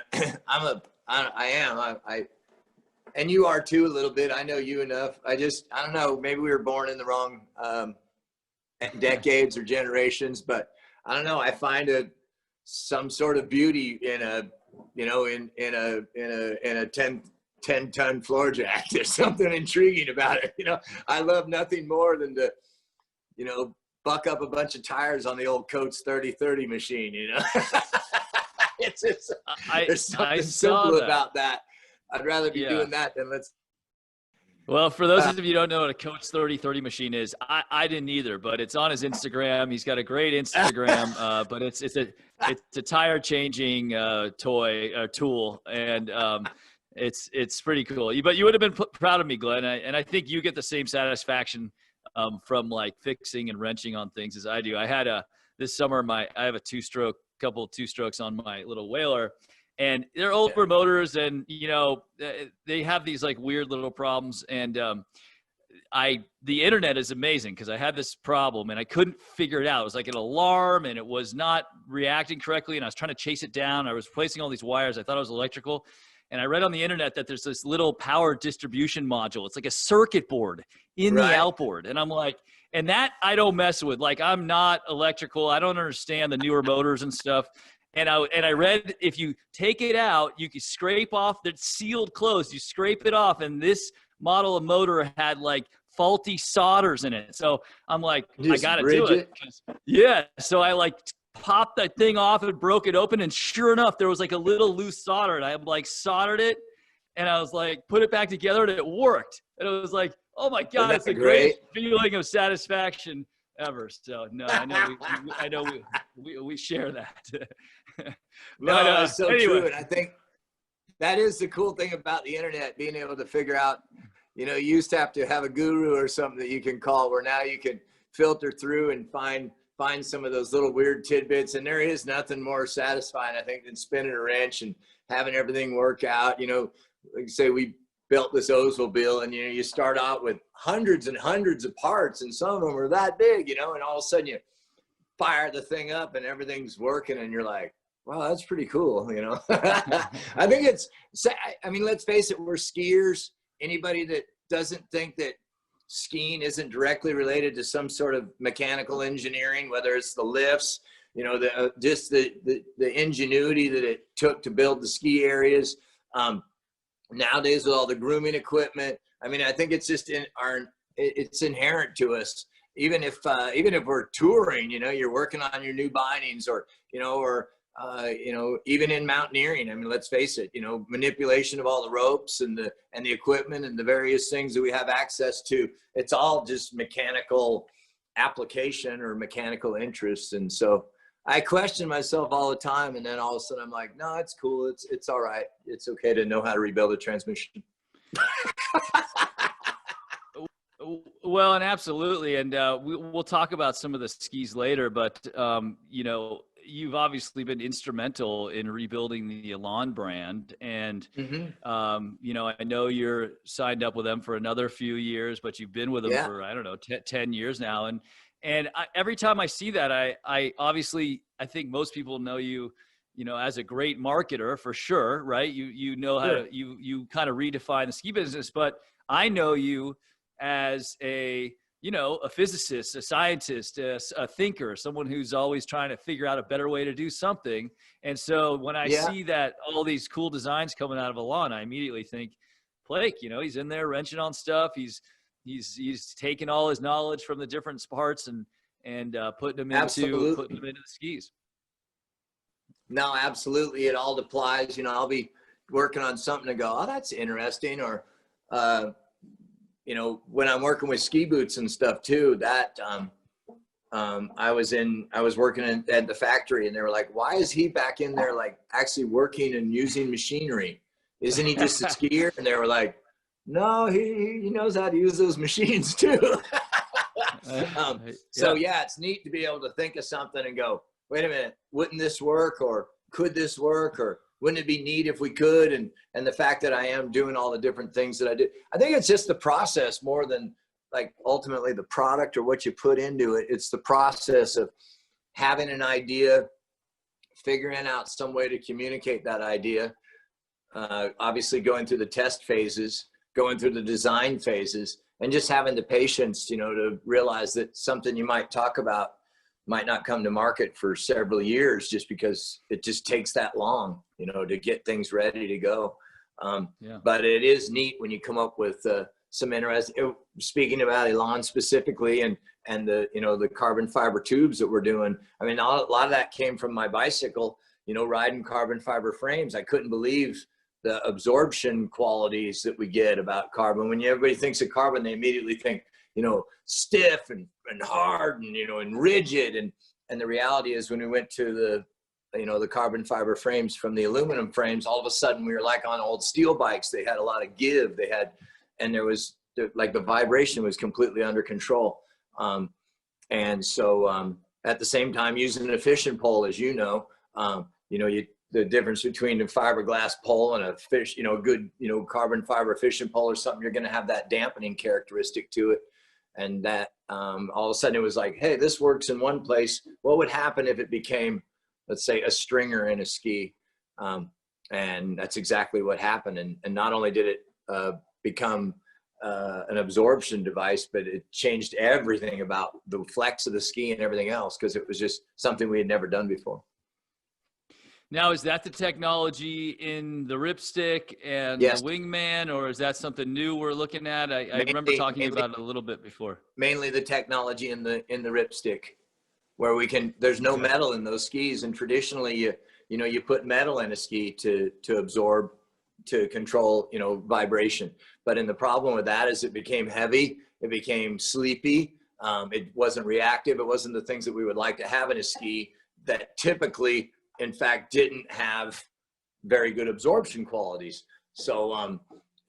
I am, and you are too a little bit. I know you enough. I don't know, maybe we were born in the wrong decades or generations, but I don't know. I find some sort of beauty in a 10-ton floor jack. There's something intriguing about it. I love nothing more than to, buck up a bunch of tires on the old Coates 30-30 machine, there's something simple about that. I'd rather be doing that than Well, for those of you who don't know what a Coates 30-30 machine is, I didn't either, but it's on his Instagram. He's got a great Instagram, but it's a tire changing tool, and it's pretty cool. But you would have been proud of me, Glenn, and I think you get the same satisfaction from like fixing and wrenching on things as I do. I had this summer I have a couple of two strokes on my little Whaler, and they're older motors, and they have these like weird little problems, and the internet is amazing because I had this problem and I couldn't figure it out. It was like an alarm and it was not reacting correctly, and I was trying to chase it down. I was replacing all these wires. I thought it was electrical. And I read on the internet that there's this little power distribution module. It's like a circuit board in the outboard. And I'm like, and that I don't mess with. Like, I'm not electrical. I don't understand the newer motors and stuff. And I read if you take it out, you can scrape off, that's sealed closed. You scrape it off, and this model of motor had like faulty solders in it. So I'm like, I got to do it. Yeah. So I like popped that thing off and broke it open, and sure enough, there was like a little loose solder, and I like soldered it, and I was like, put it back together, and it worked. And it was like, oh my God, it's the greatest feeling of satisfaction ever. So no, I know we share that. No, it's so true. And I think that is the cool thing about the internet, being able to figure out, you used to have to have a guru or something that you can call, where now you can filter through and find some of those little weird tidbits. And there is nothing more satisfying, I think, than spinning a wrench and having everything work out. Like you say, we built this Oldsmobile, and you start out with hundreds and hundreds of parts, and some of them are that big, and all of a sudden you fire the thing up and everything's working, and you're like, wow, that's pretty cool. I think let's face it, we're skiers. Anybody that doesn't think that skiing isn't directly related to some sort of mechanical engineering, whether it's the lifts, just the ingenuity that it took to build the ski areas. Nowadays with all the grooming equipment, I think it's just it's inherent to us. Even if we're touring, you're working on your new bindings, or even in mountaineering. Let's face it, manipulation of all the ropes and the equipment and the various things that we have access to, it's all just mechanical application or mechanical interest. And so I question myself all the time, and then all of a sudden I'm like, no, it's cool. It's all right. It's okay to know how to rebuild a transmission. Well, and absolutely. And we'll talk about some of the skis later, but, you know, you've obviously been instrumental in rebuilding the Elan brand. And, you know, I know you're signed up with them for another few years, but you've been with them for, I don't know, 10 years now. And every time I see that, I obviously, I think most people know you, you know, as a great marketer for sure, right? You know how to, you kind of redefine the ski business, but I know you as a, you know, a physicist, a scientist, a thinker, someone who's always trying to figure out a better way to do something. And so when I see that all these cool designs coming out of Elan, I immediately think, Blake, you know, he's in there wrenching on stuff. He's taking all his knowledge from the different parts and putting them into the skis. No, absolutely. It all applies. You know, I'll be working on something and go, oh, that's interesting. Or, you know, when I'm working with ski boots and stuff too, that I was working at the factory and they were like, why is he back in there like actually working and using machinery? Isn't he just a skier? And they were like, no, he knows how to use those machines too. So yeah, it's neat to be able to think of something and go, wait a minute, wouldn't this work? Or could this work? Or wouldn't it be neat if we could? And the fact that I am doing all the different things that I do, I think it's just the process more than like ultimately the product or what you put into it. It's the process of having an idea, figuring out some way to communicate that idea, obviously going through the test phases, going through the design phases, and just having the patience, you know, to realize that something you might talk about might not come to market for several years just because it just takes that long, you know, to get things ready to go. But it is neat when you come up with some interesting, speaking about Elan specifically and the, you know, the carbon fiber tubes that we're doing. I mean, a lot of that came from my bicycle, you know, riding carbon fiber frames. I couldn't believe the absorption qualities that we get about carbon. When everybody thinks of carbon, they immediately think, you know, stiff and hard and, you know, and rigid. And the reality is when we went to the, you know, the carbon fiber frames from the aluminum frames, all of a sudden we were like on old steel bikes. They had a lot of give. They had, and there was like the vibration was completely under control. And so at the same time, using an efficient pole, as you know, the difference between a fiberglass pole and a good, you know, carbon fiber efficient pole or something, you're going to have that dampening characteristic to it. And that all of a sudden it was like, hey, this works in one place. What would happen if it became, let's say, a stringer in a ski? And that's exactly what happened. And not only did it become an absorption device, but it changed everything about the flex of the ski and everything else, because it was just something we had never done before. Now, is that the technology in the ripstick and the Wingman, or is that something new we're looking at? I remember talking about it a little bit before. Mainly the technology in the ripstick, where we can. There's no metal in those skis, and traditionally, you put metal in a ski to absorb, to control, you know, vibration. But in the problem with that is it became heavy, it became sleepy, it wasn't reactive, it wasn't the things that we would like to have in a ski that typically, in fact, didn't have very good absorption qualities. So,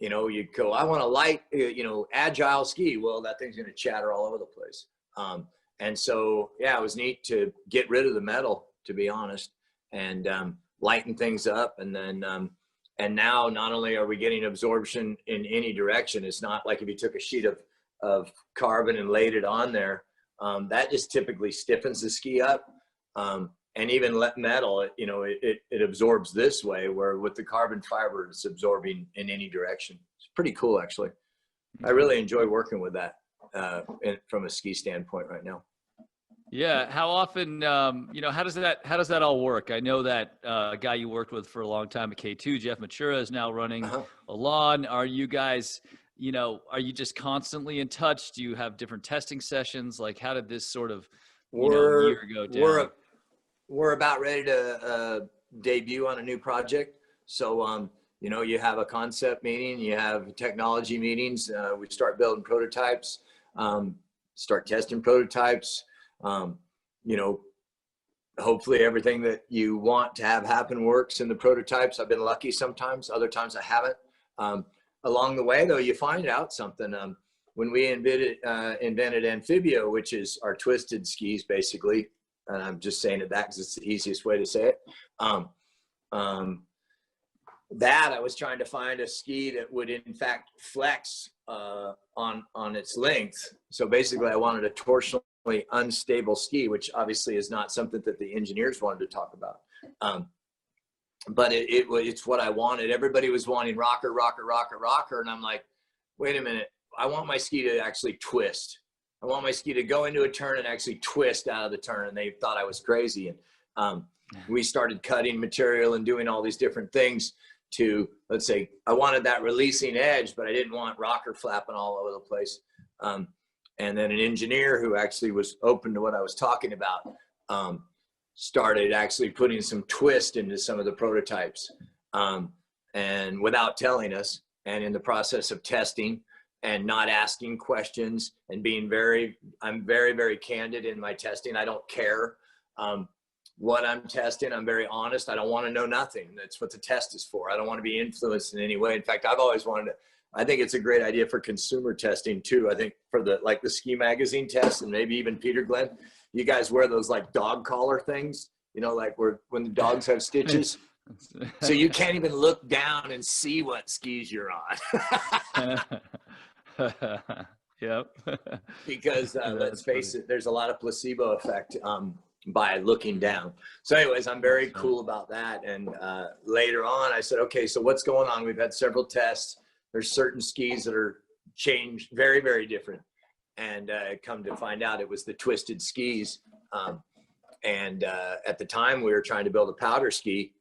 you know, you go, I want a light, you know, agile ski. Well, that thing's going to chatter all over the place. And so, yeah, it was neat to get rid of the metal, to be honest, and lighten things up. And then, and now not only are we getting absorption in any direction, it's not like if you took a sheet of carbon and laid it on there, that just typically stiffens the ski up. And even metal, you know, it absorbs this way, where with the carbon fiber, it's absorbing in any direction. It's pretty cool, actually. I really enjoy working with that from a ski standpoint right now. Yeah. How often, you know, how does that all work? I know that a guy you worked with for a long time at K2, Jeff Matura, is now running Elan. Are you guys, you know, are you just constantly in touch? Do you have different testing sessions? Like, how did this sort of year go down? We're about ready to debut on a new project. So, you know, you have a concept meeting, you have technology meetings. We start building prototypes, start testing prototypes. You know, hopefully everything that you want to have happen works in the prototypes. I've been lucky sometimes, other times I haven't. along the way though, you find out something. When we invented Amphibio, which is our twisted skis basically, and I'm just saying it that because it's the easiest way to say it. That I was trying to find a ski that would in fact flex on its length. So basically I wanted a torsionally unstable ski, which obviously is not something that the engineers wanted to talk about. But it's what I wanted. Everybody was wanting rocker. And I'm like, wait a minute. I want my ski to actually twist. I want my ski to go into a turn and actually twist out of the turn. And they thought I was crazy. And we started cutting material and doing all these different things to, let's say, I wanted that releasing edge, but I didn't want rocker flapping all over the place. And then an engineer who actually was open to what I was talking about started actually putting some twist into some of the prototypes, and without telling us, and in the process of testing and not asking questions and being I'm very, very candid in my testing. I don't care what I'm testing. I'm very honest. I don't want to know nothing. That's what the test is for. I don't want to be influenced in any way. In fact, I've always wanted to, I think it's a great idea for consumer testing too. I think for the ski magazine test, and maybe even Peter Glenn, you guys wear those like dog collar things, like when the dogs have stitches. So you can't even look down and see what skis you're on. Yep. Because let's face it, there's a lot of placebo effect by looking down. So anyways, I'm very cool about that. And later on I said, okay, so what's going on? We've had several tests. There's certain skis that are changed very, very different. And come to find out it was the twisted skis. And at the time we were trying to build a powder ski.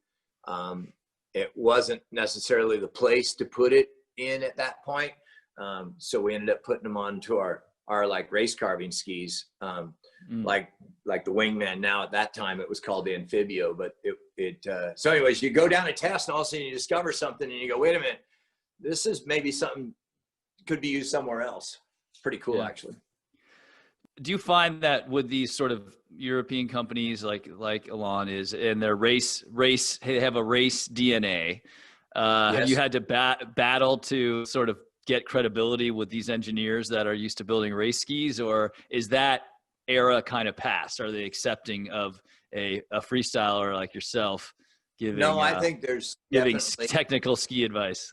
It wasn't necessarily the place to put it in at that point. So we ended up putting them onto our like race carving skis, like the Wingman. Now at that time it was called the Amphibio, but so anyways, you go down a test and all of a sudden you discover something and you go, wait a minute, this is maybe something could be used somewhere else. It's pretty cool, actually. Do you find that with these sort of European companies like Elan is, and their race, they have a race DNA? Yes. Have you had to battle to sort of get credibility with these engineers that are used to building race skis, or is that era kind of past? Are they accepting of a freestyler like yourself giving? No, I think there's giving technical ski advice.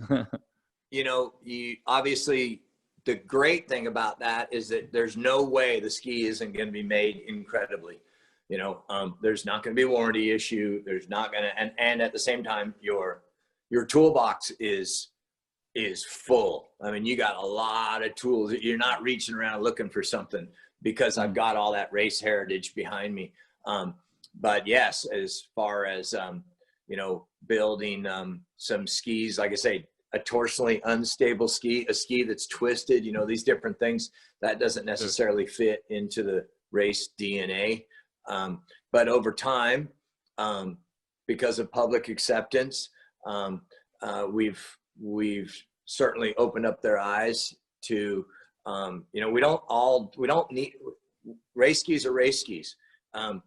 You obviously, the great thing about that is that there's no way the ski isn't going to be made incredibly. There's not going to be a warranty issue. There's not going to, and at the same time, your toolbox is full. I mean, you got a lot of tools. You're not reaching around looking for something because I've got all that race heritage behind me. But yes, as far as, building some skis, like I say, a torsionally unstable ski, a ski that's twisted, these different things, that doesn't necessarily fit into the race DNA. But over time, because of public acceptance, we've certainly opened up their eyes to, we don't need, race skis are race skis. When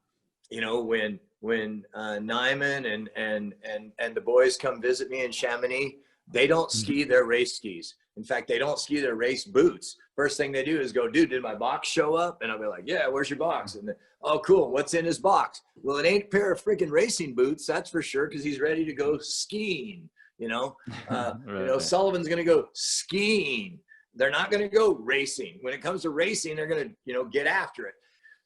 Nyman and the boys come visit me in Chamonix, they don't ski their race skis. In fact, they don't ski their race boots. First thing they do is go, dude, did my box show up? And I'll be like, yeah, where's your box? And then, oh, cool. What's in his box? Well, it ain't a pair of freaking racing boots. That's for sure. Cause he's ready to go skiing, Right. Sullivan's going to go skiing. They're not going to go racing. When it comes to racing, they're going to, get after it.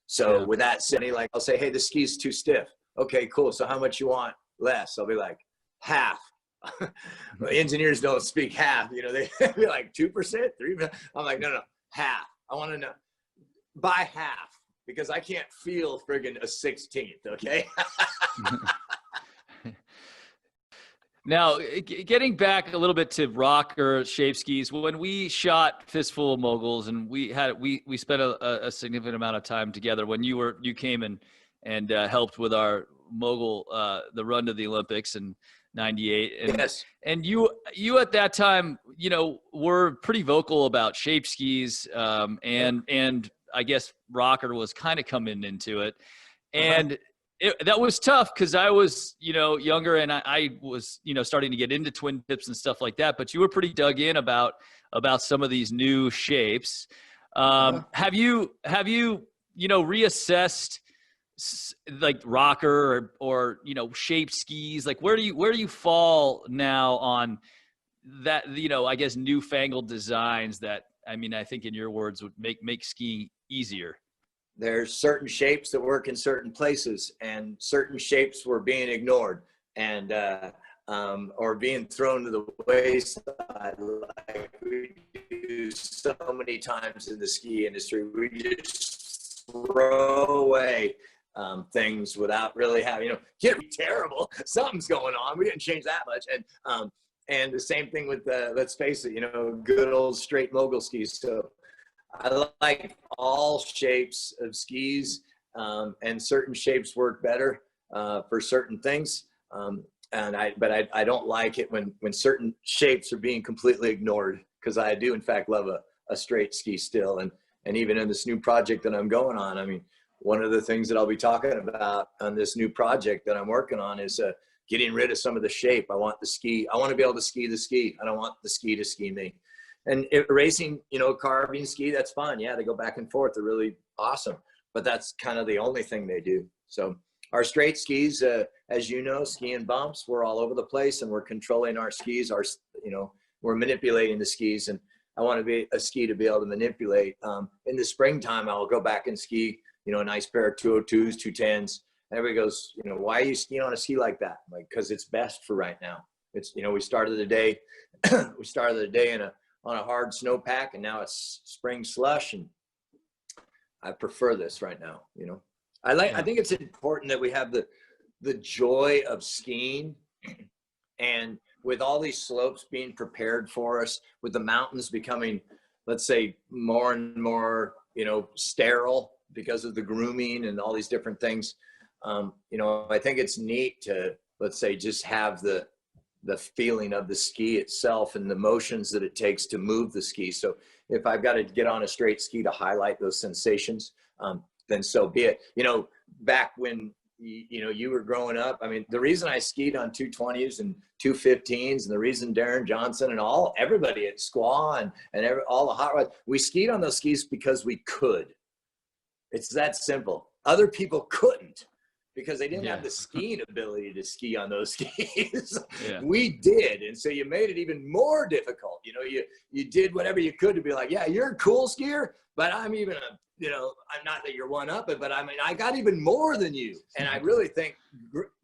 So with that said, like, I'll say, hey, the ski's too stiff. Okay, cool. So how much you want less? I'll be like, half. Engineers don't speak half, they be like 2%, 3%. I'm like, no, half. I want to know by half because I can't feel friggin' a 16th. Okay. Now, getting back a little bit to rocker shape skis, when we shot Fistful of Moguls and we spent a significant amount of time together when you came and helped with our mogul, the run to the Olympics in '98. Yes. And you at that time, were pretty vocal about shape skis, and I guess rocker was kind of coming into it. And that was tough because I was, younger and I was, starting to get into twin tips and stuff like that. But you were pretty dug in about some of these new shapes. Have you reassessed like rocker or shaped skis? Like where do you fall now on that? I guess newfangled designs that, I think in your words would make skiing easier. There's certain shapes that work in certain places, and certain shapes were being ignored and or being thrown to the wayside, like we do so many times in the ski industry. We just throw away things without really having, can't be terrible. Something's going on. We didn't change that much. And the same thing with let's face it, good old straight mogul skis. So I like all shapes of skis, and certain shapes work better for certain things. But I don't like it when certain shapes are being completely ignored, because I do in fact love a straight ski still. And even in this new project that I'm going on, one of the things that I'll be talking about on this new project that I'm working on is getting rid of some of the shape. I want to be able to ski the ski. I don't want the ski to ski me. And racing, carving ski, that's fun. Yeah, they go back and forth. They're really awesome. But that's kind of the only thing they do. So our straight skis, as you know, skiing bumps, we're all over the place, and we're controlling our skis. We're manipulating the skis, and I want to be a ski to be able to manipulate. In the springtime, I'll go back and ski, a nice pair of 202s, 210s. Everybody goes, why are you skiing on a ski like that? I'm like, because it's best for right now. It's, we started the day, on a hard snowpack, and now it's spring slush, and I prefer this right now. I think it's important that we have the joy of skiing, and with all these slopes being prepared for us, with the mountains becoming, let's say, more and more, sterile because of the grooming and all these different things. I think it's neat to, let's say, just have the feeling of the ski itself and the motions that it takes to move the ski. So if I've got to get on a straight ski to highlight those sensations, then so be it. Back when, you were growing up, the reason I skied on 220s and 215s, and the reason Darren Johnson and everybody at Squaw and all the hot rods, we skied on those skis because we could. It's that simple. Other people couldn't, because they didn't have the skiing ability to ski on those skis. Yeah. We did. And so you made it even more difficult. You did whatever you could to be like, yeah, you're a cool skier, but I'm even I'm not that you're one up it, but I got even more than you. And I really think,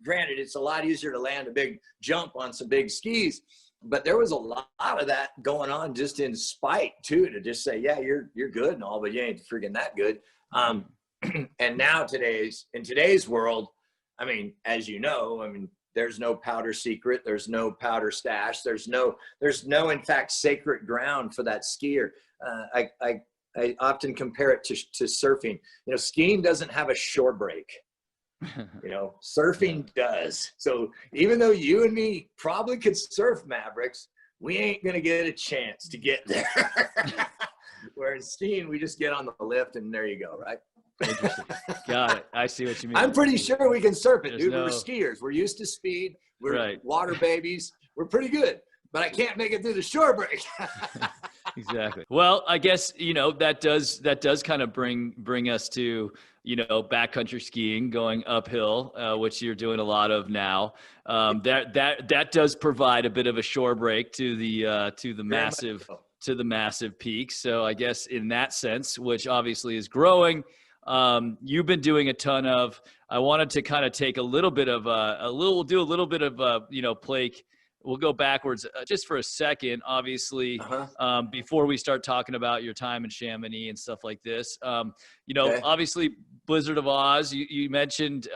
granted, it's a lot easier to land a big jump on some big skis, but there was a lot of that going on just in spite too, to just say, yeah, you're good and all, but you ain't freaking that good. And now in today's world, as you know, there's no powder secret. There's no powder stash. There's no, in fact, sacred ground for that skier. I often compare it to surfing. Skiing doesn't have a shore break. Surfing does. So even though you and me probably could surf Mavericks, we ain't going to get a chance to get there. Whereas skiing, we just get on the lift and there you go, right? Interesting. Got it. I see what you mean. I'm pretty sure we can surf it, dude. We're skiers. We're used to speed. We're water babies. We're pretty good. But I can't make it through the shore break. Exactly. Well, I guess that does kind of bring us to backcountry skiing, going uphill, which you're doing a lot of now. That does provide a bit of a shore break to the massive peaks. So I guess in that sense, which obviously is growing, you've been doing a ton of. I wanted to kind of take a little bit of we'll do a little bit of Plake. We'll go backwards just for a second, obviously, before we start talking about your time in Chamonix and stuff like this. Obviously, Blizzard of Oz, you mentioned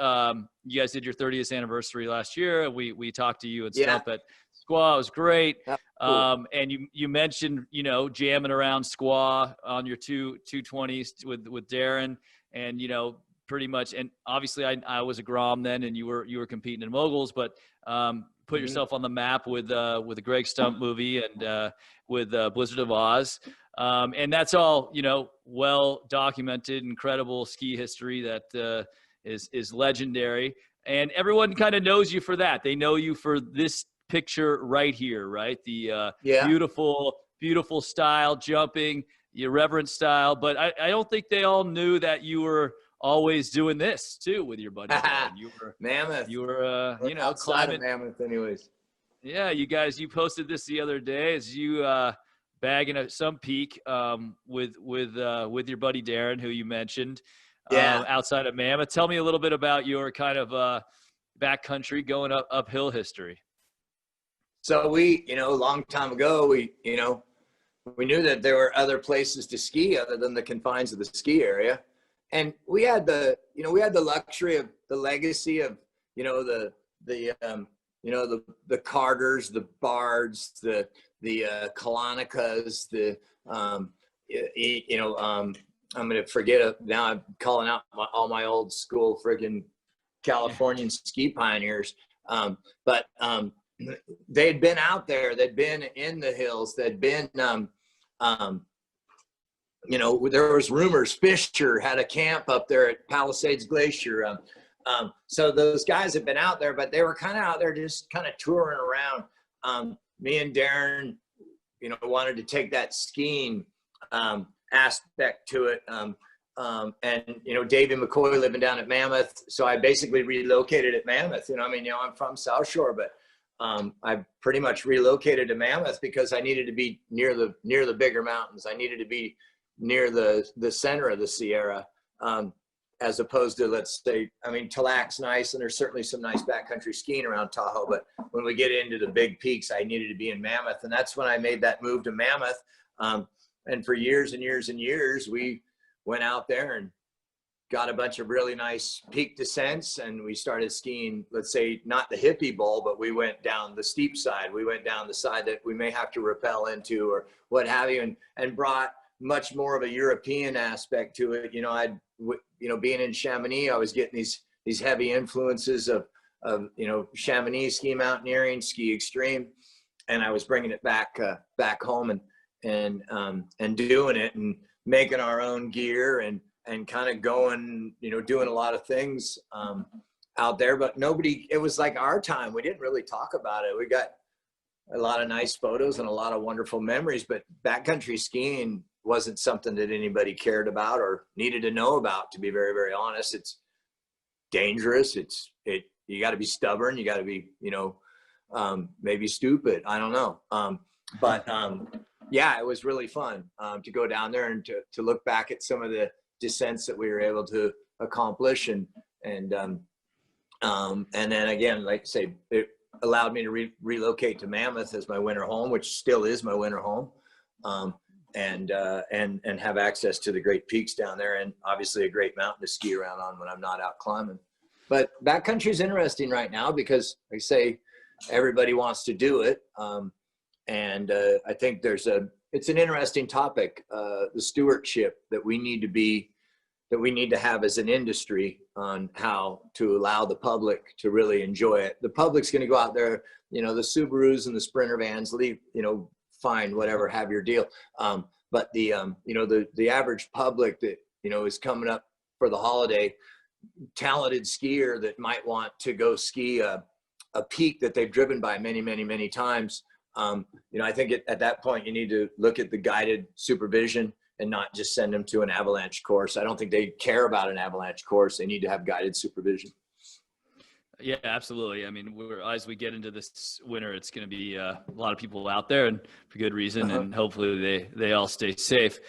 you guys did your 30th anniversary last year. We talked to you and stuff at Squaw. It was great. Cool. And you mentioned, jamming around Squaw on your 220s with Darren and, pretty much. And obviously I was a Grom then and you were competing in moguls, but put yourself on the map with the Greg Stump movie and with Blizzard of Oz. And that's all, well documented, incredible ski history that is legendary, and everyone kind of knows you for that. They know you for this picture right here, right? The beautiful style, jumping, irreverent style. But I don't think they all knew that you were always doing this too with your buddy. You were Mammoth. You were outside climbing of Mammoth, anyways. Yeah, you guys, you posted this the other day as you bagging some peak with your buddy Darren, who you mentioned, outside of Mammoth. Tell me a little bit about your kind of backcountry going uphill history. So we, a long time ago, we knew that there were other places to ski other than the confines of the ski area. And we had the luxury of the legacy of, the Carters, the Bards, the Kalonicas, I'm going to forget it now. I'm calling out all my old school friggin' Californian ski pioneers. But they'd been out there, they'd been in the hills, they'd been, there was rumors Fisher had a camp up there at Palisades Glacier. So those guys had been out there, but they were kind of out there just kind of touring around. Me and Darren, wanted to take that skiing aspect to it. And Davey McCoy living down at Mammoth. So I basically relocated at Mammoth. I'm from South Shore, but I pretty much relocated to Mammoth because I needed to be near the bigger mountains. I needed to be near the center of the Sierra, as opposed to, let's say, Talac's nice, and there's certainly some nice backcountry skiing around Tahoe, but when we get into the big peaks, I needed to be in Mammoth, and that's when I made that move to Mammoth. And for years and years and years, we went out there and got a bunch of really nice peak descents, and we started skiing, let's say, not the hippie bowl, but we went down the steep side. We went down the side that we may have to rappel into or what have you, and brought much more of a European aspect to it. Being in Chamonix, I was getting these heavy influences of Chamonix ski mountaineering, ski extreme, and I was bringing it back home and doing it and making our own gear and kind of going, doing a lot of things out there. But it was like our time. We didn't really talk about it. We got a lot of nice photos and a lot of wonderful memories, but backcountry skiing wasn't something that anybody cared about or needed to know about, to be very, very honest. It's dangerous. You got to be stubborn. You got to be, maybe stupid. I don't know. Yeah, it was really fun to go down there and to look back at some of the descents that we were able to accomplish. And then again, like I say, it allowed me to relocate to Mammoth as my winter home, which still is my winter home. And have access to the great peaks down there, and obviously a great mountain to ski around on when I'm not out climbing. But backcountry is interesting right now because, like I say, everybody wants to do it. I think it's an interesting topic, the stewardship that we need to have as an industry on how to allow the public to really enjoy it. The public's going to go out there, the Subarus and the Sprinter vans, leave, fine, whatever, have your deal. But the average public that, is coming up for the holiday, talented skier that might want to go ski a peak that they've driven by many, many, many times. I think at that point you need to look at the guided supervision and not just send them to an avalanche course. I don't think they care about an avalanche course. They need to have guided supervision. Yeah, absolutely. As we get into this winter, it's going to be a lot of people out there, and for good reason, and hopefully they all stay safe.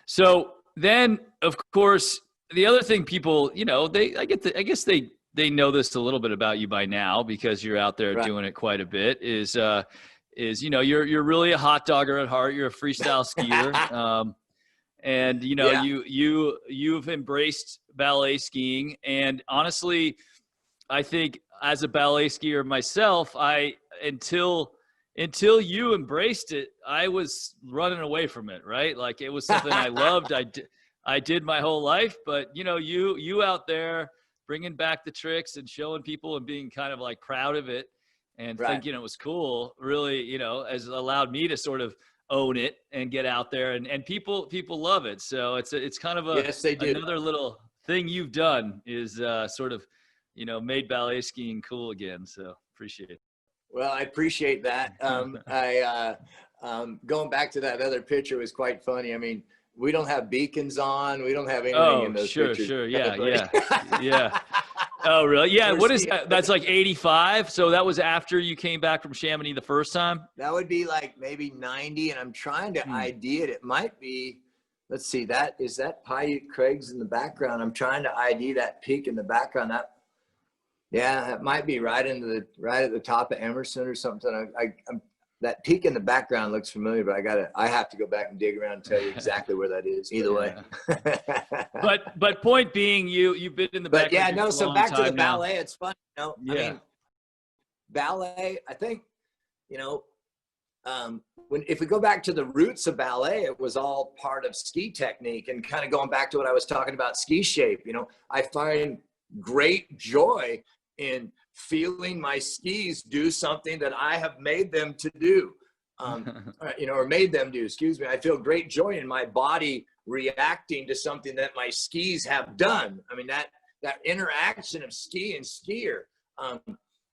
So then, of course, the other thing people, I guess they know this a little bit about you by now because you're out there doing it quite a bit. Is you're really a hot dogger at heart. You're a freestyle skier, and you've embraced ballet skiing, and honestly, I think as a ballet skier myself, until you embraced it, I was running away from it, right? Like it was something I loved. I did my whole life, but you out there bringing back the tricks and showing people and being kind of like proud of it and thinking it was cool really, has allowed me to sort of own it and get out there and people love it. So it's kind of yes, they do. Another little thing you've done is sort of, made ballet skiing cool again. So appreciate it. Well, I appreciate that. Going back to that other picture was quite funny. I mean, we don't have beacons on. We don't have anything in those pictures. Sure. Yeah. Oh, really? Yeah. What is that? That's like 85. So that was after you came back from Chamonix the first time? That would be like maybe 90. And I'm trying to ID it. It might be, let's see, is that Paiute Craig's in the background? I'm trying to ID that peak in the background. It might be right at the top of Emerson or something. That peak in the background looks familiar, but I have to go back and dig around and tell you exactly where that is. Either way. but point being, you've been in the back. But yeah, no. So back to the ballet. It's fun. I mean, ballet. I think if we go back to the roots of ballet, it was all part of ski technique, and kind of going back to what I was talking about, ski shape. I find great joy in feeling my skis do something that I have made them to do, or made them do, excuse me. I feel great joy in my body reacting to something that my skis have done. I mean, that interaction of ski and skier,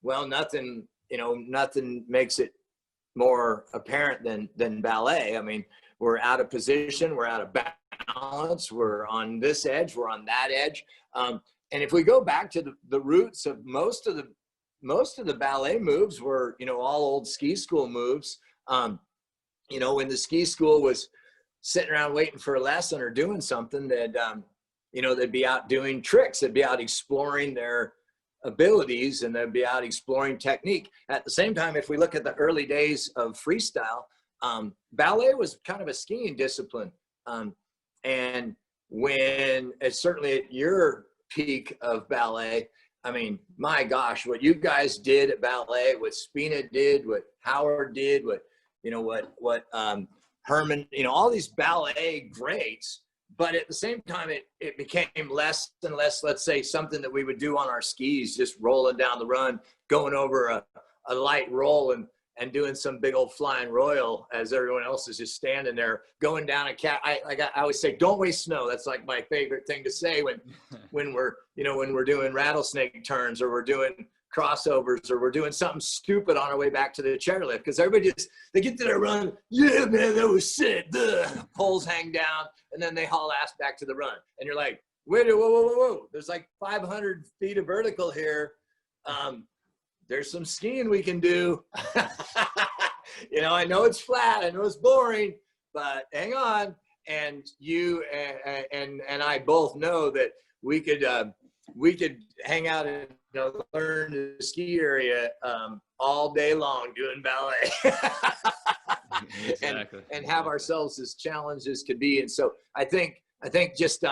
well, nothing makes it more apparent than ballet. I mean, we're out of position, we're out of balance, we're on this edge, we're on that edge. And if we go back to the roots of most of the ballet moves were, all old ski school moves. When the ski school was sitting around waiting for a lesson or doing something, they'd be out doing tricks. They'd be out exploring their abilities, and they'd be out exploring technique. At the same time, if we look at the early days of freestyle, ballet was kind of a skiing discipline. And when it's certainly at your peak of ballet, I mean, my gosh, what you guys did at ballet, what Spina did, what Howard did, what Herman, all these ballet greats. But at the same time, it became less and less, let's say, something that we would do on our skis, just rolling down the run, going over a light roll and doing some big old flying royal as everyone else is just standing there going down a cat. I always say, don't waste snow. That's like my favorite thing to say when we're doing rattlesnake turns, or we're doing crossovers, or we're doing something stupid on our way back to the chairlift, because everybody they get to their run. Yeah, man, that was sick. The poles hang down, and then they haul ass back to the run. And you're like, wait, whoa. There's like 500 feet of vertical here. There's some skiing we can do. I know it's flat, I know it's boring, but hang on. And you and I both know that we could hang out and learn the ski area all day long doing ballet. Exactly. and have ourselves as challenged as could be. And so I think just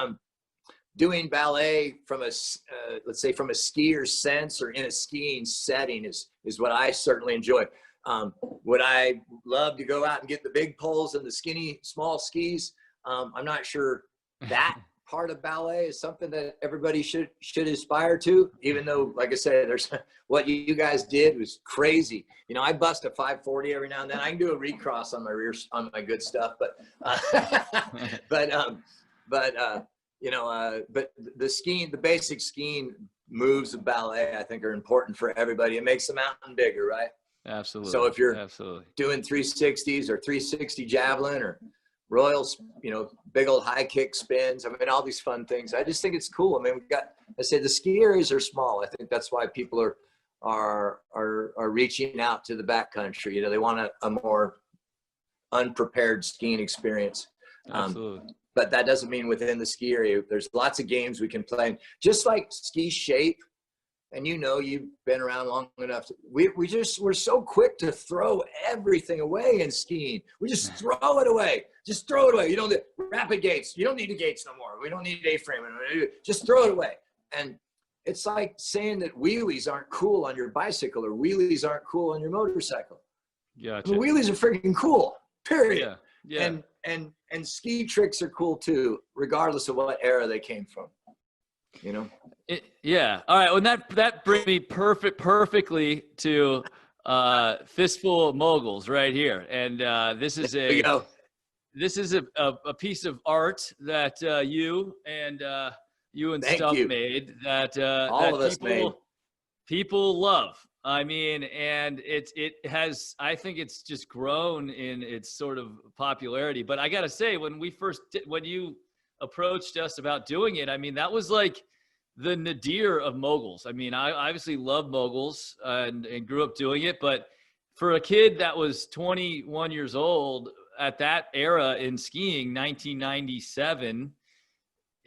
doing ballet from let's say from a skier's sense, or in a skiing setting, is what I certainly enjoy. Would I love to go out and get the big poles and the skinny small skis? I'm not sure that part of ballet is something that everybody should aspire to, even though, like I said, there's what you guys did was crazy. I bust a 540 every now and then. I can do a recross on my rear, on my good stuff, but the skiing, the basic skiing moves of ballet, I think, are important for everybody. It makes the mountain bigger, right? Absolutely. So if you're doing 360s or 360 javelin or royals, big old high kick spins, I mean, all these fun things. I just think it's cool. I mean, the ski areas are small. I think that's why people are reaching out to the backcountry. They want a more unprepared skiing experience. Absolutely. But that doesn't mean within the ski area, there's lots of games we can play. Just like ski shape, and you've been around long enough. We're so quick to throw everything away in skiing. We just throw it away. Just throw it away. Rapid gates. You don't need the gates no more. We don't need A-frame. Just throw it away. And it's like saying that wheelies aren't cool on your bicycle, or wheelies aren't cool on your motorcycle. Gotcha. The wheelies are freaking cool. Period. Yeah. And ski tricks are cool too, regardless of what era they came from. Yeah. All right. Well, that brings me perfectly to Fistful of Moguls right here, and this is a piece of art that you and you and Thank Stump you. made that All that of us made. people love. I mean, and it has, I think it's just grown in its sort of popularity. But I got to say, when you approached us about doing it, I mean, that was like the nadir of moguls. I mean, I obviously love moguls and grew up doing it. But for a kid that was 21 years old at that era in skiing, 1997,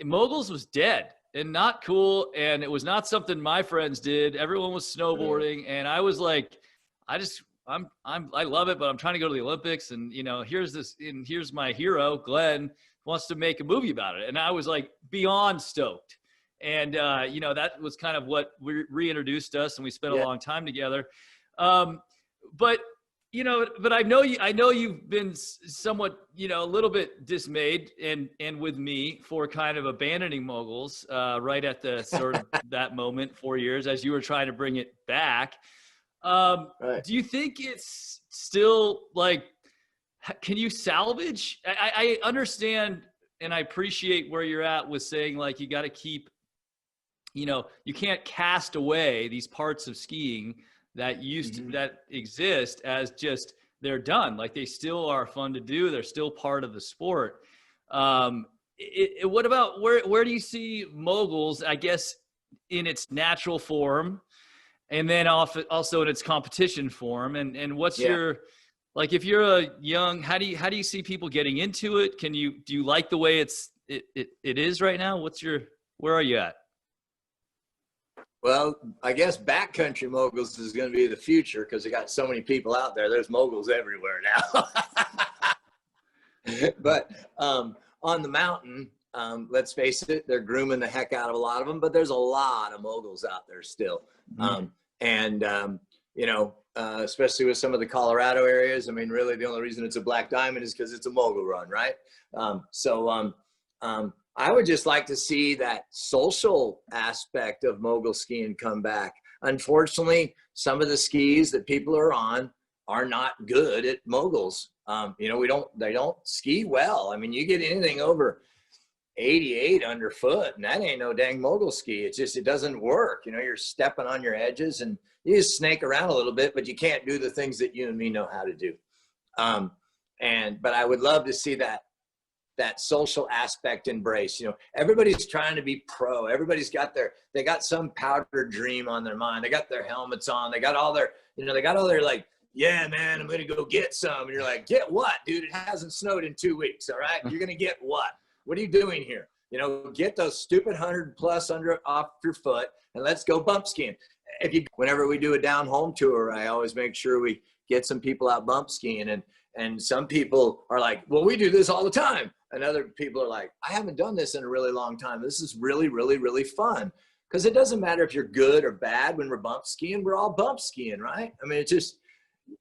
moguls was dead and not cool, and it was not something my friends did. Everyone was snowboarding, and I was like, I love it, but I'm trying to go to the Olympics, and here's my hero, Glenn, wants to make a movie about it, and I was like beyond stoked. And that was kind of what reintroduced us, and we spent a long time together. But I know you've been somewhat, a little bit dismayed and with me for kind of abandoning moguls right at the sort of that moment, 4 years, as you were trying to bring it back. Right. Do you think it's still like, can you salvage? I understand and I appreciate where you're at with saying like, you got to keep, you can't cast away these parts of skiing that that exist as just they're done. Like they still are fun to do. They're still part of the sport. What about where do you see moguls, I guess, in its natural form, and then also in its competition form? And what's your, like, if you're a young, how do you see people getting into it? Do you like the way it is right now? Where are you at? Well, I guess backcountry moguls is going to be the future because they got so many people out there. There's moguls everywhere now. But on the mountain, let's face it, they're grooming the heck out of a lot of them, but there's a lot of moguls out there still. Especially with some of the Colorado areas. I mean, really the only reason it's a black diamond is because it's a mogul run, right? I would just like to see that social aspect of mogul skiing come back. Unfortunately, some of the skis that people are on are not good at moguls. They don't ski well. I mean, you get anything over 88 underfoot and that ain't no dang mogul ski. It doesn't work. You're stepping on your edges and you just snake around a little bit, but you can't do the things that you and me know how to do. But I would love to see that social aspect embrace. Everybody's trying to be pro. Everybody's they got some powder dream on their mind. They got their helmets on. They got all their like, yeah, man, I'm going to go get some. And you're like, get what, dude? It hasn't snowed in 2 weeks. All right. You're going to get what? What are you doing here? Get those stupid 100+ off your foot and let's go bump skiing. Whenever we do a down home tour, I always make sure we get some people out bump skiing, and some people are like, well, we do this all the time. And other people are like, I haven't done this in a really long time. This is really, really, really fun. Because it doesn't matter if you're good or bad when we're bump skiing, we're all bump skiing, right? I mean, it's just,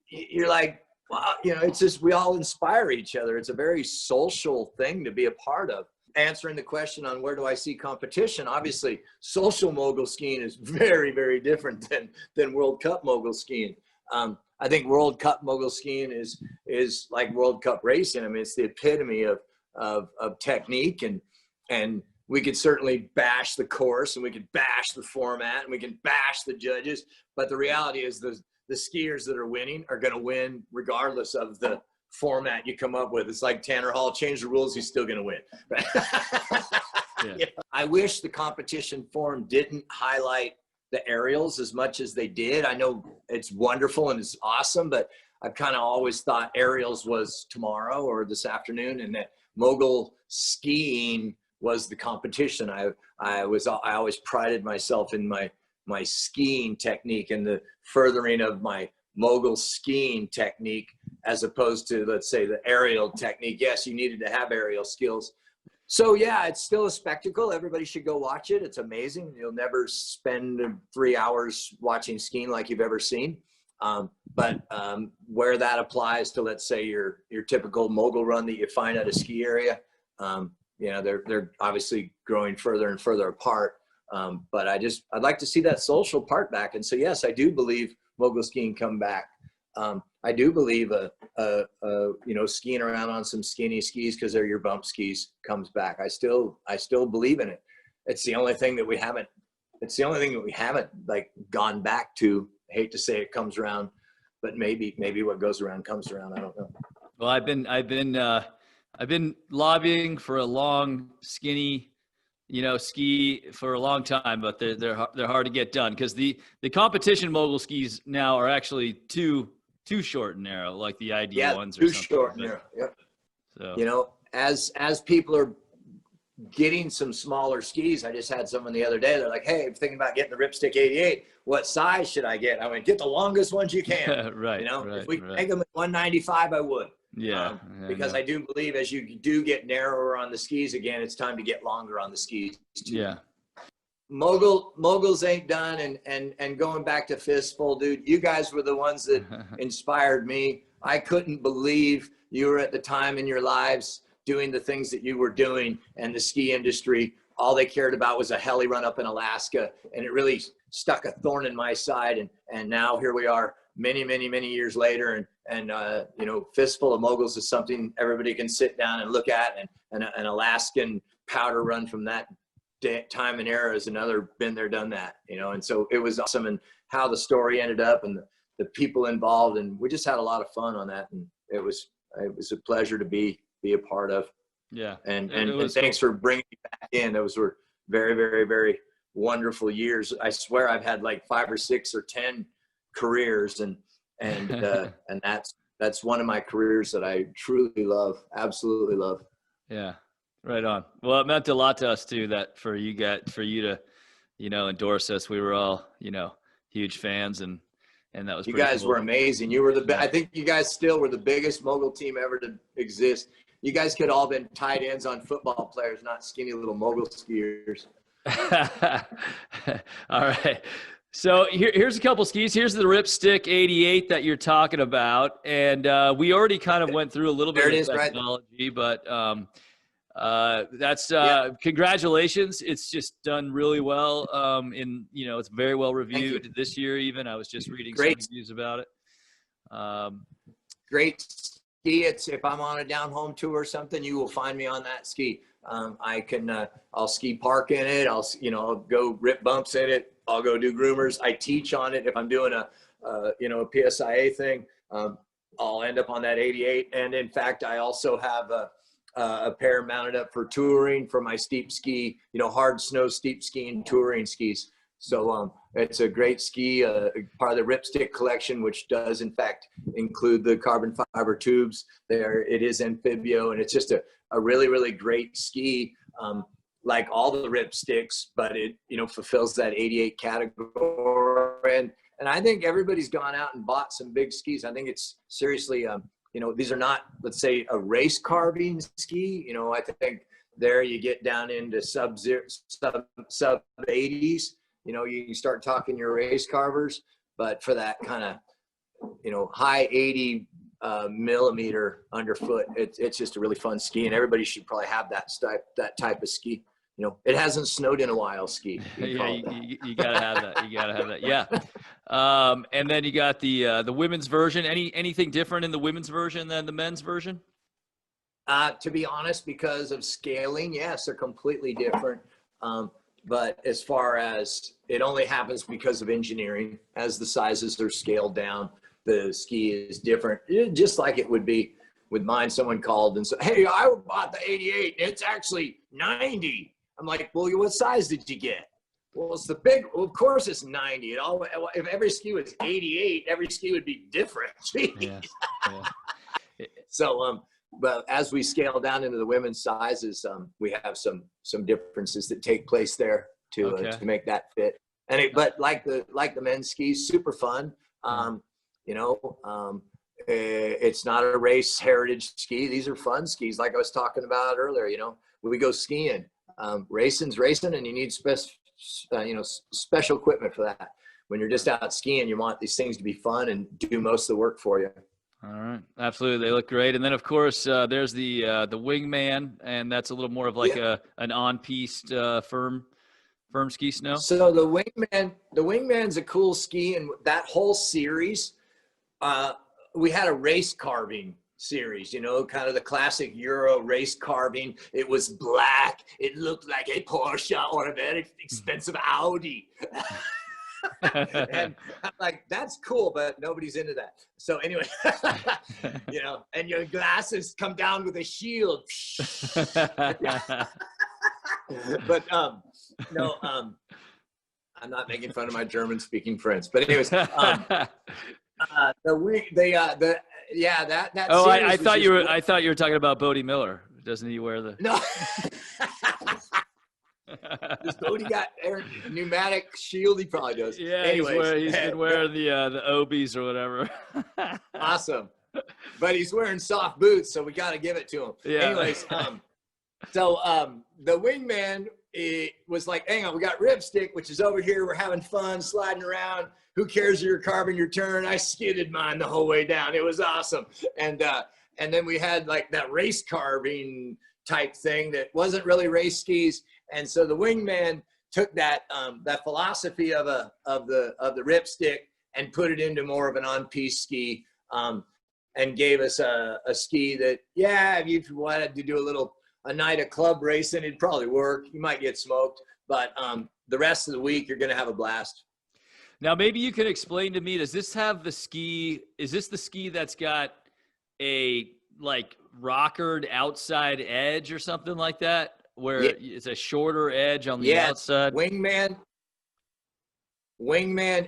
you're like, wow, it's just, we all inspire each other. It's a very social thing to be a part of. Answering the question on where do I see competition, obviously social mogul skiing is very, very different than World Cup mogul skiing. I think World Cup mogul skiing is like World Cup racing. I mean, it's the epitome of technique, and we could certainly bash the course and we could bash the format and we can bash the judges, but the reality is the skiers that are winning are going to win regardless of the format you come up with. It's like Tanner Hall, change the rules, he's still going to win. Yeah. I wish the competition form didn't highlight the aerials as much as they did. I know it's wonderful and it's awesome, but I've kind of always thought aerials was tomorrow or this afternoon, and that mogul skiing was the competition. I always prided myself in my skiing technique and the furthering of my mogul skiing technique as opposed to, let's say, the aerial technique. Yes, you needed to have aerial skills. So yeah, it's still a spectacle. Everybody should go watch it. It's amazing. You'll never spend 3 hours watching skiing like you've ever seen. But where that applies to, let's say, your typical mogul run that you find at a ski area, they're obviously growing further and further apart. But I'd like to see that social part back. And so, yes, I do believe mogul skiing come back. I do believe skiing around on some skinny skis because they're your bump skis comes back. I still believe in it. it's the only thing that we haven't. It's the only thing that we haven't like gone back to. I hate to say it comes around, but maybe what goes around comes around. I don't know. Well, I've been lobbying for a long, skinny, ski for a long time, but they're hard to get done because the competition mogul skis now are actually too short and narrow, like the ID ones. Too short and narrow. Yep. So as people are getting some smaller skis, I just had someone the other day. They're like, "Hey, I'm thinking about getting the Ripstick 88. What size should I get?" I went, "Get the longest ones you can." Right. If we could make them at 195, I would. Yeah. Because I do believe as you do get narrower on the skis again, it's time to get longer on the skis too. Yeah. Moguls ain't done, and going back to Fistful, dude, you guys were the ones that inspired me. I couldn't believe you were at the time in your lives doing the things that you were doing, and the ski industry, all they cared about was a heli run up in Alaska, and it really stuck a thorn in my side. And now here we are many years later, and Fistful of Moguls is something everybody can sit down and look at, and an Alaskan powder run from that time and era is another been there, done that, and so it was awesome, and how the story ended up and the people involved, and we just had a lot of fun on that, and it was a pleasure to be a part of. Yeah. And thanks for bringing me back in. Those were very, very, very wonderful years. I swear I've had like 5 or 6 or 10 careers, and that's one of my careers that I truly love, absolutely love. Yeah. Right on. Well, it meant a lot to us too, that for you to, endorse us. We were all, huge fans, and that was you pretty guys cool. were amazing. You were I think you guys still were the biggest mogul team ever to exist. You guys could all been tight ends on football players, not skinny little mogul skiers. All right. So here's a couple skis. Here's the Ripstick 88 that you're talking about, and we already kind of went through a little bit of technology, but that's congratulations. It's just done really well. It's very well reviewed this year. Even I was just reading some reviews about it. Great ski. If I'm on a down home tour or something, you will find me on that ski. I'll ski park in it. I'll go rip bumps in it. I'll go do groomers. I teach on it. If I'm doing a PSIA thing, I'll end up on that 88. And in fact, I also have a pair mounted up for touring for my steep ski, hard snow steep skiing touring skis. So it's a great ski, part of the Ripstick collection, which does in fact include the carbon fiber tubes. It is amphibio, and it's just a really, really great ski, like all the Ripsticks, but it fulfills that 88 category. And I think everybody's gone out and bought some big skis. I think it's seriously, these are not, let's say, a race carving ski. I think there you get down into sub 80s. You start talking your race carvers, but for that kind of, high 80 millimeter underfoot, it's just a really fun ski, and everybody should probably have that type of ski. It hasn't snowed in a while ski. Yeah, you gotta have that. You gotta have that. Yeah. And then you got the women's version. Anything different in the women's version than the men's version? To be honest, because of scaling, yes, they're completely different. But as far as it only happens because of engineering, as the sizes are scaled down, the ski is different. Just like it would be with mine. Someone called and said, "Hey, I bought the 88. It's actually 90. I'm like, "Well, what size did you get?" "Well, it's the big." "Well, of course it's 90. If every ski was 88, every ski would be different." Yeah. So, but as we scale down into the women's sizes, we have some differences that take place there to make that fit. But like the men's skis, super fun. It's not a race heritage ski. These are fun skis, like I was talking about earlier. When we go skiing, racing's racing, and you need special equipment for that. When you're just out skiing, you want these things to be fun and do most of the work for you. All right, absolutely, they look great. And then of course there's the Wingman, and that's a little more of like an on-piste firm ski snow. So the Wingman's a cool ski, and that whole series, we had a race carving series, you know, kind of the classic Euro race carving. It was black. It looked like a Porsche or a very expensive Audi. And I'm like, that's cool, but nobody's into that. So anyway, you know, and your glasses come down with a shield. But no, I'm not making fun of my German speaking friends, but anyways, that Oh, series I was thought just you were. I thought you were talking about Bodie Miller. Doesn't he wear the? no. Does Bodie got pneumatic shield? He probably does. Yeah, anyways, he's been wearing the Obies or whatever. Awesome, but he's wearing soft boots, so we got to give it to him. Yeah. Anyways, the wingman, it was like, hang on, we got Ripstick, which is over here. We're having fun sliding around. Who cares if you're carving your turn? I skidded mine the whole way down. It was awesome. And then we had like that race carving type thing that wasn't really race skis. And so the wingman took that that philosophy of the Ripstick and put it into more of an on-piste ski, and gave us a ski that, yeah, if you wanted to do a night of club racing, it'd probably work. You might get smoked, but the rest of the week you're going to have a blast. Now, maybe you can explain to me, does this have the ski? Is this the ski that's got a like rockered outside edge or something like that, where it's a shorter edge on the outside? Wingman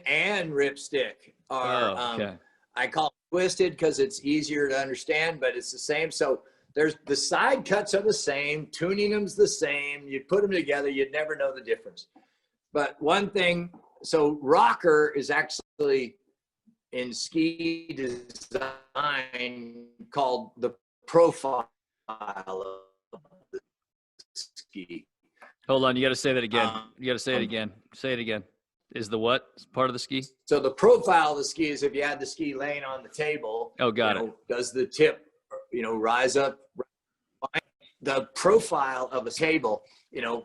and Ripstick are, okay. I call it twisted because it's easier to understand, but it's the same. So there's the side cuts are the same, tuning them's the same. You put them together, you'd never know the difference. But one thing, so rocker is actually in ski design called the profile of the ski. Hold on, you got to say that again. You got to say it again. Say it again. Is the what part of the ski? So the profile of the ski is if you had the ski laying on the table. Oh, got it. Does the tip, rise up? The profile of a table,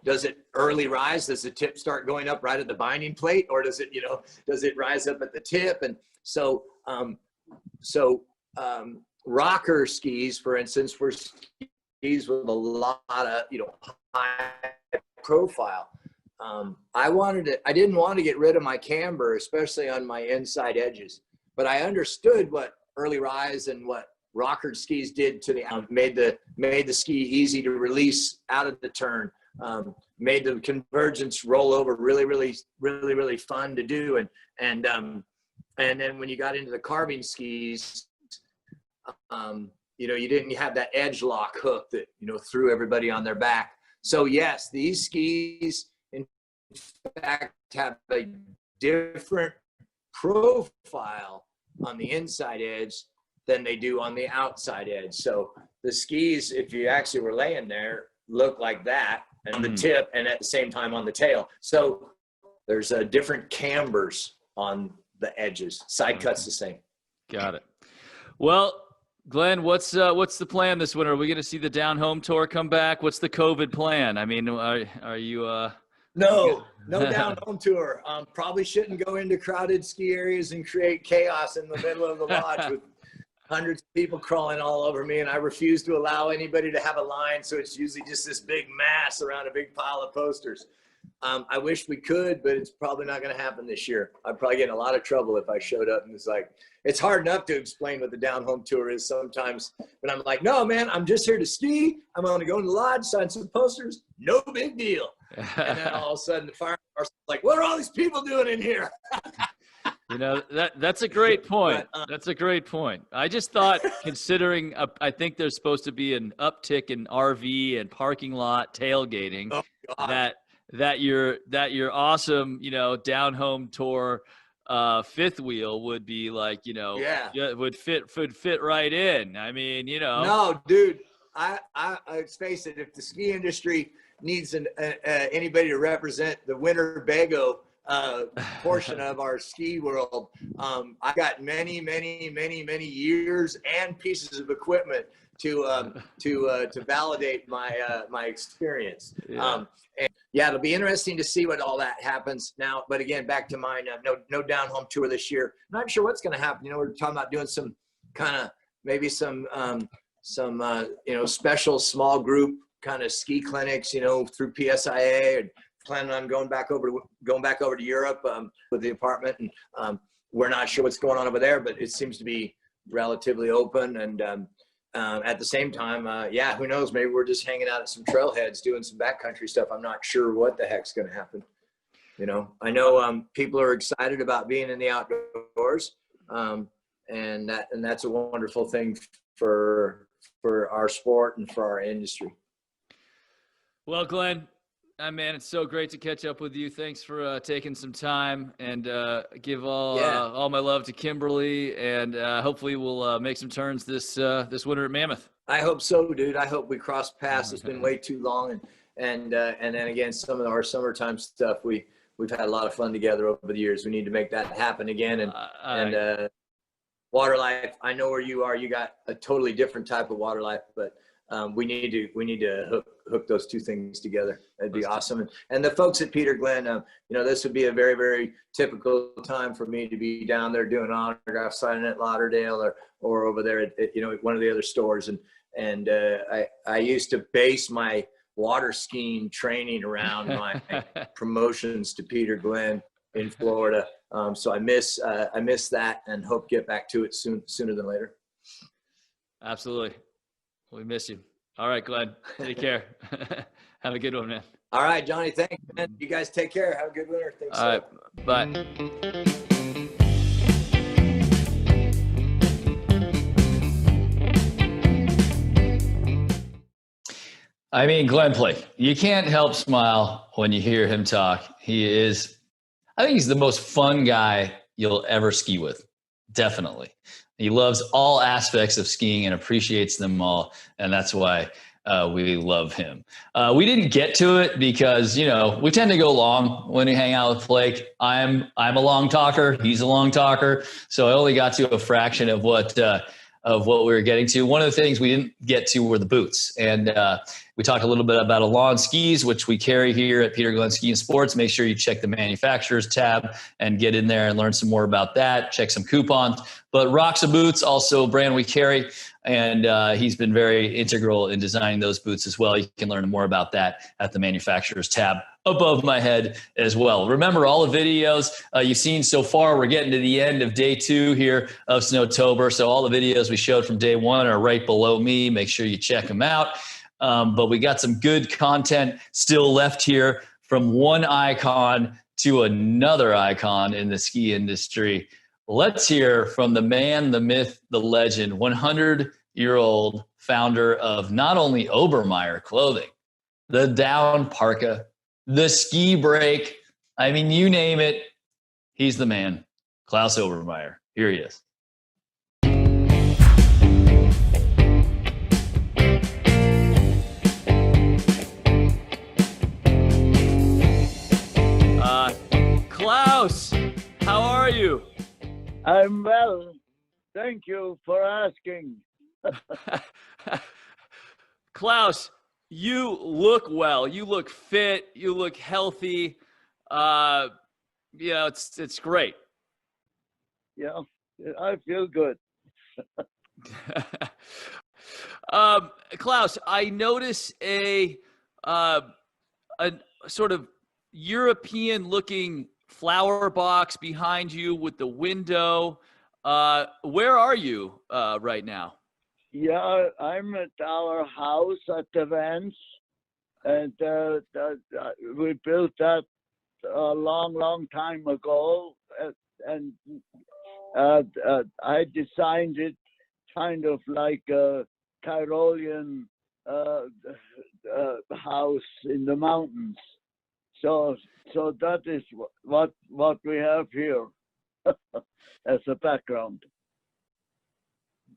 does it early rise? Does the tip start going up right at the binding plate, or does it, does it rise up at the tip? And so, rocker skis, for instance, were skis with a lot of, high profile. I didn't want to get rid of my camber, especially on my inside edges, but I understood what early rise and what rocker skis did to made the ski easy to release out of the turn, made the convergence roll over really fun to do. And then when you got into the carving skis, you didn't have that edge lock hook that, threw everybody on their back. So yes, these skis in fact have a different profile on the inside edge than they do on the outside edge. So the skis, if you actually were laying there, look like that, and the tip, and at the same time on the tail. So there's different cambers on the edges. Side cuts the same. Got it. Well, Glenn, what's the plan this winter? Are we going to see the down home tour come back? What's the COVID plan? I mean, are you? No down home tour. Probably shouldn't go into crowded ski areas and create chaos in the middle of the lodge with hundreds of people crawling all over me, and I refuse to allow anybody to have a line, so it's usually just this big mass around a big pile of posters. I wish we could, but it's probably not going to happen this year. I'd probably get in a lot of trouble if I showed up and it's like, it's hard enough to explain what the down home tour is sometimes, but I'm like, no, man, I'm just here to ski. I'm going to go in the lodge, sign some posters. No big deal. And then all of a sudden the fire marshal's like, what are all these people doing in here? That's a great point. That's a great point. I just thought, considering I think there's supposed to be an uptick in RV and parking lot tailgating, that your awesome, down home tour fifth wheel would be like, would fit right in. I mean, No, dude, I let's face it, if the ski industry needs anybody to represent the Winnebago portion of our ski world, I got many years and pieces of equipment to validate my experience. And it'll be interesting to see what all that happens now. But again, back to mine, no down home tour this year. Not sure what's going to happen. We're talking about doing some kind of maybe some special small group kind of ski clinics, through PSIA, and planning on going back over to Europe with the apartment. And we're not sure what's going on over there, but it seems to be relatively open. And at the same time, who knows? Maybe we're just hanging out at some trailheads doing some backcountry stuff. I'm not sure what the heck's going to happen. I know people are excited about being in the outdoors, and that's a wonderful thing for our sport and for our industry. Well, Glenn, man, it's so great to catch up with you. Thanks for taking some time, and give all my love to Kimberly, and hopefully we'll make some turns this winter at Mammoth. I hope so, dude. I hope we cross paths. It's been way too long, and then again, some of our summertime stuff we've had a lot of fun together over the years. We need to make that happen again, and water life. I know where you are. You got a totally different type of water life, but we need to hook those two things together. That'd be awesome. And the folks at Peter Glenn, this would be a very, very typical time for me to be down there doing autograph signing at Lauderdale or over there at one of the other stores. And I used to base my water skiing training around my promotions to Peter Glenn in Florida. So I miss that, and hope to get back to it sooner than later. Absolutely. We miss you. All right, Glenn, take care. Have a good one, man. All right, Johnny, thanks, man. You guys take care. Have a good winter. Thanks. All right, bye. I mean, Glenn Plake, you can't help smile when you hear him talk. I think he's the most fun guy you'll ever ski with. Definitely. He loves all aspects of skiing and appreciates them all. And that's why we love him. We didn't get to it because, we tend to go long when we hang out with Blake. I'm a long talker. He's a long talker. So I only got to a fraction of what we were getting to. One of the things we didn't get to were the boots. And we talked a little bit about Alon skis, which we carry here at Peter Glenn Ski and Sports. Make sure you check the manufacturers tab and get in there and learn some more about that. Check some coupons. But Roxa Boots, also a brand we carry, and he's been very integral in designing those boots as well. You can learn more about that at the manufacturers tab above my head as well. Remember, all the videos you've seen so far, we're getting to the end of day 2 here of Snowtober. So all the videos we showed from day 1 are right below me. Make sure you check them out. But we got some good content still left here, from one icon to another icon in the ski industry. Let's hear from the man, the myth, the legend, 100-year-old founder of not only Obermeyer clothing, the down parka, the ski break. I mean, you name it, he's the man. Klaus Obermeyer. Here he is. Klaus, how are you? I'm well. Thank you for asking. Klaus, you look well. You look fit. You look healthy. It's great. Yeah, I feel good. Klaus, I notice a sort of European-looking flower box behind you with the window. Where are you right now? Yeah, I'm at our house at the Vents, and we built that a long time ago, and I designed it kind of like a Tyrolean house in the mountains. So that is what we have here as a background.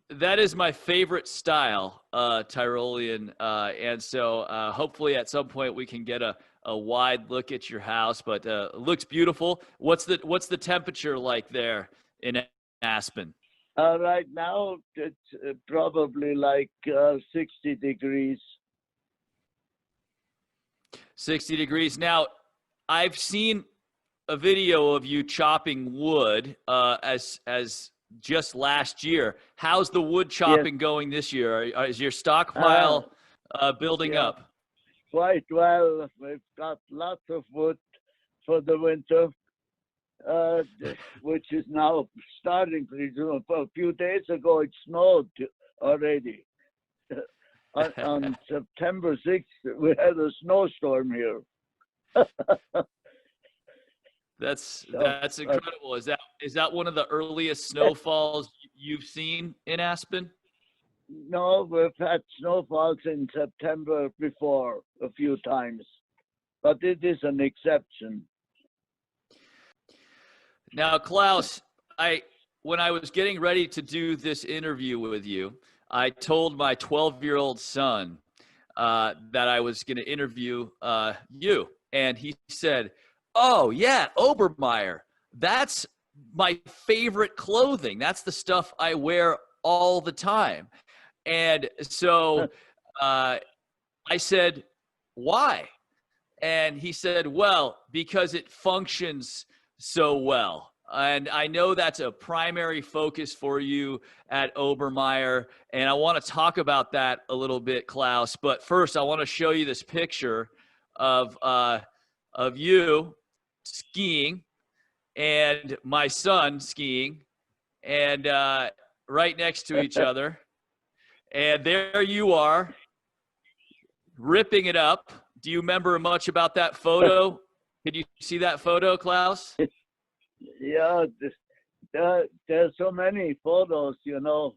That is my favorite style, Tyrolean, and so hopefully at some point we can get a wide look at your house. But it looks beautiful. What's the temperature like there in Aspen? Right now it's probably like 60 degrees. 60 degrees. Now, I've seen a video of you chopping wood as just last year. How's the wood chopping going this year? Is your stockpile building up? Quite well. We've got lots of wood for the winter, which is now starting pretty soon. A few days ago, it snowed already. On September 6th, we had a snowstorm here. That's incredible. Is that one of the earliest snowfalls you've seen in Aspen? No, we've had snowfalls in September before a few times, but it is an exception. Now, Klaus, when I was getting ready to do this interview with you, I told my 12-year-old son that I was going to interview you, and he said, "Oh yeah, Obermeyer. That's my favorite clothing. That's the stuff I wear all the time." And so I said, "Why?" And he said, "Well, because it functions so well." And I know that's a primary focus for you at Obermeyer. And I want to talk about that a little bit, Klaus. But first, I want to show you this picture of you skiing and my son skiing, and right next to each other. And there you are, ripping it up. Do you remember much about that photo? Can you see that photo, Klaus? Yeah, there's so many photos, you know.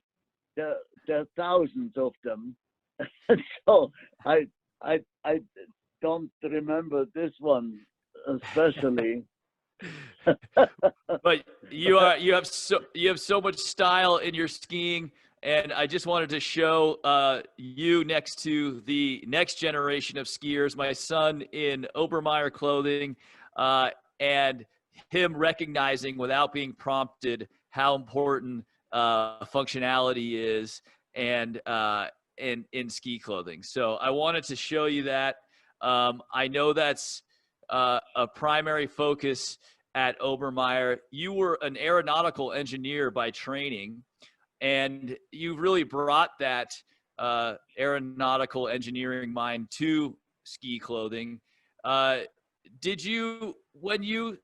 There are thousands of them. So I don't remember this one especially. But you have so much style in your skiing, and I just wanted to show you next to the next generation of skiers, my son in Obermeyer clothing, and him recognizing without being prompted how important functionality is and in ski clothing. So I wanted to show you that. I know that's a primary focus at Obermeyer. You were an aeronautical engineer by training, and you really brought that aeronautical engineering mind to ski clothing. Did you, when you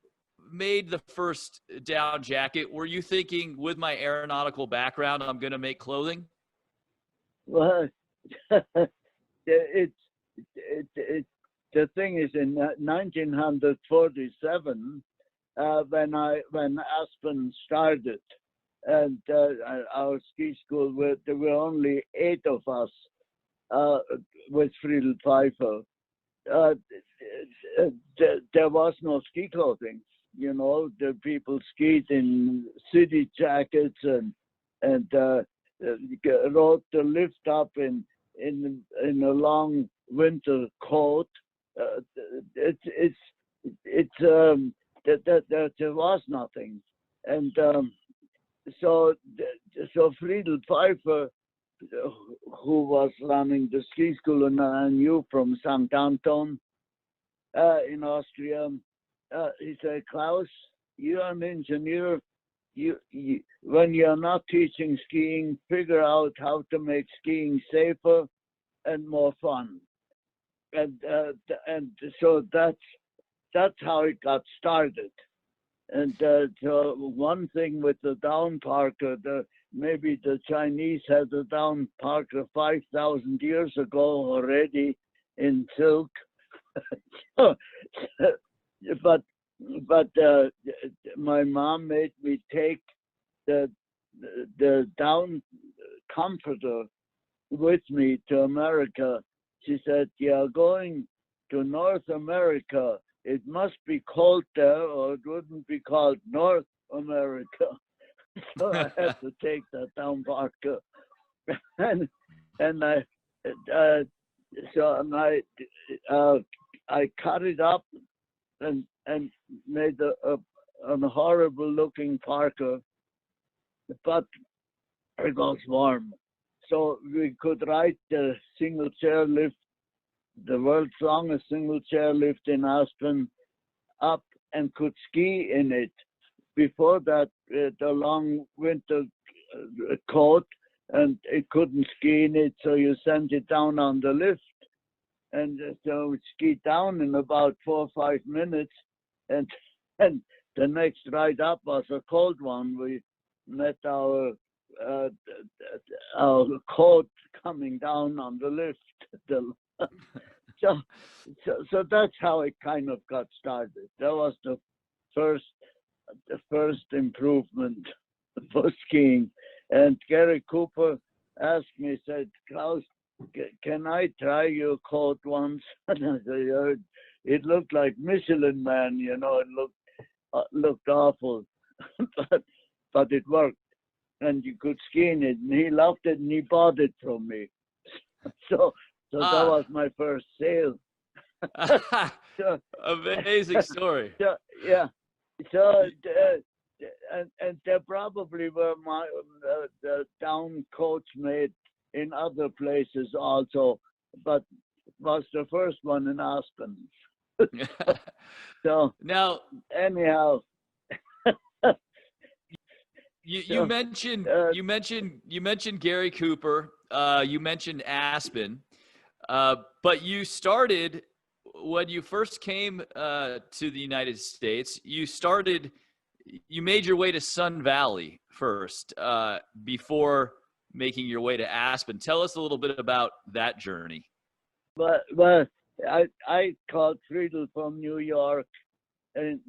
made the first down jacket, were you thinking, with my aeronautical background, I'm going to make clothing? Well, it's the thing is, in 1947, when Aspen started, and our ski school, there were only 8 of us with Friedel Pfeiffer. There was no ski clothing. You know, the people skied in city jackets and rode the lift up in a long winter coat. There was nothing, and so Friedel Pfeiffer, who was running the ski school, and I knew from St. Anton in Austria, he said, "Klaus, you're an engineer. You when you're not teaching skiing, figure out how to make skiing safer and more fun." And so that's how it got started. And so one thing with the down parka, maybe the Chinese had a down parka 5,000 years ago already in silk. But my mom made me take the down comforter with me to America. She said, "You're going to North America. It must be cold there, or it wouldn't be called North America." So I had to take that down parka, and I cut it up and made a horrible looking parka, but it was warm, so we could ride the single chairlift, the world's longest single chairlift in Aspen, up and could ski in it. Before that, the long winter coat, and it couldn't ski in it, so you sent it down on the lift. And so we skied down in about 4 or 5 minutes, and the next ride up was a cold one. We met our coat coming down on the lift. So that's how it kind of got started. That was the first improvement for skiing. And Gary Cooper asked me, said, "Klaus, can I try your coat once?" And I said, "Yeah, it looked like Michelin Man, you know, it looked awful, but it worked, and you could ski in it." And he loved it, and he bought it from me. So that was my first sale. Amazing story. Yeah. So and there probably were the down coats made in other places also, but was the first one in Aspen. So now, anyhow, you mentioned Gary Cooper. You mentioned Aspen, but you started when you first came to the United States. You made your way to Sun Valley first before making your way to Aspen. Tell us a little bit about that journey. But I called Friedel from New York in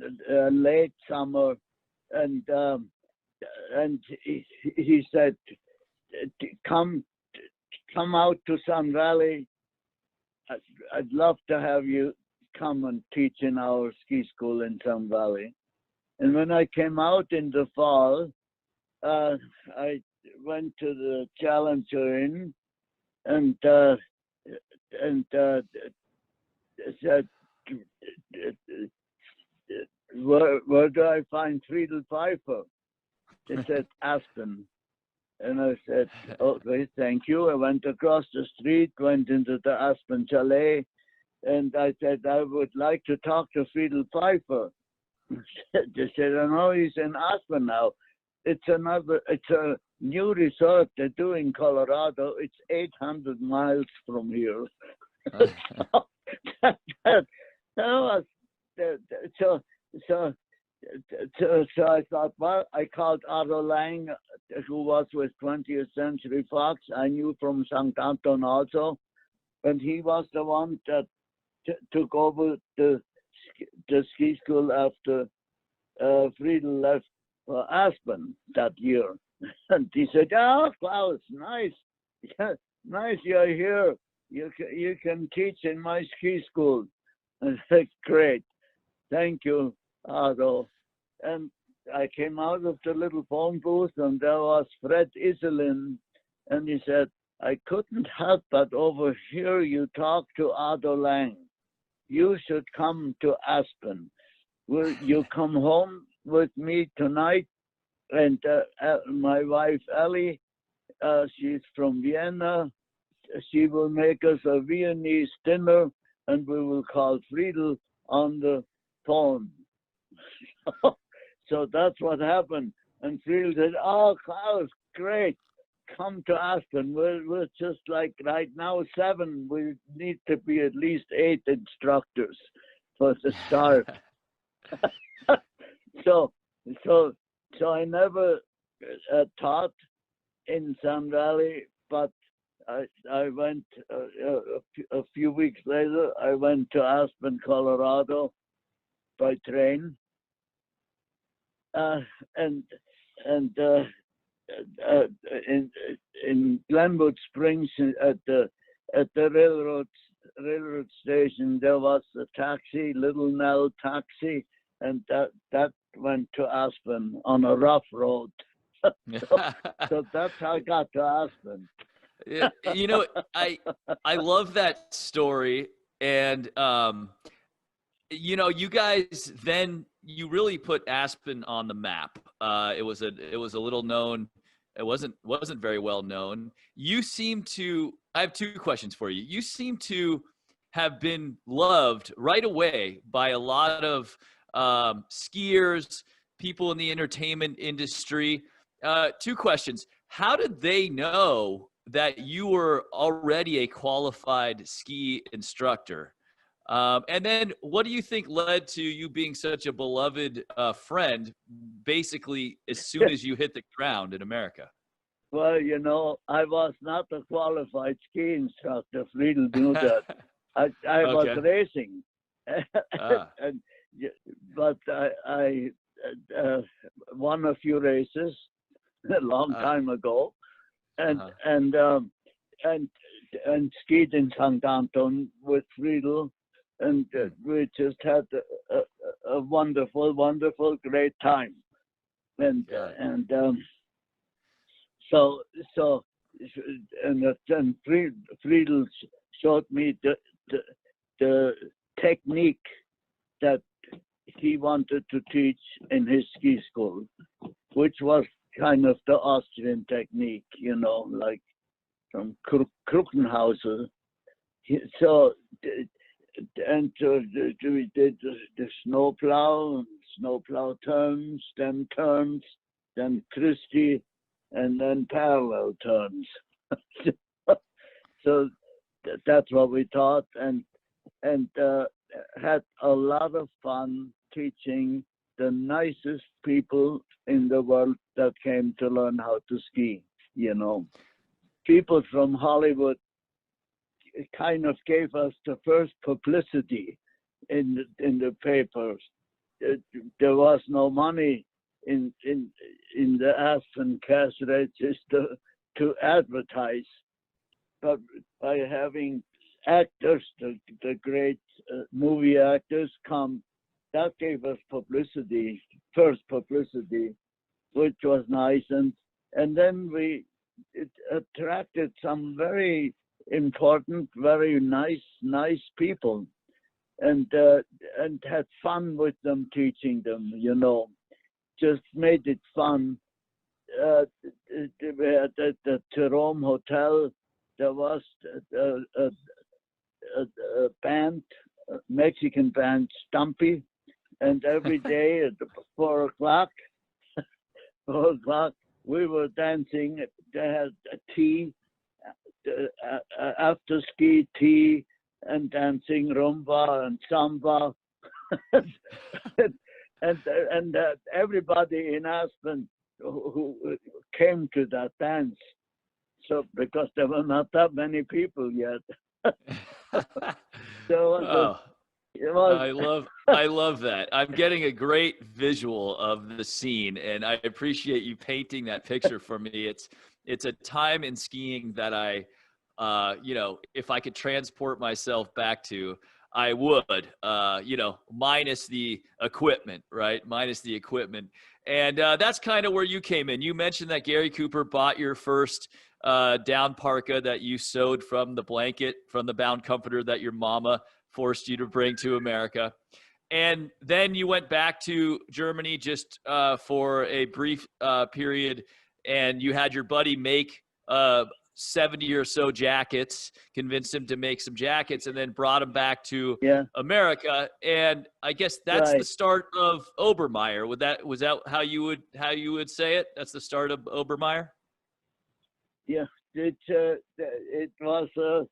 late summer, and he said, "Come out to Sun Valley. I'd love to have you come and teach in our ski school in Sun Valley." And when I came out in the fall, I went to the Challenger Inn and said, where do I find Friedel Pfeiffer? They said, "Aspen." And I said, "Okay, thank you." I went across the street, went into the Aspen Chalet, and I said, "I would like to talk to Friedel Pfeiffer." They said, "I know he's in Aspen now. It's a new resort they do in Colorado. It's 800 miles from here." So I thought, well, I called Otto Lang, who was with 20th Century Fox. I knew from St. Anton also, and he was the one that took over the ski school after Friedel left for Aspen that year. And he said, "Oh, Klaus, nice. Yeah, nice you're here. You can teach in my ski school." I said, "Great. Thank you, Otto." And I came out of the little phone booth, and there was Fred Iselin, and he said, "I couldn't help but overhear you talk to Otto Lang. You should come to Aspen. Will you come home with me tonight?" And my wife Ellie, she's from Vienna. She will make us a Viennese dinner, and we will call Friedel on the phone. So that's what happened. And Friedel said, "Oh, Klaus, great. Come to Aspen. We're just like right now 7. We need to be at least 8 instructors for the start." So I never taught in Sun Valley, but I went a few weeks later. I went to Aspen, Colorado, by train, and in Glenwood Springs at the railroad station, there was a taxi, Little Nell taxi, and that went to Aspen on a rough road. So that's how I got to Aspen. You know, I love that story, and you know, you guys then you really put Aspen on the map. It was a little known. It wasn't very well known. You seem to. I have 2 questions for you. You seem to have been loved right away by a lot of skiers, people in the entertainment industry. Two questions. How did they know that you were already a qualified ski instructor? And then what do you think led to you being such a beloved friend basically as soon as you hit the ground in America? Well, you know, I was not a qualified ski instructor. Friedel knew that. I was racing. and, but I won a few races a long time ago, and skied in St. Anton with Friedel, and we just had a wonderful, great time, and Friedel showed me the technique that he wanted to teach in his ski school, which was kind of the Austrian technique, you know, like from Kruckenhauser. So, we did the snowplow turns, then Christie, and then parallel turns. So that's what we taught, and had a lot of fun teaching the nicest people in the world that came to learn how to ski. You know, people from Hollywood kind of gave us the first publicity in the papers. There was no money in the Aspen cash register to advertise, but by having actors, the great movie actors come, that gave us publicity, first publicity, which was nice, and then it attracted some very important, very nice people, and had fun with them, teaching them, you know, just made it fun. We had at the Jerome Hotel, there was a band, a Mexican band, Stumpy, and every day at 4 o'clock, we were dancing. They had a tea, after ski tea, and dancing rumba and samba, and everybody in Aspen who came to that dance. So because there were not that many people yet. So I love that. I'm getting a great visual of the scene, and I appreciate you painting that picture for me. It's a time in skiing that I, you know, if I could transport myself back to, I would, you know, minus the equipment, right? Minus the equipment. And that's kind of where you came in. You mentioned that Gary Cooper bought your first down parka that you sewed from the blanket, from the bound comforter that your mama forced you to bring to America. And then you went back to Germany just for a brief period, and you had your buddy make 70 or so jackets, convinced him to make some jackets, and then brought him back to America. And I guess that's the start of Obermeyer. Was that how you would say it? That's the start of Obermeyer? Yeah, it was a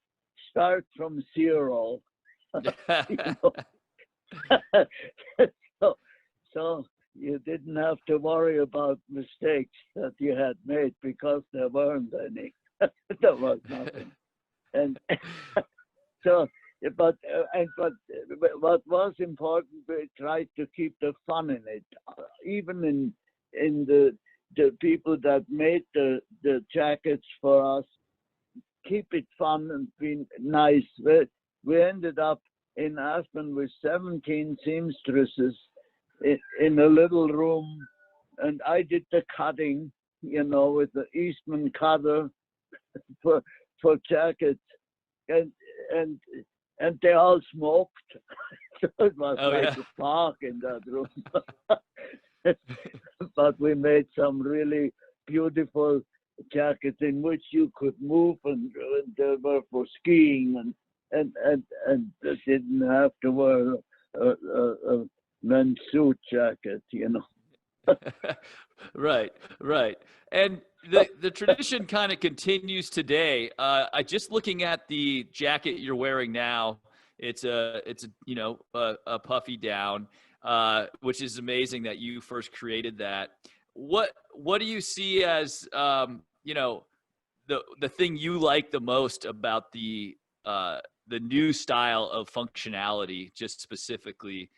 start from zero. So you didn't have to worry about mistakes that you had made because there weren't any. There was nothing. And so, but what was important, we tried to keep the fun in it, even in the people that made the jackets for us. Keep it fun and be nice. We ended up in Aspen with 17 seamstresses in a little room, and I did the cutting, you know, with the Eastman cutter for jackets, and they all smoked. So it was a park in that room. But we made some really beautiful jackets in which you could move, and they were for skiing, and didn't have to wear a men's suit jacket, you know. Right, right. And the tradition kind of continues today. I just looking at the jacket you're wearing now. It's a a puffy down, which is amazing that you first created that. What do you see as the thing you like the most about the new style of functionality, just specifically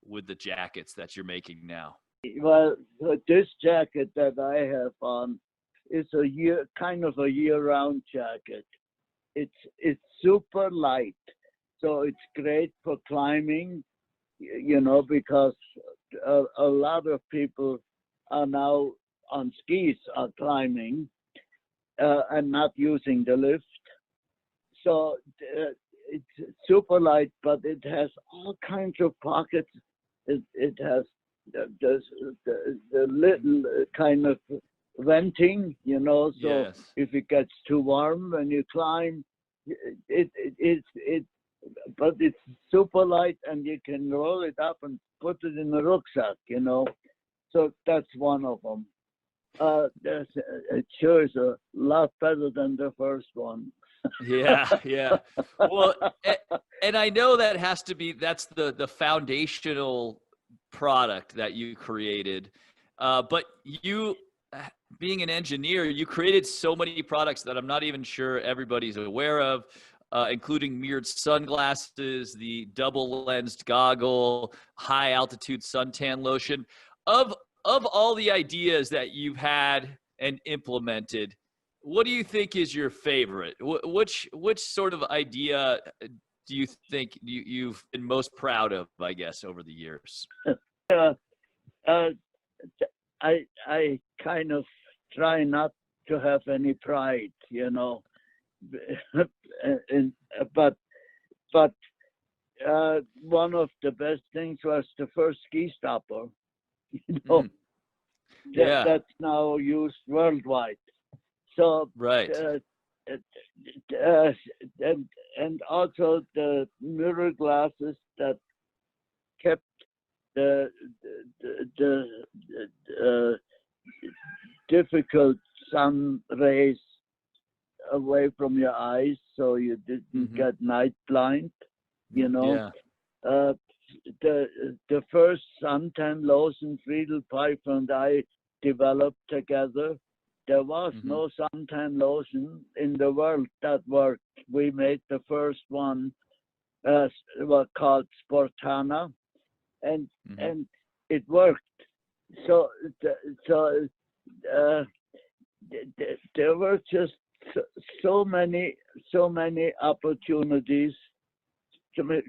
with the jackets that you're making now? Well, this jacket that I have on is kind of a year-round jacket. It's super light, so it's great for climbing. Because a lot of people are now on skis are climbing and not using the lift. So it's super light, but it has all kinds of pockets. It has the little kind of venting, so Yes. if it gets too warm when you climb, but it's super light, and you can roll it up and put it in the rucksack, so that's one of them. It sure is a lot better than the first one. Yeah, yeah. Well, and I know that's the foundational product that you created. But you, being an engineer, you created so many products that I'm not even sure everybody's aware of, including mirrored sunglasses, the double-lensed goggle, high-altitude suntan lotion. Of all the ideas that you've had and implemented, what do you think is your favorite? Which sort of idea do you think you've been most proud of, I guess, over the years? I kind of try not to have any pride, but one of the best things was the first ski stopper. Yeah. That's now used worldwide. So right. And also the mirror glasses that kept the difficult sun rays away from your eyes, so you didn't get night blind. Yeah. The first suntan lotion Friedel Piper and I developed together. There was no suntan lotion in the world that worked. We made the first one, was called Sportana, and it worked. So there were just so many opportunities.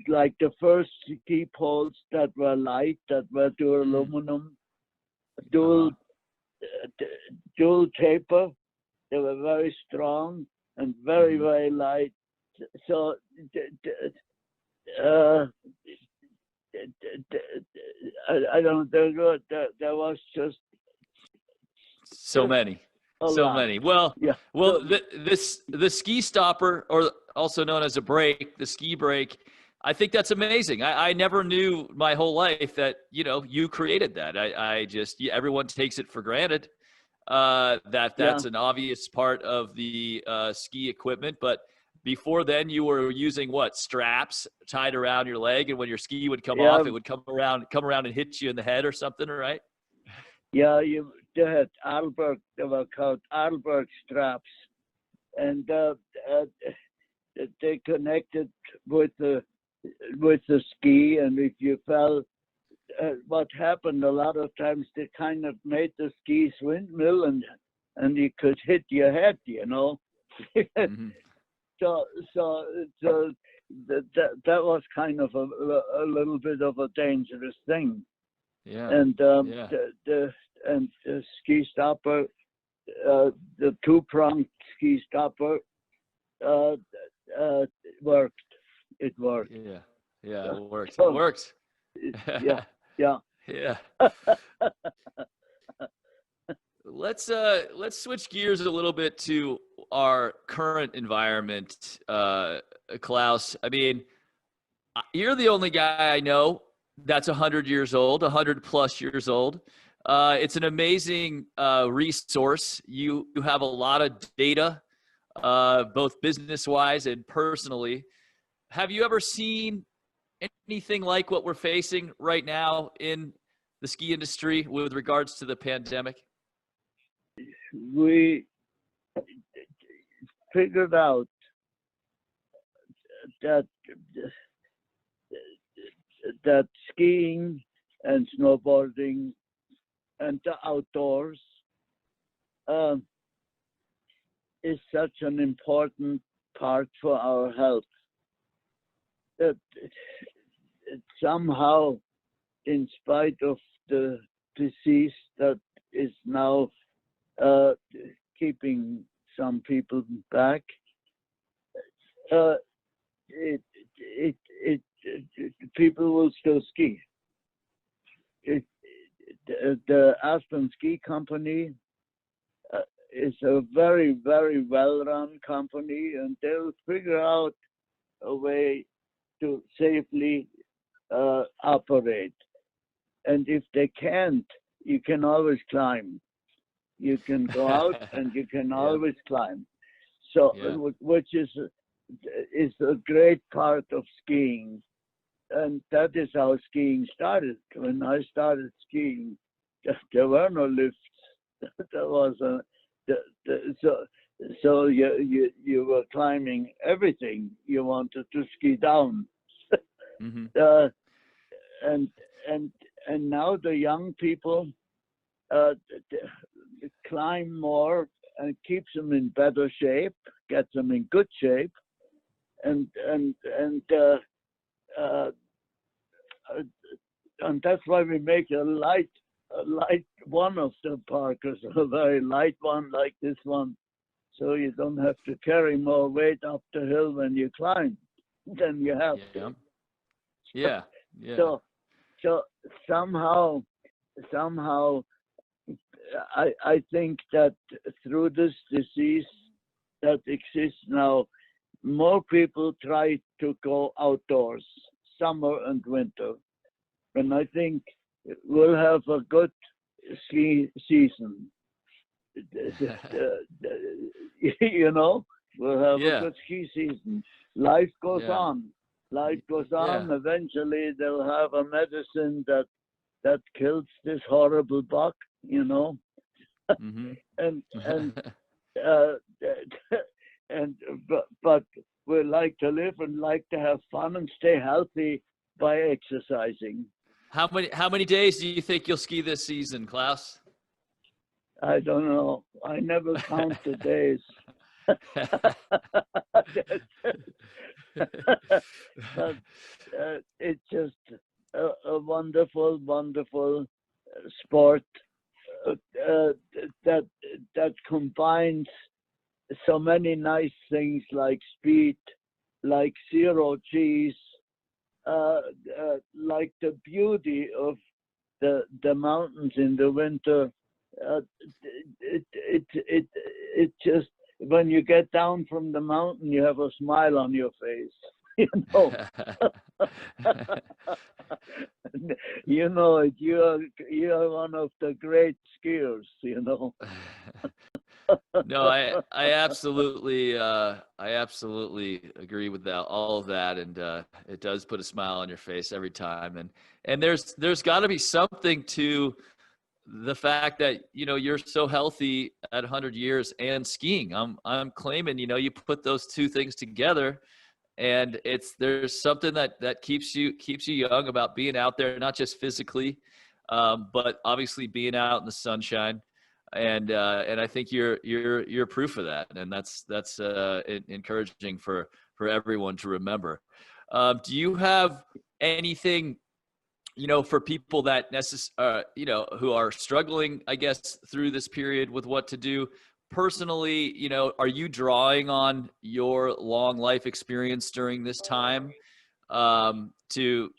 Like the first ski poles that were light, that were dual aluminum, dual taper. They were very strong and very, very light. So I don't know. There was just so many. Well, yeah. Well, the ski stopper, or also known as a brake, the ski brake, I think that's amazing. I never knew my whole life that you created that. I just everyone takes it for granted that's an obvious part of the ski equipment. But before then, you were using what, straps tied around your leg, and when your ski would come off, it would come around and hit you in the head or something, right? Yeah, they had Alberg. They were called Alberg straps, and they connected with the ski. And if you fell, what happened a lot of times, they kind of made the skis windmill, and you could hit your head, So that was kind of a little bit of a dangerous thing. Yeah. And the ski stopper, the two-pronged ski stopper, worked. It worked. Yeah, it worked. So, it worked. Yeah. Let's switch gears a little bit to our current environment, Klaus. I mean, you're the only guy I know that's 100 years old, 100 plus years old. It's an amazing resource. You have a lot of data, both business-wise and personally. Have you ever seen anything like what we're facing right now in the ski industry with regards to the pandemic? We figured out that skiing and snowboarding and the outdoors is such an important part for our health that somehow, in spite of the disease that is now keeping some people back, people will still ski. The Aspen Ski Company is a very, very well-run company, and they'll figure out a way to safely operate. And if they can't, you can always climb. You can go out and you can always climb. So, which is a great part of skiing. And that is how skiing started. When I started skiing, there were no lifts. There was so you were climbing everything you wanted to ski down. Mm-hmm. And now the young people climb more and keeps them in better shape, gets them in good shape, and that's why we make a light one of the parkers, a very light one like this one, so you don't have to carry more weight up the hill when you climb than you have to. Yeah. So somehow I think that through this disease that exists now, more people try to go outdoors, summer and winter. And I think we'll have a good ski season. We'll have a good ski season. Life goes on. Life goes on. Eventually, they'll have a medicine that kills this horrible bug, Mm-hmm. But we like to live and like to have fun and stay healthy by exercising. How many days do you think you'll ski this season, Klaus? I don't know. I never count the days. But it's just a wonderful, wonderful sport that combines so many nice things like speed, like zero G's, like the beauty of the mountains in the winter. It just, when you get down from the mountain, you have a smile on your face. You know it. You are one of the great skiers. No, I absolutely agree with that, all of that, and it does put a smile on your face every time. And there's got to be something to the fact that you're so healthy at 100 years and skiing. I'm claiming you put those two things together, and there's something that keeps you young about being out there, not just physically, but obviously being out in the sunshine. And I think you're proof of that, and that's encouraging for everyone to remember. Do you have anything, for people that who are struggling, I guess, through this period with what to do personally? Are you drawing on your long life experience during this time to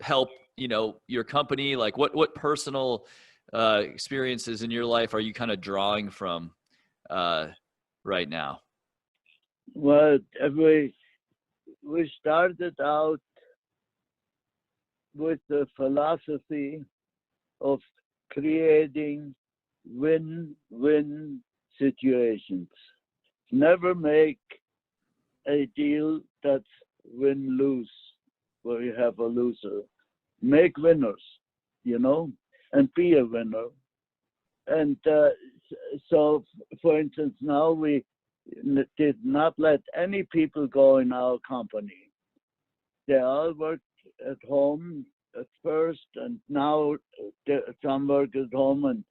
help your company? Like what personal experiences in your life are you kind of drawing from right now? Well, we started out with the philosophy of creating win-win situations. Never make a deal that's win-lose, where you have a loser. Make winners, and be a winner. And so, for instance, now we did not let any people go in our company. They all worked at home at first, and now some work at home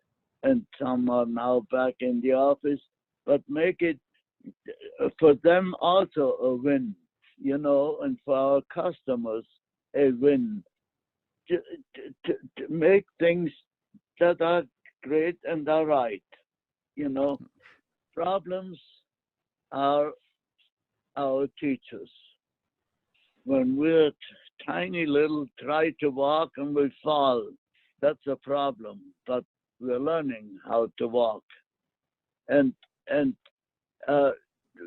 and some are now back in the office. But make it for them also a win, and for our customers a win. To make things that are great and are right. Problems are our teachers. When we're tiny little, try to walk and we fall, that's a problem, but we're learning how to walk. And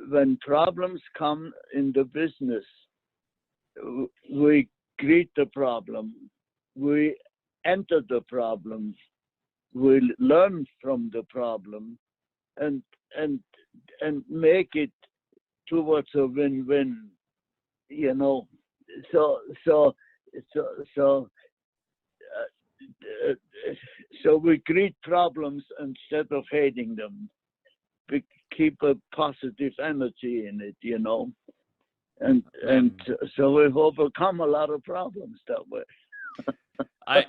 when problems come in the business, we greet the problem, we enter the problem, we learn from the problem, and make it towards a win-win. So we greet problems instead of hating them. We keep a positive energy in it, and so we've overcome a lot of problems that way. I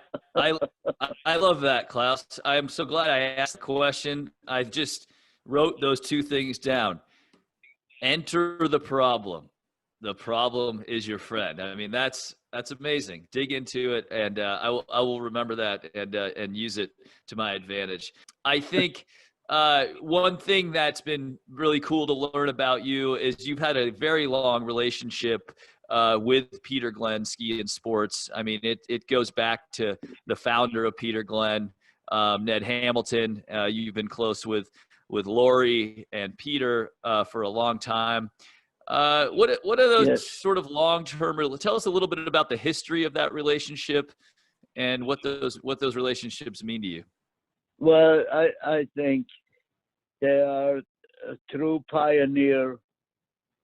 love that, Klaus. I am so glad I asked the question. I just wrote those two things down. Enter the problem. The problem is your friend. I mean, that's amazing. Dig into it, and I will remember that and use it to my advantage. I think one thing that's been really cool to learn about you is you've had a very long relationship with Peter Glenn Ski and Sports. I mean, it goes back to the founder of Peter Glenn, Ned Hamilton. You've been close with Lori and Peter for a long time. What are those sort of long-term? Tell us a little bit about the history of that relationship and what those relationships mean to you. Well, I think they are a true pioneer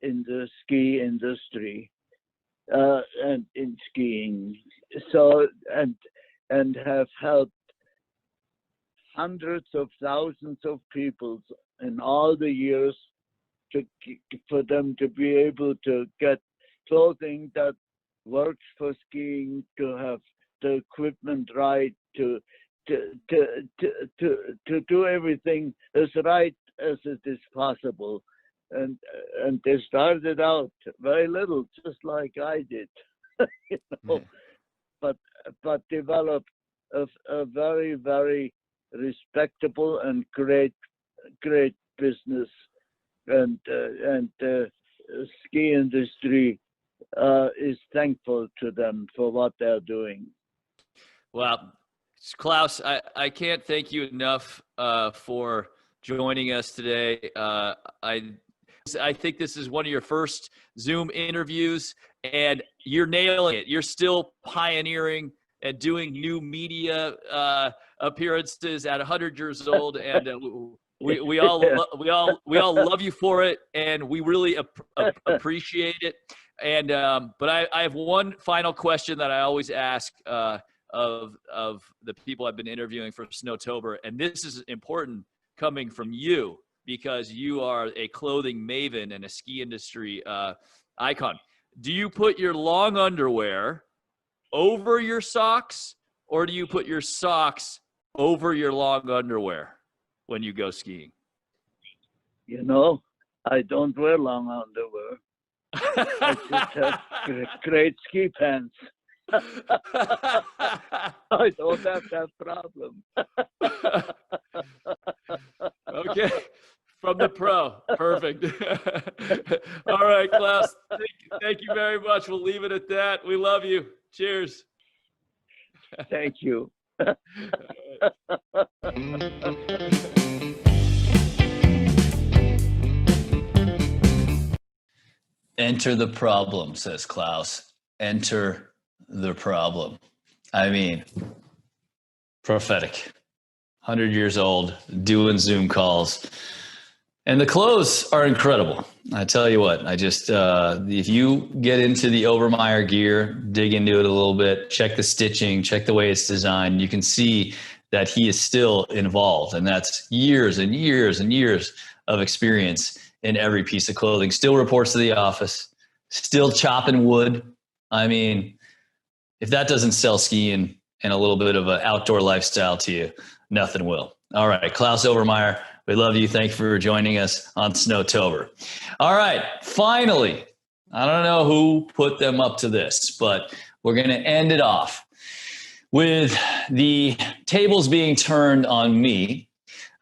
in the ski industry and in skiing. So and have helped hundreds of thousands of people in all the years for them to be able to get clothing that works for skiing, to have the equipment right, to do everything as right as it is possible. And they started out very little, just like I did, but developed a very, very respectable and great business. And the ski industry is thankful to them for what they're doing. Well, Klaus, I can't thank you enough for joining us today. I think this is one of your first Zoom interviews, and you're nailing it. You're still pioneering and doing new media appearances at 100 years old, and we all love you for it, and we really appreciate it. And but I have one final question that I always ask of the people I've been interviewing for Snowtober, and this is important coming from you because you are a clothing maven and a ski industry icon. Do you put your long underwear over your socks, or do you put your socks over your long underwear when you go skiing? I don't wear long underwear. I just have great ski pants. I don't have that problem. Okay. From the pro. Perfect. All right, Klaus. Thank you very much. We'll leave it at that. We love you. Cheers. Thank you. Enter the problem, says Klaus. Enter the problem. I mean, prophetic. 100 years old, doing Zoom calls. And the clothes are incredible. I tell you what, if you get into the Overmeyer gear, dig into it a little bit, check the stitching, check the way it's designed, you can see that he is still involved. And that's years and years and years of experience in every piece of clothing. Still reports to the office, still chopping wood. I mean, if that doesn't sell skiing and a little bit of an outdoor lifestyle to you, nothing will. All right, Klaus Overmeyer, we love you. Thank you for joining us on Snowtober. All right, finally, I don't know who put them up to this, but we're going to end it off with the tables being turned on me.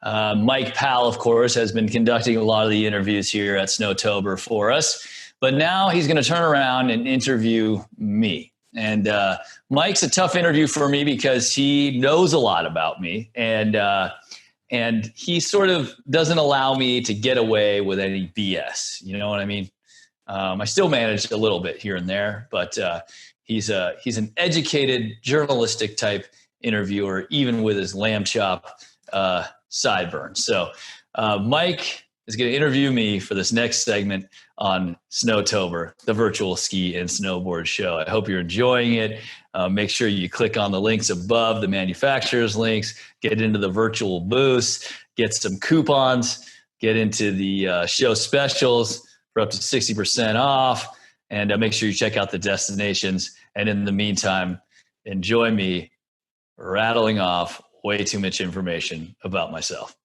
Mike Powell, of course, has been conducting a lot of the interviews here at Snowtober for us, but now he's going to turn around and interview me. And Mike's a tough interview for me because he knows a lot about me, and he sort of doesn't allow me to get away with any BS. You know what I mean? I still manage a little bit here and there, but he's an educated, journalistic type interviewer, even with his lamb chop sideburns. So Mike is going to interview me for this next segment on Snowtober, the virtual ski and snowboard show. I hope you're enjoying it. Make sure you click on the links above, the manufacturer's links, get into the virtual booths, get some coupons, get into the show specials for up to 60% off, and make sure you check out the destinations. And in the meantime, enjoy me rattling off way too much information about myself.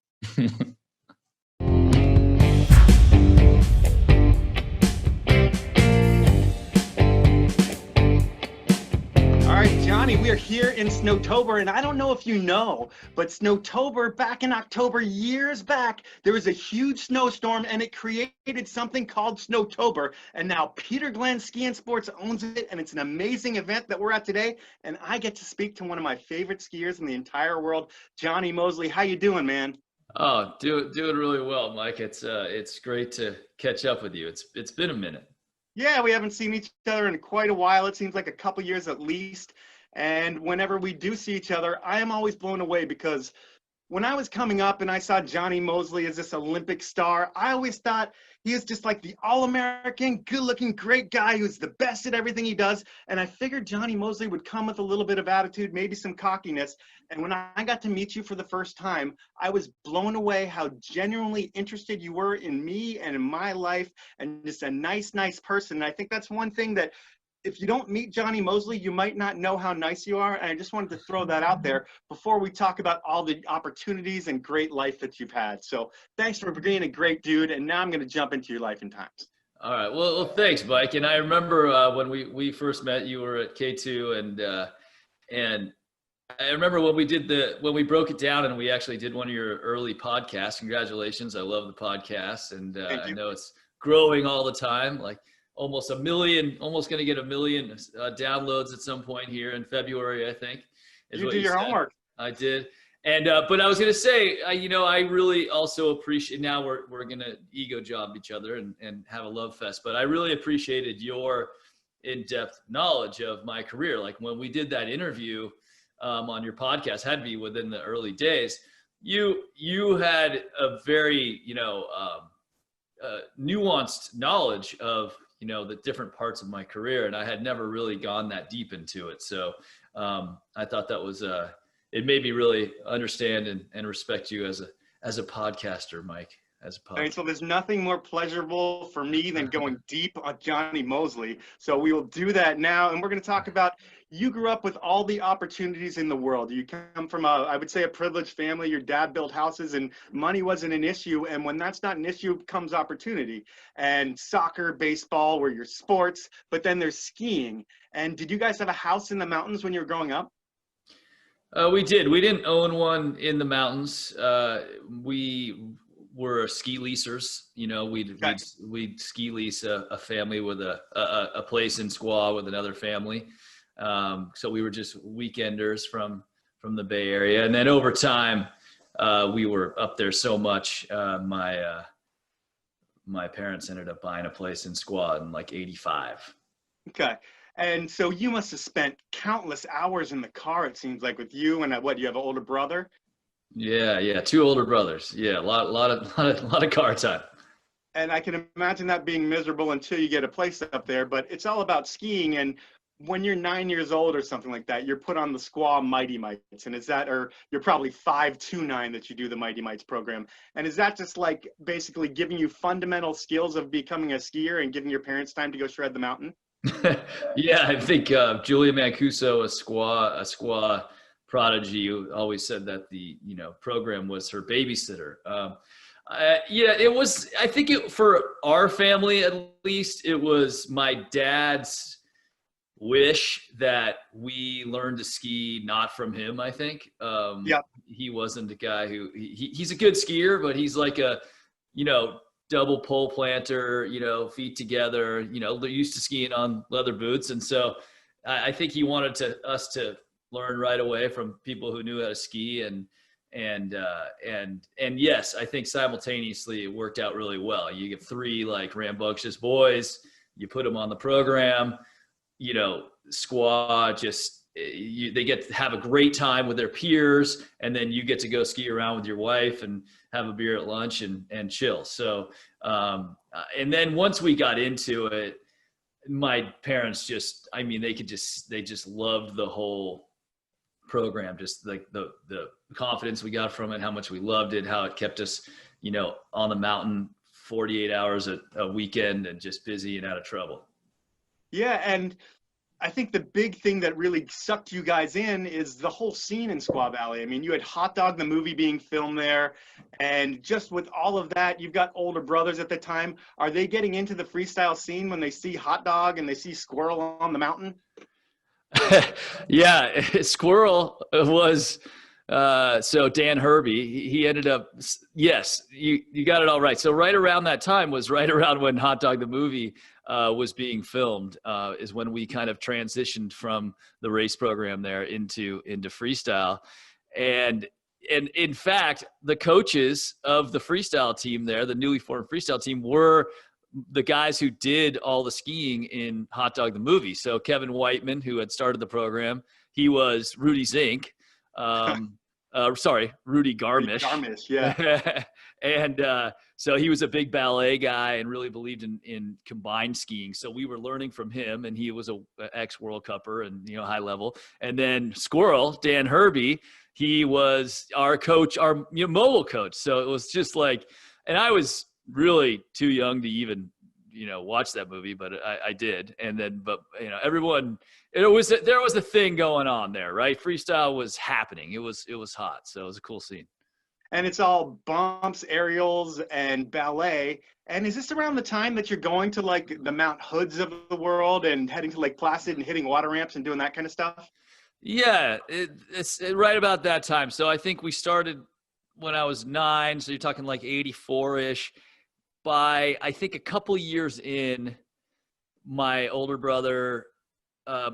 All right, Johnny, we are here in Snowtober, and I don't know if you know, but Snowtober, back in October, years back, there was a huge snowstorm, and it created something called Snowtober, and now Peter Glenn Ski and Sports owns it, and it's an amazing event that we're at today, and I get to speak to one of my favorite skiers in the entire world, Johnny Mosley. How you doing, man? Oh, doing really well, Mike. It's great to catch up with you. It's been a minute. Yeah, we haven't seen each other in quite a while. It seems like a couple years at least. And whenever we do see each other, I am always blown away because when I was coming up and I saw Johnny Mosley as this Olympic star, I always thought he is just like the all-American, good-looking, great guy who's the best at everything he does. And I figured Johnny Mosley would come with a little bit of attitude, maybe some cockiness. And when I got to meet you for the first time, I was blown away how genuinely interested you were in me and in my life, and just a nice person. And I think that's one thing that if you don't meet Johnny Mosley, you might not know how nice you are. And I just wanted to throw that out there before we talk about all the opportunities and great life that you've had. So thanks for being a great dude. And now I'm going to jump into your life and times. All right. Well, thanks, Mike. And I remember when we first met, you were at K2, and I remember when we broke it down and we actually did one of your early podcasts. Congratulations. I love the podcast, and I know it's growing all the time. Like, almost going to get 1 million downloads at some point here in February, I think. You do your homework. I did. And, but I was going to say, I really also appreciate, now we're going to ego job each other and have a love fest, but I really appreciated your in-depth knowledge of my career. Like when we did that interview on your podcast, had to be within the early days, you had a very, nuanced knowledge of, the different parts of my career. And I had never really gone that deep into it. So I thought that was, it made me really understand and respect you as a podcaster, Mike, as a podcaster. All right, so there's nothing more pleasurable for me than going deep on Johnny Mosley. So we will do that now. And we're going to talk about, you grew up with all the opportunities in the world. You come from I would say a privileged family. Your dad built houses and money wasn't an issue. And when that's not an issue, comes opportunity. And soccer, baseball were your sports, but then there's skiing. And did you guys have a house in the mountains when you were growing up? We did. We didn't own one in the mountains. We were ski leasers. We'd ski lease a family with a place in Squaw with another family. So we were just weekenders from the Bay Area. And then over time, we were up there so much, my parents ended up buying a place in Squaw in like 85. Okay. And so you must have spent countless hours in the car, it seems like, with you and you have an older brother? Yeah. Two older brothers. Yeah. A lot of car time. And I can imagine that being miserable until you get a place up there, but it's all about skiing. And when you're 9 years old or something like that, you're put on the Squaw Mighty Mites. And is that, or you're probably 5'2" that you do the Mighty Mites program. And is that just like basically giving you fundamental skills of becoming a skier and giving your parents time to go shred the mountain? Yeah, I think Julia Mancuso, a squaw prodigy, who always said that the program was her babysitter. Yeah, it was. I think for our family at least, it was my dad's wish that we learned to ski, not from him. I think. Yeah. He wasn't a guy who he's a good skier, but he's like a double pole planter, feet together, they're used to skiing on leather boots. And so I think he wanted us to learn right away from people who knew how to ski. And yes, I think simultaneously it worked out really well. You get three like rambunctious boys, you put them on the program, squaw they get to have a great time with their peers, and then you get to go ski around with your wife and have a beer at lunch and chill. So, and then once we got into it, my parents they just loved the whole program, just like the confidence we got from it, how much we loved it, how it kept us, on the mountain 48 hours a weekend and just busy and out of trouble. Yeah. And I think the big thing that really sucked you guys in is the whole scene in Squaw Valley. I mean, you had Hot Dog, the movie, being filmed there. And just with all of that, you've got older brothers at the time. Are they getting into the freestyle scene when they see Hot Dog and they see Squirrel on the mountain? Yeah, Squirrel was so Dan Herbie. He ended up, yes, you got it all right. So right around that time was right around when Hot Dog the movie was being filmed, is when we kind of transitioned from the race program there into freestyle. And in fact, the coaches of the freestyle team there, the newly formed freestyle team, were the guys who did all the skiing in Hot Dog the movie. So Kevin Whiteman, who had started the program, he was Rudy Zink. Rudy Garmish. Garmish, yeah. And so he was a big ballet guy and really believed in combined skiing. So we were learning from him, and he was a ex-World Cupper and high level. And then Squirrel, Dan Herbie, he was our coach, our mobile coach. So it was just like, and I was really too young to even watch that movie, but I did. And then everyone, there was a thing going on there, right? Freestyle was happening. It was hot. So it was a cool scene. And it's all bumps, aerials, and ballet. And is this around the time that you're going to like the Mount Hoods of the world and heading to Lake Placid and hitting water ramps and doing that kind of stuff? Yeah, it's right about that time. So I think we started when I was 9. So you're talking like 84-ish. By, I think, a couple years in, my older brother, I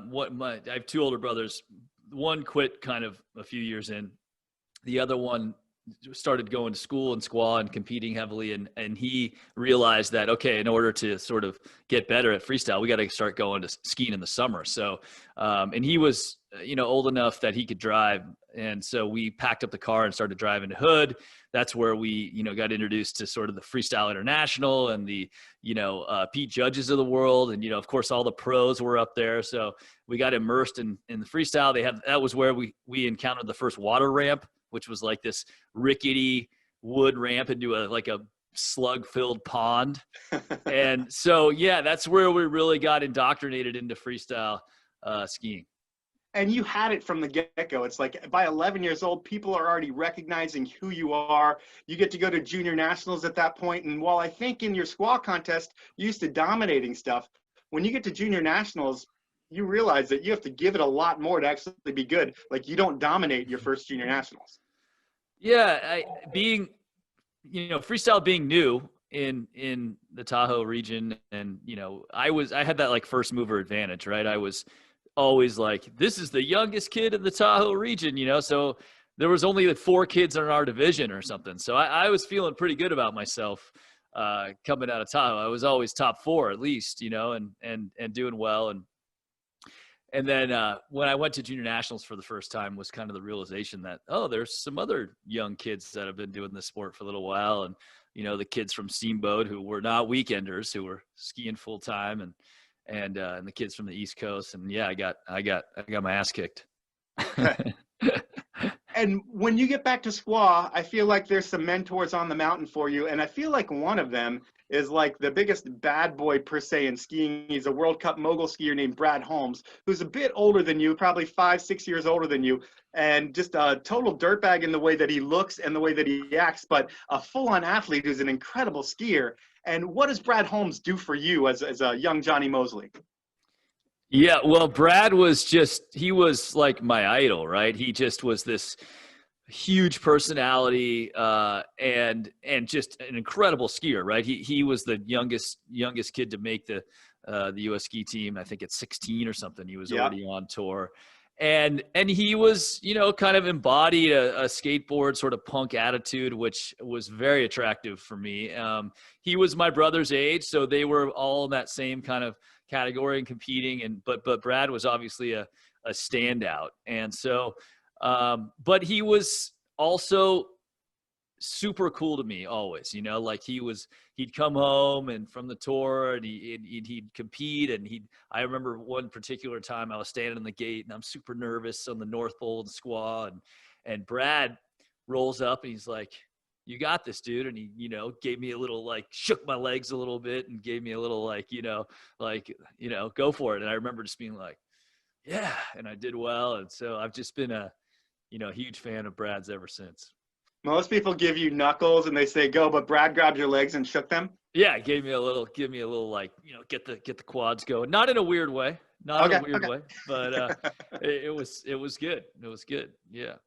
have two older brothers. One quit kind of a few years in. The other one started going to school in Squaw and competing heavily. And he realized that, okay, in order to sort of get better at freestyle, we got to start going to skiing in the summer. So, and he was, old enough that he could drive. And so we packed up the car and started driving to Hood. That's where we, got introduced to sort of the Freestyle International and the, Pete Judges of the world. And, of course, all the pros were up there. So we got immersed in the freestyle. That was where we encountered the first water ramp, which was like this rickety wood ramp into a slug-filled pond. And so, yeah, that's where we really got indoctrinated into freestyle skiing. And you had it from the get-go. It's like by 11 years old, people are already recognizing who you are. You get to go to junior nationals at that point. And while I think in your squaw contest, you used to dominating stuff, when you get to junior nationals, you realize that you have to give it a lot more to actually be good. Like you don't dominate your first junior nationals. Yeah, freestyle being new in the Tahoe region, and I had that like first mover advantage, right? I was always like, this is the youngest kid in the Tahoe region, so there was only like 4 kids in our division or something. So I was feeling pretty good about myself coming out of Tahoe. I was always top 4 at least, and doing well. And then when I went to junior nationals for the first time was kind of the realization that, oh, there's some other young kids that have been doing this sport for a little while. And, you know, the kids from Steamboat who were not weekenders, who were skiing full time, and the kids from the East Coast. And yeah, I got my ass kicked. And when you get back to Squaw, I feel like there's some mentors on the mountain for you. And I feel like one of them is like the biggest bad boy per se in skiing. He's a World Cup mogul skier named Brad Holmes, who's a bit older than you, probably 5-6 years older than you, and just a total dirtbag in the way that he looks and the way that he acts, but a full-on athlete who's an incredible skier. And what does Brad Holmes do for you as a young Johnny Mosley? Yeah, well, Brad was he was like my idol, right? He just was this huge personality and just an incredible skier, right? He was the youngest kid to make the US ski team. I think at 16 or something, he was already on tour. And he was, you know, kind of embodied a skateboard sort of punk attitude, which was very attractive for me. He was my brother's age, so they were all in that same kind of category and competing. But Brad was obviously a standout. And so, but he was also super cool to me always, you know, like he'd come home and from the tour and he'd compete. And I remember one particular time I was standing in the gate and I'm super nervous on the North Pole and Squaw, and Brad rolls up and he's like, "You got this, dude." And he, you know, gave me a little, like, shook my legs a little bit and gave me a little, like, go for it. And I remember just being like, yeah. And I did well. And so I've just been a huge fan of Brad's ever since. Most people give you knuckles and they say go, but Brad grabbed your legs and shook them. Yeah, give me a little, like, you know, get the quads going. Not in a weird way, way, but it was good. It was good. Yeah.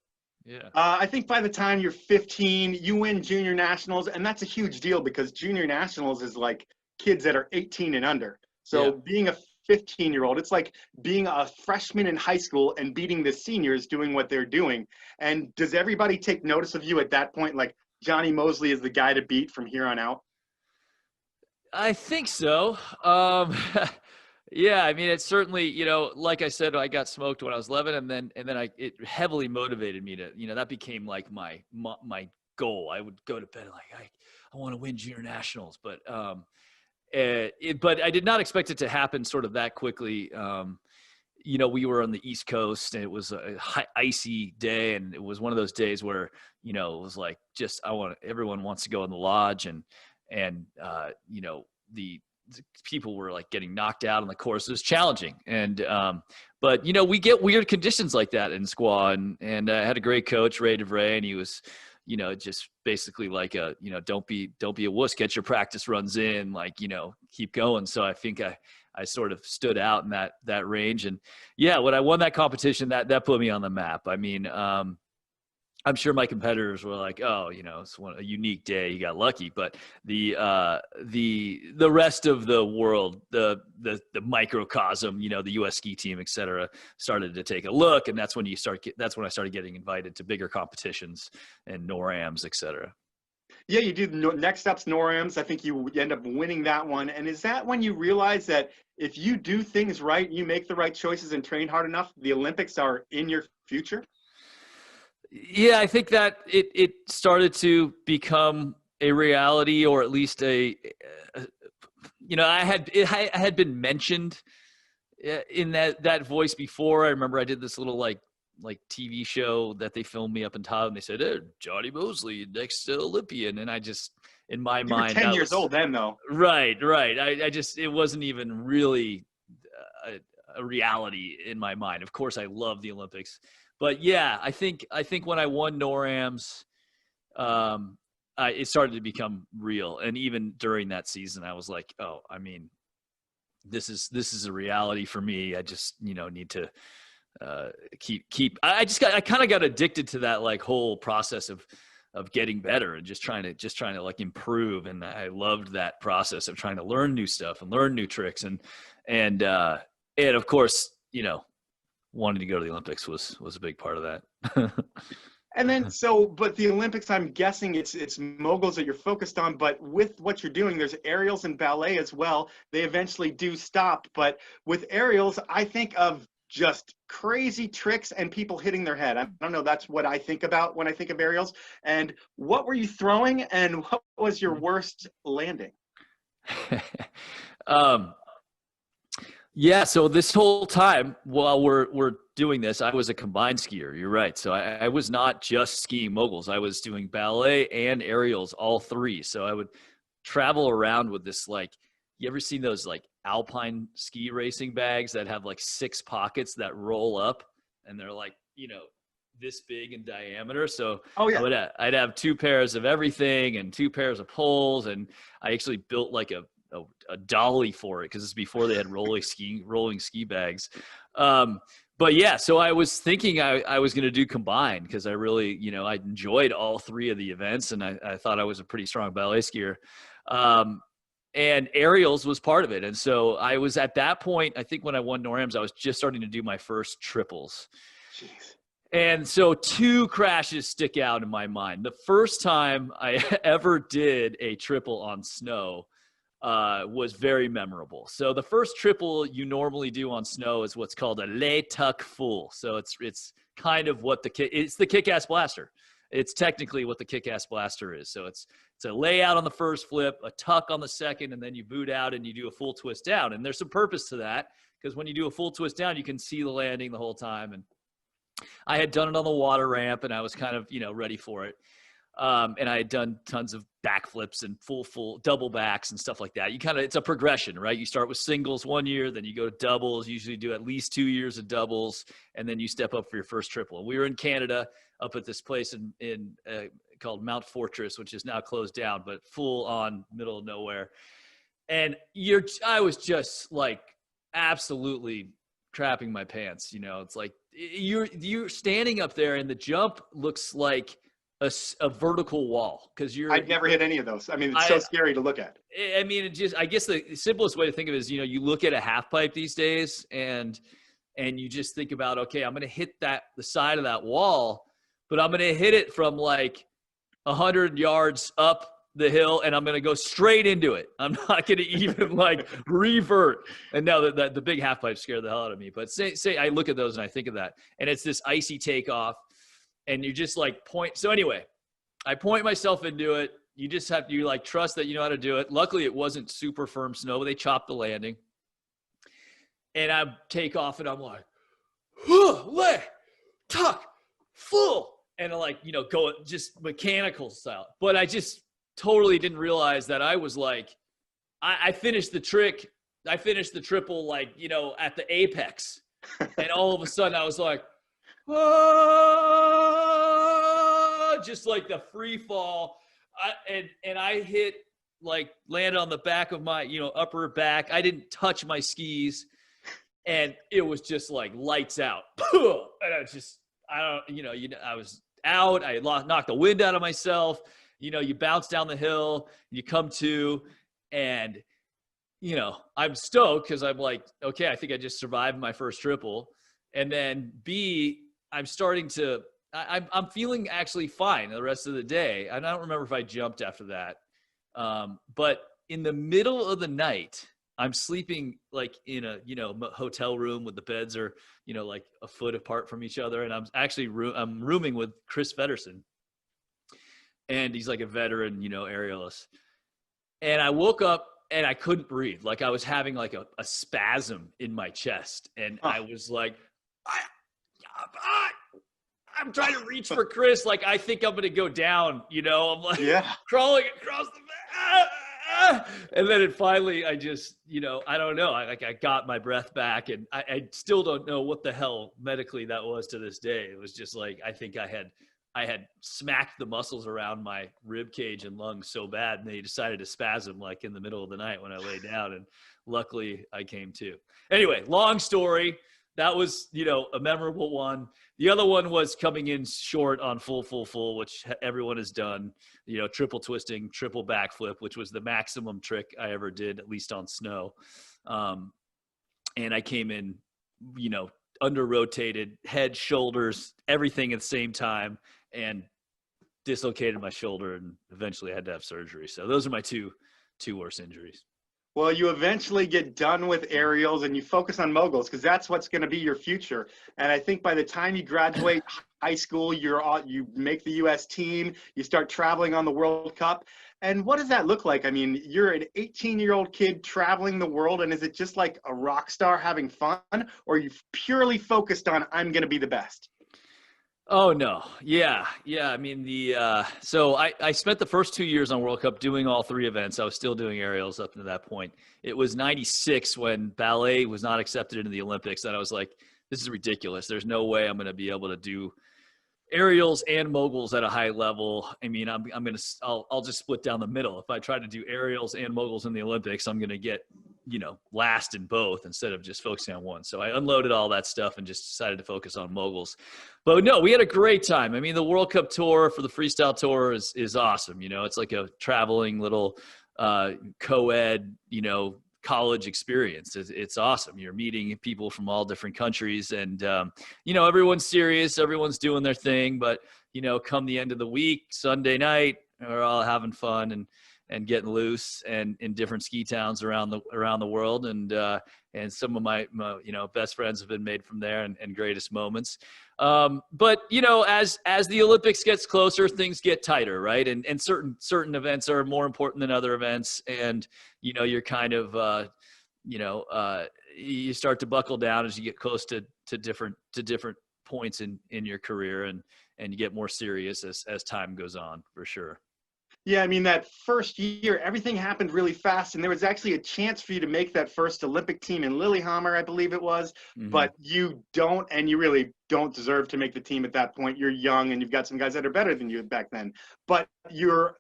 Yeah. I think by the time you're 15, you win junior nationals, and that's a huge deal because junior nationals is like kids that are 18 and under. So being a 15-year-old, it's like being a freshman in high school and beating the seniors doing what they're doing. And does everybody take notice of you at that point? Like, Johnny Mosley is the guy to beat from here on out? I think so. Yeah, I mean, it's certainly, you know, like I said, I got smoked when I was 11, and then it heavily motivated me to, you know, that became like my goal. I would go to bed like, I want to win junior nationals, but I did not expect it to happen sort of that quickly. You know, we were on the East Coast and it was a icy day, and it was one of those days where, you know, it was like, just, everyone wants to go in the lodge, and you know, the people were like getting knocked out on the course. It was challenging. And, but you know, we get weird conditions like that in Squaw, and I had a great coach, Ray DeVray, and he was, you know, just basically like you know, don't be a wuss, get your practice runs in, like, you know, keep going. So I think I sort of stood out in that range. And yeah, when I won that competition, that put me on the map. I mean, I'm sure my competitors were like, "Oh, you know, it's a unique day. You got lucky." But the rest of the world, the microcosm, you know, the U.S. ski team, et cetera, started to take a look, and that's when that's when I started getting invited to bigger competitions and NORAMs, et cetera. Yeah, you do. Next up's NORAMs. I think you end up winning that one. And is that when you realize that if you do things right, you make the right choices and train hard enough, the Olympics are in your future? Yeah, I think that it started to become a reality, or at least you know, I had been mentioned in that voice before. I remember I did this little like TV show that they filmed me up in Tahoe, and they said, "Hey, Johnny Mosley, next Olympian," and I just, in my mind, 10 years old then, though. Right. I just, it wasn't even really a reality in my mind. Of course, I love the Olympics. But yeah, I think when I won NORAMs, it started to become real. And even during that season, I was like, oh, I mean, this is a reality for me. I just, you know, need to I kind of got addicted to that, like, whole process of getting better and just trying to like improve. And I loved that process of trying to learn new stuff and learn new tricks. And of course, you know, wanting to go to the Olympics was a big part of that. And then, but the Olympics, I'm guessing it's moguls that you're focused on, but with what you're doing, there's aerials and ballet as well. They eventually do stop, but with aerials, I think of just crazy tricks and people hitting their head. I don't know. That's what I think about when I think of aerials. And what were you throwing, and what was your worst landing? Yeah, so this whole time while we're doing this, I was a combined skier. You're right. So I was not just skiing moguls. I was doing ballet and aerials, all three. So I would travel around with this, like, you ever seen those like alpine ski racing bags that have like 6 pockets that roll up, and they're like, this big in diameter? So I'd have 2 pairs of everything and 2 pairs of poles, and I actually built like a dolly for it, because it's before they had rolling ski bags. But yeah, so I was thinking I was going to do combined, because I really, I enjoyed all 3 of the events, and I thought I was a pretty strong ballet skier. And aerials was part of it. And so I was at that point, I think when I won NORAMs, I was just starting to do my first triples. Jeez. And so 2 crashes stick out in my mind. The first time I ever did a triple on snow was very memorable. So the first triple you normally do on snow is what's called a lay tuck full. So it's kind of what it's the kick-ass blaster. It's technically what the kick-ass blaster is. So it's a layout on the first flip, a tuck on the second, and then you boot out and you do a full twist down. And there's some purpose to that, because when you do a full twist down, you can see the landing the whole time. And I had done it on the water ramp, and I was kind of, ready for it. And I had done tons of backflips and full double backs and stuff like that. It's a progression, right? You start with singles 1 year, then you go to doubles, usually do at least 2 years of doubles, and then you step up for your first triple. And we were in Canada up at this place in called Mount Fortress, which is now closed down, but full on middle of nowhere. And I was just like absolutely crapping my pants. It's like you're standing up there, and the jump looks like a vertical wall, because I've never hit any of those. I mean, it's so scary to look at. I mean, I guess the simplest way to think of it is, you look at a half pipe these days, and you just think about, okay, I'm going to hit the side of that wall, but I'm going to hit it from like 100 yards up the hill, and I'm going to go straight into it. I'm not going to even like revert. And now the big half pipe scared the hell out of me. But say I look at those and I think of that, and it's this icy takeoff, and you just like point. So anyway, I point myself into it. You just have to like trust that you know how to do it. Luckily, it wasn't super firm snow, but they chopped the landing. And I take off, and I'm like, lay, tuck, full. And I like, go just mechanical style. But I just totally didn't realize that I was like, I finished the trick. I finished the triple, like, at the apex. And all of a sudden I was like, just like the free fall. And I hit, like, landed on the back of my, upper back. I didn't touch my skis. And it was just like lights out. And I was out. I knocked the wind out of myself. You bounce down the hill, you come to, and, I'm stoked, because I'm like, okay, I think I just survived my first triple. And then B, I'm starting to, I'm feeling actually fine the rest of the day. And I don't remember if I jumped after that. But in the middle of the night, I'm sleeping like in a, hotel room with the beds are, like a foot apart from each other. And I'm actually, I'm rooming with Chris Feddersen. And he's like a veteran, aerialist. And I woke up and I couldn't breathe. Like I was having like a spasm in my chest. And I was like, I'm trying to reach for Chris. Like, I think I'm going to go down, I'm like crawling across the back. And then finally, I just, I don't know. I got my breath back, and I still don't know what the hell medically that was to this day. It was just like, I think I had smacked the muscles around my rib cage and lungs so bad, and they decided to spasm like in the middle of the night when I lay down. And luckily I came to. Anyway, long story. That was, a memorable one. The other one was coming in short on full, which everyone has done, triple twisting, triple backflip, which was the maximum trick I ever did, at least on snow. And I came in, under rotated, head, shoulders, everything at the same time, and dislocated my shoulder, and eventually I had to have surgery. So those are my two worst injuries. Well, you eventually get done with aerials and you focus on moguls because that's what's going to be your future. And I think by the time you graduate high school, you make the U.S. team, you start traveling on the World Cup. And what does that look like? I mean, you're an 18-year-old kid traveling the world, and is it just like a rock star having fun, or are you purely focused on I'm going to be the best? Oh no. Yeah. I mean, so I spent the first 2 years on World Cup doing all three events. I was still doing aerials up to that point. It was 96 when ballet was not accepted into the Olympics. And I was like, this is ridiculous. There's no way I'm going to be able to do aerials and moguls at a high level. I mean, I'll just split down the middle. If I try to do aerials and moguls in the Olympics, I'm going to get, last in both instead of just focusing on one. So I unloaded all that stuff and just decided to focus on moguls. But no, we had a great time. I mean, the World Cup tour for the freestyle tour is awesome. It's like a traveling little co-ed, college experience. It's awesome. You're meeting people from all different countries, and everyone's serious, everyone's doing their thing, but come the end of the week, Sunday night, we're all having fun and getting loose, and in different ski towns around the world, and some of my best friends have been made from there, and greatest moments. But as the Olympics gets closer, things get tighter, right? And certain events are more important than other events, and you're kind of you start to buckle down as you get close to different points in your career, and you get more serious as time goes on, for sure. Yeah, I mean, that first year, everything happened really fast, and there was actually a chance for you to make that first Olympic team in Lillehammer, I believe it was, but you don't, and you really don't deserve to make the team at that point. You're young, and you've got some guys that are better than you back then, but you're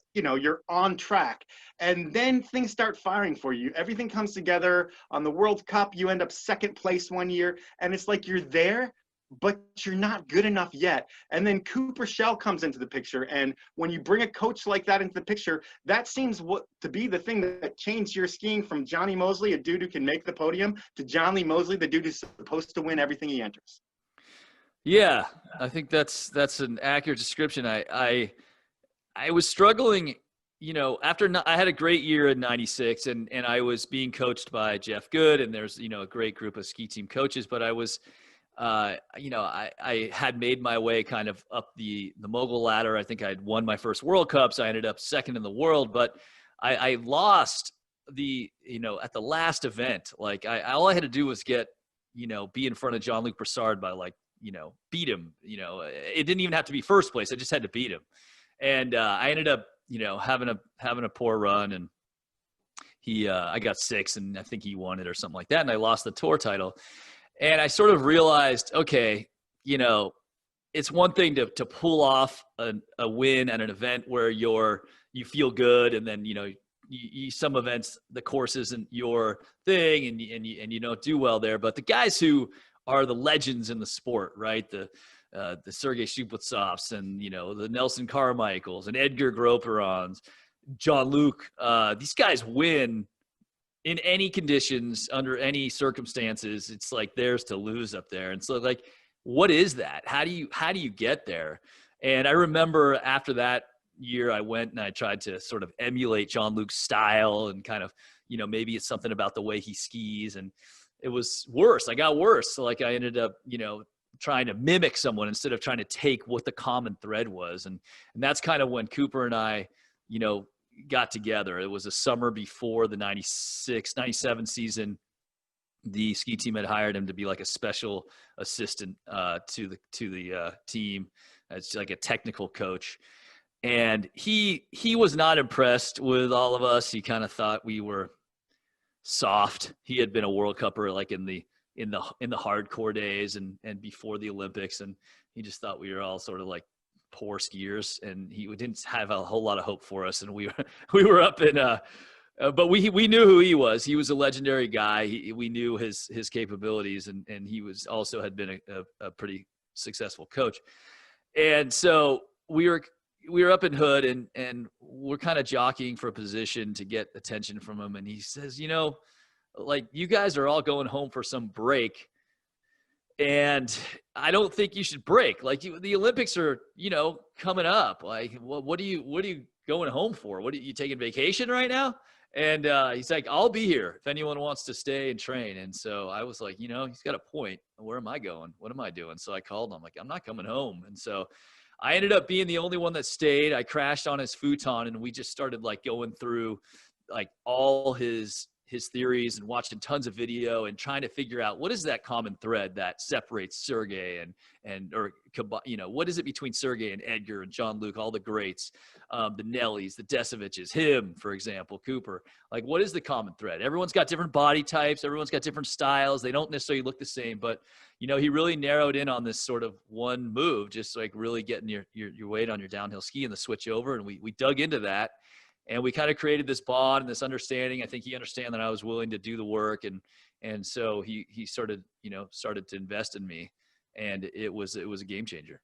on track, and then things start firing for you. Everything comes together. On the World Cup, you end up second place one year, and it's like you're there, but you're not good enough yet. And then Cooper Shell comes into the picture. And when you bring a coach like that into the picture, that seems to be the thing that changed your skiing from Johnny Mosley, a dude who can make the podium, to Johnny Mosley, the dude who's supposed to win everything he enters. Yeah, I think that's an accurate description. I was struggling, after I had a great year in 96, and I was being coached by Jeff Good, and there's, a great group of ski team coaches, but I was I had made my way kind of up the mogul ladder. I think I had won my first World Cups. I ended up second in the world, but I lost at the last event. Like all I had to do was get, be in front of Jean-Luc Brassard by beat him. It didn't even have to be first place. I just had to beat him. And I ended up, having a poor run, and I got sixth, and I think he won it or something like that. And I lost the tour title. And I sort of realized, okay, it's one thing to pull off a win at an event where you feel good, and then you some events the course isn't your thing, and you don't do well there. But the guys who are the legends in the sport, right? The Sergei Shupletsovs, and the Nelson Carmichaels and Edgar Groperons, Jean-Luc, these guys win in any conditions, under any circumstances. It's like theirs to lose up there. And so, like, what is that? How do you get there? And I remember after that year, I went and I tried to sort of emulate Jean-Luc's style, and kind of, maybe it's something about the way he skis, and it was worse. I got worse. So like I ended up, trying to mimic someone instead of trying to take what the common thread was. And that's kind of when Cooper and I, got together. It was a summer before the 96-97 season. The ski team had hired him to be like a special assistant to the team, as like a technical coach. And he was not impressed with all of us. He kind of thought we were soft. He had been a World Cupper like in the hardcore days and before the Olympics, and he just thought we were all sort of like poor skiers, and he didn't have a whole lot of hope for us. And we were up in but we knew who he was. He was a legendary guy. We knew his capabilities, and he was also had been a pretty successful coach. And so we were up in Hood, and we're kind of jockeying for a position to get attention from him. And he says, like, you guys are all going home for some break, and I don't think you should break. Like, the Olympics are, coming up. Like, what are you going home for? What are you taking vacation right now? And he's like, I'll be here if anyone wants to stay and train. And so I was like, he's got a point. Where am I going? What am I doing? So I called him. I'm like, I'm not coming home. And so I ended up being the only one that stayed. I crashed on his futon, and we just started like going through like all his theories and watching tons of video and trying to figure out what is that common thread that separates Sergey or what is it between Sergey and Edgar and Jean-Luc, all the greats, the Nellies, the Desoviches, him, for example, Cooper. Like, what is the common thread? Everyone's got different body types. Everyone's got different styles. They don't necessarily look the same, but he really narrowed in on this sort of one move, just like really getting your weight on your downhill ski and the switch over. And we dug into that. And we kind of created this bond and this understanding. I think he understood that I was willing to do the work. And so he started to invest in me, and it was a game changer.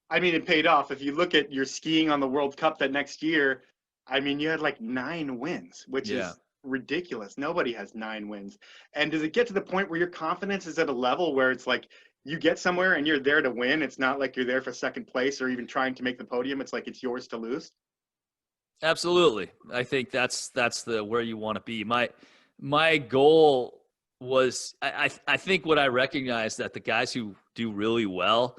I mean, it paid off. If you look at your skiing on the World Cup that next year, I mean, you had like 9 wins, which is ridiculous. Nobody has 9 wins. And does it get to the point where your confidence is at a level where it's like you get somewhere and you're there to win? It's not like you're there for second place or even trying to make the podium. It's like it's yours to lose. Absolutely. I think that's where you want to be. My goal was, I think what I recognize that the guys who do really well,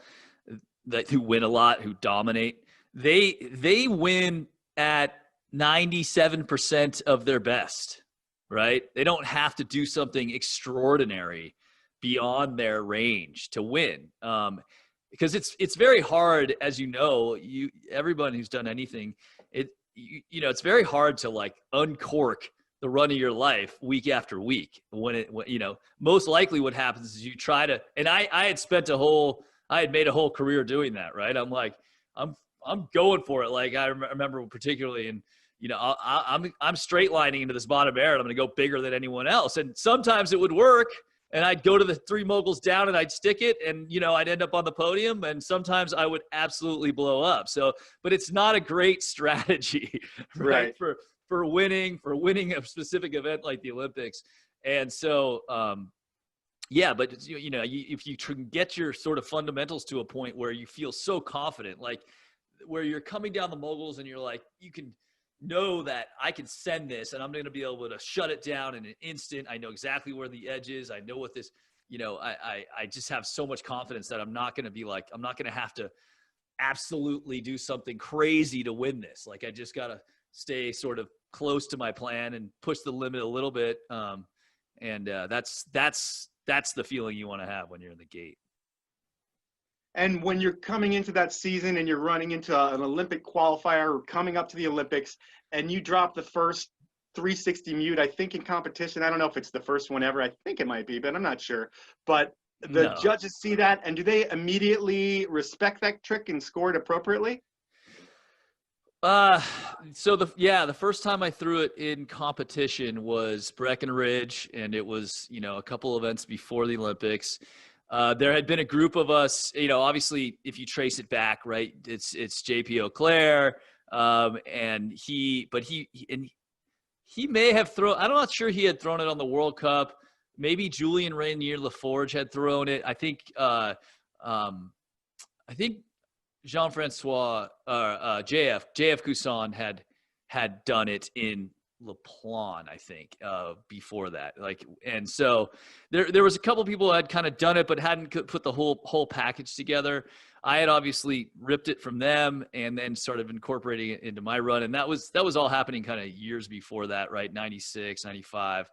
who win a lot, who dominate, they win at 97% of their best, right? They don't have to do something extraordinary beyond their range to win. Because it's very hard, as everyone who's done anything, it's very hard to like uncork the run of your life week after week. When most likely what happens is you try to, and I had made a whole career doing that, right? I'm like, I'm going for it. Like I remember particularly, and I'm straight lining into this bottom air, and I'm going to go bigger than anyone else. And sometimes it would work, and I'd go to the 3 moguls down and I'd stick it, and I'd end up on the podium, and sometimes I would absolutely blow up. So, but it's not a great strategy, right? For winning a specific event like the Olympics. And so, but if you can get your sort of fundamentals to a point where you feel so confident, like where you're coming down the moguls and you're like, you can know that I can send this and I'm going to be able to shut it down in an instant. I know exactly where the edge is. I know what this, I just have so much confidence that I'm not going to have to absolutely do something crazy to win this. Like I just got to stay sort of close to my plan and push the limit a little bit. That's the feeling you want to have when you're in the gate. And when you're coming into that season and you're running into an Olympic qualifier or coming up to the Olympics and you drop the first 360 mute, I think in competition, I don't know if it's the first one ever, I think it might be, but I'm not sure. But the judges see that, and do they immediately respect that trick and score it appropriately? So the first time I threw it in competition was Breckenridge, and it was, a couple events before the Olympics. There had been a group of us, obviously if you trace it back, right, it's JP Auclair, and he may have thrown, I'm not sure he had thrown it on the World Cup. Maybe Julien Rainier-Laforge had thrown it. I think Jean-Francois, JF Cousson had done it in La Plagne, I think, before that. And so there was a couple people who had kind of done it, but hadn't put the whole package together. I had obviously ripped it from them and then started incorporating it into my run. And that was all happening kind of years before that, right? 96, 95,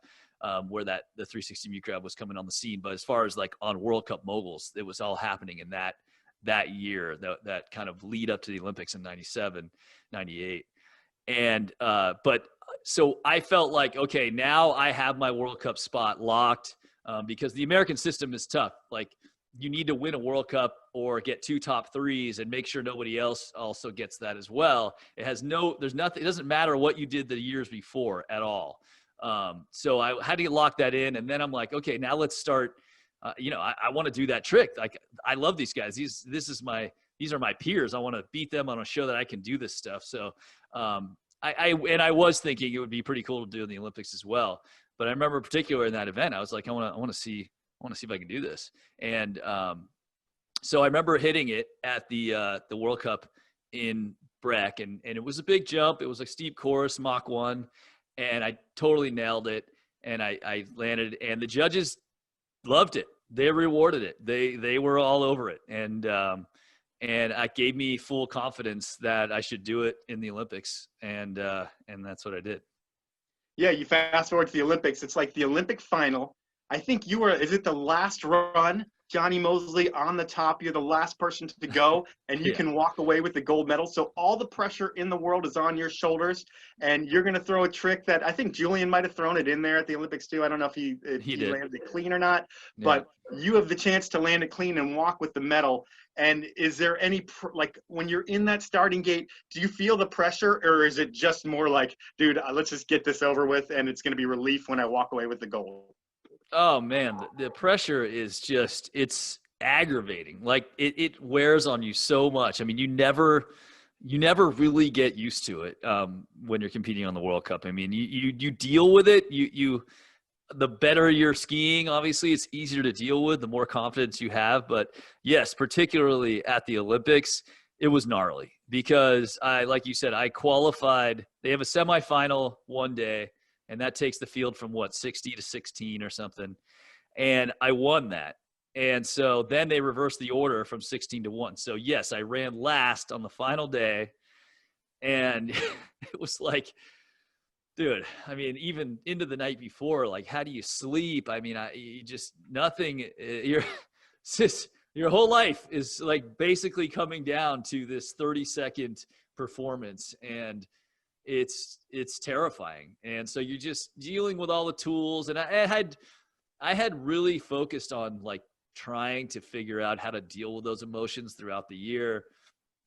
where the 360 mute grab was coming on the scene. But as far as like on World Cup moguls, it was all happening in that year, that kind of lead up to the Olympics in 97, 98. And, so I felt like, okay, now I have my World Cup spot locked, because the American system is tough. Like you need to win a World Cup or get 2 top 3s and make sure nobody else also gets that as well. There's nothing, it doesn't matter what you did the years before at all. So I had to lock that in, and then I'm like, okay, now let's start. I want to do that trick. Like I love these guys. These are my peers. I want to beat them. I want to show that I can do this stuff. So, I was thinking it would be pretty cool to do in the Olympics as well. But I remember particularly in that event, I was like, I want to see if I can do this. And, so I remember hitting it at the World Cup in Breck, and it was a big jump. It was a steep course, Mach 1. and I totally nailed it. And I landed, and the judges loved it. They rewarded it. They were all over it. And it gave me full confidence that I should do it in the Olympics. And that's what I did. Yeah, you fast forward to the Olympics. It's like the Olympic final. I think is it the last run, Johnny Mosley on the top? You're the last person to go, and you can walk away with the gold medal. So all the pressure in the world is on your shoulders, and you're going to throw a trick that I think Julian might have thrown it in there at the Olympics too. I don't know if he landed it clean or not, but you have the chance to land it clean and walk with the medal. And is there any, like, when you're in that starting gate, do you feel the pressure, or is it just more like, dude, let's just get this over with, and it's going to be relief when I walk away with the gold? Oh man, the pressure is just, it's aggravating. Like it wears on you so much. I mean, you never really get used to it when you're competing on the World Cup. I mean, you deal with it. The better you're skiing, obviously it's easier to deal with, the more confidence you have. But yes, particularly at the Olympics, it was gnarly because like you said, I qualified. They have a semifinal one day, and that takes the field from 60 to 16 or something. And I won that. And so then they reversed the order from 16 to 1. So yes, I ran last on the final day. And it was like, dude, I mean, even into the night before, like, how do you sleep? I mean, you just nothing. Your whole life is like basically coming down to this 30-second performance. And it's terrifying. And so you're just dealing with all the tools. And I had really focused on like trying to figure out how to deal with those emotions throughout the year.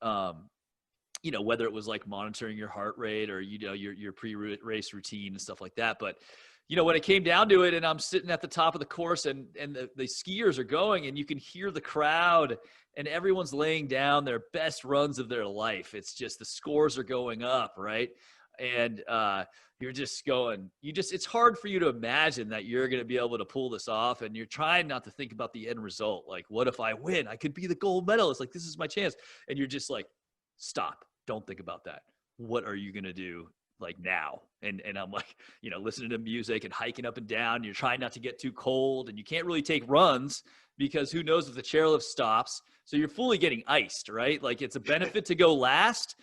Whether it was like monitoring your heart rate or, your pre-race routine and stuff like that. But, when it came down to it, and I'm sitting at the top of the course and the skiers are going, and you can hear the crowd and everyone's laying down their best runs of their life. It's just the scores are going up, right? And you're just going, it's hard for you to imagine that you're going to be able to pull this off. And you're trying not to think about the end result. Like, what if I win? I could be the gold medalist. Like, this is my chance. And you're just like, stop. Don't think about that. What are you going to do like now? And I'm like, listening to music and hiking up and down. You're trying not to get too cold, and you can't really take runs because who knows if the chairlift stops. So you're fully getting iced, right? Like, it's a benefit to go last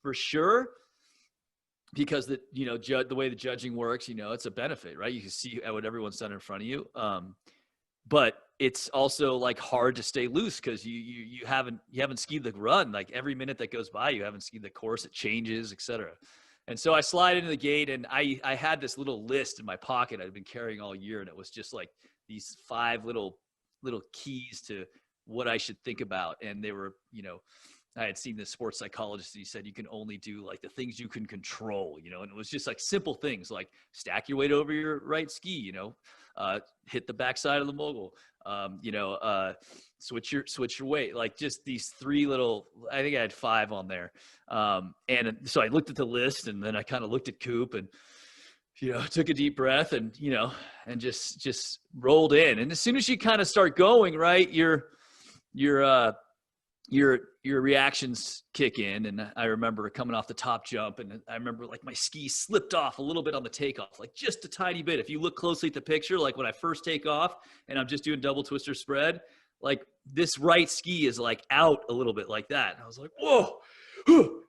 for sure, because the way the judging works, it's a benefit, right? You can see what everyone's done in front of you. But it's also like hard to stay loose because you haven't skied the run. Like, every minute that goes by, you haven't skied the course, it changes, etc. And so I slide into the gate, and I had this little list in my pocket I'd been carrying all year, and it was just like these 5 little keys to what I should think about. And they were, I had seen this sports psychologist, and he said you can only do like the things you can control, and it was just like simple things like stack your weight over your right ski, hit the backside of the mogul, switch your weight, like just these 3 little, I think I had 5 on there. And so I looked at the list, and then I kind of looked at Coop and, took a deep breath and, and just rolled in. And as soon as you kind of start going, right, your reactions kick in. And I remember coming off the top jump, and I remember like my ski slipped off a little bit on the takeoff, like just a tiny bit. If you look closely at the picture, like when I first take off and I'm just doing double twister spread, like this right ski is like out a little bit like that. And I was like, whoa.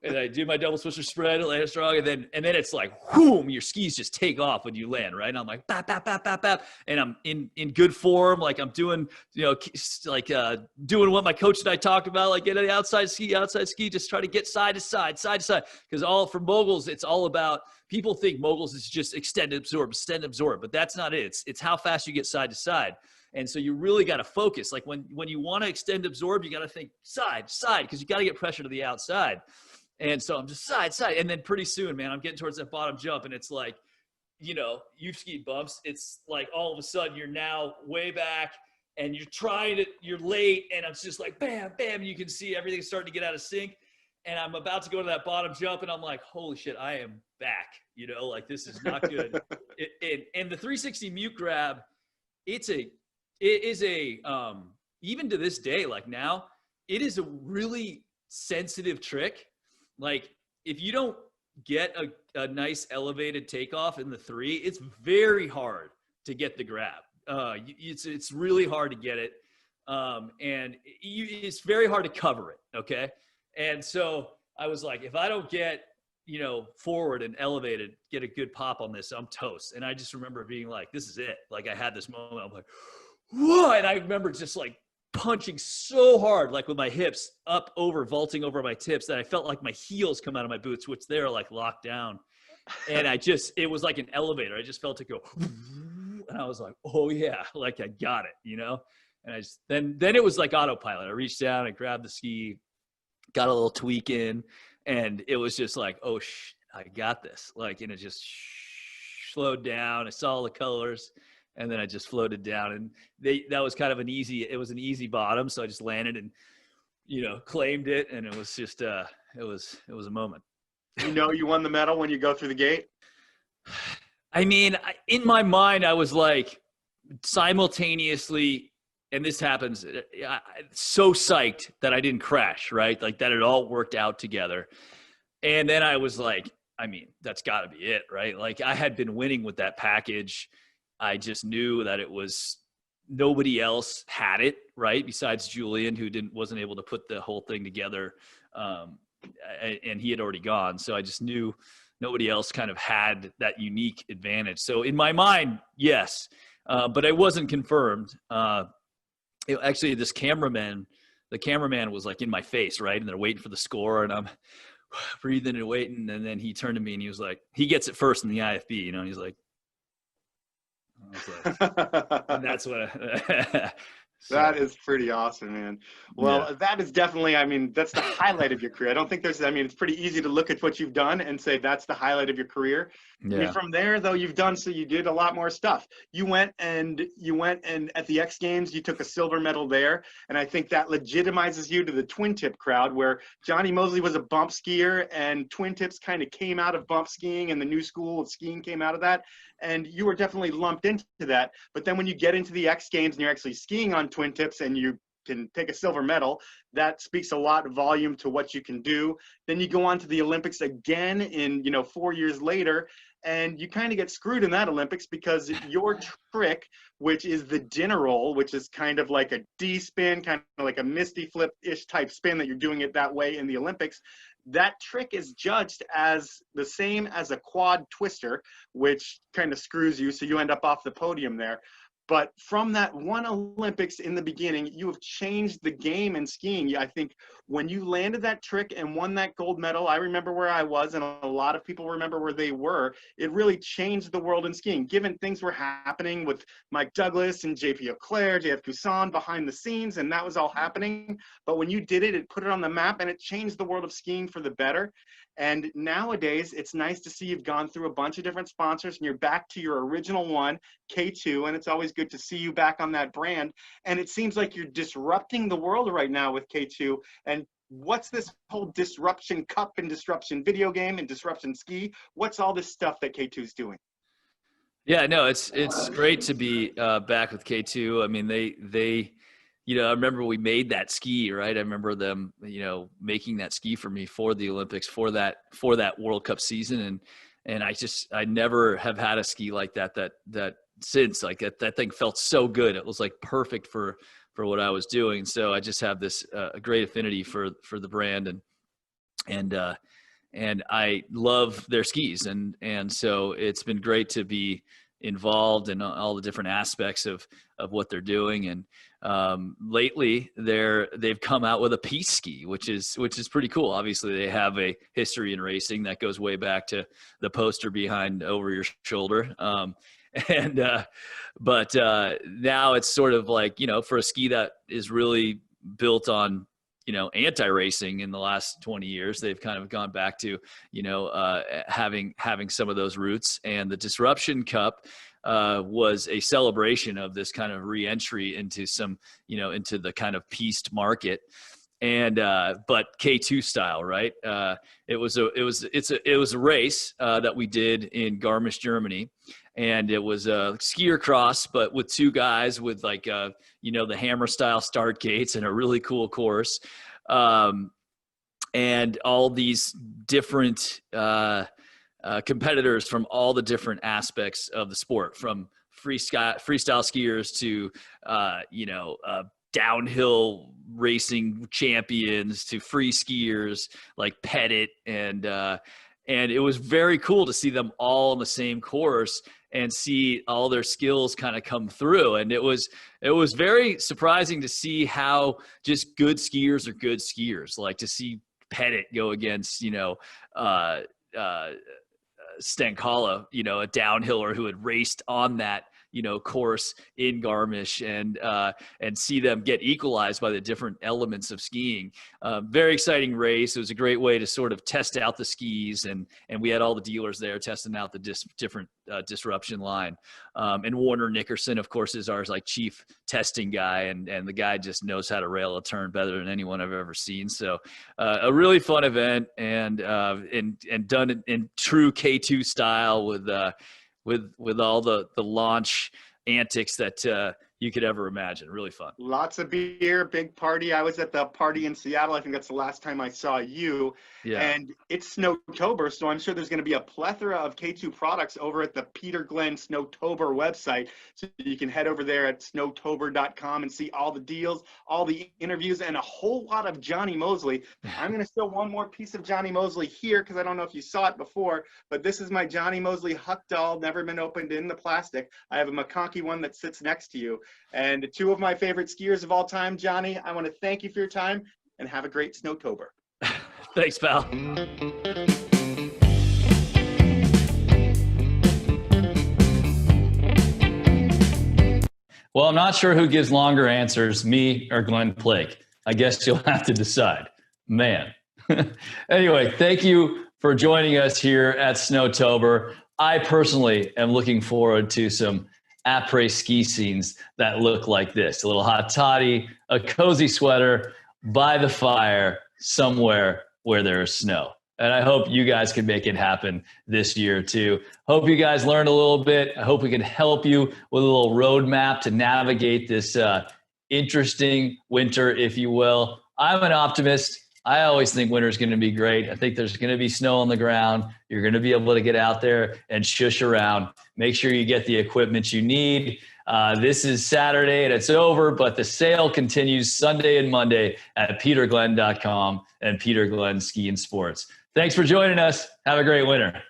And I do my double twister spread, land strong, and then it's like, whoom, your skis just take off when you land, right? And I'm like, bap, bap, bap, bap, bap, and I'm in good form, like I'm doing, doing what my coach and I talked about, like get an outside ski, just try to get side to side, because all for moguls, it's all about, people think moguls is just extend, absorb, but that's not it. It's how fast you get side to side. And so you really got to focus. Like when you want to extend, absorb, you got to think side, because you got to get pressure to the outside. And so I'm just side. And then pretty soon, man, I'm getting towards that bottom jump, and it's like, you've skied bumps. It's like all of a sudden you're now way back, and you're late, and it's just like bam, bam. And you can see everything's starting to get out of sync. And I'm about to go to that bottom jump, and I'm like, holy shit, I am back. Like this is not good. And the 360 mute grab, it is a even to this day, like now, it is a really sensitive trick. Like if you don't get a nice elevated takeoff in the 3, it's very hard to get the grab. It's really hard to get it. And it's very hard to cover it. Okay. And so I was like, if I don't get, forward and elevated, get a good pop on this, I'm toast. And I just remember being like, this is it. Like I had this moment. I'm like, whoa. And I remember just like punching so hard, like with my hips up over, vaulting over my tips, that I felt like my heels come out of my boots, which they're like locked down. And it was like an elevator. I just felt it go, and I was like, oh yeah, like I got it, And I just, then it was like autopilot. I reached down, I grabbed the ski, got a little tweak in, and it was just like, oh, I got this. Like, and it just slowed down. I saw the colors, and then I just floated down. And that was kind of an easy bottom. So I just landed and, claimed it. And it was just, it was a moment. You won the medal when you go through the gate? I mean, in my mind, I was like simultaneously, and this happens, so psyched that I didn't crash, right? Like that it all worked out together. And then I was like, I mean, that's got to be it, right? Like I had been winning with that package. I just knew that nobody else had it, right? Besides Julian, who wasn't able to put the whole thing together. And he had already gone. So I just knew nobody else kind of had that unique advantage. So in my mind, yes, but I wasn't confirmed. Actually, the cameraman was like in my face, right? And they're waiting for the score, and I'm breathing and waiting. And then he turned to me and he was like, he gets it first in the IFB, and he's like, and that's what That is pretty awesome, man. Well, That is definitely, that's the highlight of your career. I don't think it's pretty easy to look at what you've done and say that's the highlight of your career. Yeah. From there, though, you did a lot more stuff. You went and at the X Games, you took a silver medal there. And I think that legitimizes you to the twin tip crowd, where Johnny Mosley was a bump skier and twin tips kind of came out of bump skiing, and the new school of skiing came out of that. And you were definitely lumped into that. But then when you get into the X Games and you're actually skiing on twin tips and you can take a silver medal, that speaks a lot of volume to what you can do. Then you go on to the Olympics again in 4 years later, and you kind of get screwed in that Olympics because your trick, which is the dinner roll, which is kind of like a D spin, kind of like a Misty flip-ish type spin that you're doing it that way in the Olympics, that trick is judged as the same as a quad twister, which kind of screws you, so you end up off the podium there. But from that one Olympics in the beginning, you have changed the game in skiing. I think when you landed that trick and won that gold medal, I remember where I was, and a lot of people remember where they were. It really changed the world in skiing, given things were happening with Mike Douglas and JP Auclair, JF Toussaint behind the scenes, and that was all happening. But when you did it, it put it on the map, and it changed the world of skiing for the better. And nowadays, it's nice to see you've gone through a bunch of different sponsors and you're back to your original one, K2, and it's always good to see you back on that brand. And it seems like you're disrupting the world right now with K2. And what's this whole Disruption Cup and Disruption video game and Disruption Ski? What's all this stuff that K2 is doing? Yeah, no, it's great to be back with K2. I mean, they I remember we made that ski, right? I remember them, making that ski for me for the Olympics, for that World Cup season. And I never have had a ski like that since, like that thing felt so good. It was like perfect for what I was doing. So I just have this a great affinity for the brand and I love their skis. And so it's been great to be involved in all the different aspects of what they're doing. And lately they've come out with a piece ski, which is pretty cool. Obviously they have a history in racing that goes way back to the poster behind over your shoulder. But now it's sort of like, for a ski that is really built on, anti-racing in the last 20 years, they've kind of gone back to, having some of those roots. And the Disruption Cup was a celebration of this kind of re-entry into some, into the kind of pieced market. And but K2 style, right? It was a race that we did in Garmisch, Germany, and it was a skier cross, but with two guys with like the hammer style start gates and a really cool course. and all these different competitors from all the different aspects of the sport, from freestyle skiers to downhill racing champions to free skiers like Pettit, and it was very cool to see them all in the same course and see all their skills kind of come through. And it was very surprising to see how just good skiers are good skiers. Like to see Pettit go against Stankala, a downhiller who had raced on that course in Garmisch, and see them get equalized by the different elements of skiing. Very exciting race. It was a great way to sort of test out the skis, and we had all the dealers there testing out the different disruption line. And Warner Nickerson, of course, is our chief testing guy, and the guy just knows how to rail a turn better than anyone I've ever seen. So a really fun event, and done in true K2 style with all the launch antics that you could ever imagine. Really fun. Lots of beer, big party. I was at the party in Seattle. I think that's the last time I saw you. Yeah. And it's Snowtober, so I'm sure there's going to be a plethora of K2 products over at the Peter Glenn Snowtober website. So you can head over there at snowtober.com and see all the deals, all the interviews, and a whole lot of Johnny Mosley. I'm going to show one more piece of Johnny Mosley here because I don't know if you saw it before, but this is my Johnny Mosley Huck doll, never been opened in the plastic. I have a McConkey one that sits next to you. And two of my favorite skiers of all time, Johnny, I want to thank you for your time and have a great Snowtober. Thanks, pal. Well, I'm not sure who gives longer answers, me or Glenn Plake. I guess you'll have to decide. Man. Anyway, thank you for joining us here at Snowtober. I personally am looking forward to some après ski scenes that look like this. A little hot toddy, a cozy sweater by the fire somewhere where there is snow. And I hope you guys can make it happen this year too. Hope you guys learned a little bit. I hope we can help you with a little roadmap to navigate this interesting winter, if you will. I'm an optimist. I always think winter's going to be great. I think there's going to be snow on the ground. You're going to be able to get out there and shush around. Make sure you get the equipment you need. This is Saturday and it's over, but the sale continues Sunday and Monday at peterglenn.com and Peter Glenn Ski and Sports. Thanks for joining us. Have a great winter.